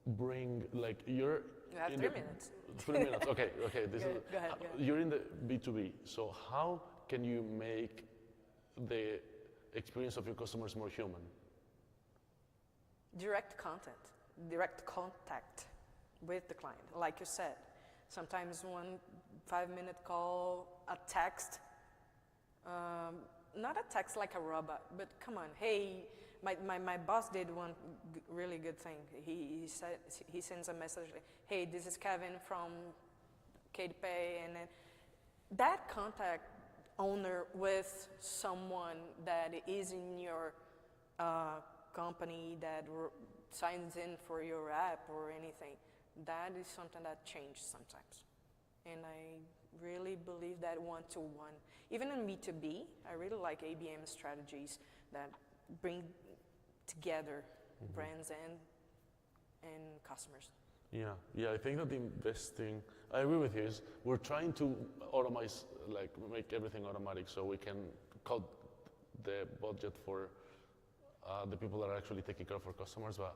bring, like, You have 3 minutes. 3 minutes, okay. Go ahead. You're in the B2B, so how can you make the experience of your customers more human? Direct contact with the client, like you said. Sometimes 1 5-minute call, a text, not a text like a robot, but come on, hey, my boss did one really good thing. He sends a message, hey, this is Kevin from KDPay, and then that contact owner with someone that is in your company that signs in for your app or anything, that is something that changes sometimes. And I really believe that one-to-one. Even in B2B, I really like ABM strategies that bring together brands and customers. Yeah, I think that I agree with you, we're trying to automate, like make everything automatic so we can cut the budget for the people that are actually taking care of our customers. But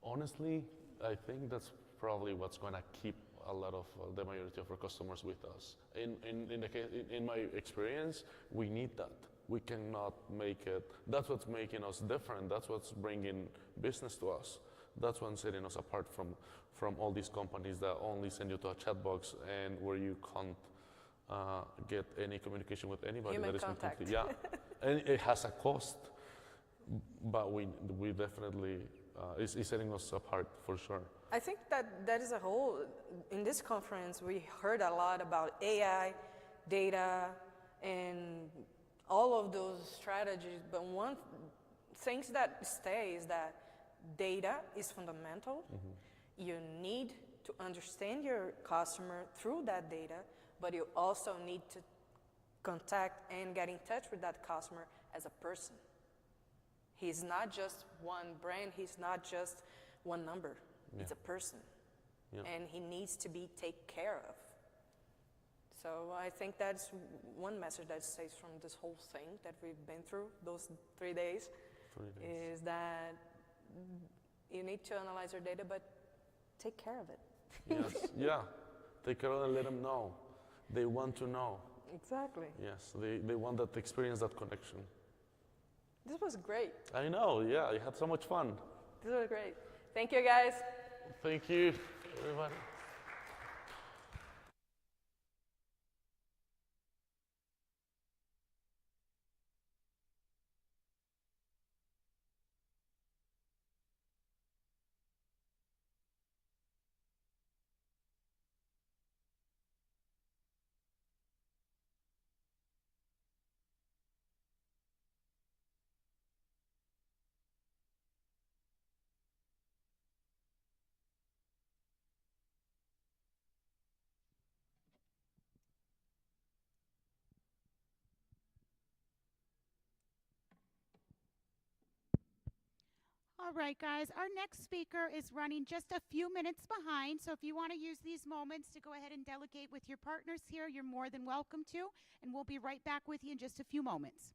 honestly, I think that's probably what's going to keep a lot of the majority of our customers with us. In my experience, we need that. We cannot make it. That's what's making us different. That's what's bringing business to us. That's what's setting us apart from all these companies that only send you to a chat box and where you can't get any communication with anybody. Human that is contact. completely, and it has a cost, but we definitely is setting us apart for sure. I think that is a whole, in this conference, we heard a lot about AI, data, and all of those strategies, but one thing that stays is that data is fundamental. You need to understand your customer through that data, but you also need to contact and get in touch with that customer as a person. He's not just one brand, he's not just one number. It's a person. And he needs to be taken care of. So I think that's one message that stays from this whole thing that we've been through, those 3 days, is that you need to analyze your data, but take care of it. Yes, take care of it and let them know. They want to know. Exactly. Yes, they want that experience, that connection. This was great. I know, I had so much fun. This was great. Thank you, guys. Thank you, everybody. All right, guys, our next speaker is running just a few minutes behind. So if you want to use these moments to go ahead and delegate with your partners here, you're more than welcome to. And we'll be right back with you in just a few moments.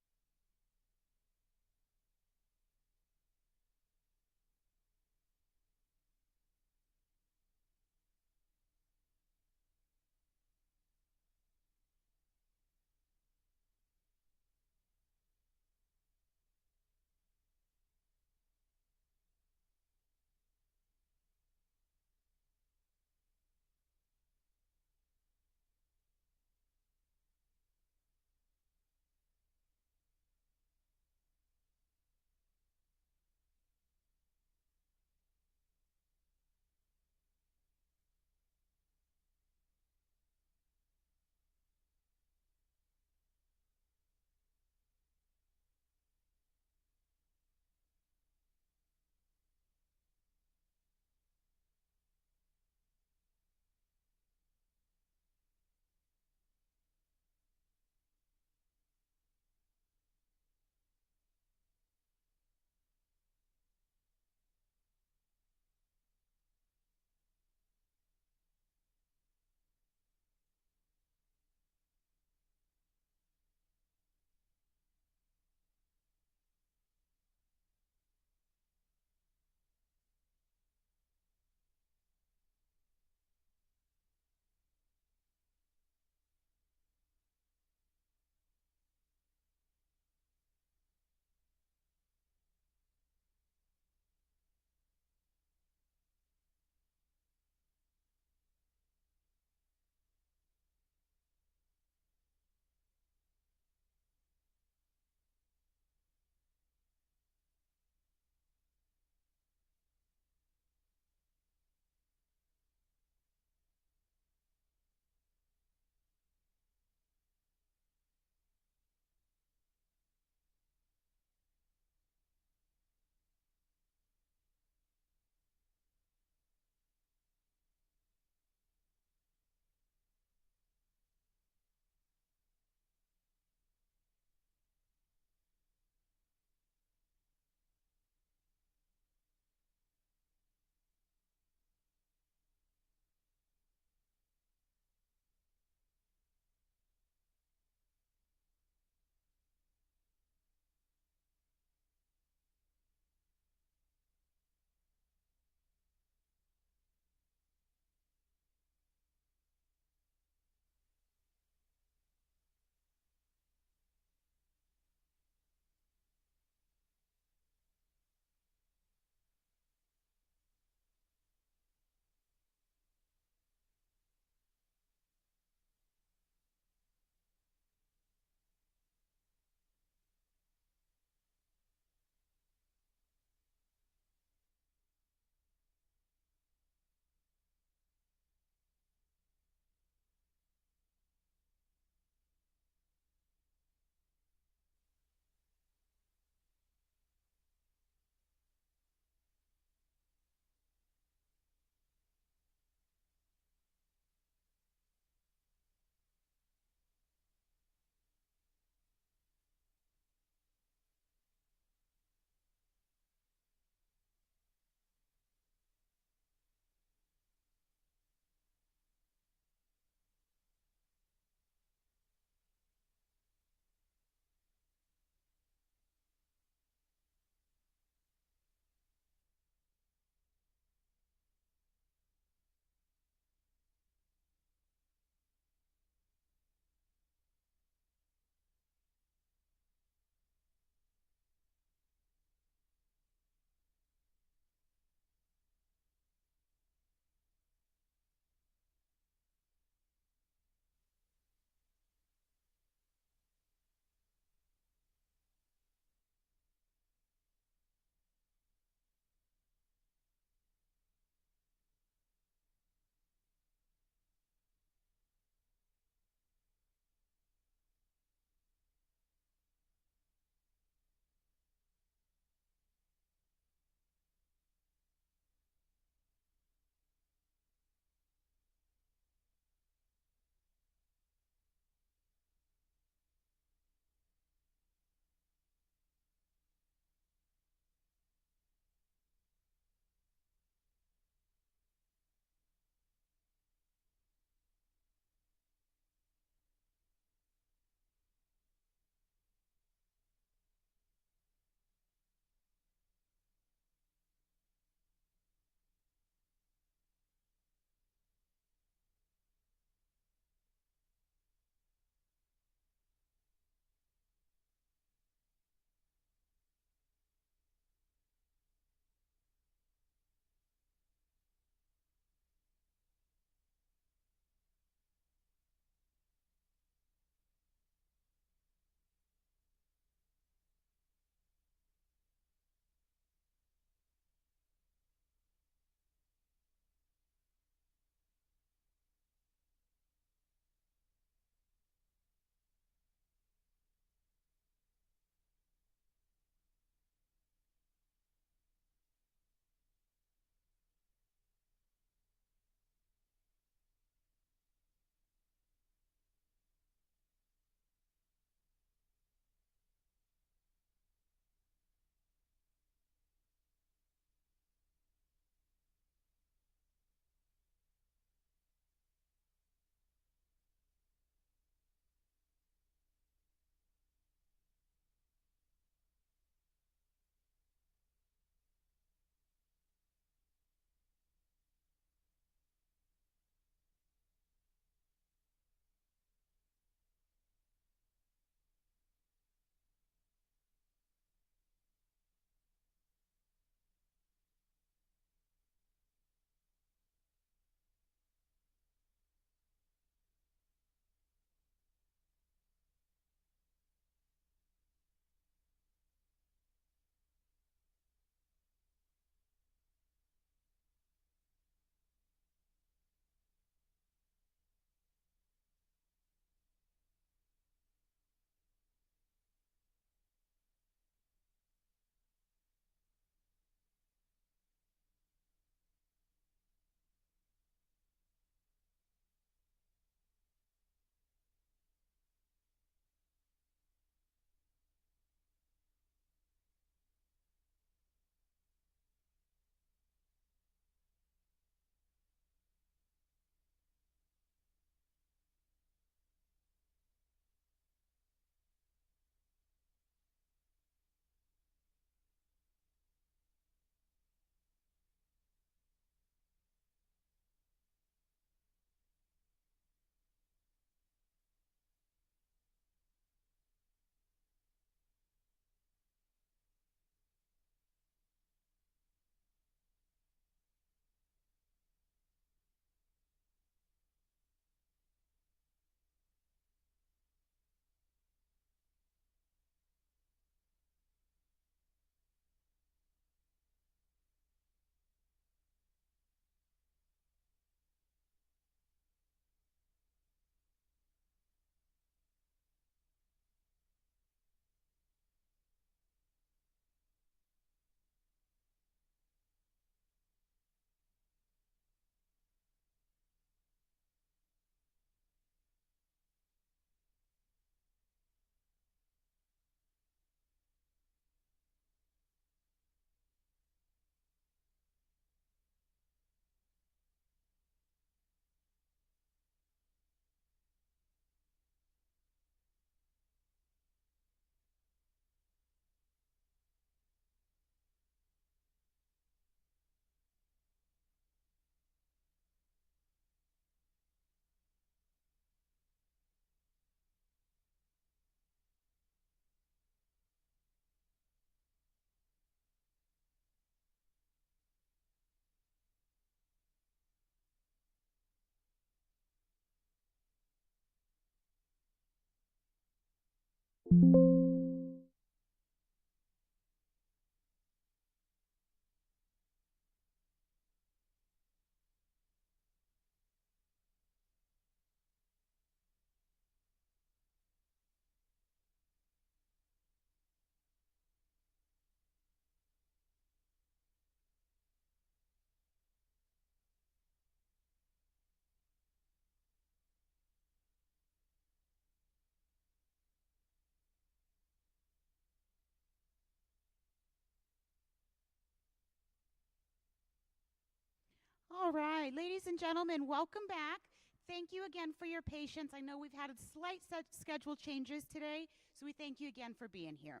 All right, ladies and gentlemen, welcome back. Thank you again for your patience. I know we've had slight schedule changes today, so we thank you again for being here.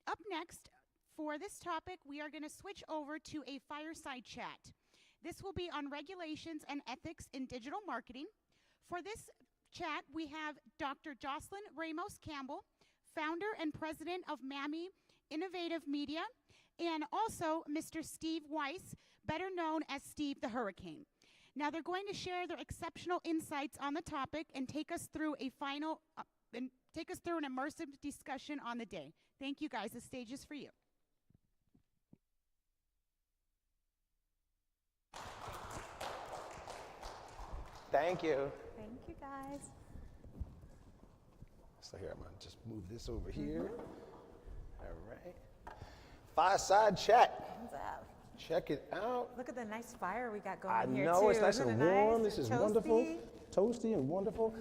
Up next, for this topic, we are going to switch over to a fireside chat. This will be on regulations and ethics in digital marketing. For this chat, we have Dr. Jocelyn Ramos Campbell, founder and president of MAMI Innovative Media, and also Mr. Steve Weiss, better known as Steve the Hurricane. Now they're going to share their exceptional insights on the topic and take us through an immersive discussion on the day. Thank you guys. The stage is for you. Thank you. Thank you, guys. So here, I'm gonna just move this over here. All right. Fireside chat. Hands up. Check it out. Look at the nice fire we got going I here, know, too. it's nice Isn't and it warm. nice? This is Toasty. wonderful. Toasty and wonderful.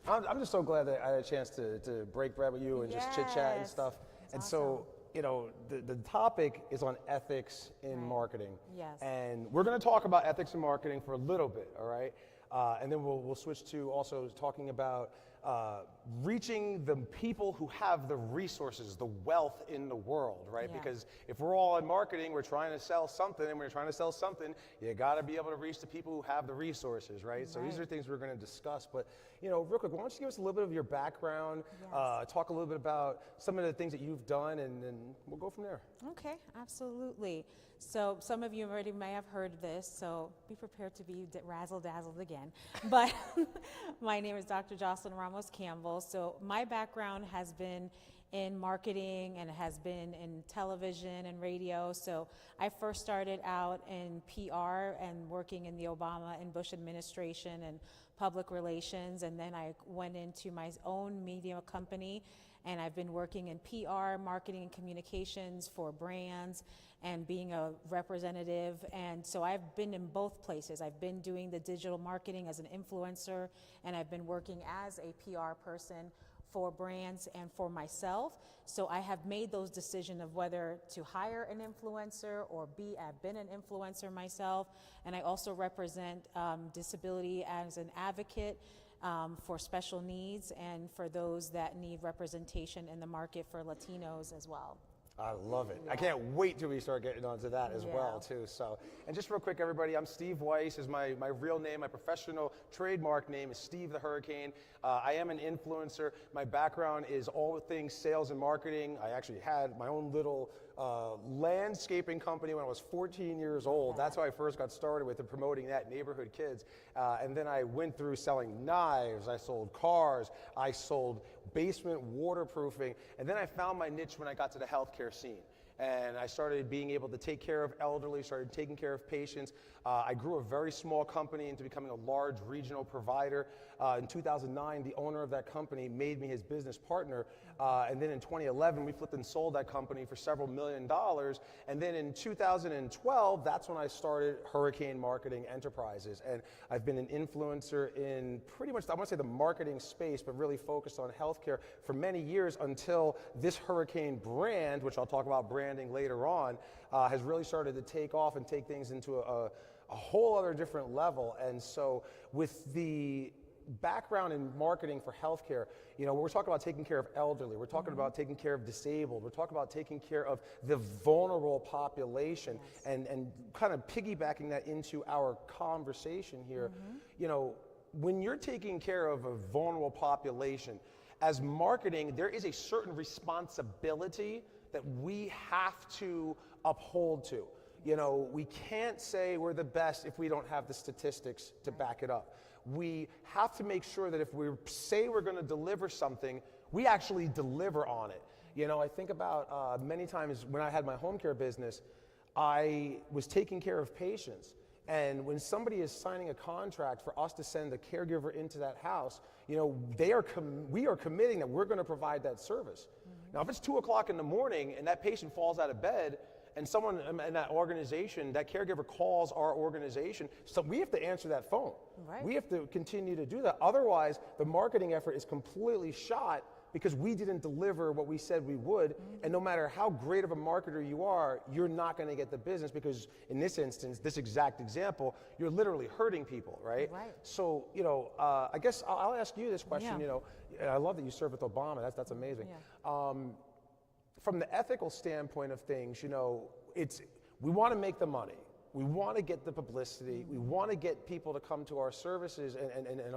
I'm just so glad that I had a chance to break bread with you and just chit chat and Yes. stuff. That's And so, you know, the topic is on ethics in marketing. Yes. And we're going to talk about ethics in marketing for a little bit, all right? And then we'll switch to also talking about reaching the people who have the resources, the wealth in the world, right? Yeah. Because if we're all in marketing, we're trying to sell something, and we're trying to sell something, you got to be able to reach the people who have the resources, right? So these are things we're going to discuss. But, you know, real quick, why don't you give us a little bit of your background, talk a little bit about some of the things that you've done, and then we'll go from there. Okay, absolutely. So some of you already may have heard this, so be prepared to be razzle-dazzled again. But my name is Dr. Jocelyn Ramos Campbell. So my background has been in marketing and has been in television and radio. So I first started out in PR and working in the Obama and Bush administration and public relations. And then I went into my own media company, and I've been working in PR, marketing and communications for brands and being a representative. And so I've been in both places. I've been doing the digital marketing as an influencer, and I've been working as a PR person for brands and for myself. So I have made those decisions of whether to hire an influencer or I've been an influencer myself. And I also represent disability as an advocate for special needs and for those that need representation in the market for Latinos as well. I love it. I can't wait till we start getting onto that as well, too. So, and just real quick, everybody, I'm Steve Weiss is my real name. My professional trademark name is Steve the Hurricane. I am an influencer. My background is all things sales and marketing. I actually had my own little landscaping company when I was 14 years old. That's how I first got started with promoting that, Neighborhood Kids. And then I went through selling knives. I sold cars. I sold basement waterproofing. And then I found my niche when I got to the healthcare scene. And I started being able to take care of elderly, started taking care of patients. I grew a very small company into becoming a large regional provider. In 2009, the owner of that company made me his business partner. And then in 2011, we flipped and sold that company for several $1 million. And then in 2012, that's when I started Hurricane Marketing Enterprises. And I've been an influencer in pretty much, I want to say the marketing space, but really focused on healthcare for many years until this Hurricane brand, which I'll talk about branding later on, has really started to take off and take things into a whole other different level. And so with the background in marketing for healthcare, you know, we're talking about taking care of elderly, we're talking about taking care of disabled, we're talking about taking care of the vulnerable population, and kind of piggybacking that into our conversation here. You know, when you're taking care of a vulnerable population, as marketing, there is a certain responsibility that we have to uphold to. You know, we can't say we're the best if we don't have the statistics to back it up. We have to make sure that if we say we're going to deliver something, We actually deliver on it. You know, I think about many times when I had my home care business, I was taking care of patients. And when somebody is signing a contract for us to send a caregiver into that house, you know, we are committing that we're going to provide that service. Now, if it's 2 o'clock in the morning and that patient falls out of bed and someone in that organization, that caregiver calls our organization, so we have to answer that phone. Right. We have to continue to do that. Otherwise, the marketing effort is completely shot because we didn't deliver what we said we would. And no matter how great of a marketer you are, you're not going to get the business because in this instance, this exact example, you're literally hurting people, right? Right. So, you know, I guess I'll ask you this question, Yeah. you know, and I love that you served with Obama, that's amazing. Yeah. From the ethical standpoint of things, you know, we want to make the money. We want to get the publicity. We want to get people to come to our services and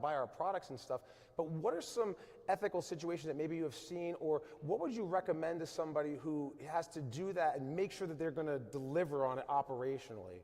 buy our products and stuff. But what are some ethical situations that maybe you have seen, or what would you recommend to somebody who has to do that and make sure that they're going to deliver on it operationally?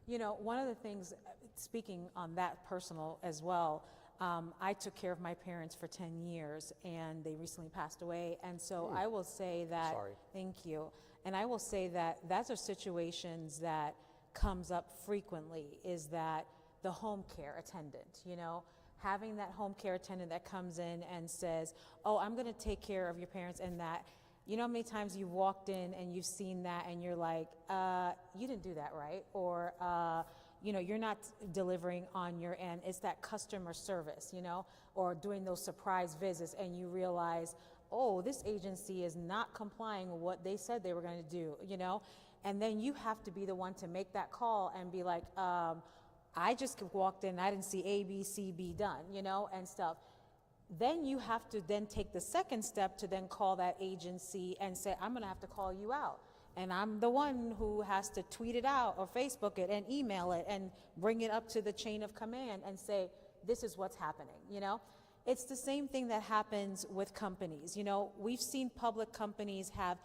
You know, one of the things, speaking on that personal as well, I took care of my parents for 10 years and they recently passed away. And so I will say that, Sorry. Thank you. And I will say that those are situations that comes up frequently, is that the home care attendant, you know, having that home care attendant that comes in and says, oh, I'm going to take care of your parents, and that, you know how many times you've walked in and you've seen that and you're like, you didn't do that right, or you know, you're not delivering on your end. It's that customer service, you know, or doing those surprise visits and you realize, oh, this agency is not complying with what they said they were going to do, you know, and then you have to be the one to make that call and be like, I just walked in, I didn't see A, B, C, B done, you know, and stuff. Then you have to then take the second step to then call that agency and say, I'm going to have to call you out. And I'm the one who has to tweet it out or Facebook it and email it and bring it up to the chain of command and say, this is what's happening, you know? It's the same thing that happens with companies. You know, we've seen public companies have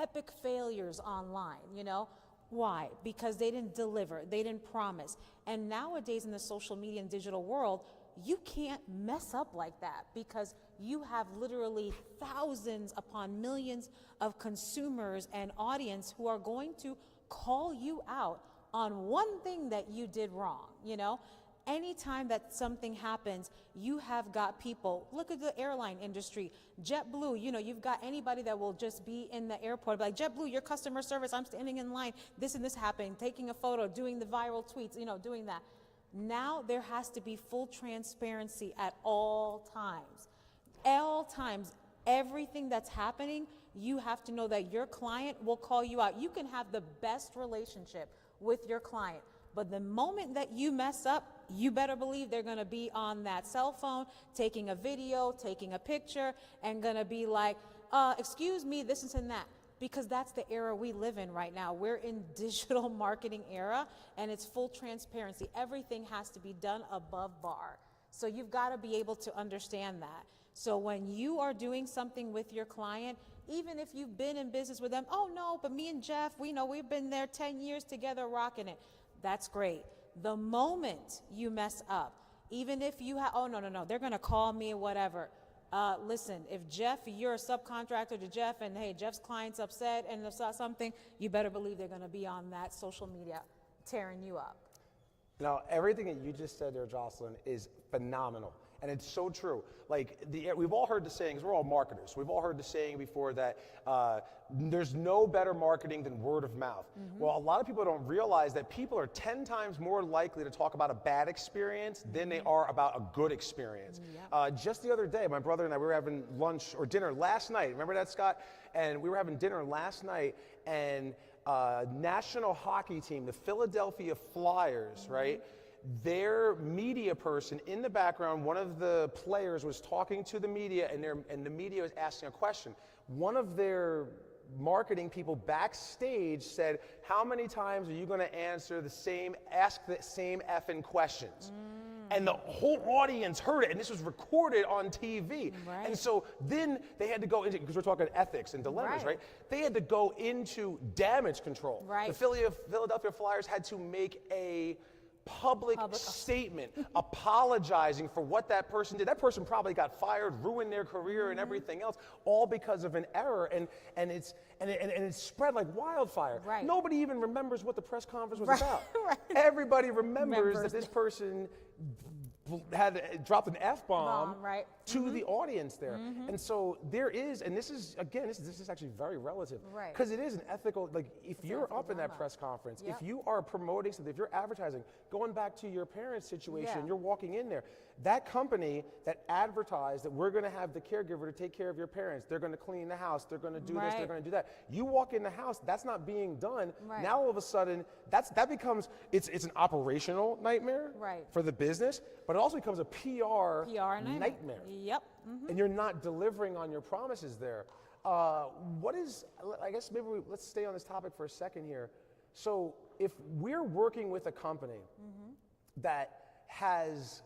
epic failures online, you know? Why? Because they didn't deliver, they didn't promise. And nowadays in the social media and digital world, you can't mess up like that because you have literally thousands upon millions of consumers and audience who are going to call you out on one thing that you did wrong, you know? Anytime that something happens, you have got people, look at the airline industry, JetBlue, you know, you've got anybody that will just be in the airport, like, JetBlue, your customer service, I'm standing in line, this and this happened, taking a photo, doing the viral tweets, you know, doing that. Now there has to be full transparency at all times. All times, everything that's happening, you have to know that your client will call you out. You can have the best relationship with your client, but the moment that you mess up, you better believe they're gonna be on that cell phone, taking a video, taking a picture, and gonna be like, excuse me, this and that. Because that's the era we live in right now. We're in digital marketing era, and it's full transparency. Everything has to be done above bar. So you've got to be able to understand that. So when you are doing something with your client, even if you've been in business with them, oh no, but me and Jeff, we know we've been there 10 years together rocking it. That's great. The moment you mess up, even if you have, oh no, they're going to call me or whatever. Listen, if Jeff, you're a subcontractor to Jeff, and hey, Jeff's client's upset and saw something, you better believe they're going to be on that social media tearing you up. Now, everything that you just said there, Jocelyn, is phenomenal. And it's so true. Like, we've all heard the sayings, we're all marketers. We've all heard the saying before that there's no better marketing than word of mouth. Mm-hmm. Well, a lot of people don't realize that people are 10 times more likely to talk about a bad experience than they are about a good experience. Yep. Just the other day, my brother and I, we were having lunch or dinner last night. Remember that, Scott? And we were having dinner last night, and national hockey team, the Philadelphia Flyers, right? Their media person in the background, one of the players was talking to the media, and the media was asking a question. One of their marketing people backstage said, how many times are you going to ask the same effing questions? And the whole audience heard it, and this was recorded on TV. Right. And so then they had to go into, because we're talking ethics and dilemmas, right? They had to go into damage control. Right. The Philadelphia Flyers had to make a public statement apologizing for what that person did. That person probably got fired, ruined their career and everything else, all because of an error, and it's spread like wildfire. Right. Nobody even remembers what the press conference was Right. about. Right. Everybody remembers that this person had dropped an F-bomb right. to the audience there. And so there is, and this is, again, this is actually very relative. Right. Because it is an ethical, like if you're up in that press conference, if you are promoting something, if you're advertising, going back to your parents' situation, Yeah. you're walking in there, that company that advertised that we're gonna have the caregiver to take care of your parents, they're gonna clean the house, they're gonna do this, they're Right. gonna do that. You walk in the house, that's not being done. Right. Now all of a sudden, that becomes, it's an operational nightmare Right. for the business, but it also becomes a PR nightmare. Yep. and you're not delivering on your promises there. What is, I guess maybe let's stay on this topic for a second here. So if we're working with a company that has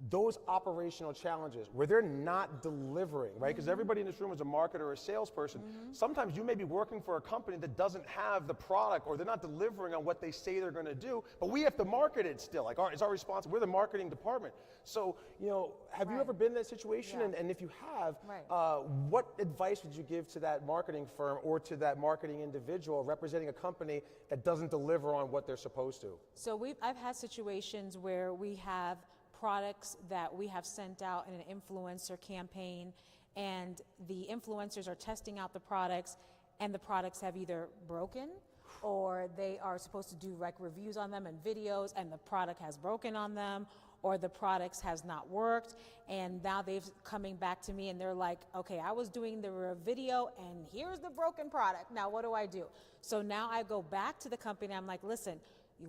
those operational challenges where they're not delivering, right? Because everybody in this room is a marketer or a salesperson. Sometimes you may be working for a company that doesn't have the product or they're not delivering on what they say they're going to do, but we have to market it still. Like it's our responsibility. We're the marketing department. So, have you ever been in that situation? Yeah. And if you have, Right. what advice would you give to that marketing firm or to that marketing individual representing a company that doesn't deliver on what they're supposed to? So I've had situations where we have products that we have sent out in an influencer campaign, and the influencers are testing out the products, and the products have either broken or they are supposed to do like reviews on them and videos, and the product has broken on them, or the products has not worked, and now they've coming back to me and they're like, okay, I was doing the video and here's the broken product. Now what do I do? So now I go back to the company, I'm like, listen,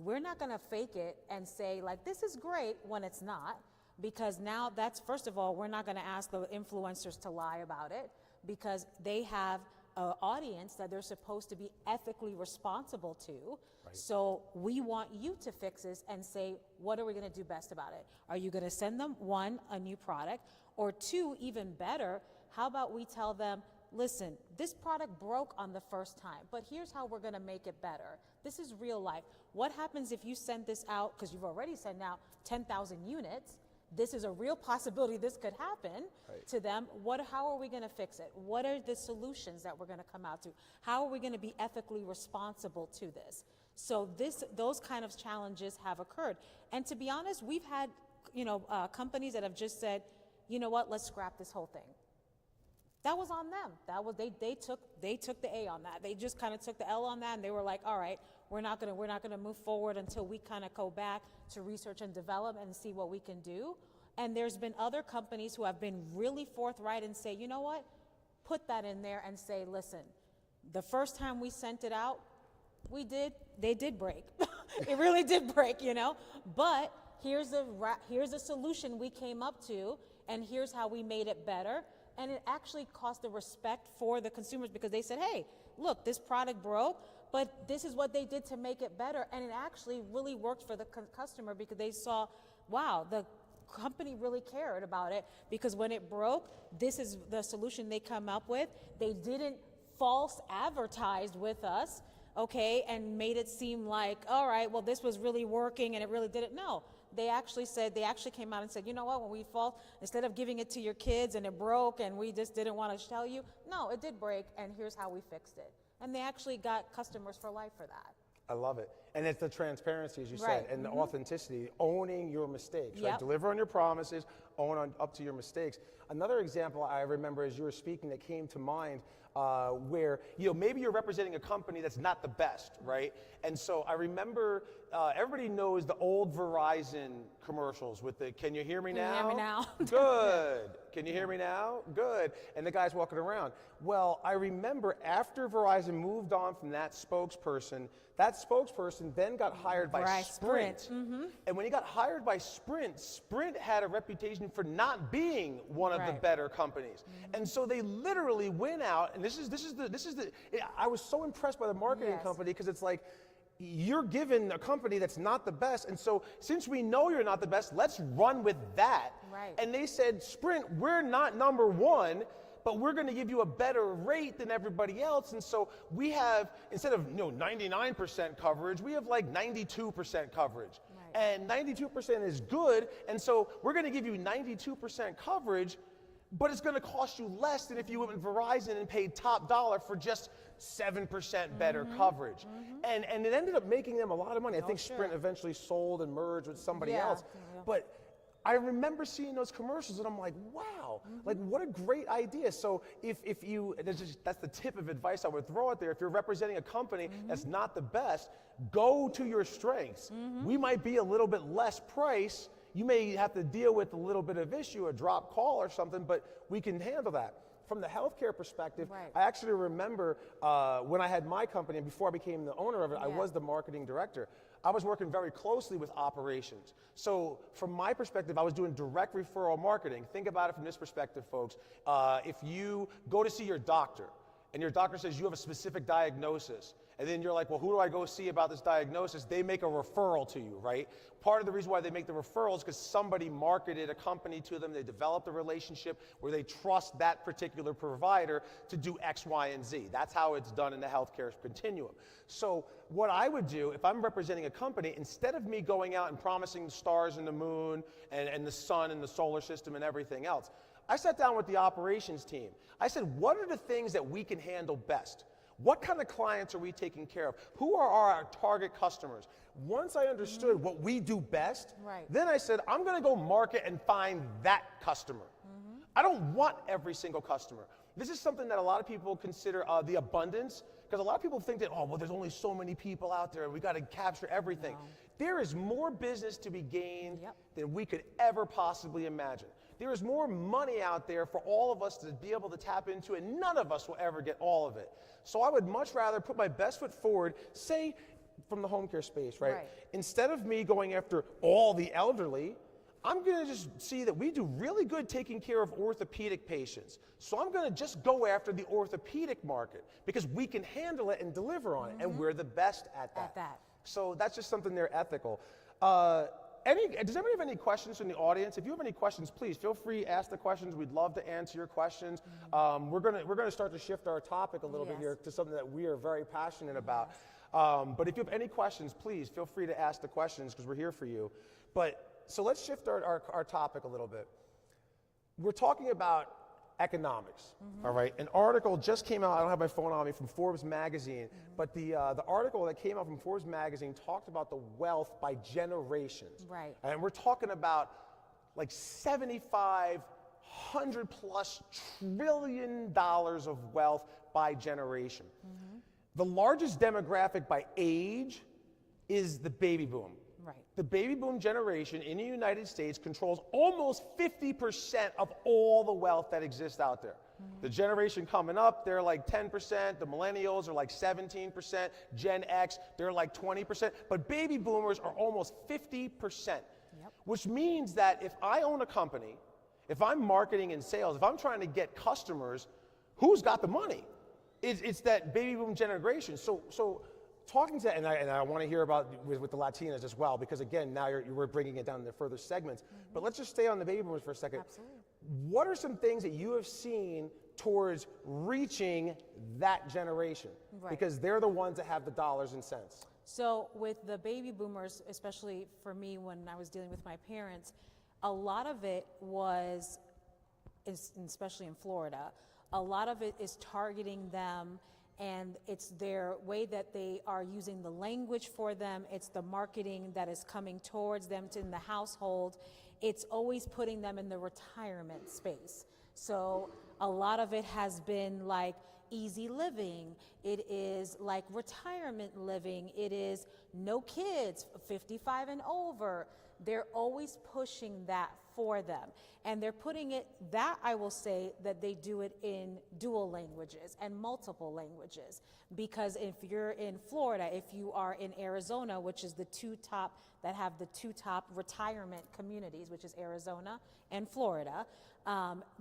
we're not gonna fake it and say like, this is great when it's not, because now that's, first of all, we're not gonna ask the influencers to lie about it because they have an audience that they're supposed to be ethically responsible to. Right. So we want you to fix this and say, what are we gonna do best about it? Are you gonna send them, one, a new product, or two, even better, how about we tell them, listen, this product broke on the first time, but here's how we're gonna make it better. This is real life. What happens if you send this out, because you've already sent out 10,000 units, this is a real possibility this could happen to them. How are we gonna fix it? What are the solutions that we're gonna come out to? How are we gonna be ethically responsible to this? So those kind of challenges have occurred. And to be honest, we've had companies that have just said, you know what, let's scrap this whole thing. That was on them. That was they took the A on that. They just kind of took the L on that, and they were like, all right, we're not gonna move forward until we kind of go back to research and develop and see what we can do. And there's been other companies who have been really forthright and say, you know what, put that in there and say, listen, the first time we sent it out, they did break. It really did break, But here's a solution we came up to, and here's how we made it better. And it actually cost the respect for the consumers because they said, hey, look, this product broke, but this is what they did to make it better. And it actually really worked for the customer because they saw, wow, the company really cared about it because when it broke, this is the solution they come up with. They didn't false advertise with us, okay, and made it seem like, all right, well, this was really working and it really didn't. No, they actually came out and said, you know what, when we instead of giving it to your kids and it broke and we just didn't want to tell you, no, it did break and here's how we fixed it. And they actually got customers for life for that. I love it. And it's the transparency, as you Right. said, and the authenticity, owning your mistakes, right? Yep. Deliver on your promises, own up to your mistakes. Another example I remember as you were speaking that came to mind where, maybe you're representing a company that's not the best, right? And so I remember, everybody knows the old Verizon commercials with the, can you hear me now? Can you hear me now? Good. Can you hear me now? Good. And the guy's walking around. Well, I remember after Verizon moved on from that spokesperson then got hired by Sprint. And when he got hired by Sprint, Sprint had a reputation for not being one of the better companies. And so they literally went out, and this is the I was so impressed by the marketing company because it's like, you're given a company that's not the best, and so since we know you're not the best, let's run with that. Right. And they said, Sprint, we're not number one, but we're going to give you a better rate than everybody else. And so we have, instead of 99% coverage, we have like 92% coverage. Right. And 92% is good, and so we're going to give you 92% coverage, but it's going to cost you less than if you went with Verizon and paid top dollar for just 7% better coverage. And it ended up making them a lot of money. I think Sprint eventually sold and merged with somebody else. But I remember seeing those commercials and I'm like, wow, like what a great idea. So if you, that's the tip of advice I would throw out there. If you're representing a company that's not the best, go to your strengths. We might be a little bit less price. You may have to deal with a little bit of issue, a drop call or something, but we can handle that. From the healthcare perspective, I actually remember when I had my company, and before I became the owner of it, I was the marketing director. I was working very closely with operations. So from my perspective, I was doing direct referral marketing. Think about it from this perspective, folks. If you go to see your doctor, and your doctor says you have a specific diagnosis, and then you're like, well, who do I go see about this diagnosis? They make a referral to you, right? Part of the reason why they make the referral is because somebody marketed a company to them, they developed a relationship where they trust that particular provider to do X, Y, and Z. That's how it's done in the healthcare continuum. So what I would do, if I'm representing a company, instead of me going out and promising the stars and the moon and the sun and the solar system and everything else, I sat down with the operations team. I said, what are the things that we can handle best? What kind of clients are we taking care of? Who are our target customers? Once I understood what we do best, then I said, I'm going to go market and find that customer. I don't want every single customer. This is something that a lot of people consider the abundance, because a lot of people think that, oh, well, there's only so many people out there and we got to capture everything. There is more business to be gained than we could ever possibly imagine. There is more money out there for all of us to be able to tap into, and none of us will ever get all of it. So I would much rather put my best foot forward, say, from the home care space, right? Instead of me going after all the elderly, I'm going to just see that we do really good taking care of orthopedic patients. So I'm going to just go after the orthopedic market because we can handle it and deliver on it, and we're the best at that. So that's just something they're ethical. Does anybody have any questions from the audience? If you have any questions, please feel free to ask the questions. We'd love to answer your questions. We're gonna start to shift our topic a little bit here to something that we are very passionate about. But if you have any questions, please feel free to ask the questions because we're here for you. So let's shift our topic a little bit. We're talking about economics, all right? An article just came out, I don't have my phone on me, from Forbes magazine, but the article that came out from Forbes magazine talked about the wealth by generations. And we're talking about like $7,500 plus trillion of wealth by generation. The largest demographic by age is the baby boom. The baby boom generation in the United States controls almost 50% of all the wealth that exists out there. The generation coming up, they're like 10%, the millennials are like 17%, Gen X, they're like 20%, but baby boomers are almost 50%, which means that if I own a company, if I'm marketing and sales, if I'm trying to get customers, who's got the money? It's that baby boom generation. So talking to, and I want to hear about with the Latinas as well, because again, now we're bringing it down to further segments. But let's just stay on the baby boomers for a second. Absolutely. What are some things that you have seen towards reaching that generation? Because they're the ones that have the dollars and cents. So with the baby boomers, especially for me when I was dealing with my parents, a lot of it was, especially in Florida, a lot of it is targeting them, and it's their way that they are using the language for them. It's the marketing that is coming towards them in the household. It's always putting them in the retirement space. So a lot of it has been like easy living. It is like retirement living. It is no kids, 55 and over. They're always pushing that for them. And they're putting it, that I will say that they do it in dual languages and multiple languages. Because if you're in Florida, if you are in Arizona, which is the two top retirement communities, which is Arizona and Florida,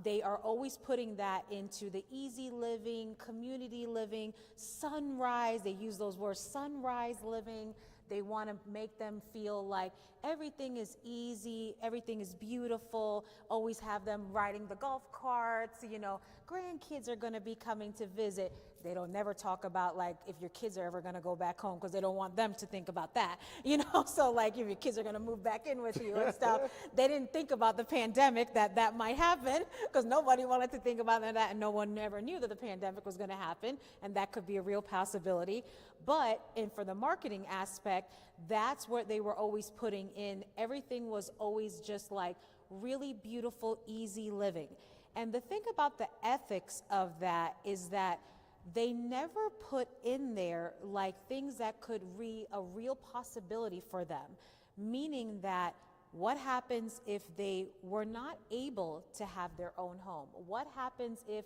they are always putting that into the easy living, community living, sunrise, they use those words, sunrise living. They want to make them feel like everything is easy, everything is beautiful, always have them riding the golf carts, you know, grandkids are going to be coming to visit. They don't never talk about like if your kids are ever going to go back home because they don't want them to think about that, you know? So like if your kids are going to move back in with you and stuff, they didn't think about the pandemic that might happen because nobody wanted to think about that, and no one ever knew that the pandemic was going to happen, and that could be a real possibility. But and for the marketing aspect, that's what they were always putting in. Everything was always just like really beautiful, easy living. And the thing about the ethics of that is that they never put in there like things that could be a real possibility for them, meaning that what happens if they were not able to have their own home? What happens if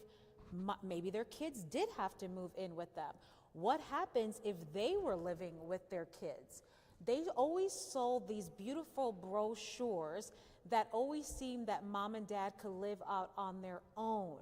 maybe their kids did have to move in with them? What happens if they were living with their kids? They always sold these beautiful brochures that always seemed that mom and dad could live out on their own.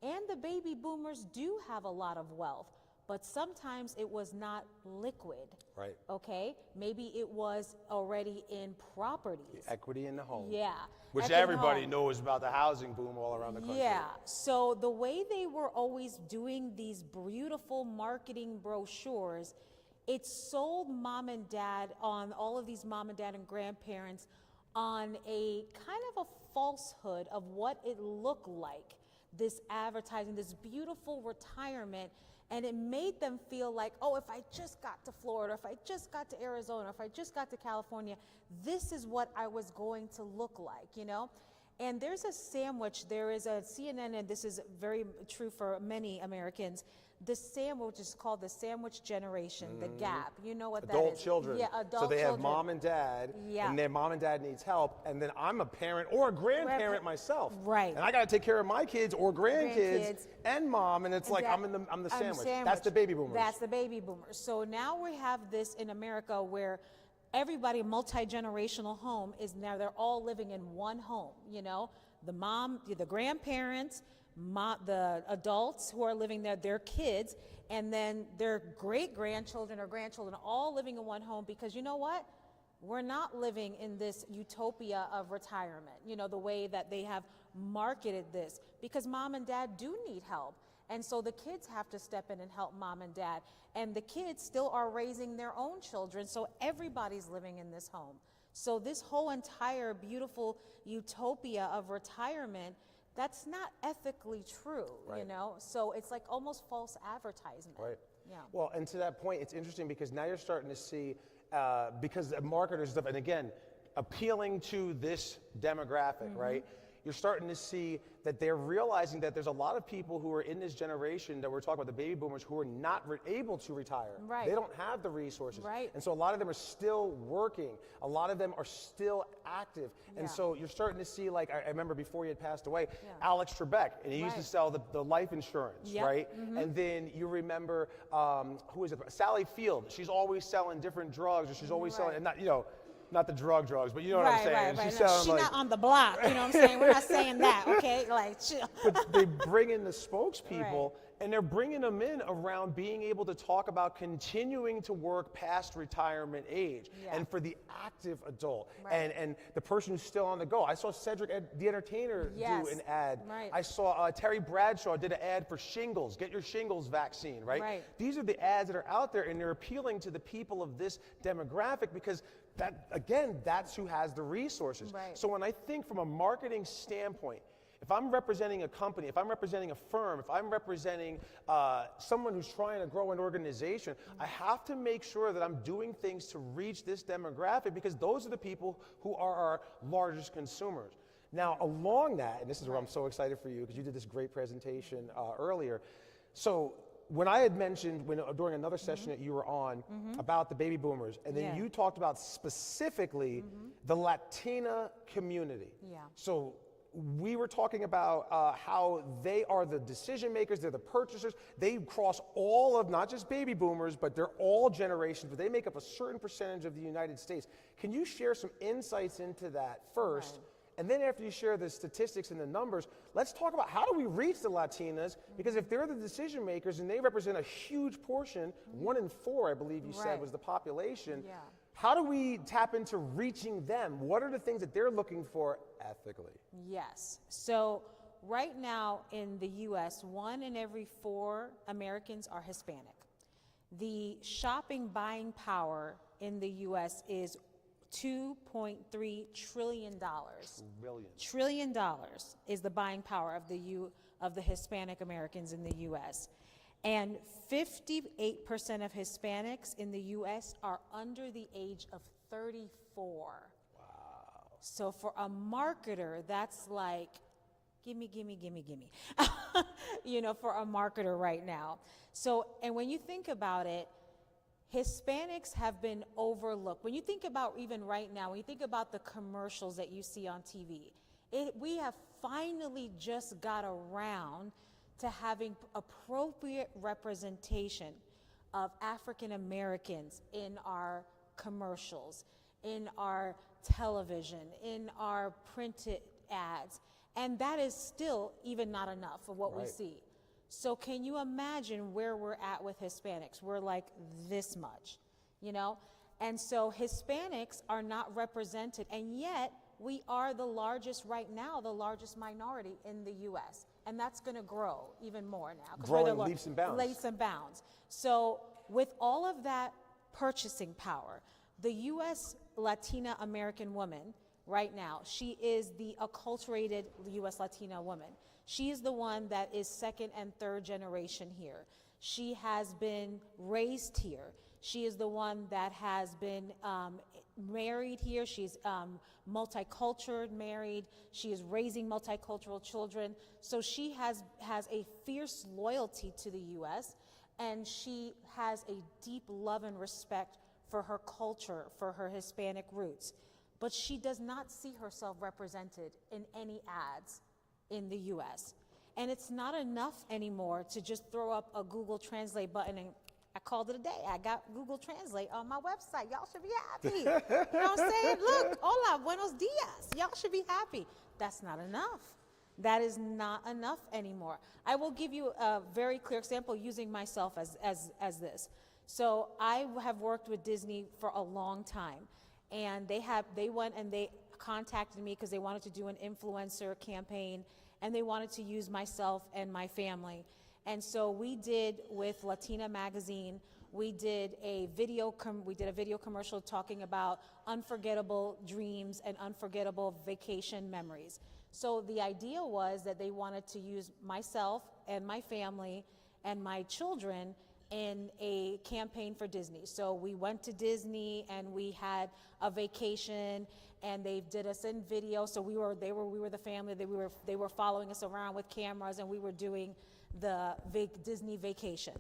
And the baby boomers do have a lot of wealth, but sometimes it was not liquid. Right. Okay? Maybe it was already in properties. Equity in the home. Yeah. Which Equity in everybody home. knows about the housing boom all around the country. Yeah, so the way they were always doing these beautiful marketing brochures, it sold mom and dad on all of these mom and dad and grandparents on a kind of a falsehood of what it looked like, this advertising, this beautiful retirement, and it made them feel like, oh, if I just got to Florida, if I just got to Arizona, if I just got to California, this is what I was going to look like, you know? And there's a sandwich, there is a CNN, and this is very true for many Americans, the sandwich is called the sandwich generation, the gap. You know what that is? Adult children. Yeah, adult So they have children. mom and dad, Yeah. and their mom and dad needs help, and then I'm a parent or a grandparent myself. Right. And I got to take care of my kids or grandkids Grandkids. and mom, and it's like That- I'm the sandwich. That's the baby boomers. That's the baby boomers. So now we have this in America where everybody, multi-generational home is now they're all living in one home, you know? The mom, the grandparents, the adults who are living there, their kids, and then their great-grandchildren or grandchildren all living in one home because you know what? We're not living in this utopia of retirement, you know, the way that they have marketed this, because mom and dad do need help. And so the kids have to step in and help mom and dad. And the kids still are raising their own children, so everybody's living in this home. So this whole entire beautiful utopia of retirement, that's not ethically true, you know? So it's like almost false advertisement. Right. Yeah. Well, and to that point, it's interesting because now you're starting to see, because the marketers stuff, and again, appealing to this demographic, right? You're starting to see that they're realizing that there's a lot of people who are in this generation that we're talking about, the baby boomers, who are not able to retire. Right. They don't have the resources. Right. And so a lot of them are still working. A lot of them are still active. And Yeah. so you're starting to see, like, I remember before he had passed away, Alex Trebek, and he used to Right. sell the life insurance, Yep. right? And then you remember, who is it? Sally Field. She's always selling different drugs, or she's always selling, and not, you know, not the drugs, but you know what I'm saying. Right. She's No, selling, she's like, not on the block, you know what I'm saying? We're not saying that, okay? Like, chill. but they bring in the spokespeople, and they're bringing them in around being able to talk about continuing to work past retirement age, Yeah. and for the active adult, Right. and the person who's still on the go. I saw Cedric the Entertainer Yes. do an ad. Right. I saw Terry Bradshaw did an ad for shingles. Get your shingles vaccine, right? Right. These are the ads that are out there, and they're appealing to the people of this demographic because that, again, that's who has the resources. Right. So when I think from a marketing standpoint, if I'm representing a company, if I'm representing a firm, if I'm representing someone who's trying to grow an organization, I have to make sure that I'm doing things to reach this demographic because those are the people who are our largest consumers. Now, along that, and this is where I'm so excited for you because you did this great presentation earlier. So when I had mentioned during another session that you were on about the baby boomers, and then you talked about specifically the Latina community. Yeah. So we were talking about how they are the decision makers, they're the purchasers. They cross all of not just baby boomers, but they're all generations, but they make up a certain percentage of the United States. Can you share some insights into that first? Right. And then after you share the statistics and the numbers, let's talk about how do we reach the Latinas? Because if they're the decision makers and they represent a huge portion, 1 in 4, I believe you said, Right. was the population. Yeah. How do we tap into reaching them? What are the things that they're looking for ethically? Yes. So right now in the US, 1 in every 4 Americans are Hispanic. The shopping buying power in the US is $2.3 trillion. Trillion dollars is the buying power of the Hispanic Americans in the US. And 58% of Hispanics in the US are under the age of 34. Wow. So for a marketer, that's like, gimme, gimme, gimme, gimme, you know, for a marketer right now. So, and when you think about it, Hispanics have been overlooked. When you think about even right now, when you think about the commercials that you see on TV, we have finally just got around to having appropriate representation of African Americans in our commercials, in our television, in our printed ads. And that is still even not enough for what we see. So can you imagine where we're at with Hispanics? We're like this much, you know? And so Hispanics are not represented, and yet we are the largest right now, the largest minority in the US. And that's gonna grow even more now. Growing leaps and bounds. Leaps and bounds. So with all of that purchasing power, the US Latina American woman right now, she is the acculturated US Latina woman. She is the one that is 2nd and 3rd generation here. She has been raised here. She is the one that has been married here. She's multicultural married. She is raising multicultural children. So she has a fierce loyalty to the US, and she has a deep love and respect for her culture, for her Hispanic roots. But she does not see herself represented in any ads in the US. And it's not enough anymore to just throw up a Google Translate button and I called it a day. I got Google Translate on my website. Y'all should be happy. You know what I'm saying? Look, hola, buenos dias. Y'all should be happy. That's not enough. That is not enough anymore. I will give you a very clear example using myself as this. So I have worked with Disney for a long time. And they went and they contacted me because they wanted to do an influencer campaign, and they wanted to use myself and my family. And so we did with Latina Magazine, we did a video commercial talking about unforgettable dreams and unforgettable vacation memories. So the idea was that they wanted to use myself and my family and my children in a campaign for Disney. So we went to Disney and we had a vacation, and they did us in video. So we were the family. They were following us around with cameras, and we were doing the Disney vacation.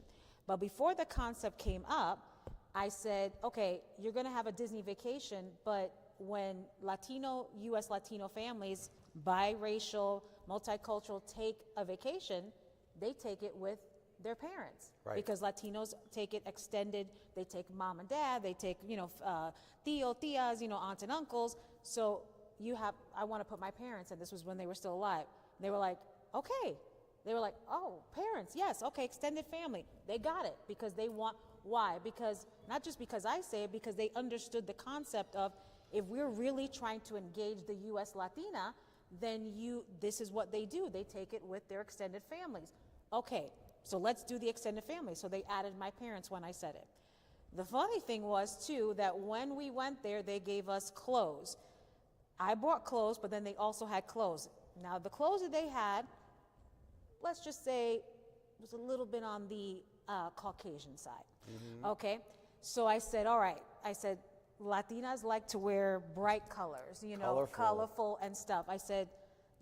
But before the concept came up, I said, okay, you're gonna have a Disney vacation, but when US Latino families, biracial, multicultural, take a vacation, they take it with their parents, because Latinos take it extended. They take mom and dad, they take, tío, tías, aunts and uncles. So I want to put my parents, and this was when they were still alive. They were like, okay. They were like, oh, parents, yes, okay, extended family. They got it because they want, why? Because, not just because I say it, because they understood the concept of, if we're really trying to engage the US Latina, then this is what they do. They take it with their extended families. Okay. So let's do the extended family. So they added my parents when I said it. The funny thing was, too, that when we went there, they gave us clothes. I bought clothes, but then they also had clothes. Now, the clothes that they had, let's just say, was a little bit on the Caucasian side. Mm-hmm. Okay? So I said, all right. I said, Latinas like to wear bright colors, colorful and stuff. I said,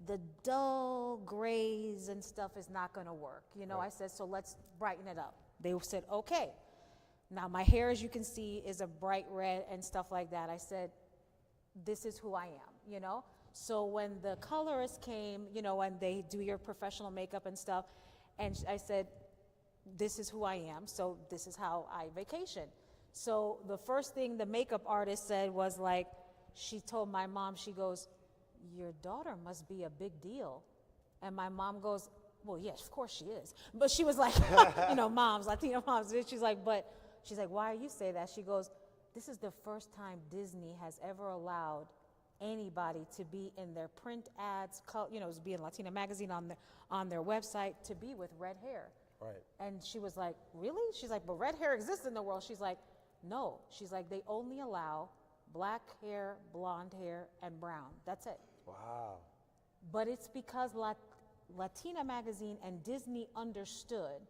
the dull grays and stuff is not going to work. I said, so let's brighten it up. They said, okay. Now my hair, as you can see, is a bright red and stuff like that. I said, this is who I am, So when the colorist came, and they do your professional makeup and stuff, and I said, this is who I am, so this is how I vacation. So the first thing the makeup artist said was like, she told my mom, she goes, your daughter must be a big deal. And my mom goes, well, yes, of course she is. But she was like, moms, Latino moms. She's like, why do you say that? She goes, this is the first time Disney has ever allowed anybody to be in their print ads, to be in Latina Magazine on their website, to be with red hair. Right. And she was like, really? She's like, but red hair exists in the world. She's like, no. She's like, they only allow black hair, blonde hair, and brown. That's it. Wow. But it's because Latina Magazine and Disney understood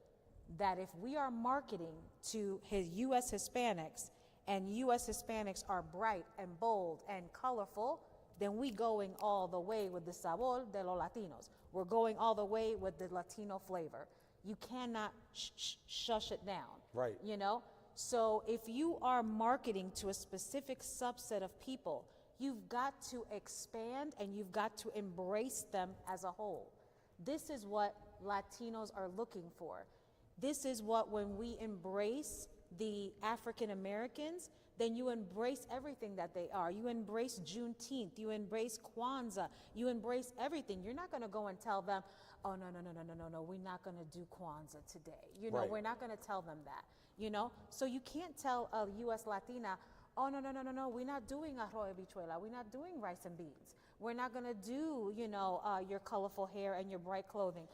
that if we are marketing to U.S. Hispanics, and U.S. Hispanics are bright and bold and colorful, then we going all the way with the sabor de los Latinos. We're going all the way with the Latino flavor. You cannot shush it down. Right. You know? So if you are marketing to a specific subset of people, you've got to expand and you've got to embrace them as a whole. This is what Latinos are looking for. This is what, when we embrace the African Americans, then you embrace everything that they are. You embrace Juneteenth, you embrace Kwanzaa, you embrace everything. You're not gonna go and tell them, oh, no, we're not gonna do Kwanzaa today. You know, Right. We're not gonna tell them that, you know? So you can't tell a US Latina, oh, no, we're not doing arroz habichuela, we're not doing rice and beans. We're not gonna do, your colorful hair and your bright clothing.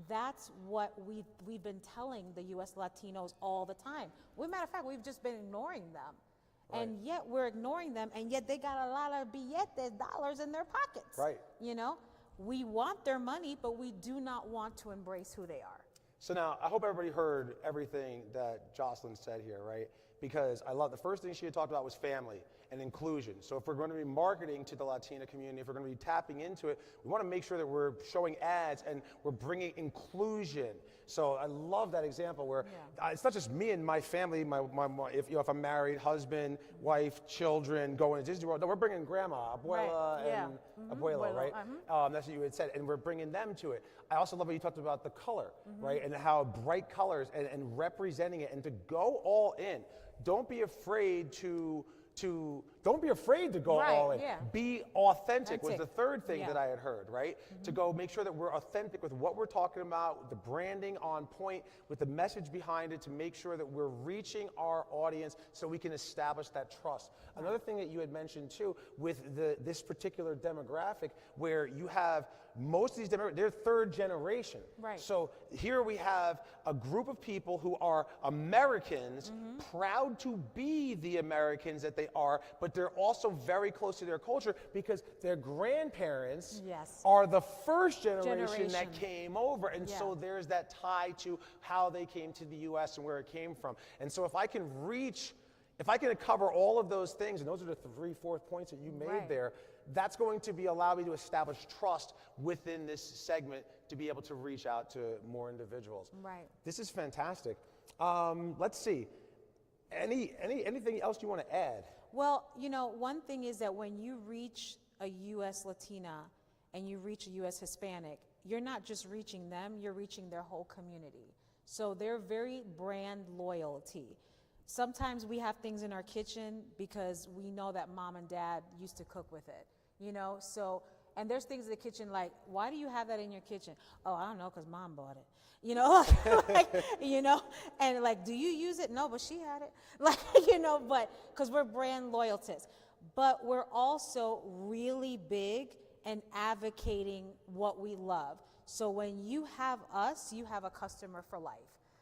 That's what we've been telling the U.S. Latinos all the time. Matter of fact, we've just been ignoring them. Right. And yet we're ignoring them, and yet they got a lot of billetes, dollars in their pockets. Right. You know? We want their money, but we do not want to embrace who they are. So now, I hope everybody heard everything that Jocelyn said here, right? Because I love the first thing she had talked about was family and inclusion. So if we're going to be marketing to the Latina community, if we're going to be tapping into it, we want to make sure that we're showing ads and we're bringing inclusion. So I love that example where it's not just me and my family, if I'm married, husband, wife, children, going to Disney World. No, we're bringing grandma, abuela, and abuelo, right? That's what you had said, and we're bringing them to it. I also love how you talked about the color, right? And how bright colors and representing it, and to go all in. Don't be afraid to go all in. Be authentic was the third thing that I had heard, right? To go make sure that we're authentic with what we're talking about, with the branding on point, with the message behind it, to make sure that we're reaching our audience so we can establish that trust. Another thing that you had mentioned too, with this particular demographic, where you have most of these demographics, they're third generation. Right. So here we have a group of people who are Americans, proud to be the Americans that they are, but they're also very close to their culture because their grandparents are the first generation that came over. And so there's that tie to how they came to the US and where it came from. And so if I can cover all of those things, and those are the 3-4 points that you made there, that's going to allow me to establish trust within this segment to be able to reach out to more individuals. Right. This is fantastic. Let's see. Anything else you want to add? Well, one thing is that when you reach a U.S. Latina and you reach a U.S. Hispanic, you're not just reaching them, you're reaching their whole community. So they're very brand loyalty. Sometimes we have things in our kitchen because we know that mom and dad used to cook with it, So, and there's things in the kitchen like, why do you have that in your kitchen? Oh, I don't know, because mom bought it. And like, do you use it? No, but she had it. But because we're brand loyalists. But we're also really big and advocating what we love. So when you have us, you have a customer for life.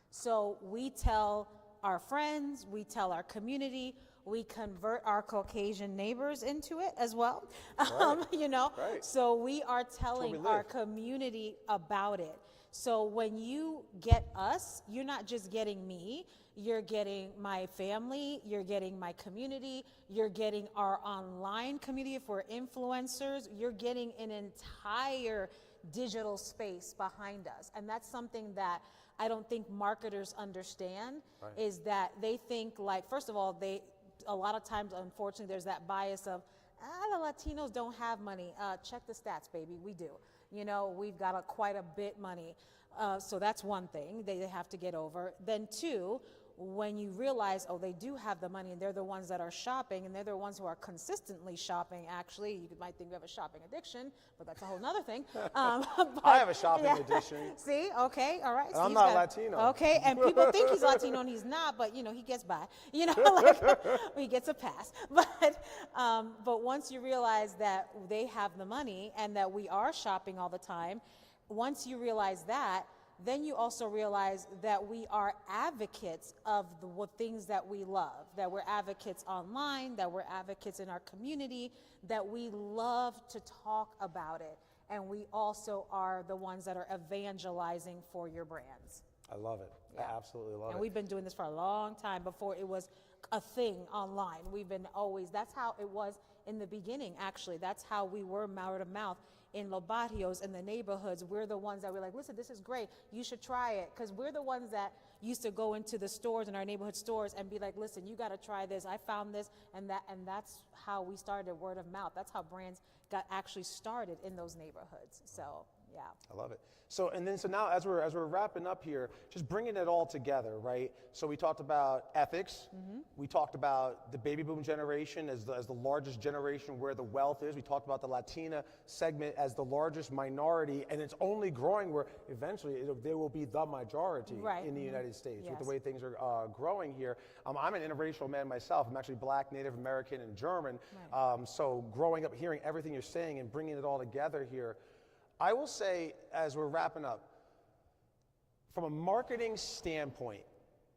So we tell our friends, we tell our community, we convert our Caucasian neighbors into it as well. Right. So we are telling our community about it. So when you get us, you're not just getting me, you're getting my family, you're getting my community, you're getting our online community for influencers, you're getting an entire digital space behind us. And that's something that I don't think marketers understand, is that they think like, first of all, a lot of times, unfortunately, there's that bias of, the Latinos don't have money. Check the stats, baby, we do. We've got quite a bit money. So that's one thing they have to get over. Then two, when you realize, oh, they do have the money and they're the ones that are shopping and they're the ones who are consistently shopping, actually, you might think we have a shopping addiction, but that's a whole nother thing. I have a shopping addiction. See, okay, all right. And I'm Steve's not got- Latino. Okay, and people think he's Latino and he's not, but he gets by. Like he gets a pass. But once you realize that they have the money and that we are shopping all the time, once you realize that, then you also realize that we are advocates of the things that we love, that we're advocates online, that we're advocates in our community, that we love to talk about it. And we also are the ones that are evangelizing for your brands. I love it. I absolutely love And it. we've been doing this for a long time before it was a thing online. We've been always, that's how it was in the beginning, actually. That's how we were word of mouth in los barrios, in the neighborhoods. We're the ones that were like, listen, this is great. You should try it. Because we're the ones that used to go into the stores, in our neighborhood stores, and be like, listen, you got to try this. I found this, and that's how we started word of mouth. That's how brands got actually started in those neighborhoods. So, yeah. I love it. So now as we're wrapping up here, just bringing it all together, right? So we talked about ethics. We talked about the baby boom generation as the largest generation where the wealth is. We talked about the Latina segment as the largest minority, and it's only growing where eventually they will be the majority in the United States with the way things are growing here. I'm an interracial man myself. I'm actually Black, Native American, and German. So growing up, hearing everything you're saying and bringing it all together here, I will say, as we're wrapping up, from a marketing standpoint,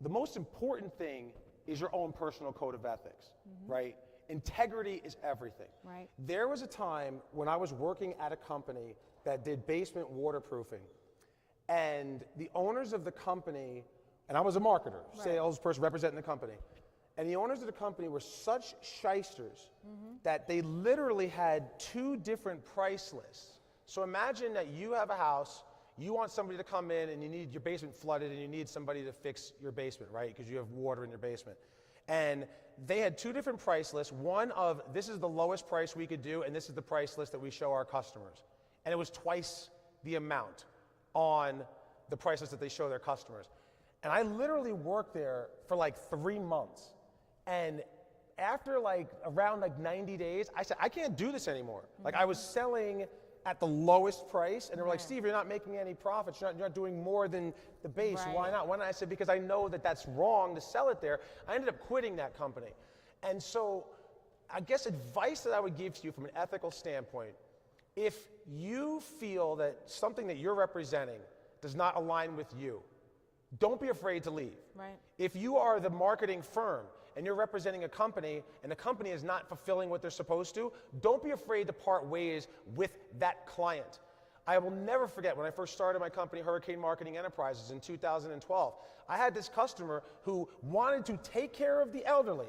the most important thing is your own personal code of ethics, right? Integrity is everything. Right. There was a time when I was working at a company that did basement waterproofing, and the owners of the company, and I was a marketer, salesperson representing the company, and the owners of the company were such shysters that they literally had 2 different price lists. So imagine that you have a house, you want somebody to come in and you need your basement flooded and you need somebody to fix your basement, right? Because you have water in your basement. And they had 2 different price lists. One of, this is the lowest price we could do, and this is the price list that we show our customers. And it was twice the amount on the price list that they show their customers. And I literally worked there for like 3 months. And after around 90 days, I said, I can't do this anymore. Like I was selling at the lowest price, and they were like, Steve, you're not making any profits. You're not doing more than the base. Why not? Why not? I said, because I know that that's wrong to sell it there. I ended up quitting that company. And so I guess advice that I would give to you from an ethical standpoint, if you feel that something that you're representing does not align with you, don't be afraid to leave. Right. If you are the marketing firm and you're representing a company and the company is not fulfilling what they're supposed to, don't be afraid to part ways with that client. I will never forget when I first started my company, Hurricane Marketing Enterprises, in 2012. I had this customer who wanted to take care of the elderly.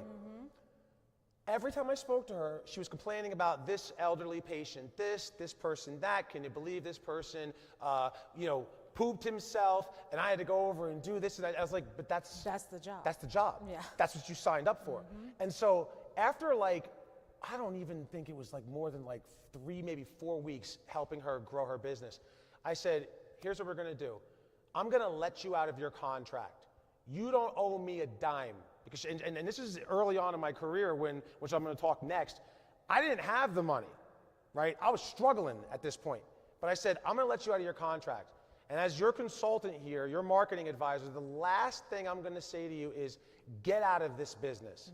Every time I spoke to her, she was complaining about this elderly patient, this person, that. Can you believe this person, pooped himself, and I had to go over and do this. And I was like, but that's the job. That's the job. Yeah. That's what you signed up for. And so after I don't even think it was more than 3, maybe 4 weeks helping her grow her business, I said, here's what we're gonna do. I'm gonna let you out of your contract. You don't owe me a dime. Because, and this is early on in my career which I'm gonna talk next, I didn't have the money, right? I was struggling at this point. But I said, I'm gonna let you out of your contract. And as your consultant here, your marketing advisor, the last thing I'm gonna say to you is get out of this business.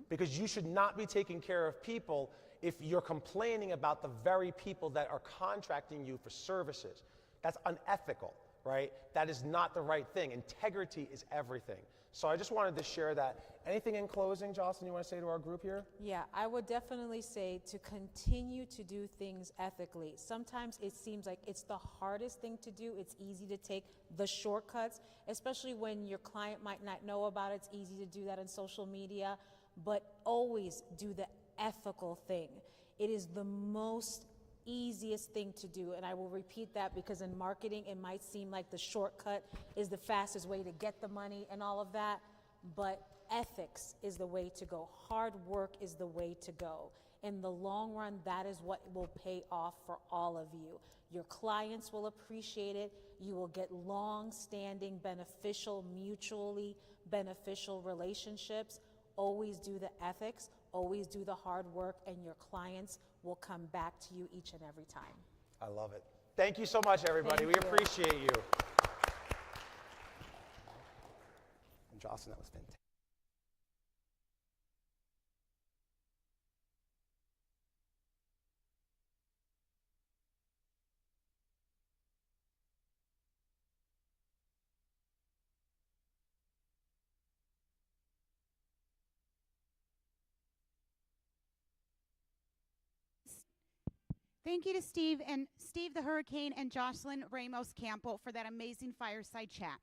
Because you should not be taking care of people if you're complaining about the very people that are contracting you for services. That's unethical, right? That is not the right thing. Integrity is everything. So I just wanted to share that. Anything in closing, Jocelyn, you want to say to our group here? Yeah, I would definitely say to continue to do things ethically. Sometimes it seems like it's the hardest thing to do. It's easy to take the shortcuts, especially when your client might not know about it. It's easy to do that on social media, but always do the ethical thing. It is the most easiest thing to do, and I will repeat that because in marketing it might seem like the shortcut is the fastest way to get the money and all of that, but ethics is the way to go. Hard work is the way to go. In the long run, that is what will pay off for all of you. Your clients will appreciate it. You will get long-standing, beneficial, mutually beneficial relationships. Always do the ethics, always do the hard work, and your clients will come back to you each and every time. I love it. Thank you so much, everybody. Thank We you. appreciate you. And Jocelyn, that was fantastic. Thank you to Steve the Hurricane and Jocelyn Ramos Campbell for that amazing fireside chat.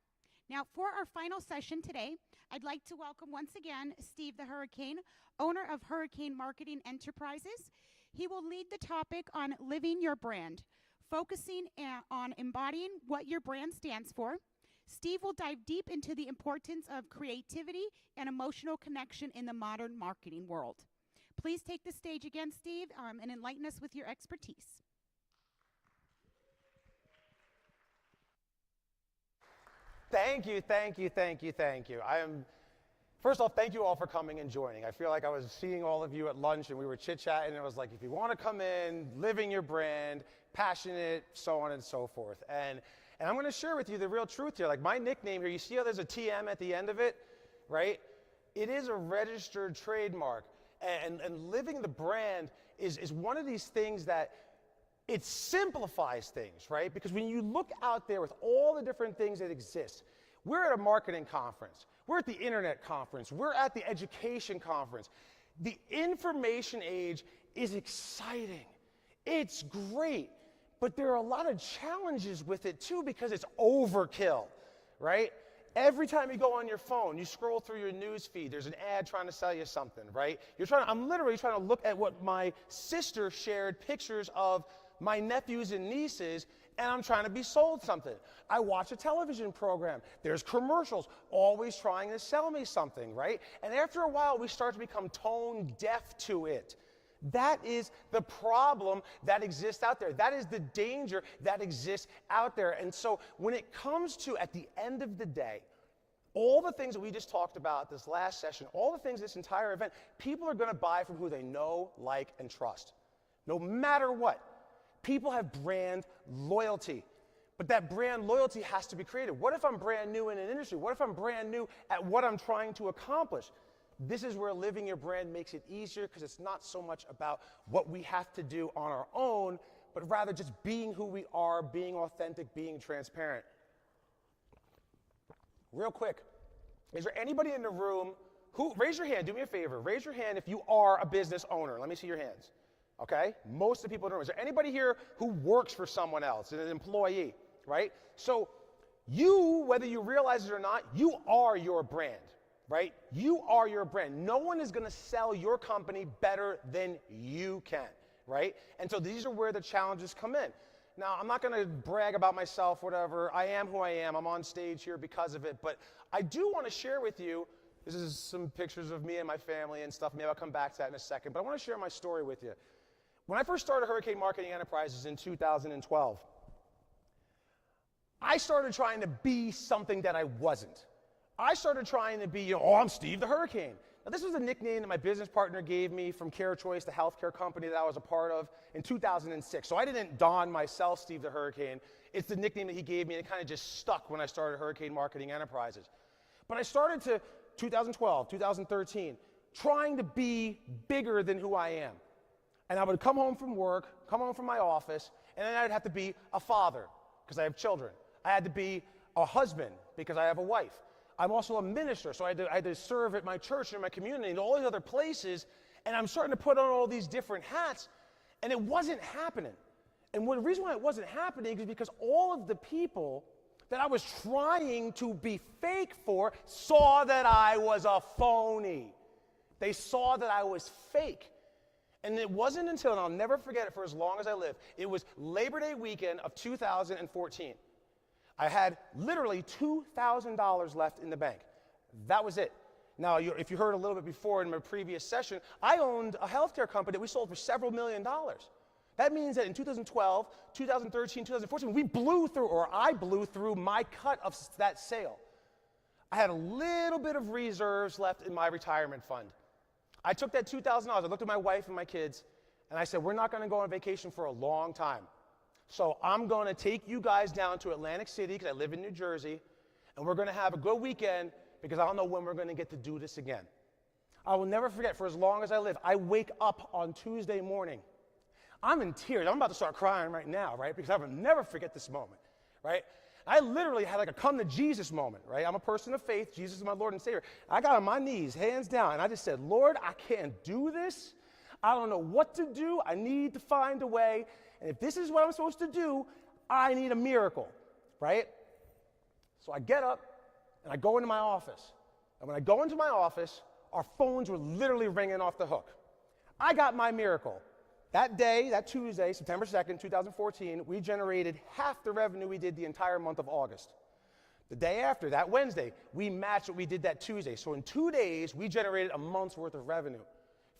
Now, for our final session today, I'd like to welcome once again Steve the Hurricane, owner of Hurricane Marketing Enterprises. He will lead the topic on living your brand, focusing on embodying what your brand stands for. Steve will dive deep into the importance of creativity and emotional connection in the modern marketing world. Please take the stage again, Steve, and enlighten us with your expertise. Thank you, thank you, thank you, thank you. First off, thank you all for coming and joining. I feel like I was seeing all of you at lunch and we were chit-chatting and it was like, if you want to come in, living your brand, passionate, so on and so forth. And I'm going to share with you the real truth here. Like my nickname here, you see how there's a TM at the end of it, right? It is a registered trademark. And living the brand is one of these things that it simplifies things, right? Because when you look out there with all the different things that exist, we're at a marketing conference, we're at the internet conference, we're at the education conference. The information age is exciting. It's great, but there are a lot of challenges with it too because it's overkill, right? Every time you go on your phone, you scroll through your news feed, there's an ad trying to sell you something, right? I'm literally trying to look at what my sister shared pictures of my nephews and nieces, and I'm trying to be sold something. I watch a television program. There's commercials always trying to sell me something, right? And after a while, we start to become tone deaf to it. That is the problem that exists out there. That is the danger that exists out there. And so when it comes to, at the end of the day, all the things that we just talked about this last session, all the things this entire event, people are going to buy from who they know, like, and trust. No matter what. People have brand loyalty. But that brand loyalty has to be created. What if I'm brand new in an industry? What if I'm brand new at what I'm trying to accomplish? This is where living your brand makes it easier because it's not so much about what we have to do on our own, but rather just being who we are, being authentic, being transparent. Real quick, is there anybody in the room raise your hand, do me a favor, raise your hand if you are a business owner. Let me see your hands, okay? Most of the people in the room. Is there anybody here who works for someone else, an employee, right? So you, whether you realize it or not, you are your brand. Right? You are your brand. No one is going to sell your company better than you can, right? And so these are where the challenges come in. Now, I'm not going to brag about myself, whatever. I am who I am. I'm on stage here because of it. But I do want to share with you, this is some pictures of me and my family and stuff. Maybe I'll come back to that in a second. But I want to share my story with you. When I first started Hurricane Marketing Enterprises in 2012, I started trying to be something that I wasn't. I started trying to be, I'm Steve the Hurricane. Now, this was a nickname that my business partner gave me from CareChoice, the healthcare company that I was a part of, in 2006. So I didn't don myself Steve the Hurricane. It's the nickname that he gave me, and it kind of just stuck when I started Hurricane Marketing Enterprises. But I started to 2012, 2013, trying to be bigger than who I am. And I would come home from work, come home from my office, and then I'd have to be a father, because I have children. I had to be a husband, because I have a wife. I'm also a minister, so I had to serve at my church and my community and all these other places, and I'm starting to put on all these different hats, and it wasn't happening. And the reason why it wasn't happening is because all of the people that I was trying to be fake for saw that I was a phony. They saw that I was fake. And it wasn't until, and I'll never forget it for as long as I live, it was Labor Day weekend of 2014. I had literally $2,000 left in the bank. That was it. Now, if you heard a little bit before in my previous session, I owned a healthcare company that we sold for several $1 million. That means that in 2012, 2013, 2014, I blew through my cut of that sale. I had a little bit of reserves left in my retirement fund. I took that $2,000, I looked at my wife and my kids, and I said, we're not gonna go on vacation for a long time. So I'm gonna take you guys down to Atlantic City, because I live in New Jersey, and we're gonna have a good weekend, because I don't know when we're gonna get to do this again. I will never forget, for as long as I live, I wake up on Tuesday morning. I'm in tears, I'm about to start crying right now, right? Because I will never forget this moment, right? I literally had like a come to Jesus moment, right? I'm a person of faith. Jesus is my Lord and Savior. I got on my knees, hands down, and I just said, Lord, I can't do this. I don't know what to do. I need to find a way. And if this is what I'm supposed to do, I need a miracle, right? So I get up and I go into my office. And when I go into my office, our phones were literally ringing off the hook. I got my miracle. That day, that Tuesday, September 2nd, 2014, we generated half the revenue we did the entire month of August. The day after, that Wednesday, we matched what we did that Tuesday. So in 2 days, we generated a month's worth of revenue.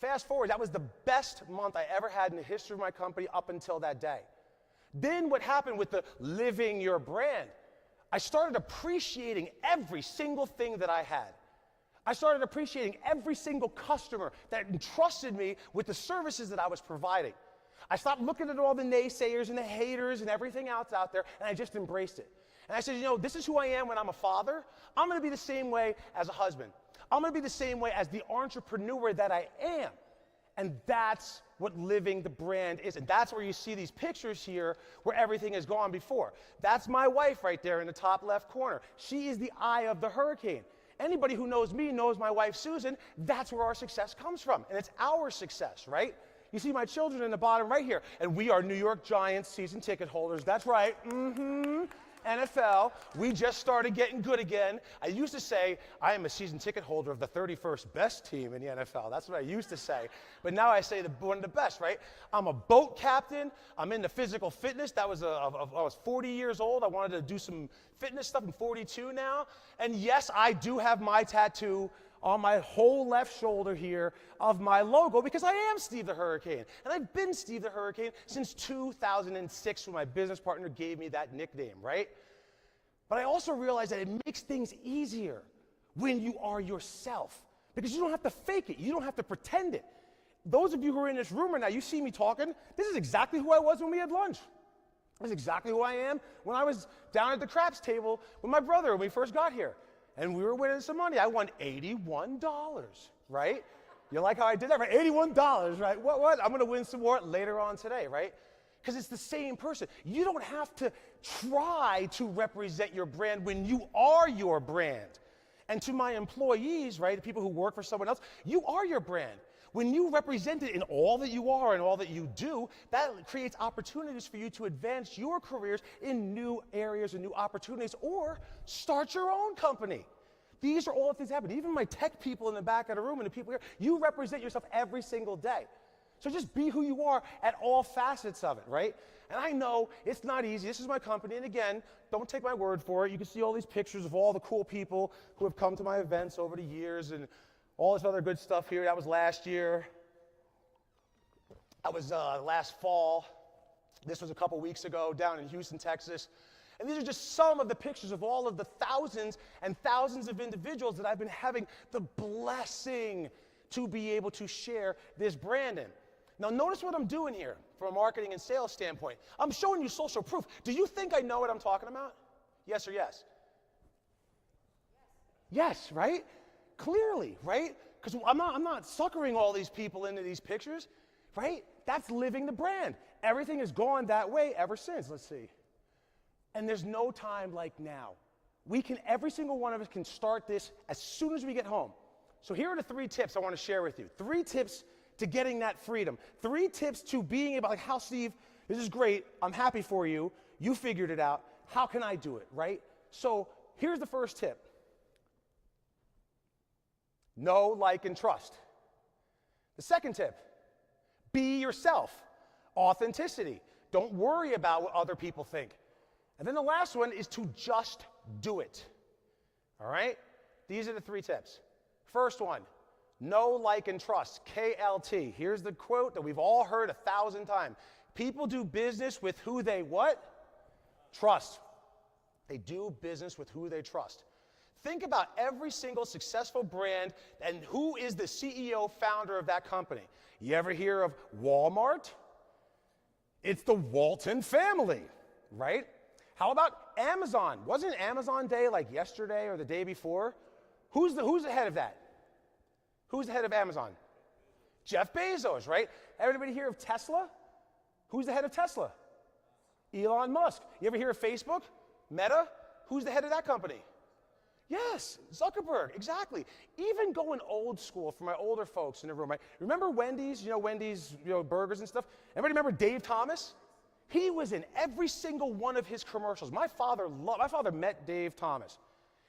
Fast forward, that was the best month I ever had in the history of my company up until that day. Then what happened with the living your brand? I started appreciating every single thing that I had. I started appreciating every single customer that entrusted me with the services that I was providing. I stopped looking at all the naysayers and the haters and everything else out there, and I just embraced it. And I said, you know, this is who I am when I'm a father. I'm going to be the same way as a husband. I'm going to be the same way as the entrepreneur that I am. And that's what living the brand is. And that's where you see these pictures here where everything has gone before. That's my wife right there in the top left corner. She is the eye of the hurricane. Anybody who knows me knows my wife, Susan. That's where our success comes from. And it's our success, right? You see my children in the bottom right here. And we are New York Giants season ticket holders. That's right. NFL. We just started getting good again. I used to say, I am a season ticket holder of the 31st best team in the NFL. That's what I used to say. But now I say one of the best, right? I'm a boat captain. I'm into physical fitness. I was 40 years old. I wanted to do some fitness stuff. I'm 42 now. And yes, I do have my tattoo on my whole left shoulder here of my logo because I am Steve the Hurricane. And I've been Steve the Hurricane since 2006 when my business partner gave me that nickname, right? But I also realized that it makes things easier when you are yourself because you don't have to fake it. You don't have to pretend it. Those of you who are in this room right now, you see me talking, this is exactly who I was when we had lunch. This is exactly who I am when I was down at the craps table with my brother when we first got here. And we were winning some money. I won $81, right? You like how I did that, right? $81, right? What? I'm going to win some more later on today, right? Because it's the same person. You don't have to try to represent your brand when you are your brand. And to my employees, right, the people who work for someone else, you are your brand. When you represent it in all that you are and all that you do, that creates opportunities for you to advance your careers in new areas and new opportunities or start your own company. These are all the things that happen. Even my tech people in the back of the room and the people here, you represent yourself every single day. So just be who you are at all facets of it, right? And I know it's not easy. This is my company. And again, don't take my word for it. You can see all these pictures of all the cool people who have come to my events over the years and all this other good stuff here. That was last year. That was last fall. This was a couple weeks ago down in Houston, Texas. And these are just some of the pictures of all of the thousands and thousands of individuals that I've been having the blessing to be able to share this brand in. Now notice what I'm doing here from a marketing and sales standpoint. I'm showing you social proof. Do you think I know what I'm talking about? Yes or yes? Yes, right? Clearly, right? Because I'm not suckering all these people into these pictures, right? That's living the brand. Everything has gone that way ever since. Let's see. And there's no time like now. Every single one of us can start this as soon as we get home. So here are the 3 tips I want to share with you. 3 tips to getting that freedom. 3 tips to being able, like, how, Steve, this is great. I'm happy for you. You figured it out. How can I do it, right? So here's the first tip. Know, like, and trust. The second tip, be yourself. Authenticity. Don't worry about what other people think. And then the last one is to just do it. All right? These are the 3 tips. First one, know, like, and trust. KLT. Here's the quote that we've all heard 1,000 times. People do business with who they what? Trust. They do business with who they trust. Think about every single successful brand and who is the CEO, founder of that company. You ever hear of Walmart? It's the Walton family, right? How about Amazon? Wasn't Amazon Day like yesterday or the day before? Who's the head of that? Who's the head of Amazon? Jeff Bezos, right? Everybody hear of Tesla? Who's the head of Tesla? Elon Musk. You ever hear of Facebook? Meta? Who's the head of that company? Yes, Zuckerberg, exactly. Even going old school for my older folks in the room, right? Remember Wendy's, Wendy's, burgers and stuff? Everybody remember Dave Thomas? He was in every single one of his commercials. My father met Dave Thomas.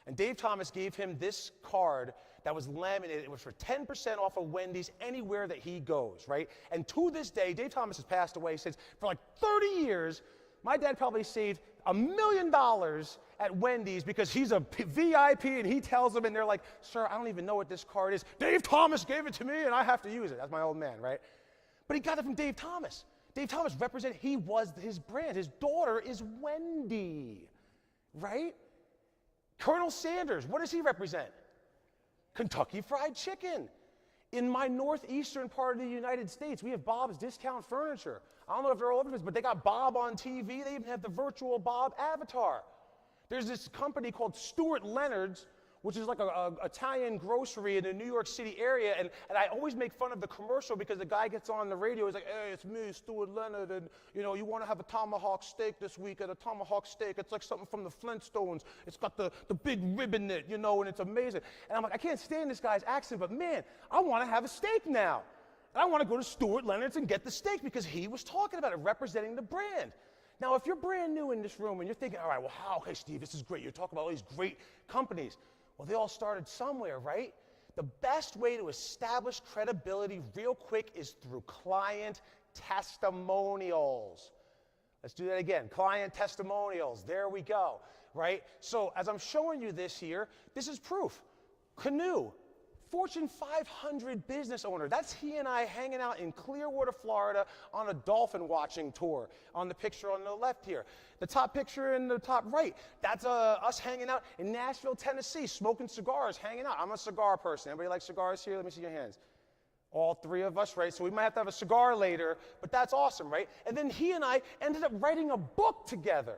And Dave Thomas gave him this card that was laminated. It was for 10% off of Wendy's anywhere that he goes, right? And to this day, Dave Thomas has passed away since, for like 30 years, my dad probably saved $1 million at Wendy's because he's a VIP and he tells them and they're like, sir, I don't even know what this card is. Dave Thomas gave it to me and I have to use it. That's my old man, right? But he got it from Dave Thomas. Dave Thomas represented, he was his brand. His daughter is Wendy, right? Colonel Sanders, what does he represent? Kentucky Fried Chicken. In my northeastern part of the United States, we have Bob's Discount Furniture. I don't know if they're all over this, but they got Bob on TV. They even have the virtual Bob avatar. There's this company called Stuart Leonard's, which is like an Italian grocery in the New York City area. And I always make fun of the commercial because the guy gets on the radio. He's like, hey, it's me, Stuart Leonard. And, you want to have a tomahawk steak this week at a tomahawk steak. It's like something from the Flintstones. It's got the big rib in it, and it's amazing. And I'm like, I can't stand this guy's accent, but man, I want to have a steak now. And I want to go to Stuart Leonard's and get the steak because he was talking about it, representing the brand. Now, if you're brand new in this room and you're thinking, all right, well, okay, Steve, this is great. You're talking about all these great companies. Well, they all started somewhere, right? The best way to establish credibility real quick is through client testimonials. Let's do that again. Client testimonials. There we go, right? So as I'm showing you this here, this is proof. Canoe, Fortune 500 business owner. That's he and I hanging out in Clearwater, Florida on a dolphin watching tour on the picture on the left here. The top picture in the top right, that's us hanging out in Nashville, Tennessee, smoking cigars, hanging out. I'm a cigar person. Anybody like cigars here? Let me see your hands. All three of us, right? So we might have to have a cigar later, but that's awesome, right? And then he and I ended up writing a book together.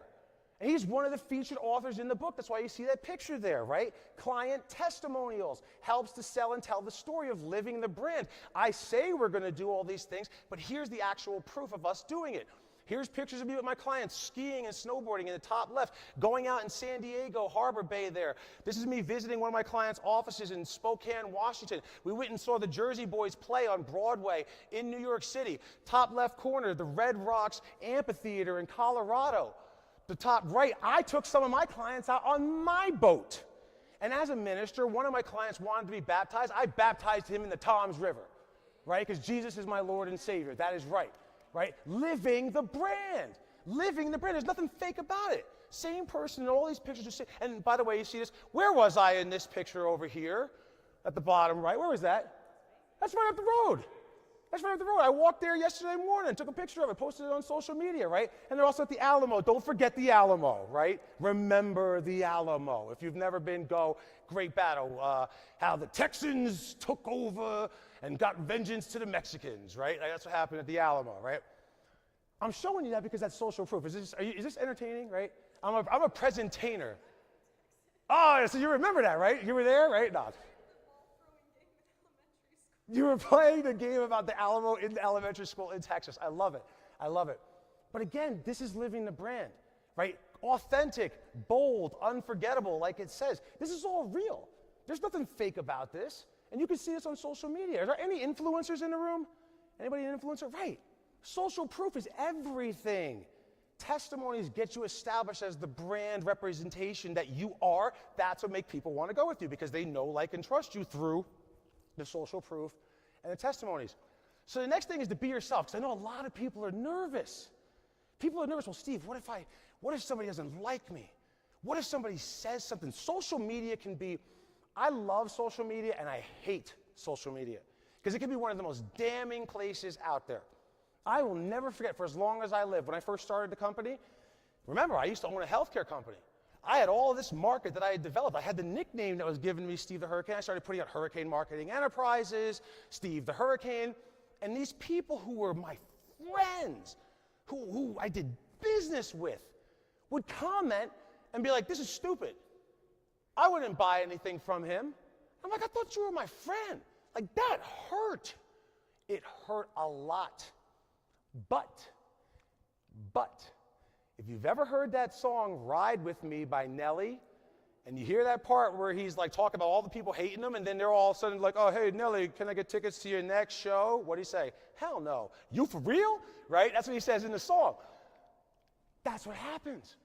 And he's one of the featured authors in the book. That's why you see that picture there, right? Client testimonials helps to sell and tell the story of living the brand. I say we're going to do all these things, but here's the actual proof of us doing it. Here's pictures of me with my clients skiing and snowboarding in the top left, going out in San Diego, Harbor Bay there. This is me visiting one of my clients' offices in Spokane, Washington. We went and saw the Jersey Boys play on Broadway in New York City. Top left corner, the Red Rocks Amphitheater in Colorado. The top right, I took some of my clients out on my boat. And as a minister, one of my clients wanted to be baptized. I baptized him in the Toms River, right? Because Jesus is my Lord and Savior. That is right, right? Living the brand. Living the brand. There's nothing fake about it. Same person in all these pictures. And by the way, you see this? Where was I in this picture over here? At the bottom right. Where was that? That's right up the road. That's right up the road. I walked there yesterday morning, took a picture of it, posted it on social media, right? And they're also at the Alamo. Don't forget the Alamo, right? Remember the Alamo. If you've never been, go. Great battle. How the Texans took over and got vengeance to the Mexicans, right? Like, that's what happened at the Alamo, right? I'm showing you that because that's social proof. Is this entertaining, right? I'm a presentainer. Oh, so you remember that, right? You were there, right? No. You were playing the game about the Alamo in the elementary school in Texas. I love it. I love it. But again, this is living the brand, right? Authentic, bold, unforgettable, like it says. This is all real. There's nothing fake about this. And you can see this on social media. Are there any influencers in the room? Anybody an influencer? Right. Social proof is everything. Testimonies get you established as the brand representation that you are. That's what makes people want to go with you because they know, like, and trust you through the social proof and the testimonies. So the next thing is to be yourself, because I know a lot of people are nervous. People are nervous. Well, Steve, what if somebody doesn't like me? What if somebody says something? Social media can be, I love social media and I hate social media because it can be one of the most damning places out there. I will never forget for as long as I live, when I first started the company, remember, I used to own a healthcare company. I had all this market that I had developed. I had the nickname that was given to me, Steve the Hurricane. I started putting out Hurricane Marketing Enterprises, Steve the Hurricane. And these people who were my friends, who I did business with, would comment and be like, this is stupid. I wouldn't buy anything from him. I'm like, I thought you were my friend. Like, that hurt. It hurt a lot. But, if you've ever heard that song, Ride With Me by Nelly, and you hear that part where he's like talking about all the people hating him, and then they're all of a sudden like, oh, hey, Nelly, can I get tickets to your next show? What do you say? Hell no. You for real? Right? That's what he says in the song. That's what happens.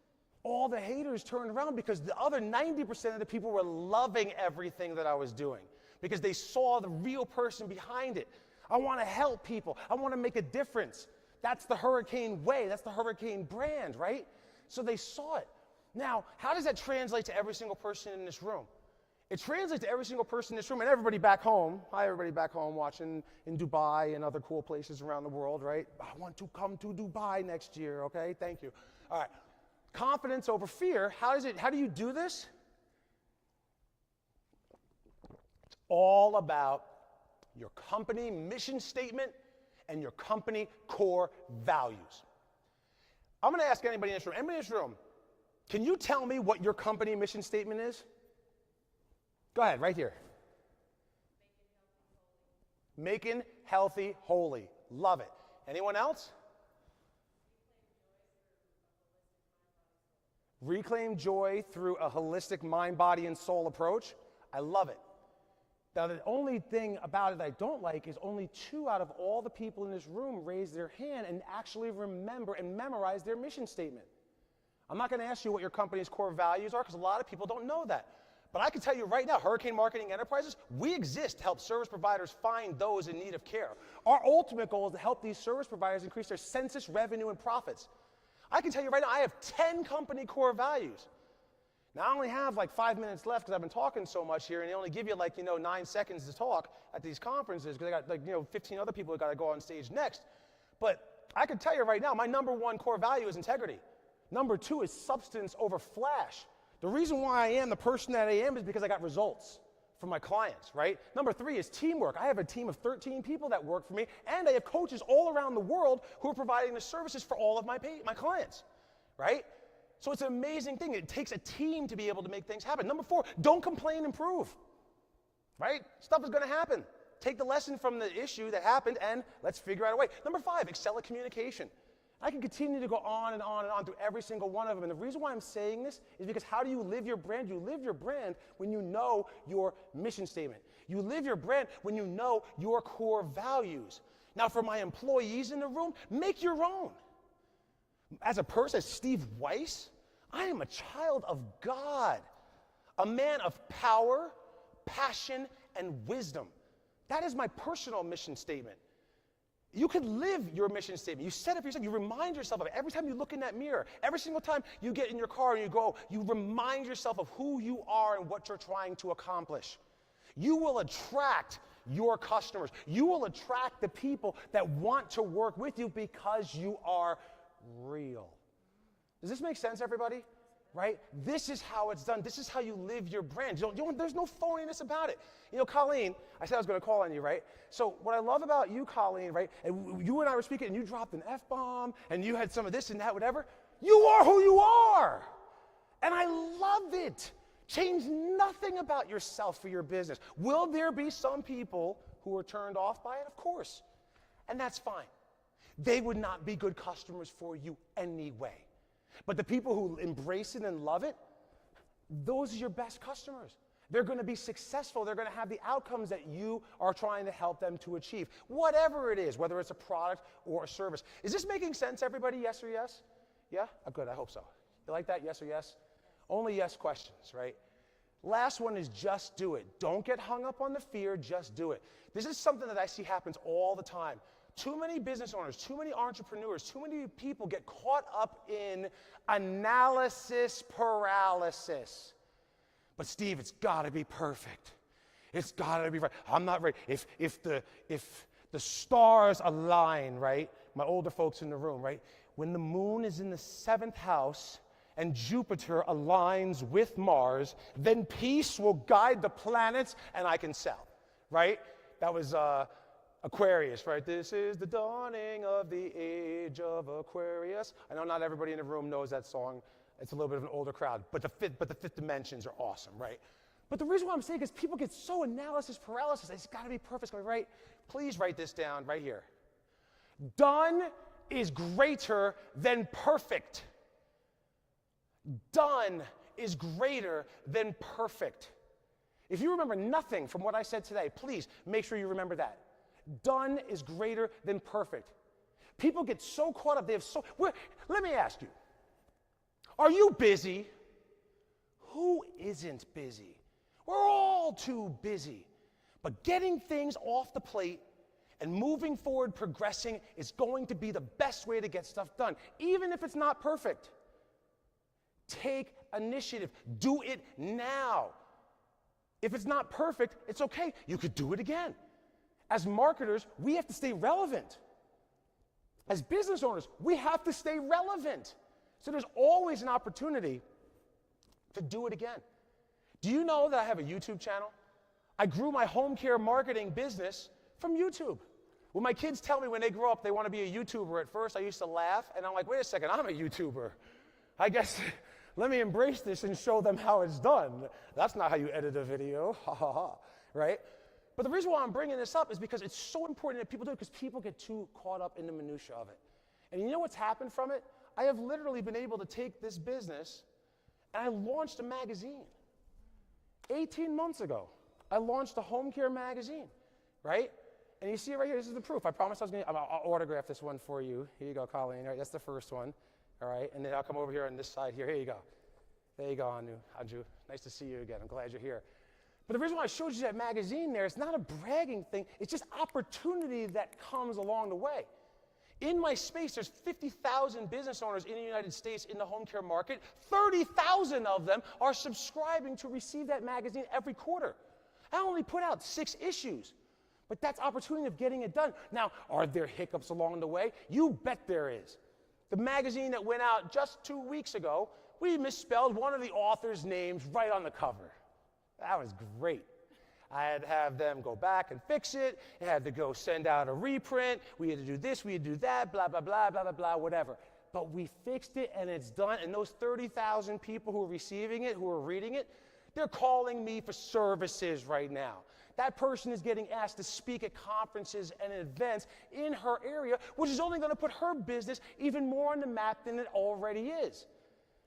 All the haters turned around because the other 90% of the people were loving everything that I was doing because they saw the real person behind it. I want to help people. I want to make a difference. That's the Hurricane way. That's the Hurricane brand, right? So they saw it. Now, how does that translate to every single person in this room? It translates to every single person in this room and everybody back home. Hi, everybody back home watching in Dubai and other cool places around the world, right? I want to come to Dubai next year, okay? Thank you. All right. Confidence over fear. How do you do this? It's all about your company mission statement and your company core values. I'm going to ask anybody in this room, can you tell me what your company mission statement is? Go ahead, right here. Making healthy, holy. Love it. Anyone else? Reclaim joy through a holistic mind, body, and soul approach. I love it. Now, the only thing about it that I don't like is only 2 out of all the people in this room raised their hand and actually remember and memorize their mission statement. I'm not going to ask you what your company's core values are because a lot of people don't know that. But I can tell you right now, Hurricane Marketing Enterprises, we exist to help service providers find those in need of care. Our ultimate goal is to help these service providers increase their census revenue and profits. I can tell you right now, I have 10 company core values. Now, I only have like 5 minutes left because I've been talking so much here, and they only give you like, 9 seconds to talk at these conferences because they got 15 other people who got to go on stage next. But I can tell you right now, my number 1 core value is integrity. Number 2 is substance over flash. The reason why I am the person that I am is because I got results from my clients, right? Number 3 is teamwork. I have a team of 13 people that work for me, and I have coaches all around the world who are providing the services for all of my clients, right? So it's an amazing thing. It takes a team to be able to make things happen. Number 4, don't complain, improve, right? Stuff is going to happen. Take the lesson from the issue that happened and let's figure out a way. Number 5, excel at communication. I can continue to go on and on and on through every single one of them. And the reason why I'm saying this is because how do you live your brand? You live your brand when you know your mission statement. You live your brand when you know your core values. Now, for my employees in the room, make your own. As a person, as Steve Weiss, I am a child of God, a man of power, passion, and wisdom. That is my personal mission statement. You could live your mission statement. You set it for yourself. You remind yourself of it. Every time you look in that mirror, every single time you get in your car and you go, you remind yourself of who you are and what you're trying to accomplish. You will attract your customers. You will attract the people that want to work with you because you are real. Does this make sense, everybody? Right? This is how it's done. This is how you live your brand. There's no phoniness about it. Colleen, I said I was going to call on you, right? So what I love about you, Colleen, right? And you and I were speaking, and you dropped an F-bomb, and you had some of this and that, whatever. You are who you are. And I love it. Change nothing about yourself for your business. Will there be some people who are turned off by it? Of course. And that's fine. They would not be good customers for you anyway. But the people who embrace it and love it, those are your best customers. They're going to be successful. They're going to have the outcomes that you are trying to help them to achieve. Whatever it is, whether it's a product or a service. Is this making sense, everybody? Yes or yes? Yeah? Oh, good. I hope so. You like that? Yes or yes? Only yes questions, right? Last one is just do it. Don't get hung up on the fear. Just do it. This is something that I see happens all the time. Too many business owners, too many entrepreneurs, too many people get caught up in analysis paralysis. But Steve, it's got to be perfect. It's got to be right. I'm not ready. If the stars align, right? My older folks in the room, right? When the moon is in the 7th house and Jupiter aligns with Mars, then peace will guide the planets and I can sell, right? That was Aquarius, right? This is the dawning of the age of Aquarius. I know not everybody in the room knows that song. It's a little bit of an older crowd, but the fifth dimensions are awesome, right? But the reason why I'm saying is people get so analysis paralysis. It's got to be perfect, right? Please write this down right here. Done is greater than perfect. Done is greater than perfect. If you remember nothing from what I said today, please make sure you remember that. Done is greater than perfect. People get so caught up. Let me ask you, are you busy? Who isn't busy? We're all too busy. But getting things off the plate and moving forward, progressing, is going to be the best way to get stuff done, even if it's not perfect. Take initiative. Do it now. If it's not perfect, it's okay. You could do it again. As marketers, we have to stay relevant. As business owners, we have to stay relevant. So there's always an opportunity to do it again. Do you know that I have a YouTube channel? I grew my home care marketing business from YouTube. When my kids tell me when they grow up they want to be a YouTuber, at first I used to laugh, and I'm like, wait a second, I'm a YouTuber. I guess let me embrace this and show them how it's done. That's not how you edit a video, ha ha ha, right? But the reason why I'm bringing this up is because it's so important that people do it, because people get too caught up in the minutia of it. And you know what's happened from it? I have literally been able to take this business and I launched a magazine. 18 months ago, I launched a home care magazine, right? And you see it right here, this is the proof. I promised I was going to, I'll autograph this one for you. Here you go, Colleen, right? That's the first one, all right? And then I'll come over here on this side here. Here you go. There you go, Anju. Nice to see you again. I'm glad you're here. But the reason why I showed you that magazine there, it's not a bragging thing. It's just opportunity that comes along the way. In my space, there's 50,000 business owners in the United States in the home care market. 30,000 of them are subscribing to receive that magazine every quarter. I only put out 6 issues, but that's opportunity of getting it done. Now, are there hiccups along the way? You bet there is. The magazine that went out just 2 weeks ago, we misspelled one of the author's names right on the cover. That was great. I had to have them go back and fix it. I had to go send out a reprint. We had to do this, we had to do that, blah, blah, blah, blah, blah, blah, whatever. But we fixed it and it's done. And those 30,000 people who are receiving it, who are reading it, they're calling me for services right now. That person is getting asked to speak at conferences and events in her area, which is only going to put her business even more on the map than it already is.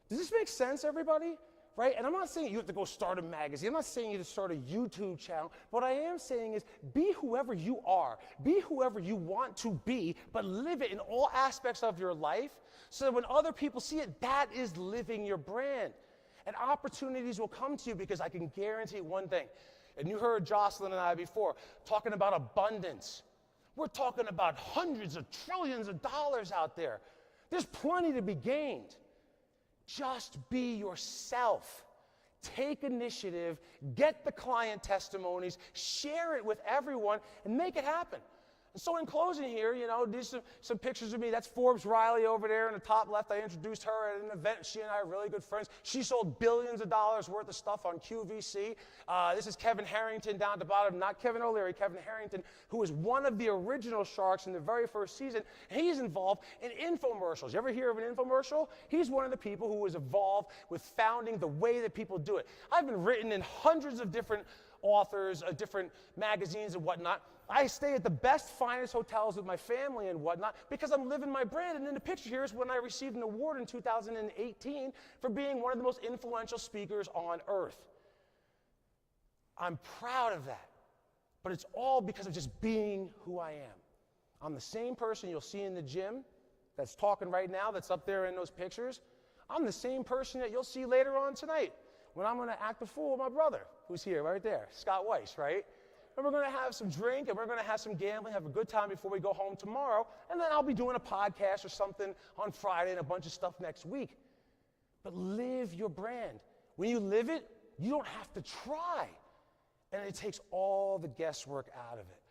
Does this make sense, everybody? Right? And I'm not saying you have to go start a magazine. I'm not saying you have to start a YouTube channel. What I am saying is be whoever you are. Be whoever you want to be, but live it in all aspects of your life so that when other people see it, that is living your brand. And opportunities will come to you, because I can guarantee one thing. And you heard Jocelyn and I before talking about abundance. We're talking about hundreds of trillions of dollars out there. There's plenty to be gained. Just be yourself. Take initiative, get the client testimonies, share it with everyone, and make it happen. And so in closing here, these some pictures of me. That's Forbes Riley over there in the top left. I introduced her at an event. She and I are really good friends. She sold billions of dollars worth of stuff on QVC. This is Kevin Harrington down at the bottom, not Kevin O'Leary, Kevin Harrington, who was one of the original Sharks in the very first season. He's involved in infomercials. You ever hear of an infomercial? He's one of the people who was involved with founding the way that people do it. I've been written in hundreds of different authors, different magazines and whatnot. I stay at the best, finest hotels with my family and whatnot because I'm living my brand. And then the picture here is when I received an award in 2018 for being one of the most influential speakers on earth. I'm proud of that, but it's all because of just being who I am. I'm the same person you'll see in the gym that's talking right now, that's up there in those pictures. I'm the same person that you'll see later on tonight when I'm going to act a fool with my brother, who's here right there, Scott Weiss, right? And we're going to have some drink, and we're going to have some gambling, have a good time before we go home tomorrow, and then I'll be doing a podcast or something on Friday and a bunch of stuff next week. But live your brand. When you live it, you don't have to try, and it takes all the guesswork out of it.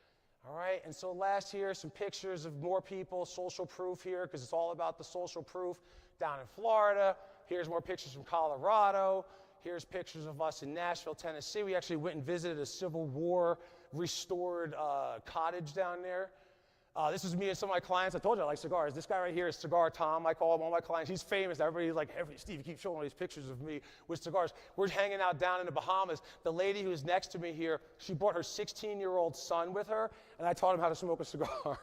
All right, and so last here, some pictures of more people, social proof here, because it's all about the social proof down in Florida. Here's more pictures from Colorado. Here's pictures of us in Nashville, Tennessee. We actually went and visited a Civil War restored cottage down there. This is me and some of my clients. I told you I like cigars. This guy right here is Cigar Tom. I call him one of my clients. He's famous. Everybody's like, Steve, you keep showing all these pictures of me with cigars. We're hanging out down in the Bahamas. The lady who's next to me here, she brought her 16-year-old son with her, and I taught him how to smoke a cigar.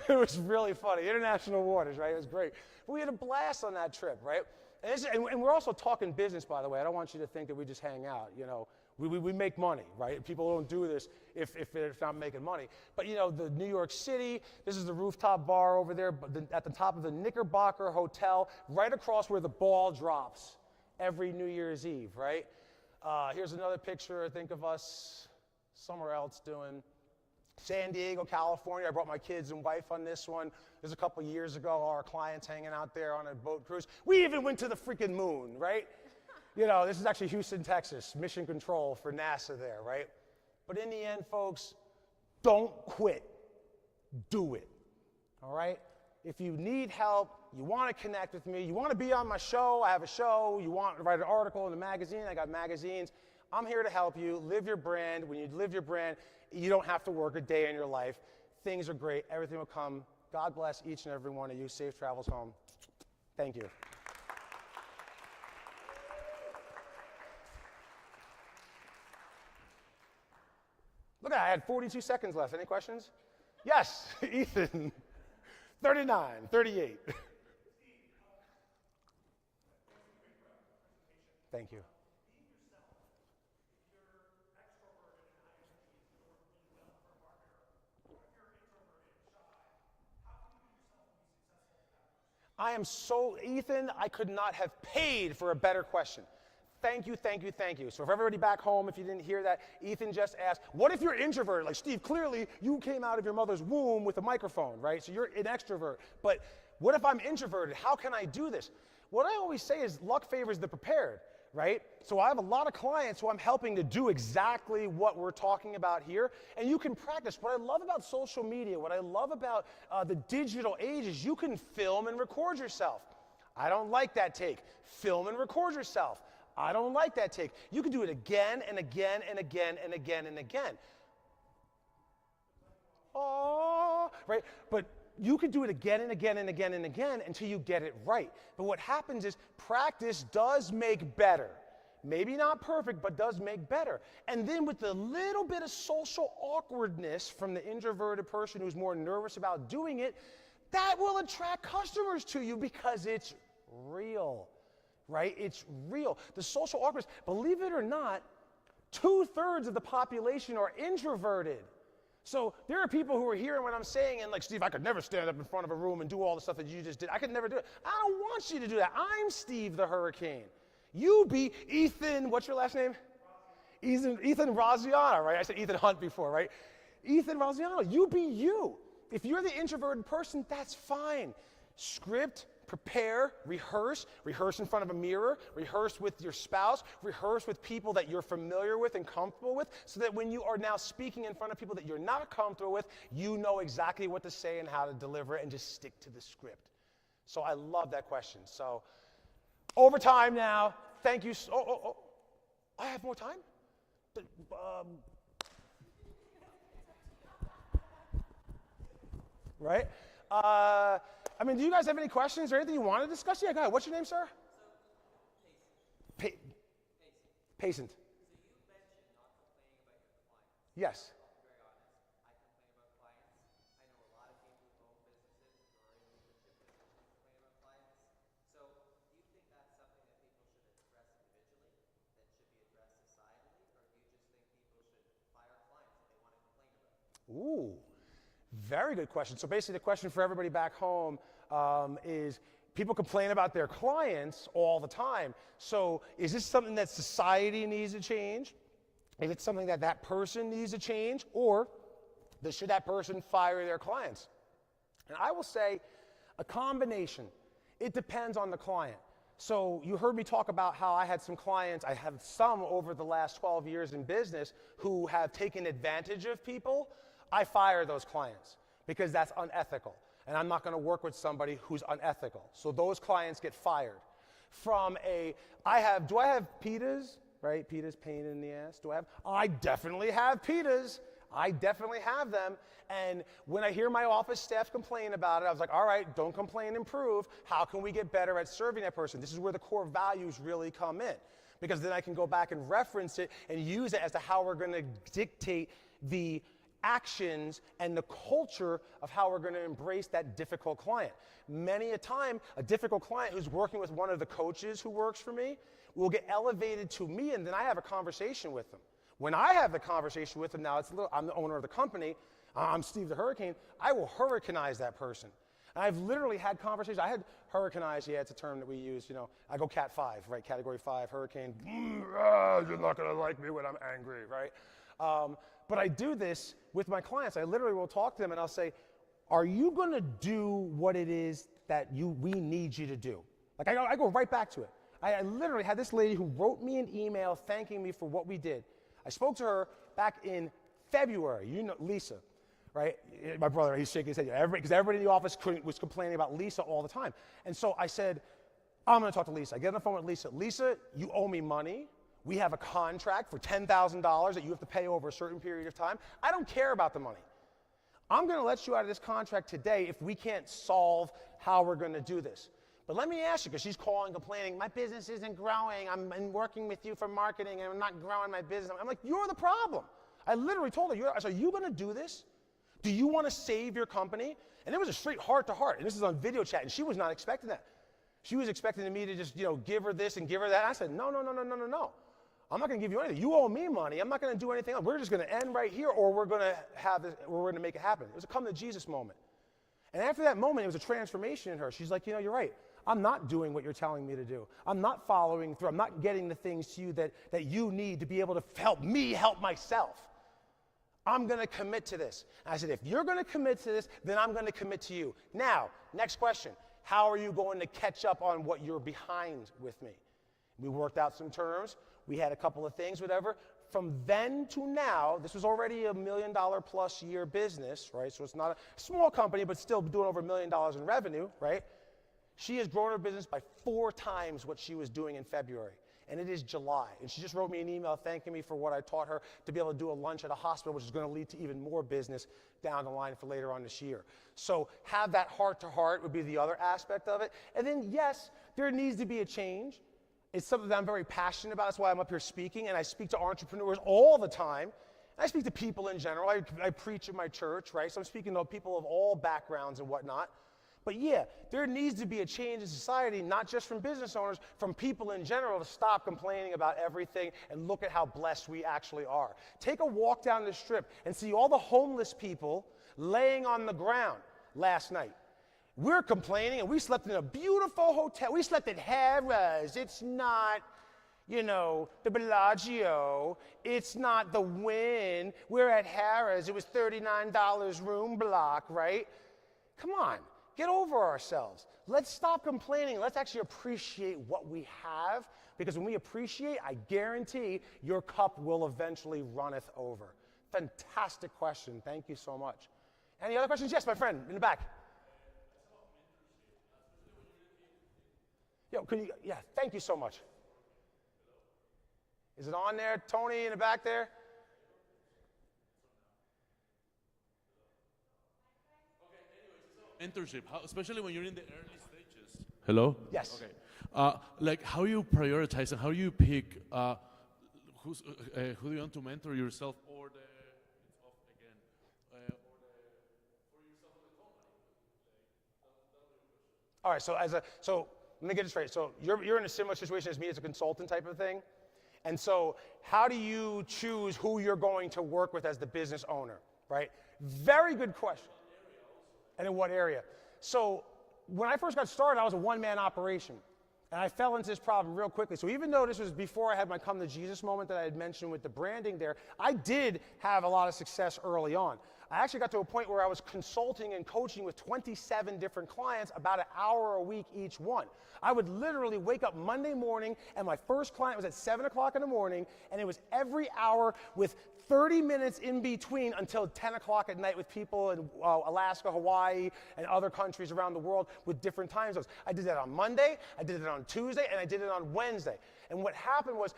It was really funny. International waters, right? It was great. We had a blast on that trip, right? And we're also talking business, by the way. I don't want you to think that we just hang out, you know. We make money, right? People don't do this if they're not making money. But, you know, the New York City, this is the rooftop bar over there at the top of the Knickerbocker Hotel, right across where the ball drops every New Year's Eve, right? Here's another picture, I think, of us somewhere else doing San Diego, California. I brought my kids and wife on this one. This was a couple years ago, our clients hanging out there on a boat cruise. We even went to the freaking moon, right? You know, this is actually Houston, Texas, mission control for NASA there, right? But in the end, folks, don't quit. Do it, all right? If you need help, you want to connect with me, you want to be on my show, I have a show, you want to write an article in the magazine, I got magazines. I'm here to help you live your brand. When you live your brand, you don't have to work a day in your life. Things are great. Everything will come. God bless each and every one of you. Safe travels home. Thank you. Look at that, I had 42 seconds left. Any questions? Yes, Ethan. 39, 38. Thank you. I am so, Ethan, I could not have paid for a better question. Thank you, thank you, thank you. So for everybody back home, if you didn't hear that, Ethan just asked, what if you're introverted? Like, Steve, clearly you came out of your mother's womb with a microphone, right? So you're an extrovert. But what if I'm introverted? How can I do this? What I always say is luck favors the prepared, right? So I have a lot of clients who I'm helping to do exactly what we're talking about here. And you can practice. What I love about social media, what I love about the digital age is you can film and record yourself. I don't like that take. Film and record yourself. I don't like that take. You can do it again and again and again and again and again. Oh, right? But you can do it again and again and again and again until you get it right. But what happens is practice does make better. Maybe not perfect, but does make better. And then with a little bit of social awkwardness from the introverted person who's more nervous about doing it, that will attract customers to you because it's real. Right? It's real. The social awkwardness, believe it or not, 2/3 of the population are introverted. So there are people who are hearing what I'm saying and like, Steve, I could never stand up in front of a room and do all the stuff that you just did. I could never do it. I don't want you to do that. I'm Steve the Hurricane. You be Ethan, what's your last name? Ethan Raziano, right? I said Ethan Hunt before, right? Ethan Raziano, you be you. If you're the introverted person, that's fine. Script, prepare, rehearse in front of a mirror, rehearse with your spouse, rehearse with people that you're familiar with and comfortable with, so that when you are now speaking in front of people that you're not comfortable with, you know exactly what to say and how to deliver it and just stick to the script. So I love that question. So over time now, thank you. I have more time? Right? I mean, do you guys have any questions or anything you want to discuss? Yeah, go ahead. What's your name, sir? Patient. So you mentioned not complaining about your clients. Yes. I'll be very honest. I complain about clients. I know a lot of people who own businesses or in leadership positions complain about clients. So do you think that's something that people should address individually, that should be addressed societally, or do you just think people should fire clients if they want to complain about it? Ooh. Very good question. So basically the question for everybody back home is people complain about their clients all the time. So is this something that society needs to change? Is it something that that person needs to change? Or should that person fire their clients? And I will say a combination. It depends on the client. So you heard me talk about how I had some clients, I have some over the last 12 years in business who have taken advantage of people. I fire those clients because that's unethical. And I'm not going to work with somebody who's unethical. So those clients get fired. From do I have PITAs, right? PITAs, pain in the ass. I definitely have PITAs. I definitely have them. And when I hear my office staff complain about it, I was like, all right, don't complain, improve. How can we get better at serving that person? This is where the core values really come in. Because then I can go back and reference it and use it as to how we're going to dictate the actions and the culture of how we're going to embrace that difficult client. Many a time, a difficult client who's working with one of the coaches who works for me will get elevated to me, and then I have a conversation with them. When I have the conversation with them, now I'm the owner of the company, I'm Steve the Hurricane, I will hurricanize that person. And I've literally had conversations. I had hurricanize, yeah, it's a term that we use, I go Cat 5, right, Category 5, hurricane, you're not going to like me when I'm angry, right? But I do this with my clients. I literally will talk to them and I'll say, are you going to do what it is that we need you to do? Like I go right back to it. I literally had this lady who wrote me an email thanking me for what we did. I spoke to her back in February, Lisa, right? My brother, he's shaking his head, because everybody in the office was complaining about Lisa all the time. And so I said, I'm going to talk to Lisa. I get on the phone with Lisa. Lisa, you owe me money. We have a contract for $10,000 that you have to pay over a certain period of time. I don't care about the money. I'm going to let you out of this contract today if we can't solve how we're going to do this. But let me ask you, because she's calling, complaining, my business isn't growing. I'm working with you for marketing, and I'm not growing my business. I'm like, you're the problem. I literally told her, I said, are you going to do this? Do you want to save your company? And it was a straight heart to heart. And this is on video chat, and she was not expecting that. She was expecting me to just, give her this and give her that. I said, no. I'm not going to give you anything. You owe me money. I'm not going to do anything else. We're just going to end right here, or we're going to have this, we're going to make it happen. It was a come to Jesus moment. And after that moment, it was a transformation in her. She's like, you're right. I'm not doing what you're telling me to do. I'm not following through. I'm not getting the things to you that you need to be able to help me help myself. I'm going to commit to this. And I said, if you're going to commit to this, then I'm going to commit to you. Now, next question. How are you going to catch up on what you're behind with me? We worked out some terms. We had a couple of things, whatever. From then to now, this was already $1 million plus year business, right? So it's not a small company, but still doing over $1 million in revenue, right? She has grown her business by 4 times what she was doing in February. And it is July. And she just wrote me an email thanking me for what I taught her to be able to do a lunch at a hospital, which is going to lead to even more business down the line for later on this year. So have that heart to heart would be the other aspect of it. And then, yes, there needs to be a change. It's something that I'm very passionate about. That's why I'm up here speaking. And I speak to entrepreneurs all the time. And I speak to people in general. I preach in my church, right? So I'm speaking to people of all backgrounds and whatnot. But yeah, there needs to be a change in society, not just from business owners, from people in general, to stop complaining about everything and look at how blessed we actually are. Take a walk down the strip and see all the homeless people laying on the ground last night. We're complaining, and we slept in a beautiful hotel. We slept at Harrah's. It's not, the Bellagio. It's not the Wynn. We're at Harrah's. It was $39 room block, right? Come on. Get over ourselves. Let's stop complaining. Let's actually appreciate what we have, because when we appreciate, I guarantee your cup will eventually runneth over. Fantastic question. Thank you so much. Any other questions? Yes, my friend in the back. Thank you so much. Is it on there? Tony in the back there? Mentorship, especially when you're in the early stages. Hello? Yes. Okay. How you prioritize and how you pick who do you want to mentor yourself or the All right. So let me get this straight. So you're in a similar situation as me as a consultant type of thing, and so how do you choose who you're going to work with as the business owner? Right. Very good question. And in what area? So when I first got started, I was a one-man operation. And I fell into this problem real quickly. So even though this was before I had my come to Jesus moment that I had mentioned with the branding there, I did have a lot of success early on. I actually got to a point where I was consulting and coaching with 27 different clients, about an hour a week each one. I would literally wake up Monday morning, and my first client was at 7 o'clock in the morning, and it was every hour with 30 minutes in between until 10 o'clock at night with people in Alaska, Hawaii, and other countries around the world with different time zones. I did that on Monday, I did it on Tuesday, and I did it on Wednesday. And what happened was,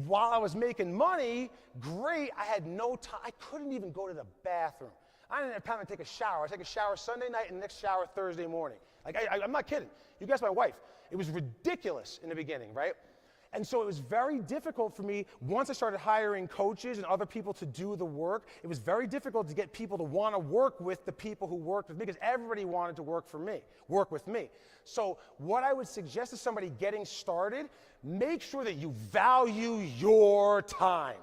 while I was making money, great, I had no time. I couldn't even go to the bathroom. I didn't have time to take a shower. I take a shower Sunday night and the next shower Thursday morning. Like, I'm not kidding. You guys, my wife. It was ridiculous in the beginning, right? And so it was very difficult for me, once I started hiring coaches and other people to do the work, it was very difficult to get people to want to work with the people who worked with me, because everybody wanted to work with me. So what I would suggest to somebody getting started, make sure that you value your time.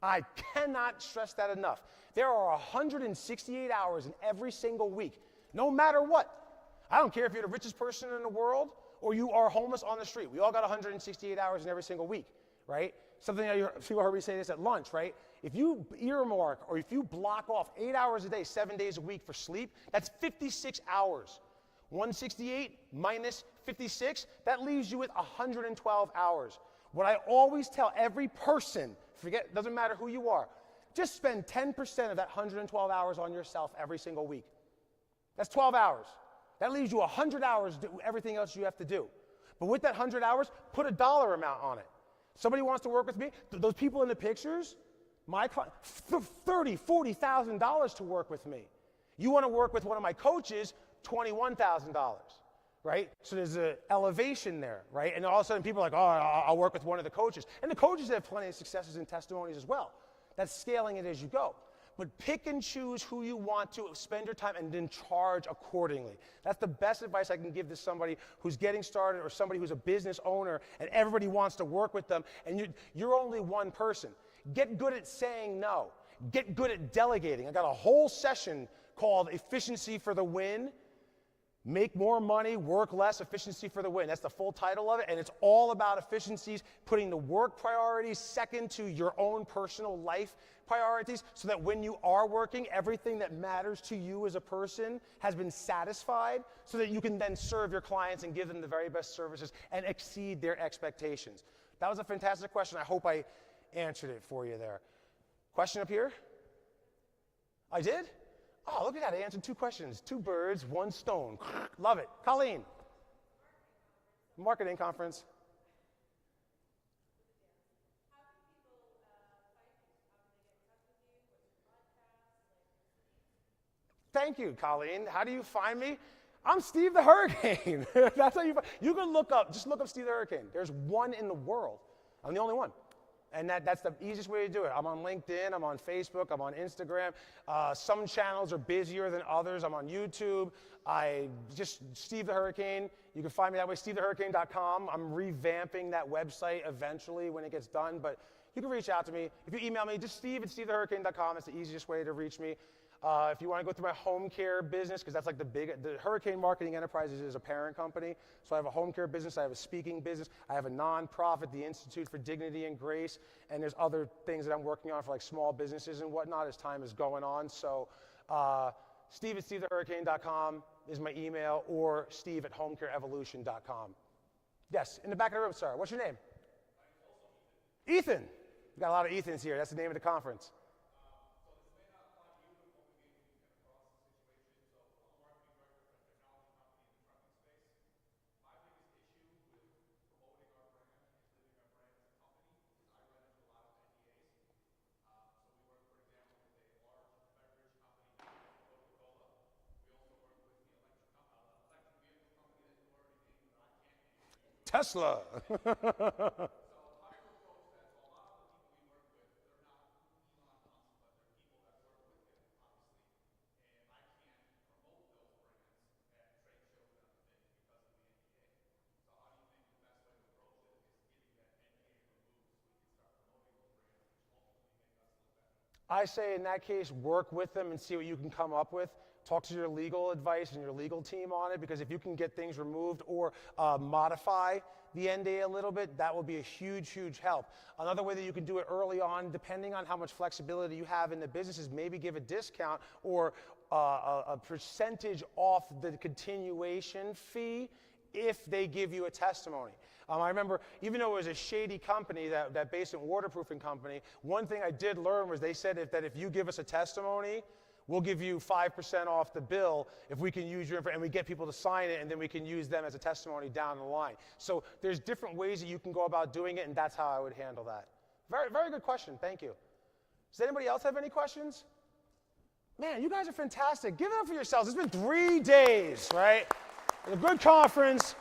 I cannot stress that enough. There are 168 hours in every single week, no matter what. I don't care if you're the richest person in the world or you are homeless on the street. We all got 168 hours in every single week, right? Something that people heard me say this at lunch, right? If you earmark or if you block off 8 hours a day, 7 days a week for sleep, that's 56 hours. 168 minus 56, that leaves you with 112 hours. What I always tell every person, doesn't matter who you are, just spend 10% of that 112 hours on yourself every single week. That's 12 hours. That leaves you 100 hours to do everything else you have to do. But with that 100 hours, put a dollar amount on it. Somebody wants to work with me, those people in the pictures, my client, $30,000, $40,000 to work with me. You want to work with one of my coaches, $21,000, right? So there's an elevation there, right? And all of a sudden people are like, oh, I'll work with one of the coaches. And the coaches have plenty of successes and testimonies as well. That's scaling it as you go. But pick and choose who you want to spend your time and then charge accordingly. That's the best advice I can give to somebody who's getting started or somebody who's a business owner and everybody wants to work with them and you're only one person. Get good at saying no. Get good at delegating. I got a whole session called Efficiency for the Win. Make more money, work less, efficiency for the win. That's the full title of it, and it's all about efficiencies, putting the work priorities second to your own personal life priorities, so that when you are working, everything that matters to you as a person has been satisfied, so that you can then serve your clients and give them the very best services and exceed their expectations. That was a fantastic question. I hope I answered it for you there. Question up here? I did? Oh, look at that. I answered 2 questions. 2 birds, 1 stone. Love it. Colleen. Marketing conference. Thank you, Colleen. How do you find me? I'm Steve the Hurricane. That's how you can look up, just look up Steve the Hurricane. There's one in the world. I'm the only one. And that's the easiest way to do it. I'm on LinkedIn, I'm on Facebook, I'm on Instagram. Some channels are busier than others. I'm on YouTube. Just Steve the Hurricane. You can find me that way, stevethehurricane.com. I'm revamping that website eventually when it gets done, but you can reach out to me. If you email me, just steve@stevethehurricane.com. It's the easiest way to reach me. If you want to go through my home care business, because that's like the Hurricane Marketing Enterprises is a parent company. So I have a home care business, I have a speaking business, I have a nonprofit, the Institute for Dignity and Grace, and there's other things that I'm working on for like small businesses and whatnot as time is going on. So steve@stevethehurricane.com is my email, or steve@homecareevolution.com. Yes, in the back of the room, sir. What's your name? Ethan. We got a lot of Ethans here. That's the name of the conference. Tesla. I say in that case, work with them and see what you can come up with. Talk to your legal advice and your legal team on it, because if you can get things removed or modify the end date a little bit, that will be a huge, huge help. Another way that you can do it early on, depending on how much flexibility you have in the business, is maybe give a discount or a percentage off the continuation fee if they give you a testimony. I remember, even though it was a shady company, that basement waterproofing company, one thing I did learn was they said that if you give us a testimony, we'll give you 5% off the bill if we can use your information, and we get people to sign it, and then we can use them as a testimony down the line. So there's different ways that you can go about doing it, and that's how I would handle that. Very, very good question. Thank you. Does anybody else have any questions? Man, you guys are fantastic. Give it up for yourselves. It's been 3 days, right? It's a good conference,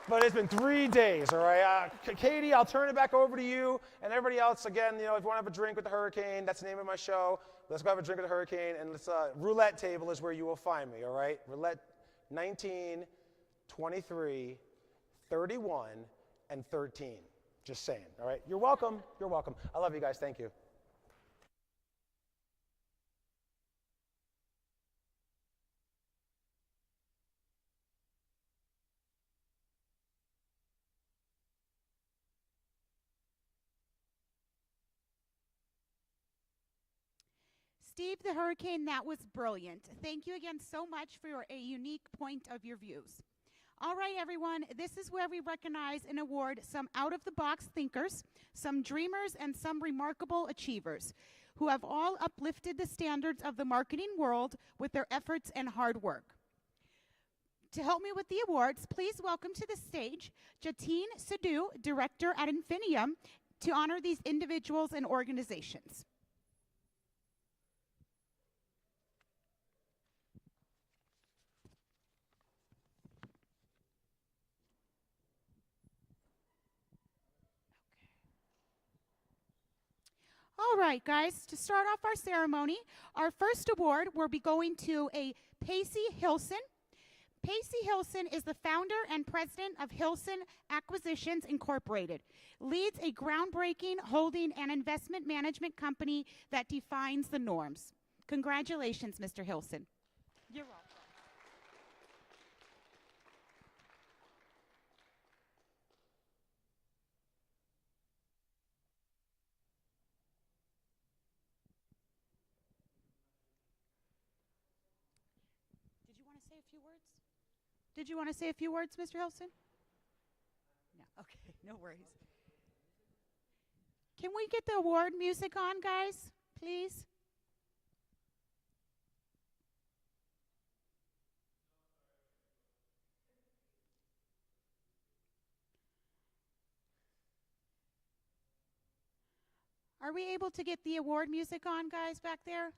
but it's been 3 days, all right? Katie, I'll turn it back over to you, and everybody else, again, if you want to have a drink with the Hurricane, that's the name of my show. Let's go have a drink with the Hurricane, and roulette table is where you will find me, all right? Roulette 19, 23, 31, and 13. Just saying, all right? You're welcome. You're welcome. I love you guys. Thank you. Steve the Hurricane, that was brilliant. Thank you again so much for a unique point of your views. All right, everyone, this is where we recognize and award some out-of-the-box thinkers, some dreamers, and some remarkable achievers who have all uplifted the standards of the marketing world with their efforts and hard work. To help me with the awards, please welcome to the stage Jatin Sidhu, Director at Infinium, to honor these individuals and organizations. All right, guys, to start off our ceremony, our first award will be going to a Pacey Hilson. Pacey Hilson is the founder and president of Hilson Acquisitions Incorporated, leads a groundbreaking holding and investment management company that defines the norms. Congratulations, Mr. Hilson. You're welcome. Did you want to say a few words? Did you want to say a few words, Mr. Hilson? No. Okay, no worries. Can we get the award music on, guys, please? Are we able to get the award music on, guys, back there?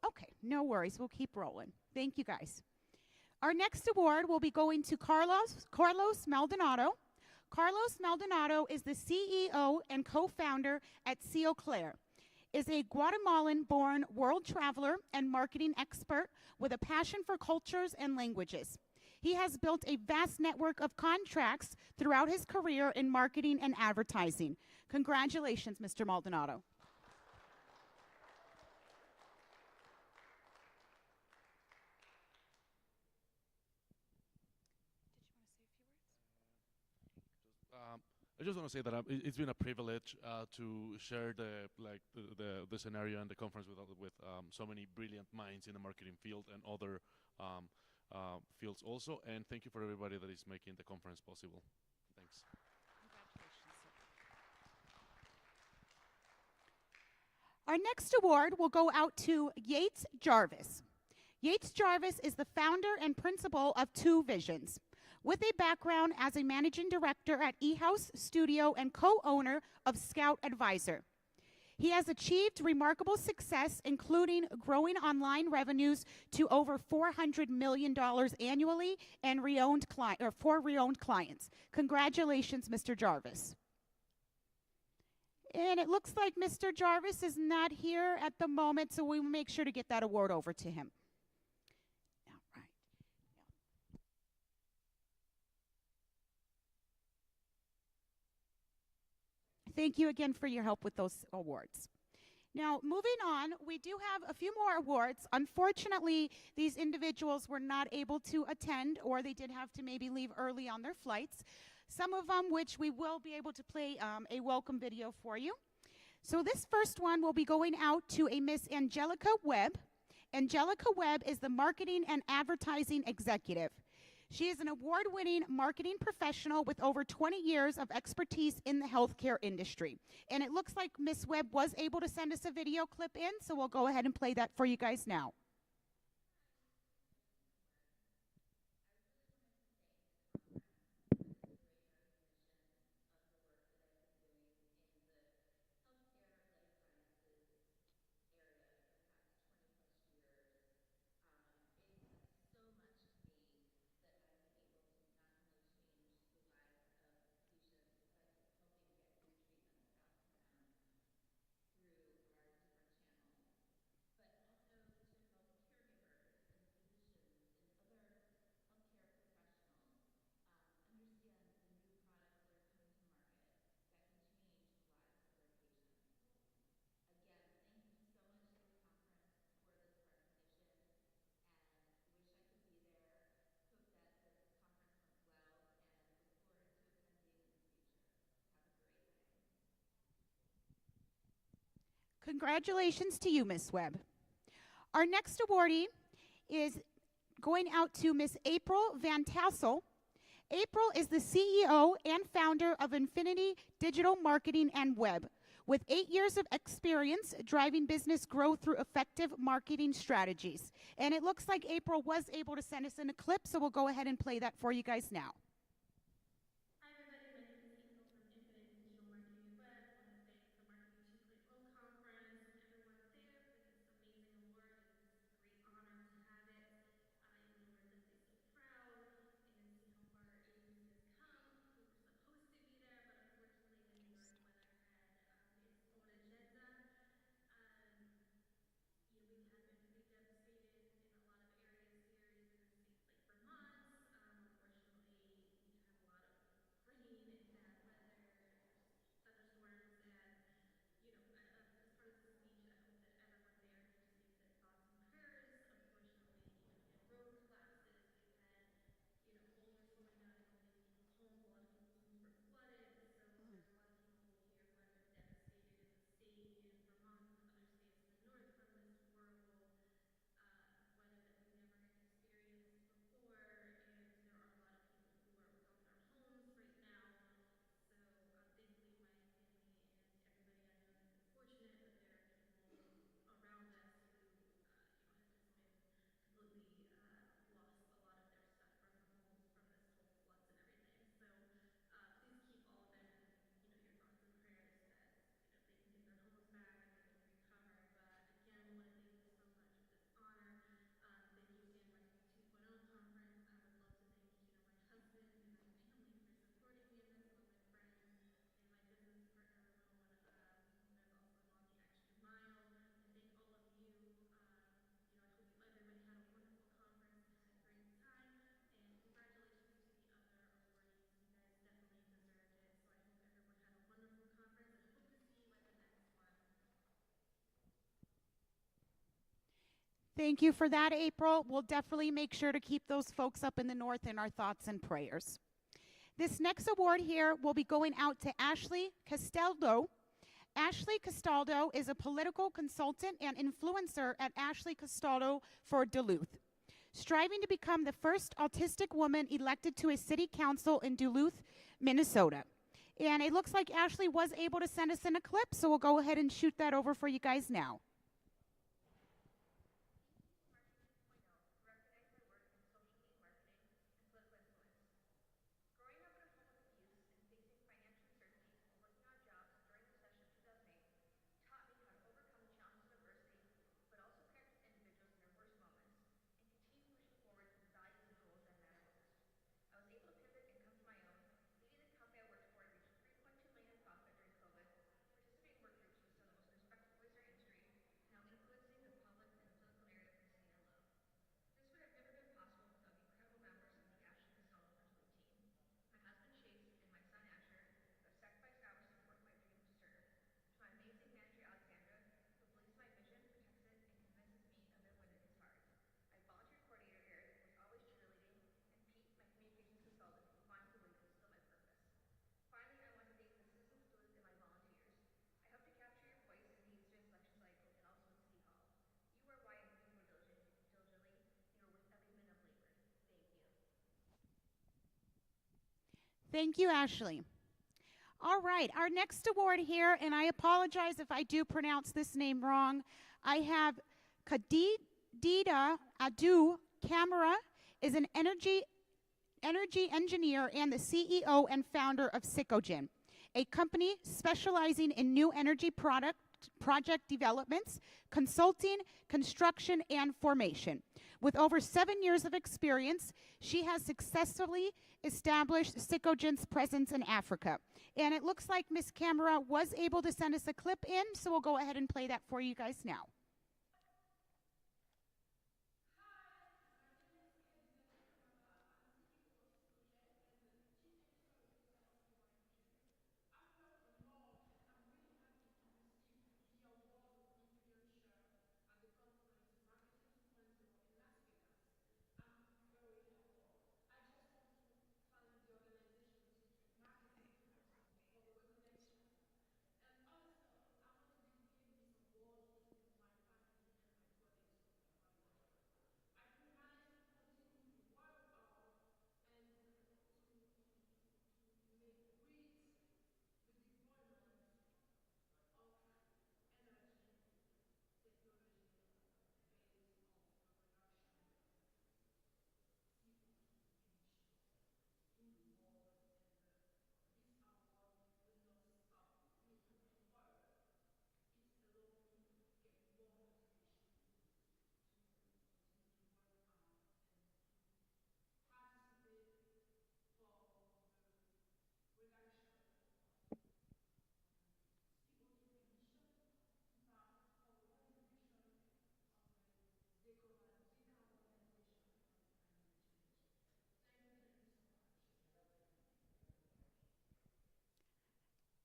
Okay, no worries. We'll keep rolling. Thank you, guys. Our next award will be going to Carlos Maldonado. Carlos Maldonado is the CEO and co-founder at Sea Claire, is a Guatemalan-born world traveler and marketing expert with a passion for cultures and languages. He has built a vast network of contracts throughout his career in marketing and advertising. Congratulations, Mr. Maldonado. I just want to say that it's been a privilege to share the scenario and the conference with so many brilliant minds in the marketing field and other fields also. And thank you for everybody that is making the conference possible. Thanks. Our next award will go out to Yates Jarvis. Yates Jarvis is the founder and principal of Two Visions, with a background as a managing director at eHouse Studio and co-owner of Scout Advisor. He has achieved remarkable success, including growing online revenues to over $400 million annually and for re-owned clients. Congratulations, Mr. Jarvis. And it looks like Mr. Jarvis is not here at the moment, so we will make sure to get that award over to him. Thank you again for your help with those awards. Now, moving on, we do have a few more awards. Unfortunately, these individuals were not able to attend, or they did have to maybe leave early on their flights. Some of them, which we will be able to play a welcome video for you. So this first one will be going out to a Miss Angelica Webb. Angelica Webb is the Marketing and Advertising Executive. She is an award-winning marketing professional with over 20 years of expertise in the healthcare industry. And it looks like Miss Webb was able to send us a video clip in, so we'll go ahead and play that for you guys now. Congratulations to you, Miss Webb. Our next awardee is going out to Miss April Van Tassel. April is the CEO and founder of Infinity Digital Marketing and Web, with 8 years of experience driving business growth through effective marketing strategies. And it looks like April was able to send us in a clip, so we'll go ahead and play that for you guys now. Hi everybody, my name is April from Infinite Digital Marketing and Web. I want to thank the Marketing 2.0 conference and everyone there for this amazing award. It's a great honor to have it, even though we're definitely so proud and see how far our agency has come. We were supposed to be there, but unfortunately the New York weather had its own agenda. We have been pretty devastated in a lot of areas here, even in states like Vermont. Unfortunately, we had a lot of rain and bad weather, thunderstorms, and as far as the speech, I hope that everyone there could just give their thoughts and prayers. Unfortunately, we had road collapses, we had boulders rolling down and going into people's homes. A lot of people's homes were flooded, so there's a lot of people here who have been devastated in the state, in Vermont, and other states in the north from this horrible weather that we've never experienced before. And there are a lot of people who are without their homes right now. So thankfully my family and everybody I know has been fortunate, but there are people around us who have just been completely lost a lot of their stuff from their homes from this whole floods and everything. So please keep all of them in your thoughts and prayers that they can get their homes back and they can recover. But again, I want to thank you so much for this honor. Thank you again, Marketing 2.0 conference. I would love to thank my husband and my family for supporting me in this, and all my friends, and my business partner Ramon, who has also gone the extra mile. And thank all of you. I hope everybody had a wonderful conference and had a great time. And congratulations to the other awardees. You guys definitely deserved it. So I hope everyone had a wonderful conference and hope to see you at the next one. Thank you for that, April. We'll definitely make sure to keep those folks up in the north in our thoughts and prayers. This next award here will be going out to Ashley Castaldo. Ashley Castaldo is a political consultant and influencer at Ashley Castaldo for Duluth, striving to become the first autistic woman elected to a city council in Duluth, Minnesota. And it looks like Ashley was able to send us in a clip, so we'll go ahead and shoot that over for you guys now. I was able to pivot and come to my own, leading the company I worked for to reach $3.2 million in profit during COVID, participating in work groups with some of the most respected voices in our industry, Thank you, Ashley. All right, our next award here, and I apologize if I do pronounce this name wrong. I have Khadija Adu Kamara, is an energy engineer and the CEO and founder of Sycogen, a company specializing in new energy project developments, consulting, construction, and formation. With over 7 years of experience, she has successfully established Sycogen's presence in Africa. And it looks like Ms. Camera was able to send us a clip in, so we'll go ahead and play that for you guys now.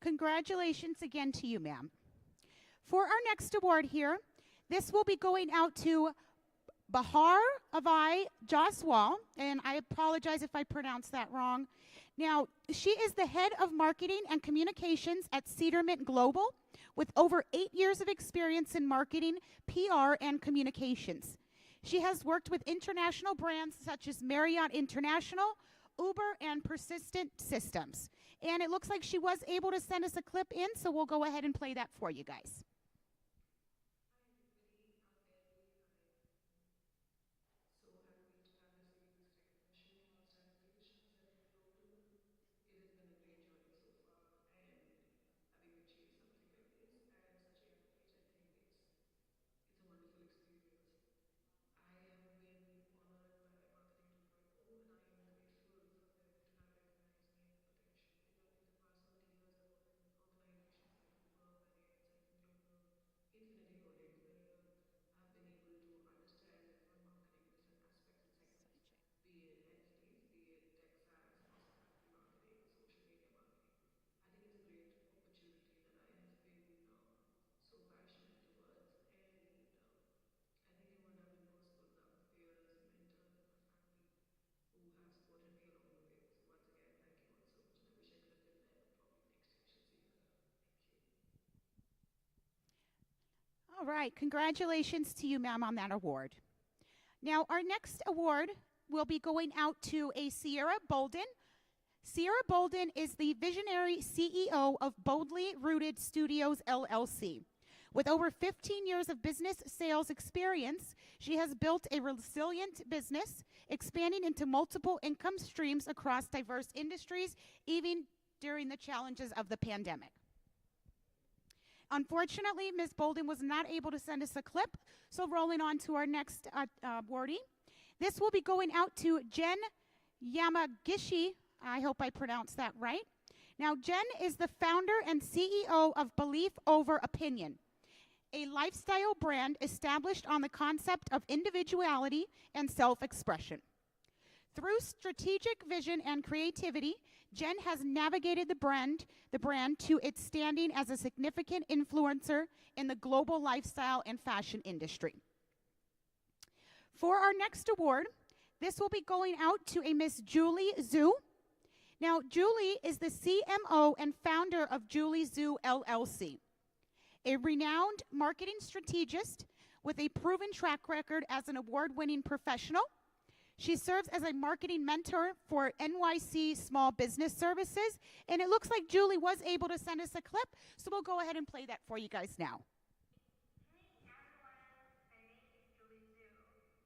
Congratulations again to you, ma'am. For our next award here, this will be going out to Bahar Avai Jaswal, and I apologize if I pronounced that wrong. Now, she is the head of marketing and communications at Cedarmint Global with over 8 years of experience in marketing, PR, and communications. She has worked with international brands such as Marriott International, Uber, and Persistent Systems. And it looks like she was able to send us a clip in, so we'll go ahead and play that for you guys. All right, congratulations to you, ma'am, on that award. Now, our next award will be going out to a Sierra Bolden. Sierra Bolden is the visionary CEO of Boldly Rooted Studios, LLC. With over 15 years of business sales experience, she has built a resilient business, expanding into multiple income streams across diverse industries, even during the challenges of the pandemic. Unfortunately, Ms. Bolden was not able to send us a clip, so rolling on to our next awardee. This will be going out to Jen Yamagishi. I hope I pronounced that right. Now, Jen is the founder and CEO of Belief Over Opinion, a lifestyle brand established on the concept of individuality and self-expression. Through strategic vision and creativity, Jen has navigated the brand to its standing as a significant influencer in the global lifestyle and fashion industry. For our next award, this will be going out to a Miss Julie Zhu. Now, Julie is the CMO and founder of Julie Zhu LLC, a renowned marketing strategist with a proven track record as an award-winning professional. She serves as a marketing mentor for NYC Small Business Services, and it looks like Julie was able to send us a clip, so we'll go ahead and play that for you guys now. Hey everyone, my name is Julie Zhu.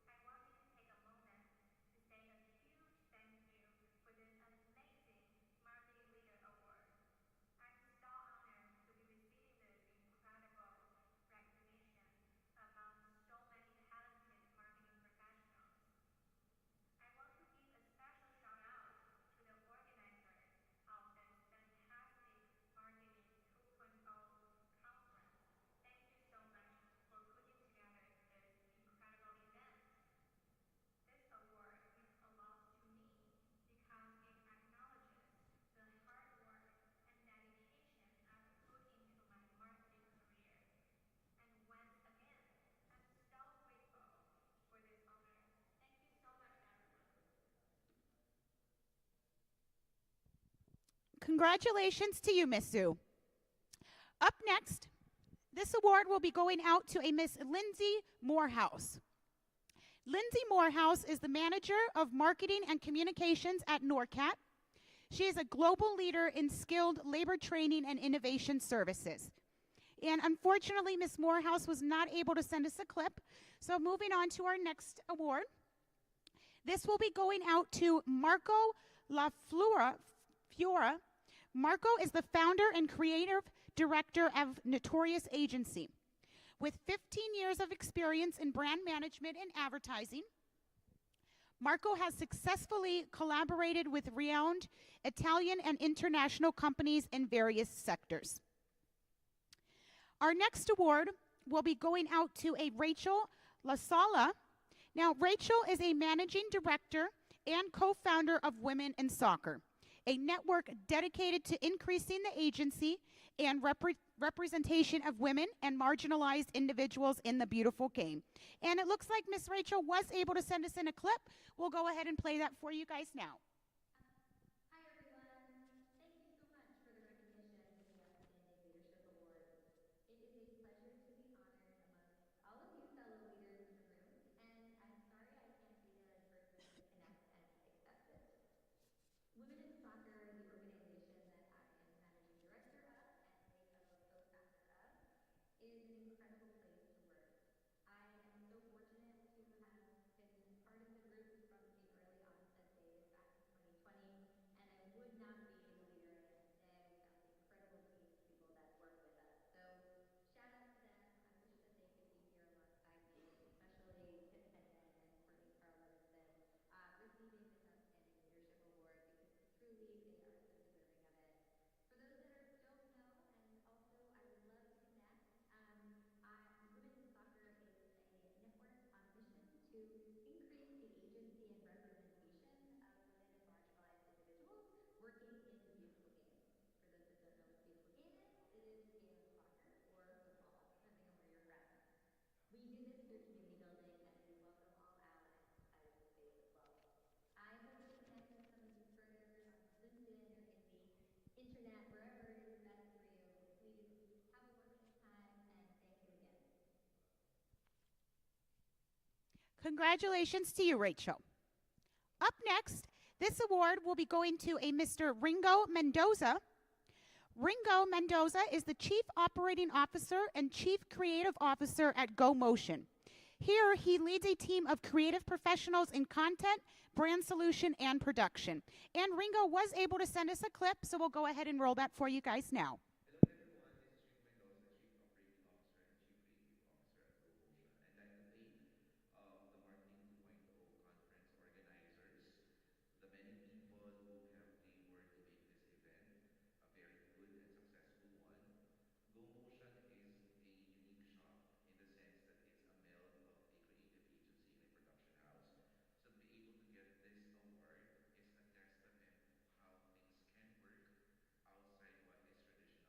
I wanted to take a moment to say a huge thank you for this amazing Marketing Leader Award. I'm so honored to be receiving this incredible recognition among so many talented marketing professionals. I want to give a special shout out to the organizers of this fantastic Marketing 2.0 conference. Thank you so much for putting together this incredible event. This award means a lot to me because it acknowledges the hard work and dedication I've put into my marketing career. And once again, I'm so grateful for this honor. Thank you so much, everyone. Congratulations to you, Miss Sue. Up next, this award will be going out to a Miss Lindsay Morehouse. Lindsay Morehouse is the manager of marketing and communications at NORCAT. She is a global leader in skilled labor training and innovation services. And unfortunately, Miss Morehouse was not able to send us a clip. So moving on to our next award. This will be going out to Marco LaFlora. Marco is the founder and creative director of Notorious Agency. With 15 years of experience in brand management and advertising, Marco has successfully collaborated with renowned Italian and international companies in various sectors. Our next award will be going out to a Rachel LaSala. Now, Rachel is a managing director and co-founder of Women in Soccer, a network dedicated to increasing the agency and representation of women and marginalized individuals in the beautiful game. And it looks like Miss Rachel was able to send us in a clip. We'll go ahead and play that for you guys now. Hi everyone. Thank you so much for the recognition for the Outstanding Leadership Award. It is a pleasure to be honored amongst all of you fellow leaders in the room, and I'm sorry I can't be there in person to connect and accept it. Women in Soccer, the organization that I am managing director of and a fellow co-founder of, is an incredible place to work. I am so fortunate to have been part of the group from the early onset days back in 2020, and I would not be the leader I am today without the incredible team of people that work with us. So shout out to them. I wish that they could be here alongside me, especially Kip Penman and Courtney Carl Livingston, receiving this Outstanding Leadership Award, because truly they are so deserving of it. For those that don't know, and also I would love to connect, Women in Soccer is a network on a mission to increase the agency and representation of women and marginalized individuals working in the beautiful game. For those that don't know what the beautiful game is, it is the game of soccer or football, depending on where you're from. We do this through community building, and we welcome all out and empathize the space as well. I hope to connect with some of you further on LinkedIn or in the internet, wherever it is best for you. Please have a wonderful time, and thank you again. Congratulations to you, Rachel. Up next, this award will be going to a Mr. Ringo Mendoza. Ringo Mendoza is the Chief Operating Officer and Chief Creative Officer at GoMotion. Here, he leads a team of creative professionals in content, brand solution, and production. And Ringo was able to send us a clip, so we'll go ahead and roll that for you guys now. Hello everyone, this is Rick Mendoza, Chief Operating Officer and Chief Creative Officer at GoMotion. I'd like to thank the Marketing 2.0 conference organizers, the many people who have labored to make this event a very good and successful one. GoMotion is a unique shop in the sense that it's a meld of a creative agency and a production house. So to be able to get this award is a testament how things can work outside what is traditional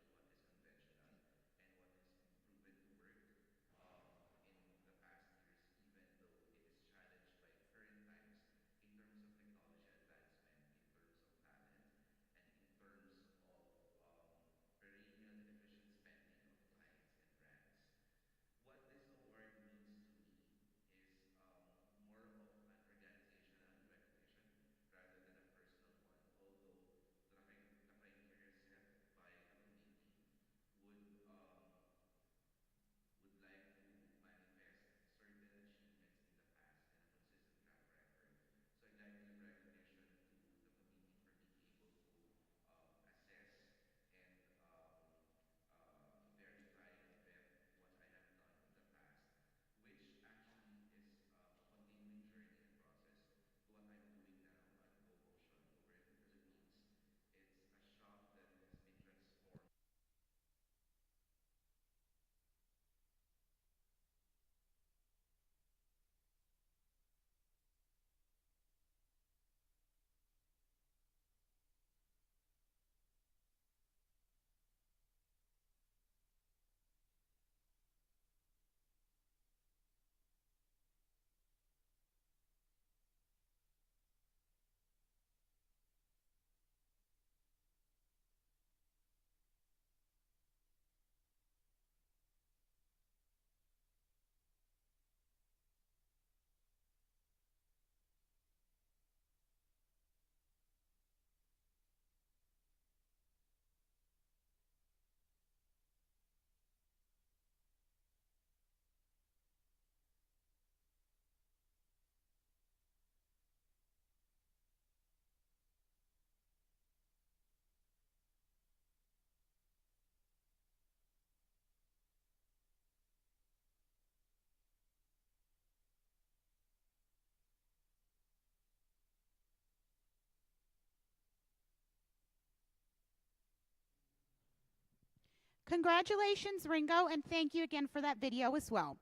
Congratulations, Ringo, and thank you again for that video as well.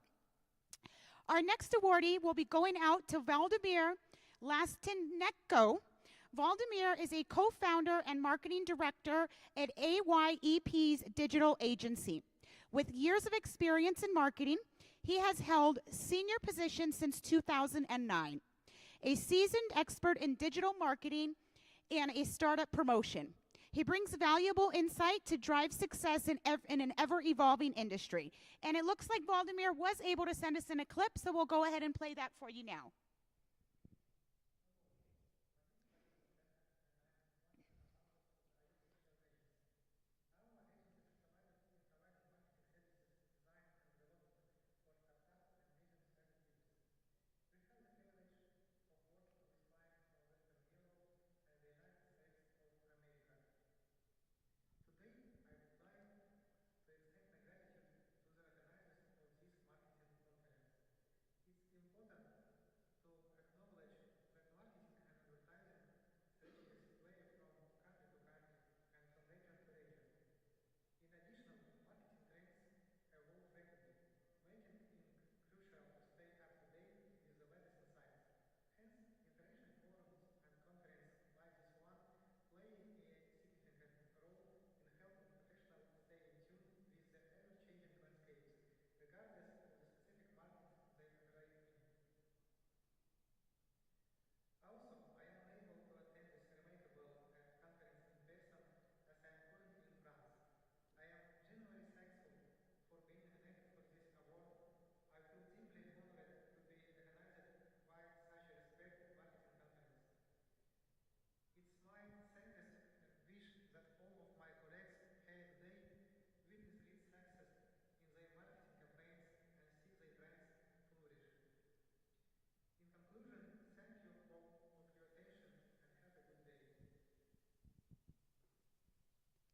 Our next awardee will be going out to Valdemir Lastinenko. Valdemir is a co-founder and marketing director at AYEP's digital agency. With years of experience in marketing, he has held senior positions since 2009, a seasoned expert in digital marketing and a startup promotion. He brings valuable insight to drive success in an ever-evolving industry. And it looks like Valdemir was able to send us in a clip, so we'll go ahead and play that for you now.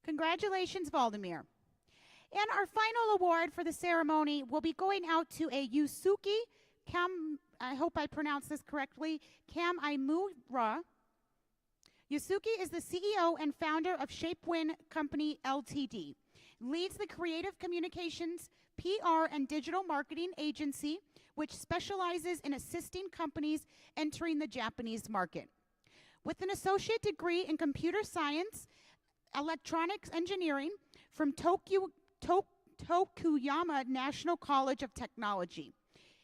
Congratulations, Valdemir. And our final award for the ceremony will be going out to a Yusuke Kam, I hope I pronounced this correctly, Kamaimura. Yusuke is the CEO and founder of Shapewin Company Ltd. Leads the creative communications, PR, and digital marketing agency, which specializes in assisting companies entering the Japanese market. With an associate degree in computer science, electronics engineering from Tokuyama National College of Technology.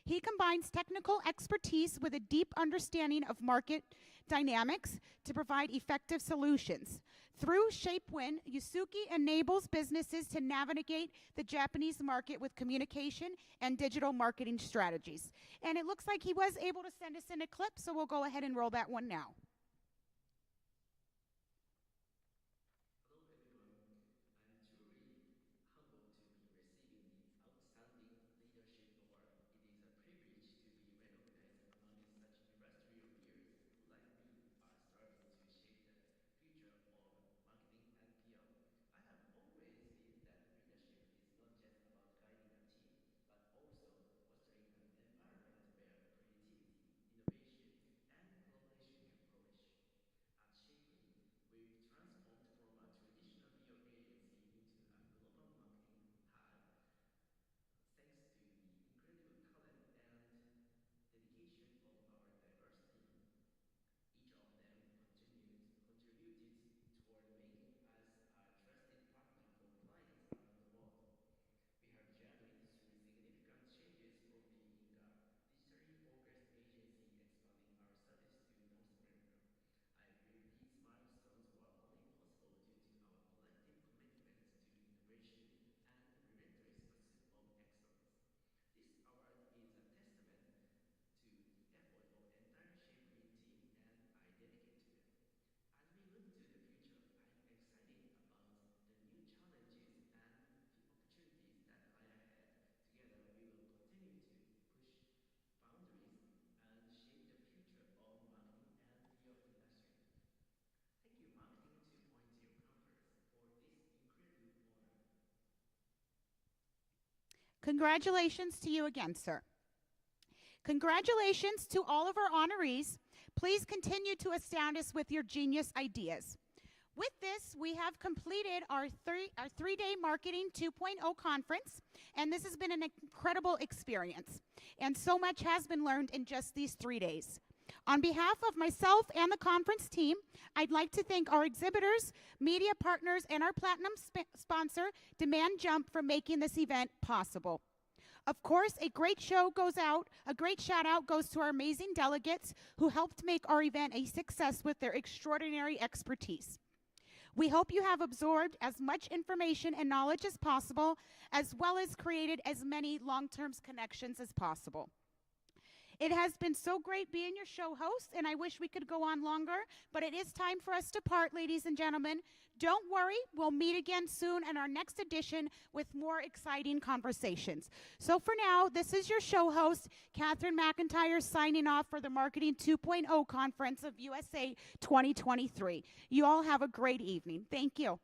He combines technical expertise with a deep understanding of market dynamics to provide effective solutions. Through Shapewin, Yusuke enables businesses to navigate the Japanese market with communication and digital marketing strategies. And it looks like he was able to send us in a clip, so we'll go ahead and roll that one now. Congratulations to you again, sir. Congratulations to all of our honorees. Please continue to astound us with your genius ideas. With this, we have completed our three-day Marketing 2.0 conference, and this has been an incredible experience. And so much has been learned in just these 3 days. On behalf of myself and the conference team, I'd like to thank our exhibitors, media partners, and our platinum sponsor, Demand Jump, for making this event possible. Of course, a great shout out goes to our amazing delegates who helped make our event a success with their extraordinary expertise. We hope you have absorbed as much information and knowledge as possible, as well as created as many long-term connections as possible. It has been so great being your show host, and I wish we could go on longer, but it is time for us to part, ladies and gentlemen. Don't worry, we'll meet again soon in our next edition with more exciting conversations. So for now, this is your show host, Catherine McIntyre, signing off for the Marketing 2.0 Conference of USA 2023. You all have a great evening. Thank you.